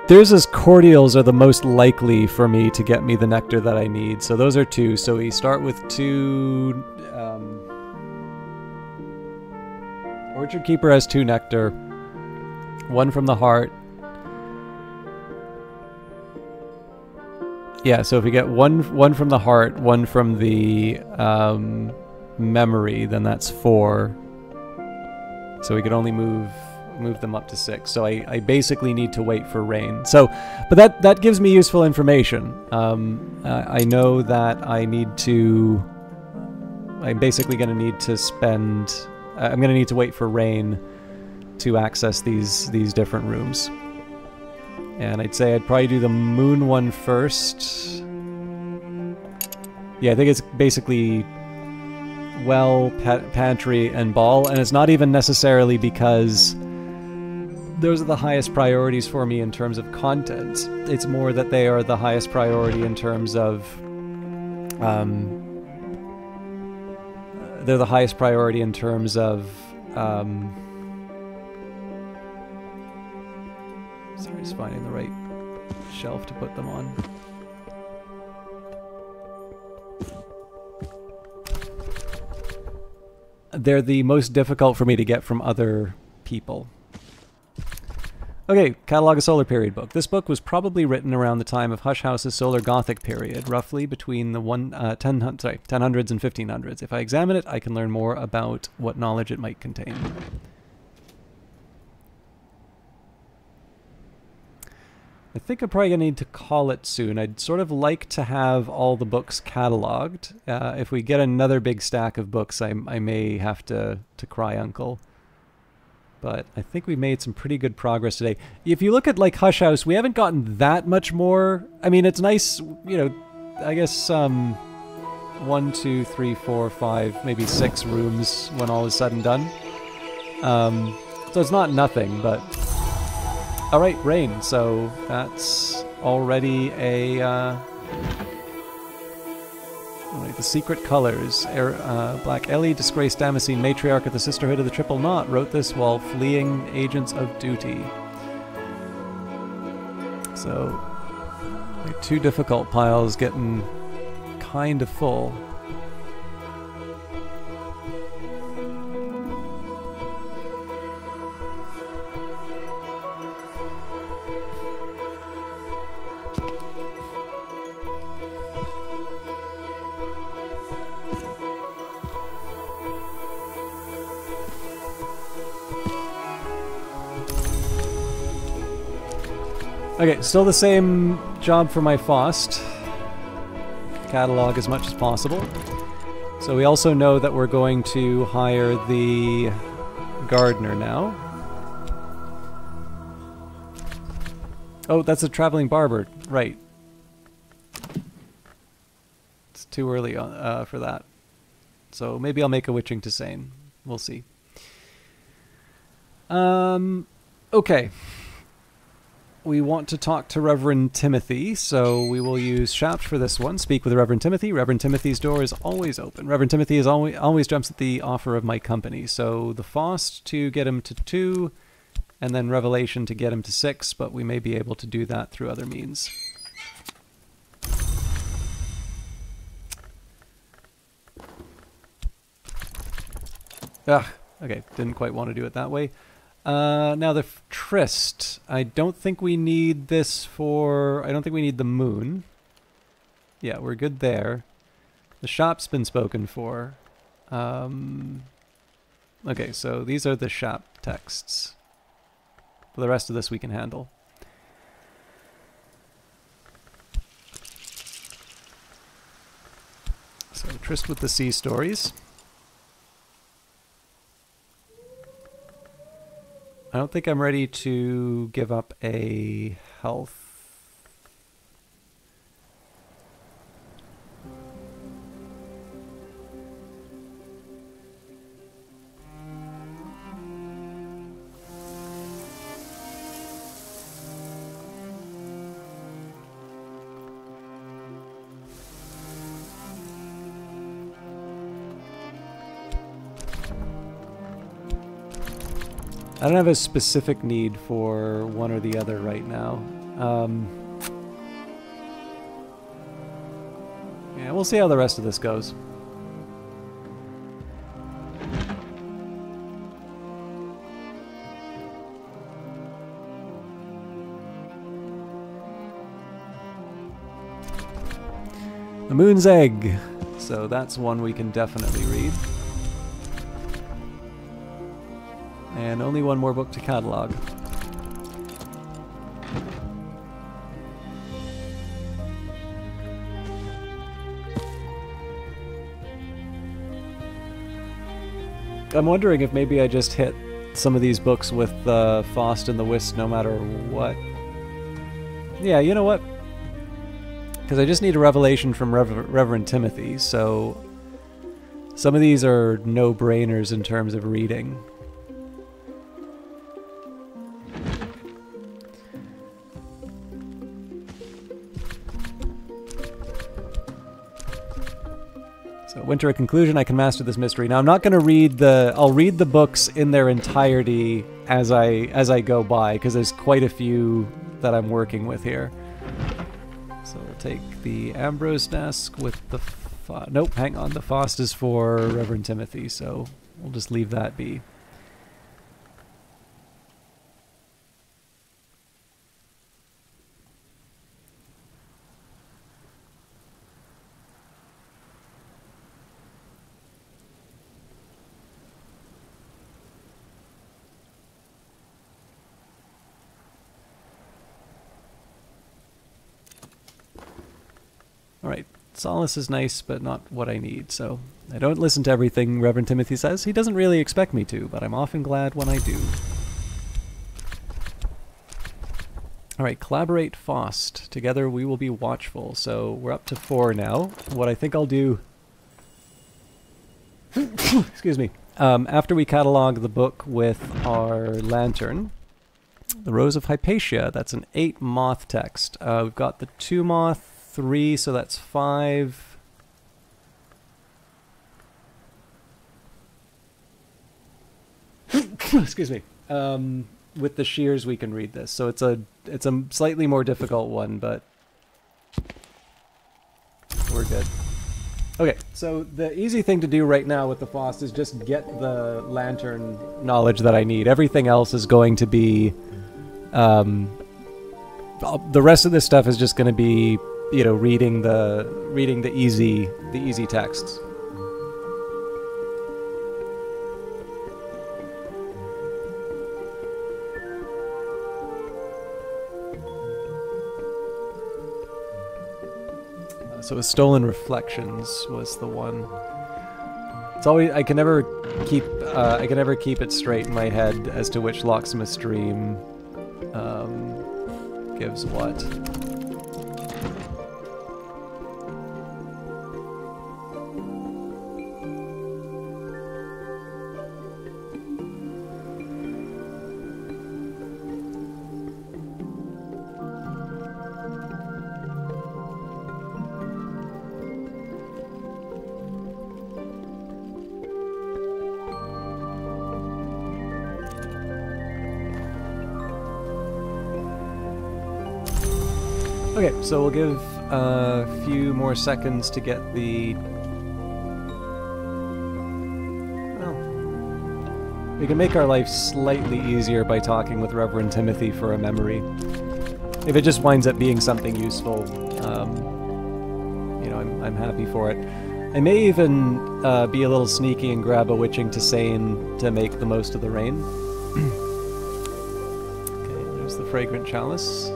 Theirs' cordials are the most likely for me to get me the nectar that I need. So those are 2. So we start with 2... Orchard Keeper has 2 nectar. 1 from the heart. Yeah, so if we get one from the heart, 1 from the... memory, then that's 4. So we could only move them up to 6. So I basically need to wait for rain. So, but that gives me useful information. I know that I'm basically going to need to spend... I'm going to need to wait for rain to access these different rooms. And I'd say I'd probably do the moon one first. Yeah, I think it's basically... well, pantry, and ball, and it's not even necessarily because those are the highest priorities for me in terms of content. It's more that they are the highest priority in terms of they're the highest priority in terms of sorry, just finding the right shelf to put them on. They're the most difficult for me to get from other people. Okay, Catalogue of Solar Period book. This book was probably written around the time of Hush House's Solar Gothic period, roughly between the 1000s and 1500s. If I examine it, I can learn more about what knowledge it might contain. I think I'm probably going to need to call it soon. I'd sort of like to have all the books cataloged. If we get another big stack of books, I may have to cry uncle. But I think we made some pretty good progress today. If you look at, like, Hush House, we haven't gotten that much more. I mean, it's nice, you know, I guess 1, 2, 3, 4, 5, maybe 6 rooms when all is said and done. So it's not nothing, but... Alright, rain, so that's already a, the Secret Colors. Black Ellie, disgraced Damascene matriarch of the Sisterhood of the Triple Knot, wrote this while fleeing agents of duty. So, like, 2 difficult piles getting kind of full. Okay, still the same job for my Faust. Catalog as much as possible. So we also know that we're going to hire the gardener now. Oh, that's a traveling barber. Right. It's too early for that. So maybe I'll make a Witching to Sane. We'll see. Okay. we want to talk to Reverend Timothy, so we will use Shapt for this one. Speak with Reverend Timothy. Reverend Timothy's door is always open. Reverend Timothy is always jumps at the offer of my company. So the Faust to get him to 2, and then Revelation to get him to 6, but we may be able to do that through other means. Okay, didn't quite want to do it that way. Now the Tryst. I don't think we need this for... I don't think we need the moon. Yeah, we're good there. The shop's been spoken for. Okay, so these are the shop texts. For the rest of this we can handle. So Tryst with the Sea stories. I don't think I'm ready to give up a health. I don't have a specific need for one or the other right now. Yeah, we'll see how the rest of this goes. The Moon's Egg. So that's one we can definitely read. And only one more book to catalog. I'm wondering if maybe I just hit some of these books with the Faust and the Wisp no matter what. Yeah, you know what? Because I just need a revelation from Reverend Timothy, so some of these are no-brainers in terms of reading. So, Winter a Conclusion, I can master this mystery. Now, I'm not going to read the... I'll read the books in their entirety as I go by, because there's quite a few that I'm working with here. So, we'll take the Ambrose desk with the... Nope, hang on. The Faust is for Reverend Timothy, so we'll just leave that be. Alright, Solace is nice, but not what I need, so I don't listen to everything Reverend Timothy says. He doesn't really expect me to, but I'm often glad when I do. Alright, Collaborate Faust. Together we will be watchful. So we're up to 4 now. What I think I'll do... excuse me. After we catalog the book with our lantern, The Rose of Hypatia, that's an 8 moth text. We've got the 2 moth, 3, so that's 5. Excuse me. With the shears we can read this. So it's a slightly more difficult one, but we're good. Okay, so the easy thing to do right now with the Faust is just get the lantern knowledge that I need. Everything else is going to be the rest of this stuff is just going to be, you know, reading the easy texts. So Stolen Reflections was the one. It's always I can never keep it straight in my head as to which locksmith stream gives what. Okay, so we'll give a few more seconds to get the... Well, we can make our life slightly easier by talking with Reverend Timothy for a memory. If it just winds up being something useful, you know, I'm happy for it. I may even be a little sneaky and grab a Witching to Sane to make the most of the rain. Okay, there's the Fragrant Chalice.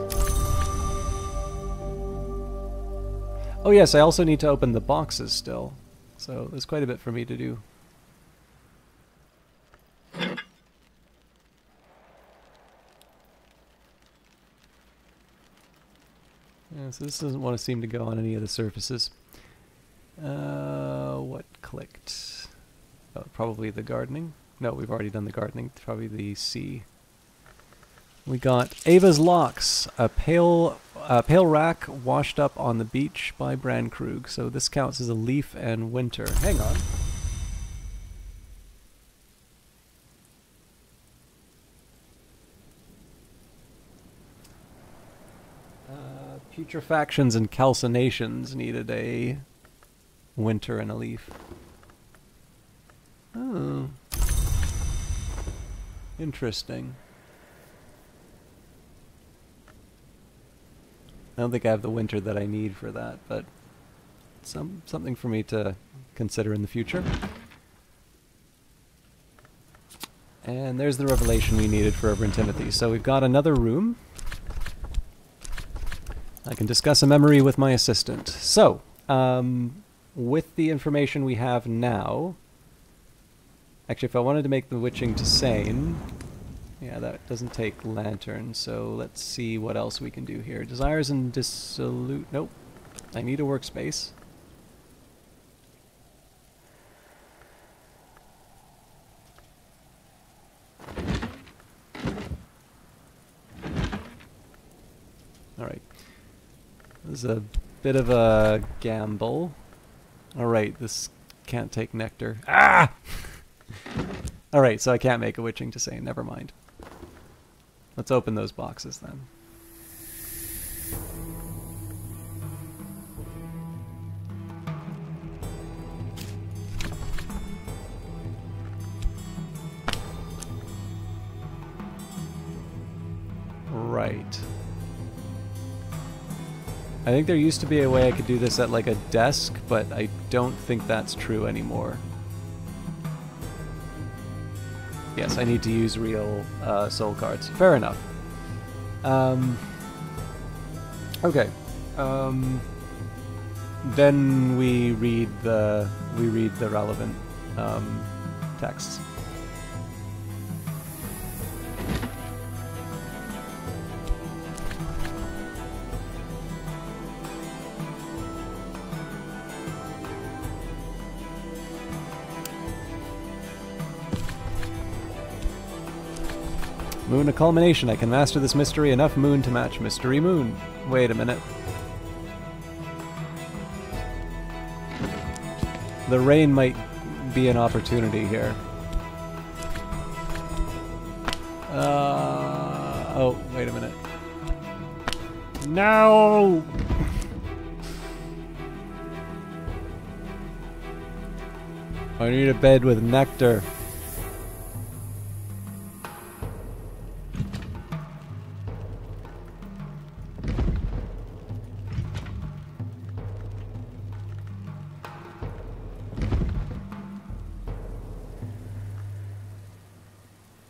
Oh yes, I also need to open the boxes still, so there's quite a bit for me to do. Yeah, so this doesn't want to seem to go on any of the surfaces. What clicked? Oh, probably the gardening. No, we've already done the gardening. Probably the sea. We got Ava's Locks, a pale rack washed up on the beach by Brandkrug. So this counts as a leaf and winter. Hang on. Putrefactions and calcinations needed a winter and a leaf. Oh. Interesting. I don't think I have the winter that I need for that, but something for me to consider in the future. And there's the revelation we needed for Reverend Timothy. So we've got another room. I can discuss a memory with my assistant. So, with the information we have now... Actually, if I wanted to make the Witching to Sane... Yeah, that doesn't take Lantern, so let's see what else we can do here. Desires and Dissolute... Nope. I need a workspace. Alright. This is a bit of a gamble. Alright, this can't take Nectar. Ah! Alright, so I can't make a Witching to Sane. Never mind. Let's open those boxes then. Right. I think there used to be a way I could do this at like a desk, but I don't think that's true anymore. Yes, I need to use real soul cards. Fair enough. Okay. Then we read the relevant texts. Moon a culmination. I can master this mystery. Enough moon to match Mystery Moon. Wait a minute. The rain might be an opportunity here. Oh, wait a minute. No! I need a bed with nectar.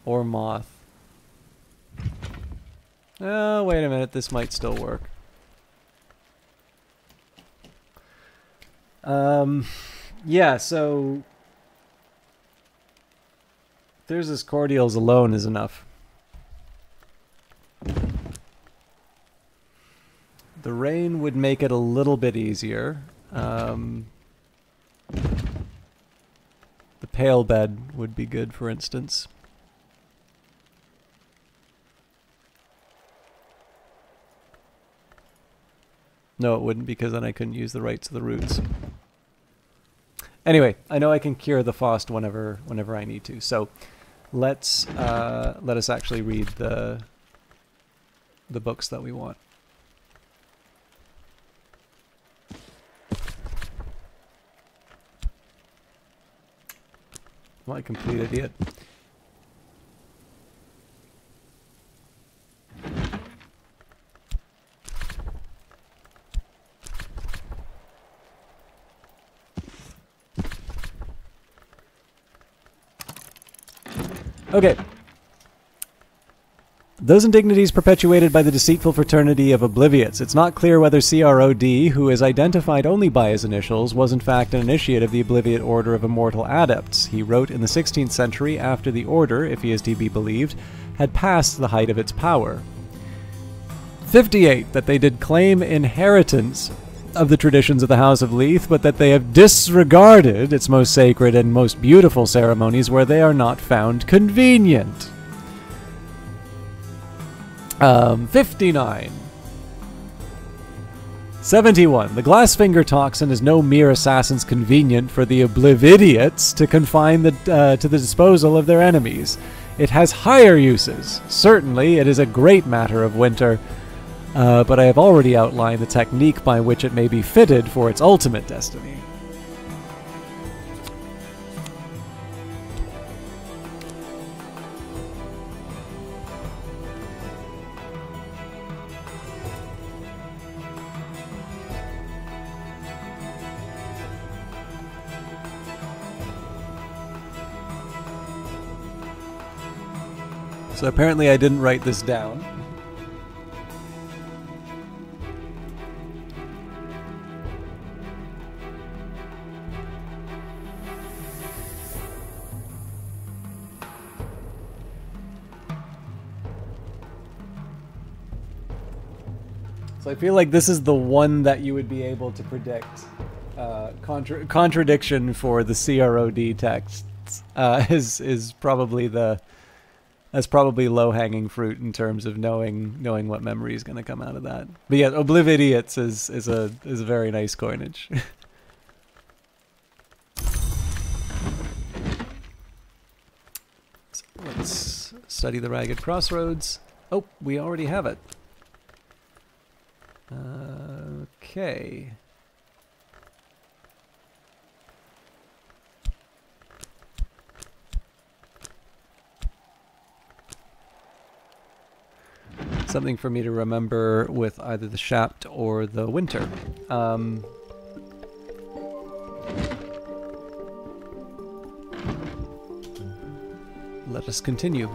Or moth. Oh, wait a minute, this might still work. Yeah, so... There's this cordials alone is enough. The rain would make it a little bit easier. The pale bed would be good, for instance. No, it wouldn't, because then I couldn't use the rights of the roots. Anyway, I know I can cure the Faust whenever I need to. So, let us actually read the books that we want. What a complete idiot. Okay. Those indignities perpetuated by the deceitful fraternity of Obliviates. It's not clear whether CROD, who is identified only by his initials, was in fact an initiate of the Obliviate Order of Immortal Adepts. He wrote in the 16th century after the order, if he is to be believed, had passed the height of its power. 58. That they did claim inheritance of the traditions of the House of Leith, but that they have disregarded its most sacred and most beautiful ceremonies where they are not found convenient. 59. 71. The Glassfinger toxin is no mere assassin's convenient for the Obliviates to confine to the disposal of their enemies. It has higher uses. Certainly, it is a great matter of winter, but I have already outlined the technique by which it may be fitted for its ultimate destiny. So apparently I didn't write this down. So I feel like this is the one that you would be able to predict. Contradiction for the CROD texts is probably the... That's probably low-hanging fruit in terms of knowing what memory is going to come out of that. But yeah, Oblividiots is a very nice coinage. So let's study the Ragged Crossroads. Oh, we already have it. Okay. Something for me to remember with either the Shapt or the Winter. Let us continue.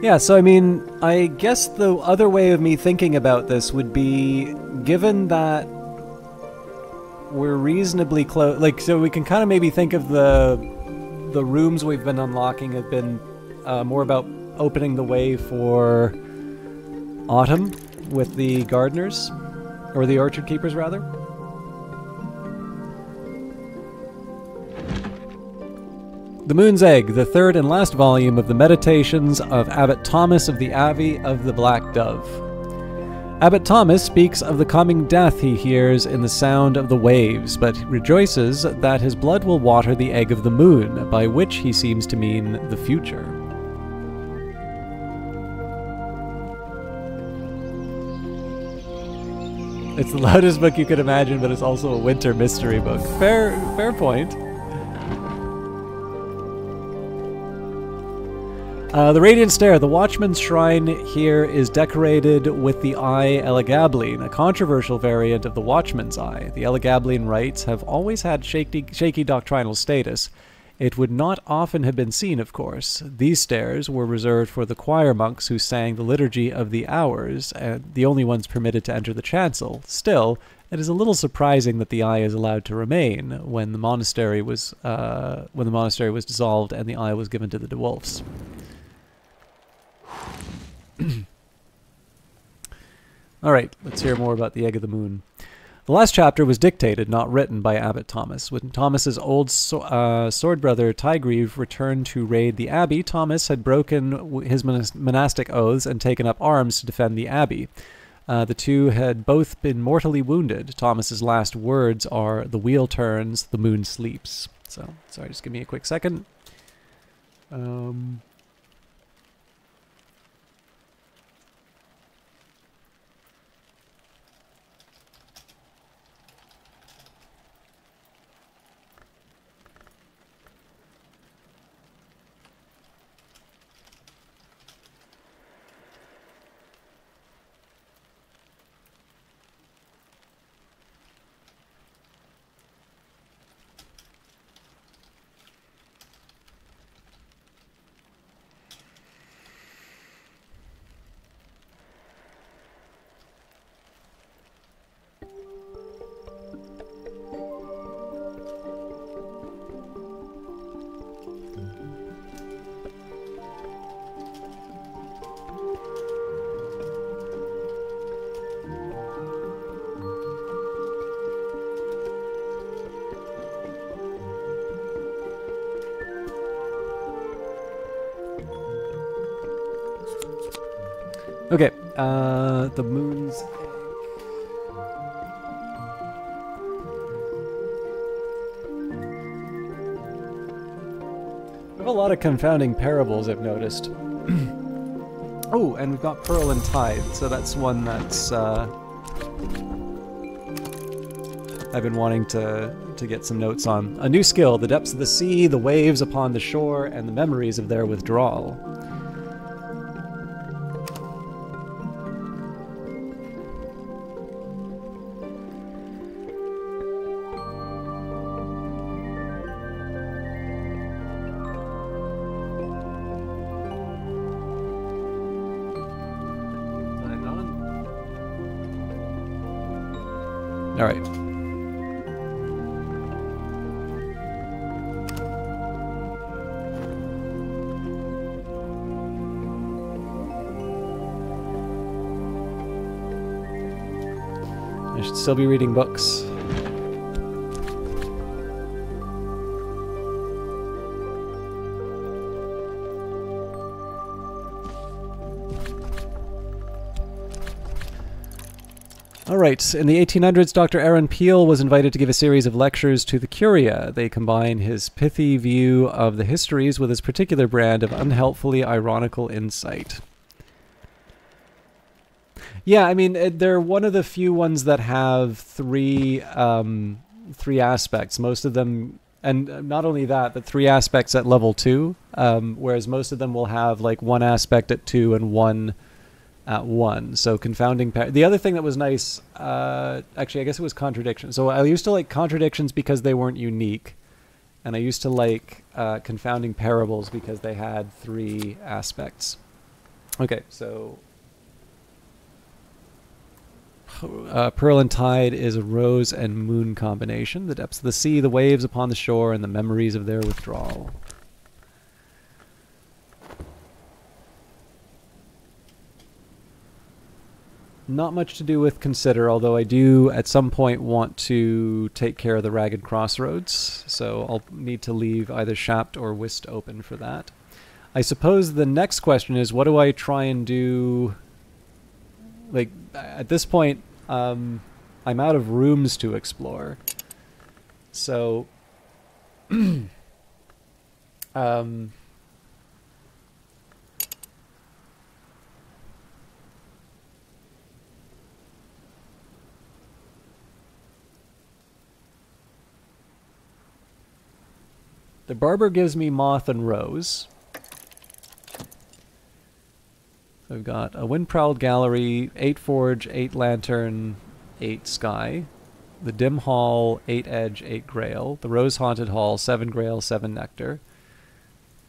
Yeah, so I mean, I guess the other way of me thinking about this would be, given that we're reasonably close, like, so we can kind of maybe think of the rooms we've been unlocking have been more about opening the way for autumn with the gardeners, or the orchard keepers rather. The Moon's Egg, the third and last volume of the Meditations of Abbot Thomas of the Abbey of the Black Dove. Abbot Thomas speaks of the coming death he hears in the sound of the waves, but rejoices that his blood will water the egg of the moon, by which he seems to mean the future. It's the loudest book you could imagine, but it's also a winter mystery book. Fair point. The Radiant Stair. The Watchman's Shrine here is decorated with the Eye Elegabline, a controversial variant of the Watchman's Eye. The Elegabline rites have always had shaky doctrinal status. It would not often have been seen, of course. These stairs were reserved for the choir monks who sang the Liturgy of the Hours, and the only ones permitted to enter the chancel. Still, it is a little surprising that the Eye is allowed to remain when the monastery was dissolved and the Eye was given to the Dewulfs. Alright, let's hear more about the Egg of the Moon. The last chapter was dictated, not written, by Abbot Thomas. When Thomas's old sword brother Tygrieve returned to raid the abbey, Thomas had broken his monastic oaths and taken up arms to defend the abbey. The two had both been mortally wounded. Thomas's last words are, "The wheel turns, the moon sleeps." So, sorry, just give me a quick second. Okay, the moon's egg. We have a lot of confounding parables, I've noticed. Oh, and we've got Pearl and Tide, so that's one that's I've been wanting to get some notes on. A new skill, the depths of the sea, the waves upon the shore, and the memories of their withdrawal. All right. I should still be reading books. All right, in the 1800s, Dr. Aaron Peel was invited to give a series of lectures to the Curia. They combine his pithy view of the histories with his particular brand of unhelpfully ironical insight. Yeah, I mean, they're one of the few ones that have three aspects. Most of them, and not only that, but three aspects at level 2, whereas most of them will have like one aspect at 2 and one at 1. So confounding the other thing that was nice, actually I guess it was contradictions. So I used to like contradictions because they weren't unique, and I used to like confounding parables because they had 3 aspects. Okay, so Pearl and Tide is a rose and moon combination. The depths of the sea, the waves upon the shore, and the memories of their withdrawal. Not much to do with consider, although I do at some point want to take care of the Ragged Crossroads, so I'll need to leave either Shapt or Whist open for that. I suppose the next question is, what do I try and do? Like, at this point, I'm out of rooms to explore. So, the barber gives me Moth and Rose. So I've got a Wind-Prowled Gallery, 8 Forge, 8 Lantern, 8 Sky. The Dim Hall, 8 Edge, 8 Grail. The Rose-Haunted Hall, 7 Grail, 7 Nectar.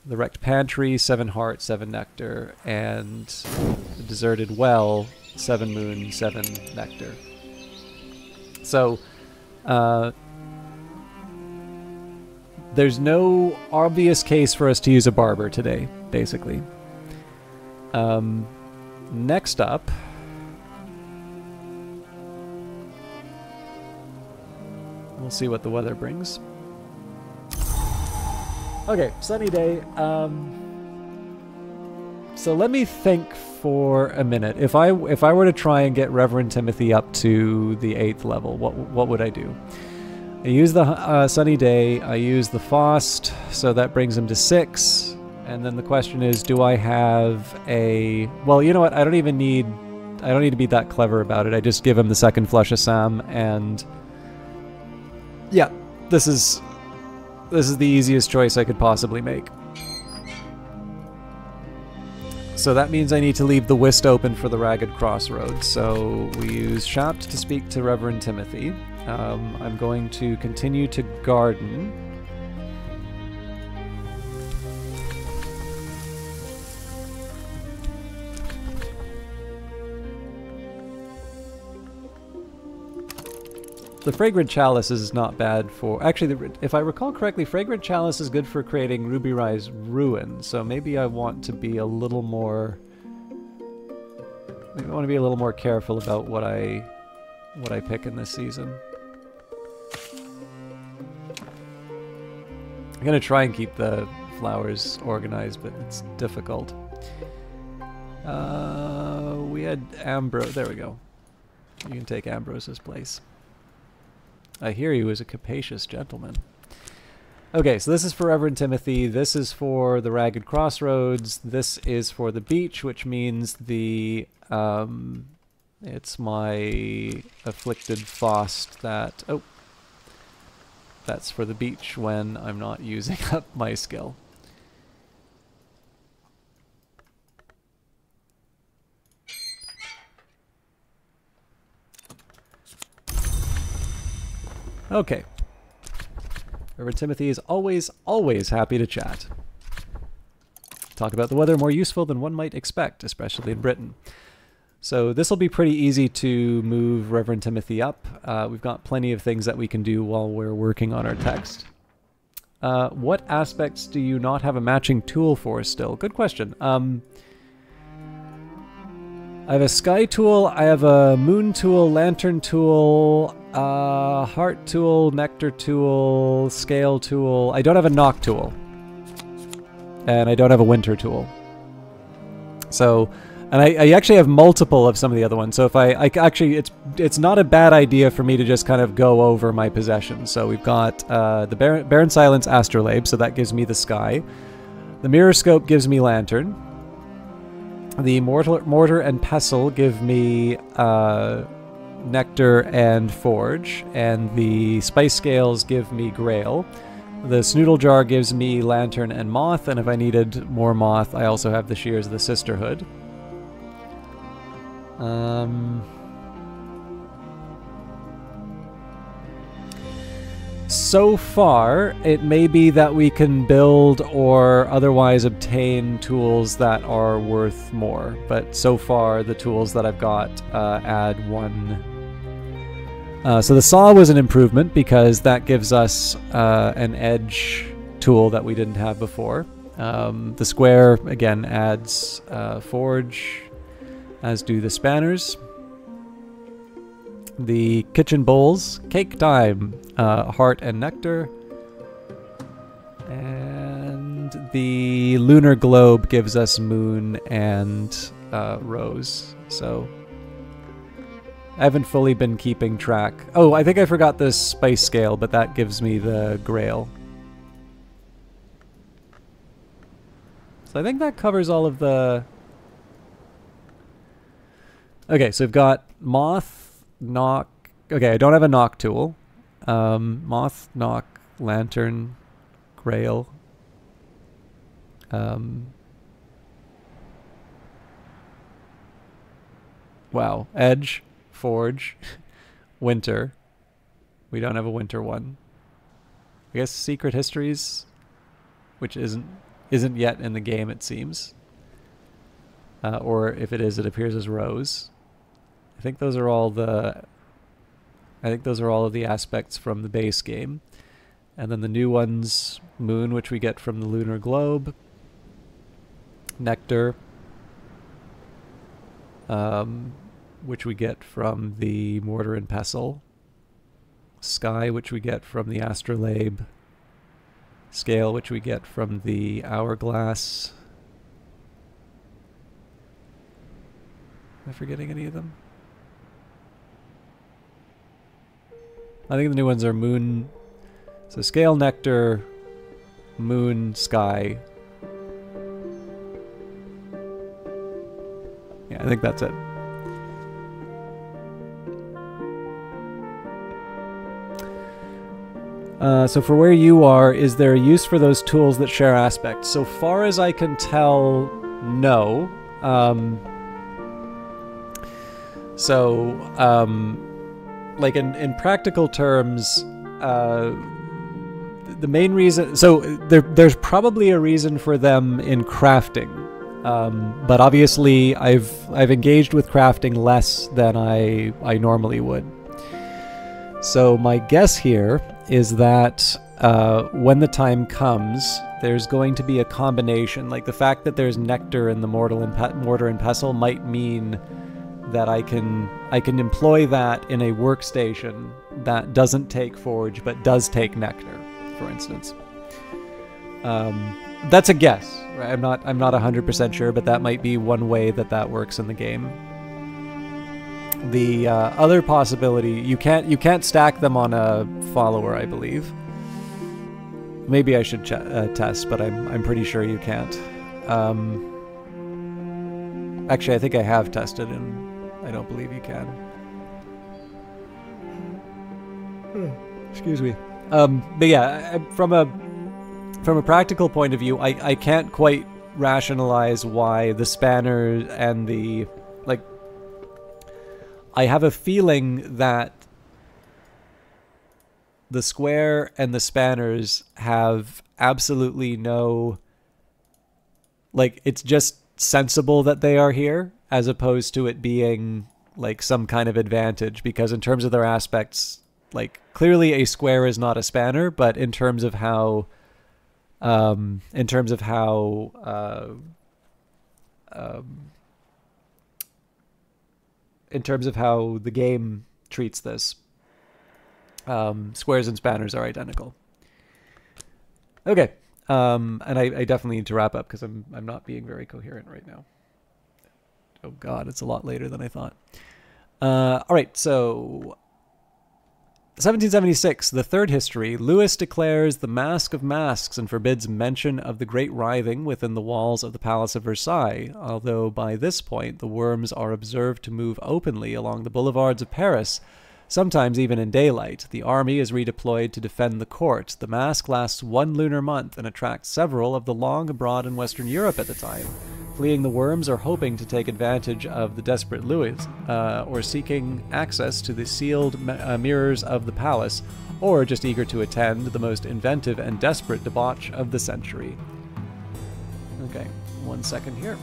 The Wrecked Pantry, 7 Heart, 7 Nectar. And the Deserted Well, 7 Moon, 7 Nectar. So, there's no obvious case for us to use a barber today, basically. Next up, We'll see what the weather brings. Okay, sunny day. So let me think for a minute. If I were to try and get Reverend Timothy up to the 8th level, what would I do? I use the sunny day. I use the Faust, so that brings him to 6. And then the question is, do I have a? Well, you know what? I don't need to be that clever about it. I just give him the second Flush of Sam, and yeah, this is the easiest choice I could possibly make. So that means I need to leave the Whist open for the Ragged Crossroads. So we use Shapt to speak to Reverend Timothy. I'm going to continue to garden. The Fragrant Chalice is not bad for... Actually, if I recall correctly, Fragrant Chalice is good for creating Ruby Rise Ruin, so maybe I want to be a little more... Maybe I want to be a little more careful about what I pick in this season. I'm going to try and keep the flowers organized, but it's difficult. We had Ambrose... There we go. You can take Ambrose's place. I hear he was a capacious gentleman. Okay, so this is for Reverend Timothy. This is for the Ragged Crossroads. This is for the beach, which means the... it's my Afflicted Faust that... Oh. That's for the beach when I'm not using up my skill. Okay. Reverend Timothy is always happy to chat. Talk about the weather more useful than one might expect, especially in Britain. So this will be pretty easy to move Reverend Timothy up. We've got plenty of things that we can do while we're working on our text. What aspects do you not have a matching tool for still? Good question. I have a sky tool, I have a moon tool, lantern tool, heart tool, nectar tool, scale tool. I don't have a knock tool. And I don't have a winter tool. So, and I actually have multiple of some of the other ones. So if I actually, it's not a bad idea for me to just kind of go over my possessions. So we've got the Barren Silence Astrolabe, so that gives me the sky. The Mirror Scope gives me lantern. The mortar and pestle give me nectar and forge, and the spice scales give me grail. The snoodle jar gives me lantern and moth, and if I needed more moth, I also have the shears of the sisterhood. So far, it may be that we can build or otherwise obtain tools that are worth more, but so far the tools that I've got add 1. So the saw was an improvement because that gives us an edge tool that we didn't have before. The square, again, adds forge, as do the spanners. The kitchen bowls, cake time, heart and nectar. And the lunar globe gives us moon and rose. So I haven't fully been keeping track. Oh, I think I forgot the spice scale, but that gives me the grail. So I think that covers all of the... Okay, so we've got moth, knock. Okay, I don't have a knock tool. Moth, knock, lantern, grail. Wow. Edge, forge, winter. We don't have a winter one. I guess Secret Histories, which isn't yet in the game, it seems. Or if it is, it appears as rose. I think those are all the... I think those are all of the aspects from the base game. And then the new ones, moon, which we get from the lunar globe. Nectar, which we get from the mortar and pestle. sky, which we get from the astrolabe, scale, which we get from the hourglass. Am I forgetting any of them? I think the new ones are moon. So scale, nectar, moon, sky. Yeah, I think that's it. So for where you are, is there a use for those tools that share aspects? So far as I can tell, no. Like in practical terms, the main reason, so there's probably a reason for them in crafting, but obviously I've engaged with crafting less than I normally would. So my guess here is that when the time comes, there's going to be a combination. Like the fact that there's nectar in the mortar and pestle might mean that I can employ that in a workstation that doesn't take forge but does take nectar, for instance. That's a guess, right? I'm not 100% sure, but that might be one way that works in the game. The other possibility, you can't stack them on a follower, I believe. Maybe I should test, but I'm pretty sure you can't. Actually, I think I have tested, and I don't believe you can. Excuse me. But yeah, from a practical point of view, I can't quite rationalize why the spanner and the, like, I have a feeling that the square and the spanners have absolutely no, like, it's just sensible that they are here, as opposed to it being like some kind of advantage, because in terms of their aspects, like, clearly a square is not a spanner, but in terms of how the game treats this, squares and spanners are identical. Okay, and I definitely need to wrap up because I'm not being very coherent right now. Oh God, it's a lot later than I thought. All right, so 1776, the third history. Louis declares the Mask of Masks and forbids mention of the Great Writhing within the walls of the Palace of Versailles, although by this point the worms are observed to move openly along the boulevards of Paris, sometimes even in daylight. The army is redeployed to defend the court. The mask lasts 1 lunar month and attracts several of the long abroad in Western Europe at the time, fleeing the worms or hoping to take advantage of the desperate Louis, or seeking access to the sealed mirrors of the palace, or just eager to attend the most inventive and desperate debauch of the century. Okay, 1 second here.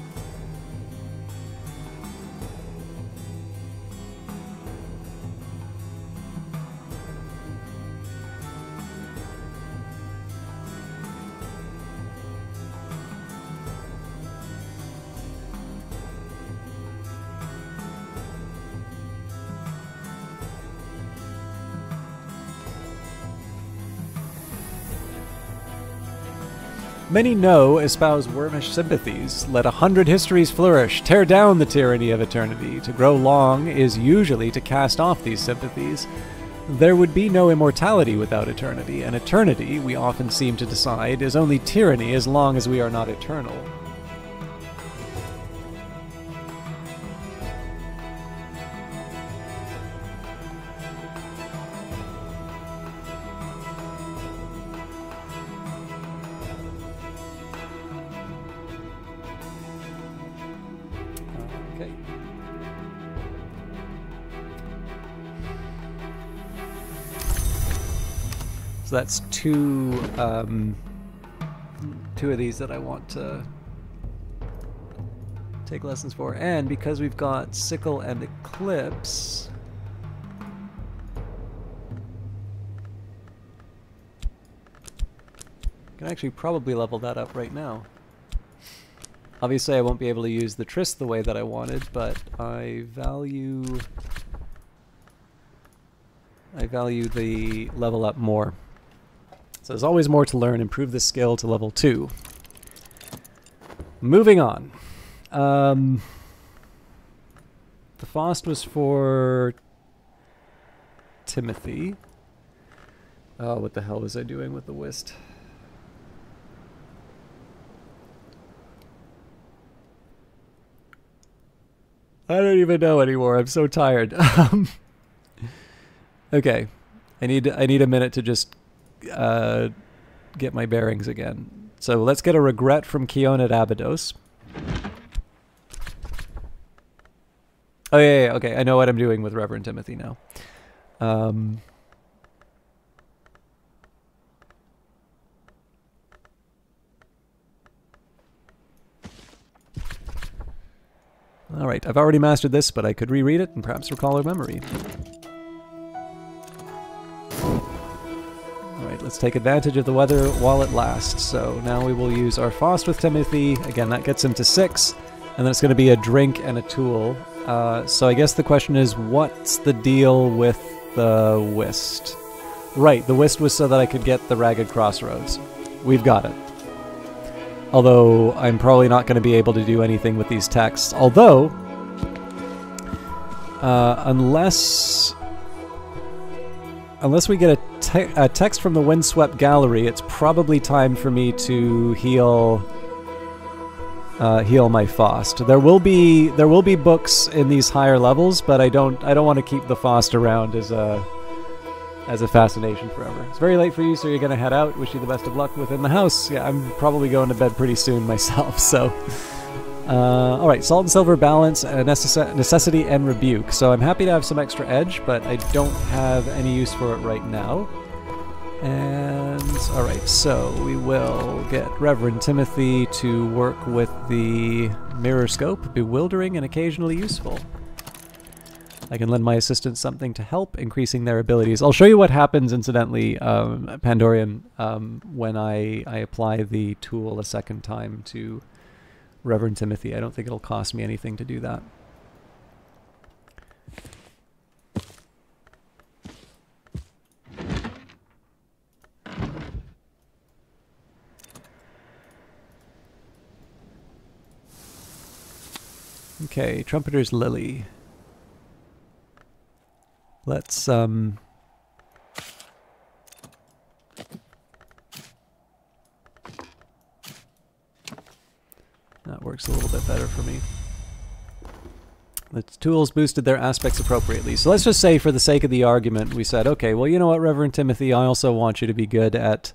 Many know espouse wormish sympathies. Let 100 histories flourish. Tear down the tyranny of eternity. To grow long is usually to cast off these sympathies. There would be no immortality without eternity, and eternity, we often seem to decide, is only tyranny as long as we are not eternal. So that's two of these that I want to take lessons for. And because we've got Sickle and Eclipse, I can actually probably level that up right now. Obviously I won't be able to use the Triss the way that I wanted, but I value I value the level up more. So there's always more to learn. Improve this skill to level 2. Moving on. The Faust was for Timothy. Oh, what the hell was I doing with the Whist? I don't even know anymore. I'm so tired. Okay, I need a minute to just get my bearings again. So let's get a regret from Keon at Abydos. Oh yeah, okay. I know what I'm doing with Reverend Timothy now. All right, I've already mastered this, but I could reread it and perhaps recall a memory. Let's take advantage of the weather while it lasts. So now we will use our Faust with Timothy. Again, that gets him to 6. And then it's going to be a drink and a tool. So I guess the question is, what's the deal with the Whist? Right, the Whist was so that I could get the Ragged Crossroads. We've got it. Although I'm probably not going to be able to do anything with these texts. Although, unless we get a text from the Windswept Gallery, it's probably time for me to heal my Faust. There will be books in these higher levels, but I don't want to keep the Faust around as a fascination forever. It's very late for you, so you're gonna head out. Wish you the best of luck within the house. Yeah, I'm probably going to bed pretty soon myself. So. All right, Salt and Silver Balance, Necessity, and Rebuke. So I'm happy to have some extra edge, but I don't have any use for it right now. And, all right, so we will get Reverend Timothy to work with the Mirror Scope, bewildering and occasionally useful. I can lend my assistants something to help, increasing their abilities. I'll show you what happens, incidentally, Pandorian, when I apply the tool a second time to Reverend Timothy. I don't think it'll cost me anything to do that. Okay, Trumpeter's Lily. Let's that works a little bit better for me. The tools boosted their aspects appropriately. So let's just say, for the sake of the argument, we said, okay, well, you know what, Reverend Timothy, I also want you to be good at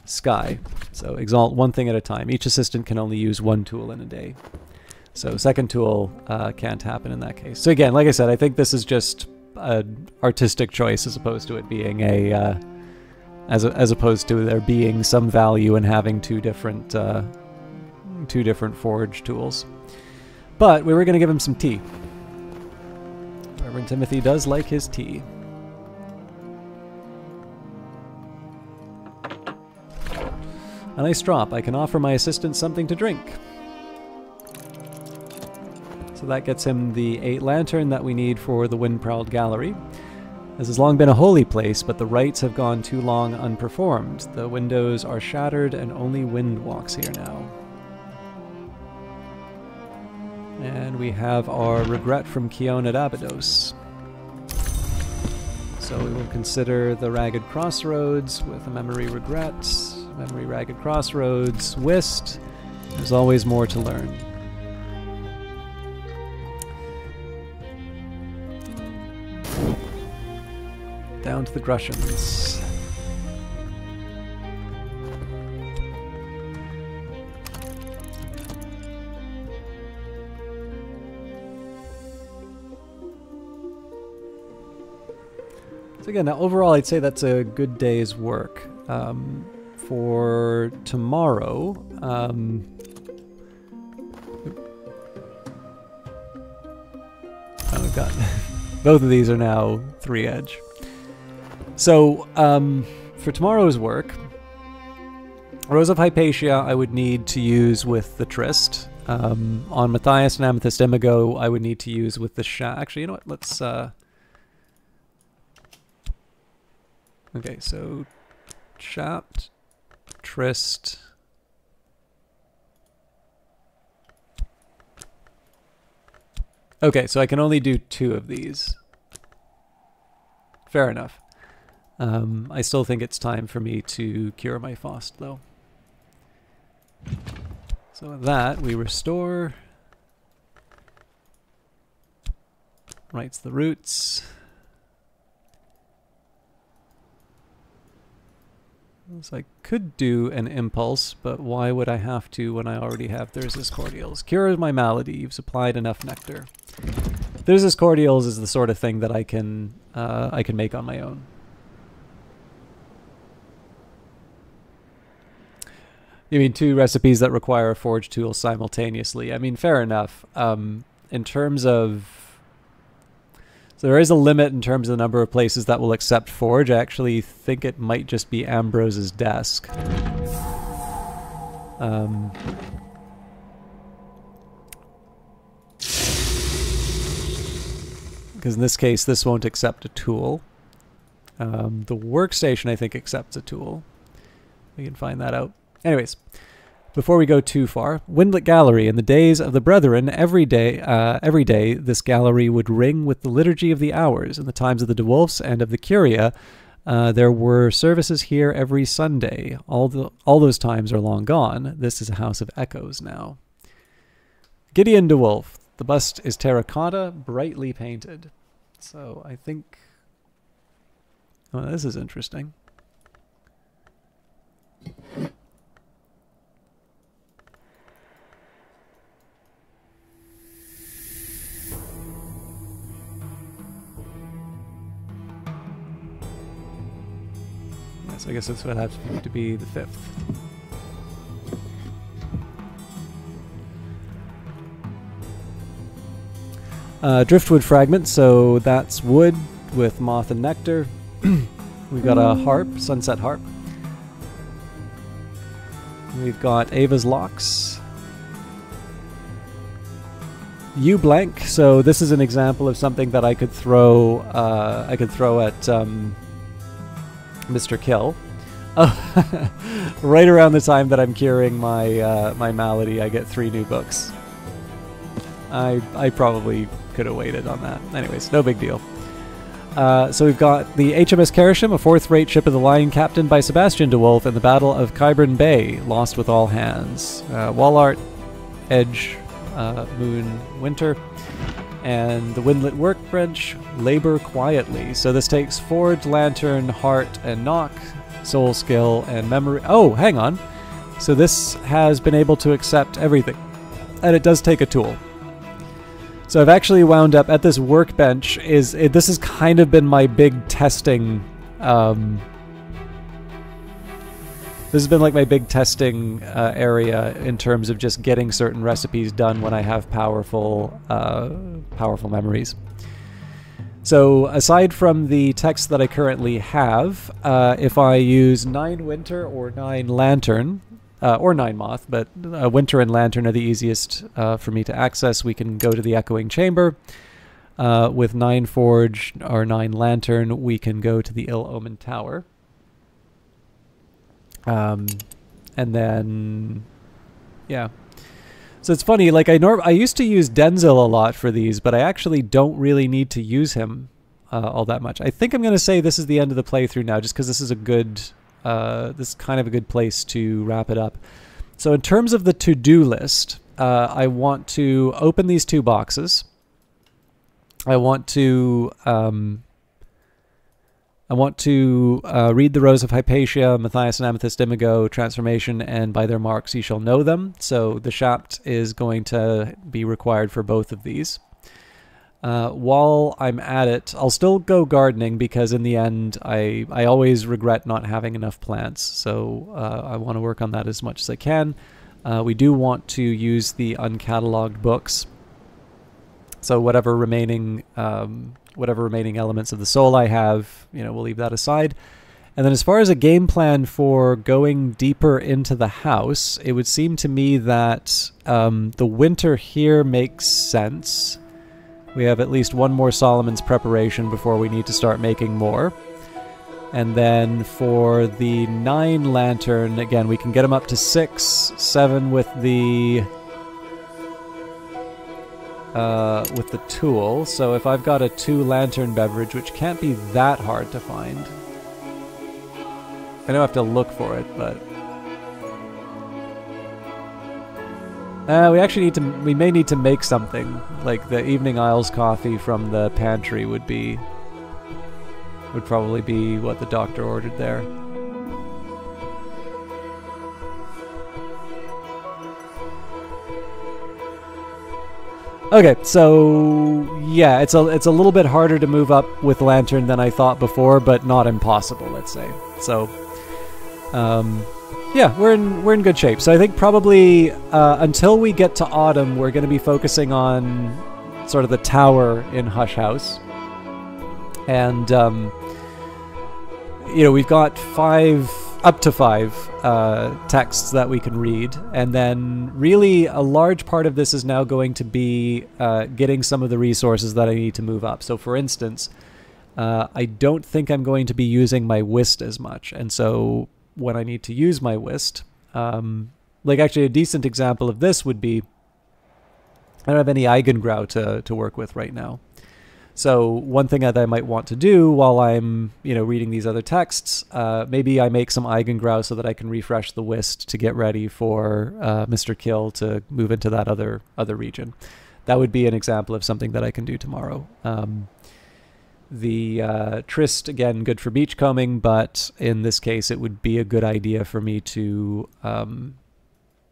Sky. So exalt one thing at a time. Each assistant can only use one tool in a day. So second tool can't happen in that case. So again, like I said, I think this is just an artistic choice as opposed to it being a as opposed to there being some value in having two different forge tools. But we were going to give him some tea. Reverend Timothy does like his tea. A nice drop. I can offer my assistant something to drink. So that gets him the 8 lantern that we need for the Wind-Prowled Gallery. This has long been a holy place, but the rites have gone too long unperformed. The windows are shattered and only wind walks here now. And we have our regret from Keon at Abydos. So we will consider the Ragged Crossroads with a memory regret, memory Ragged Crossroads, Whist. There's always more to learn. Down to the Grushans. So again, now overall I'd say that's a good day's work. For tomorrow, we've got both of these are now 3 edge. So for tomorrow's work, Rose of Hypatia I would need to use with the Tryst. On Matthias and Amethyst Imago I would need to use with the Actually, you know what? Let's Okay, so Chapt, Trist. Okay, so I can only do 2 of these. Fair enough. I still think it's time for me to cure my Faust, though. So with that, we restore. Writes the roots. So I could do an impulse, but why would I have to when I already have Thyrsus Cordials? Cure my malady. You've supplied enough nectar. Thyrsus Cordials is the sort of thing that I can make on my own. You mean 2 recipes that require a forge tool simultaneously? I mean, fair enough. In terms of... So there is a limit in terms of the number of places that will accept forge. I actually think it might just be Ambrose's desk. Because in this case, this won't accept a tool. The workstation, I think, accepts a tool. We can find that out. Anyways, before we go too far, Windlet Gallery. In the days of the Brethren, every day this gallery would ring with the liturgy of the hours. In the times of the DeWolfs and of the Curia, there were services here every Sunday. All those times are long gone. This is a house of echoes now. Gideon DeWolf. The bust is terracotta, brightly painted. So I think... Oh, this is interesting. So I guess this would have to be the 5th. Driftwood fragment, so that's wood with moth and nectar. We've got a harp, sunset harp. We've got Ava's locks. U blank, so this is an example of something that I could throw at Mr. Kill. Oh, right around the time that I'm curing my my malady, I get 3 new books. I probably could have waited on that. Anyways, no big deal. So we've got the HMS Karashim, a 4th-rate ship of the Lion captained by Sebastian DeWolf in the Battle of Kyburn Bay, lost with all hands. Wall art, Edge, Moon, Winter. And the Windlet Workbench, Labor Quietly. So this takes Forge, Lantern, Heart, and Knock, Soul Skill, and Memory. Oh, hang on. So this has been able to accept everything. And it does take a tool. So I've actually wound up at this workbench. This has kind of been my big testing... This has been like my big testing area in terms of just getting certain recipes done when I have powerful memories. So aside from the text that I currently have, if I use 9 Winter or 9 Lantern, or 9 Moth, but Winter and Lantern are the easiest for me to access, we can go to the Echoing Chamber. With 9 Forge or 9 Lantern, we can go to the Ill-Omened Tower. And then, yeah. So it's funny, like I used to use Denzil a lot for these, but I actually don't really need to use him all that much. I think I'm going to say this is the end of the playthrough now, just because this is a good, this is kind of a good place to wrap it up. So in terms of the to-do list, I want to open these 2 boxes. I want to read the Rose of Hypatia, Matthias and Amethyst Imago, Transformation, and by their marks ye shall know them. So the Shapt is going to be required for both of these. While I'm at it, I'll still go gardening because in the end I always regret not having enough plants. So I want to work on that as much as I can. We do want to use the uncatalogued books. So whatever remaining elements of the soul I have, we'll leave that aside. And then as far as a game plan for going deeper into the house, it would seem to me that the Winter here makes sense. We have at least one more Solomon's Preparation before we need to start making more. And then for the 9 lantern, again, we can get them up to 6, 7 with the tool. So if I've got a 2 lantern beverage, which can't be that hard to find. I don't have to look for it, but we may need to make something. Like the Evening Isles coffee from the pantry would probably be what the doctor ordered there. Okay, so yeah, it's a little bit harder to move up with Lantern than I thought before, but not impossible, let's say. So yeah, we're in good shape. So I think probably until we get to autumn, we're going to be focusing on sort of the tower in Hush House. And you know, we've got up to 5 texts that we can read, and then really a large part of this is now going to be getting some of the resources that I need to move up. So for instance, I don't think I'm going to be using my Whist as much, and so when I need to use my Whist, like actually a decent example of this would be, I don't have any Eigengrau to work with right now. So one thing that I might want to do while I'm, you know, reading these other texts, maybe I make some Eigengrau so that I can refresh the Whist to get ready for Mr. Kill to move into that other region. That would be an example of something that I can do tomorrow. The Tryst, again, good for beachcombing, but in this case it would be a good idea for me to,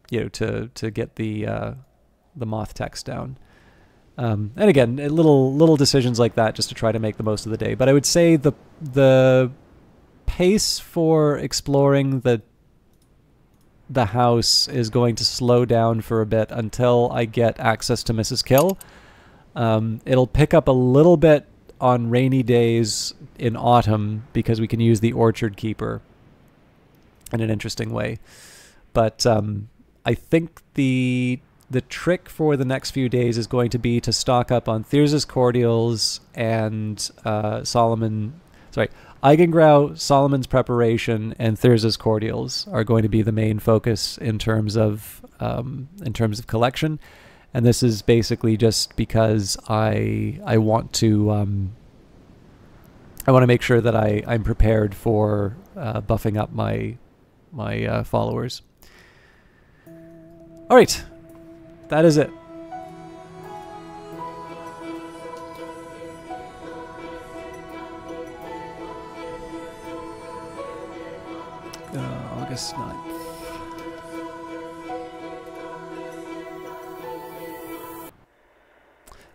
you know, to get the moth text down. And again, little decisions like that just to try to make the most of the day. But I would say the pace for exploring the house is going to slow down for a bit until I get access to Mrs. Kill. It'll pick up a little bit on rainy days in autumn because we can use the Orchard Keeper in an interesting way. But I think the trick for the next few days is going to be to stock up on Thyrza's Cordials and Eigengrau, Solomon's Preparation, and Thyrza's Cordials are going to be the main focus in terms of collection. And this is basically just because I want to make sure that I'm prepared for buffing up my followers. All right. That is it. August 9th.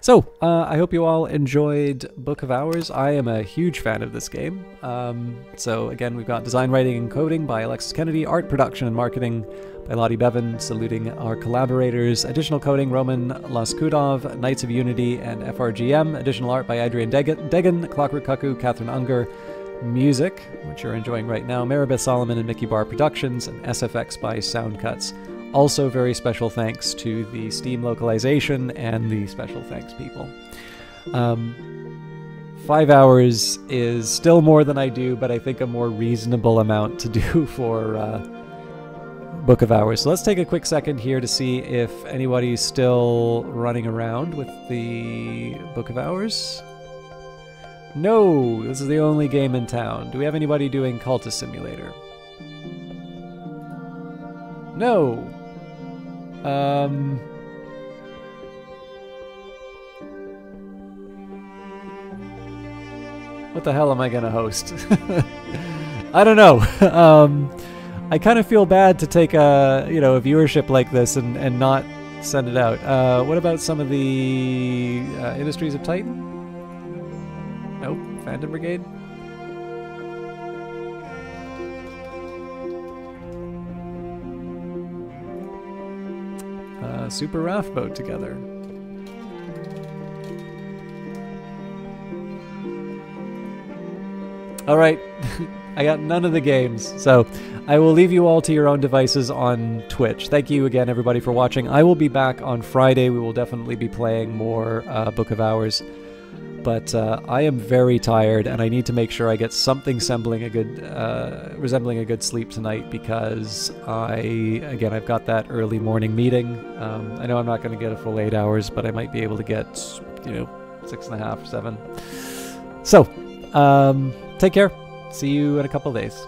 So, I hope you all enjoyed Book of Hours. I am a huge fan of this game. So again, we've got design, writing, and coding by Alexis Kennedy, art production and marketing by Lottie Bevan, saluting our collaborators, additional coding, Roman Laskudov, Knights of Unity, and FRGM, additional art by Adrian Degan, Clockwork Cuckoo, Catherine Unger, music, which you're enjoying right now, Maribeth Solomon and Mickey Barr Productions, and SFX by Soundcuts. Also, very special thanks to the Steam localization and the special thanks people. 5 hours is still more than I do, but I think a more reasonable amount to do for Book of Hours. So let's take a quick second here to see if anybody's still running around with the Book of Hours. No, this is the only game in town. Do we have anybody doing Cultist Simulator? No. What the hell am I gonna host? I don't know. I kind of feel bad to take a viewership like this and not send it out. What about some of the Industries of Titan? Nope. Phantom Brigade? Super Raft Boat together. Alright, I got none of the games, so I will leave you all to your own devices on Twitch. Thank you again, everybody, for watching. I will be back on Friday. We will definitely be playing more Book of Hours. but I am very tired, and I need to make sure I get something resembling a good sleep tonight, because I've got that early morning meeting. I know I'm not going to get a full 8 hours, but I might be able to get 6.5, 7. So, take care. See you in a couple of days.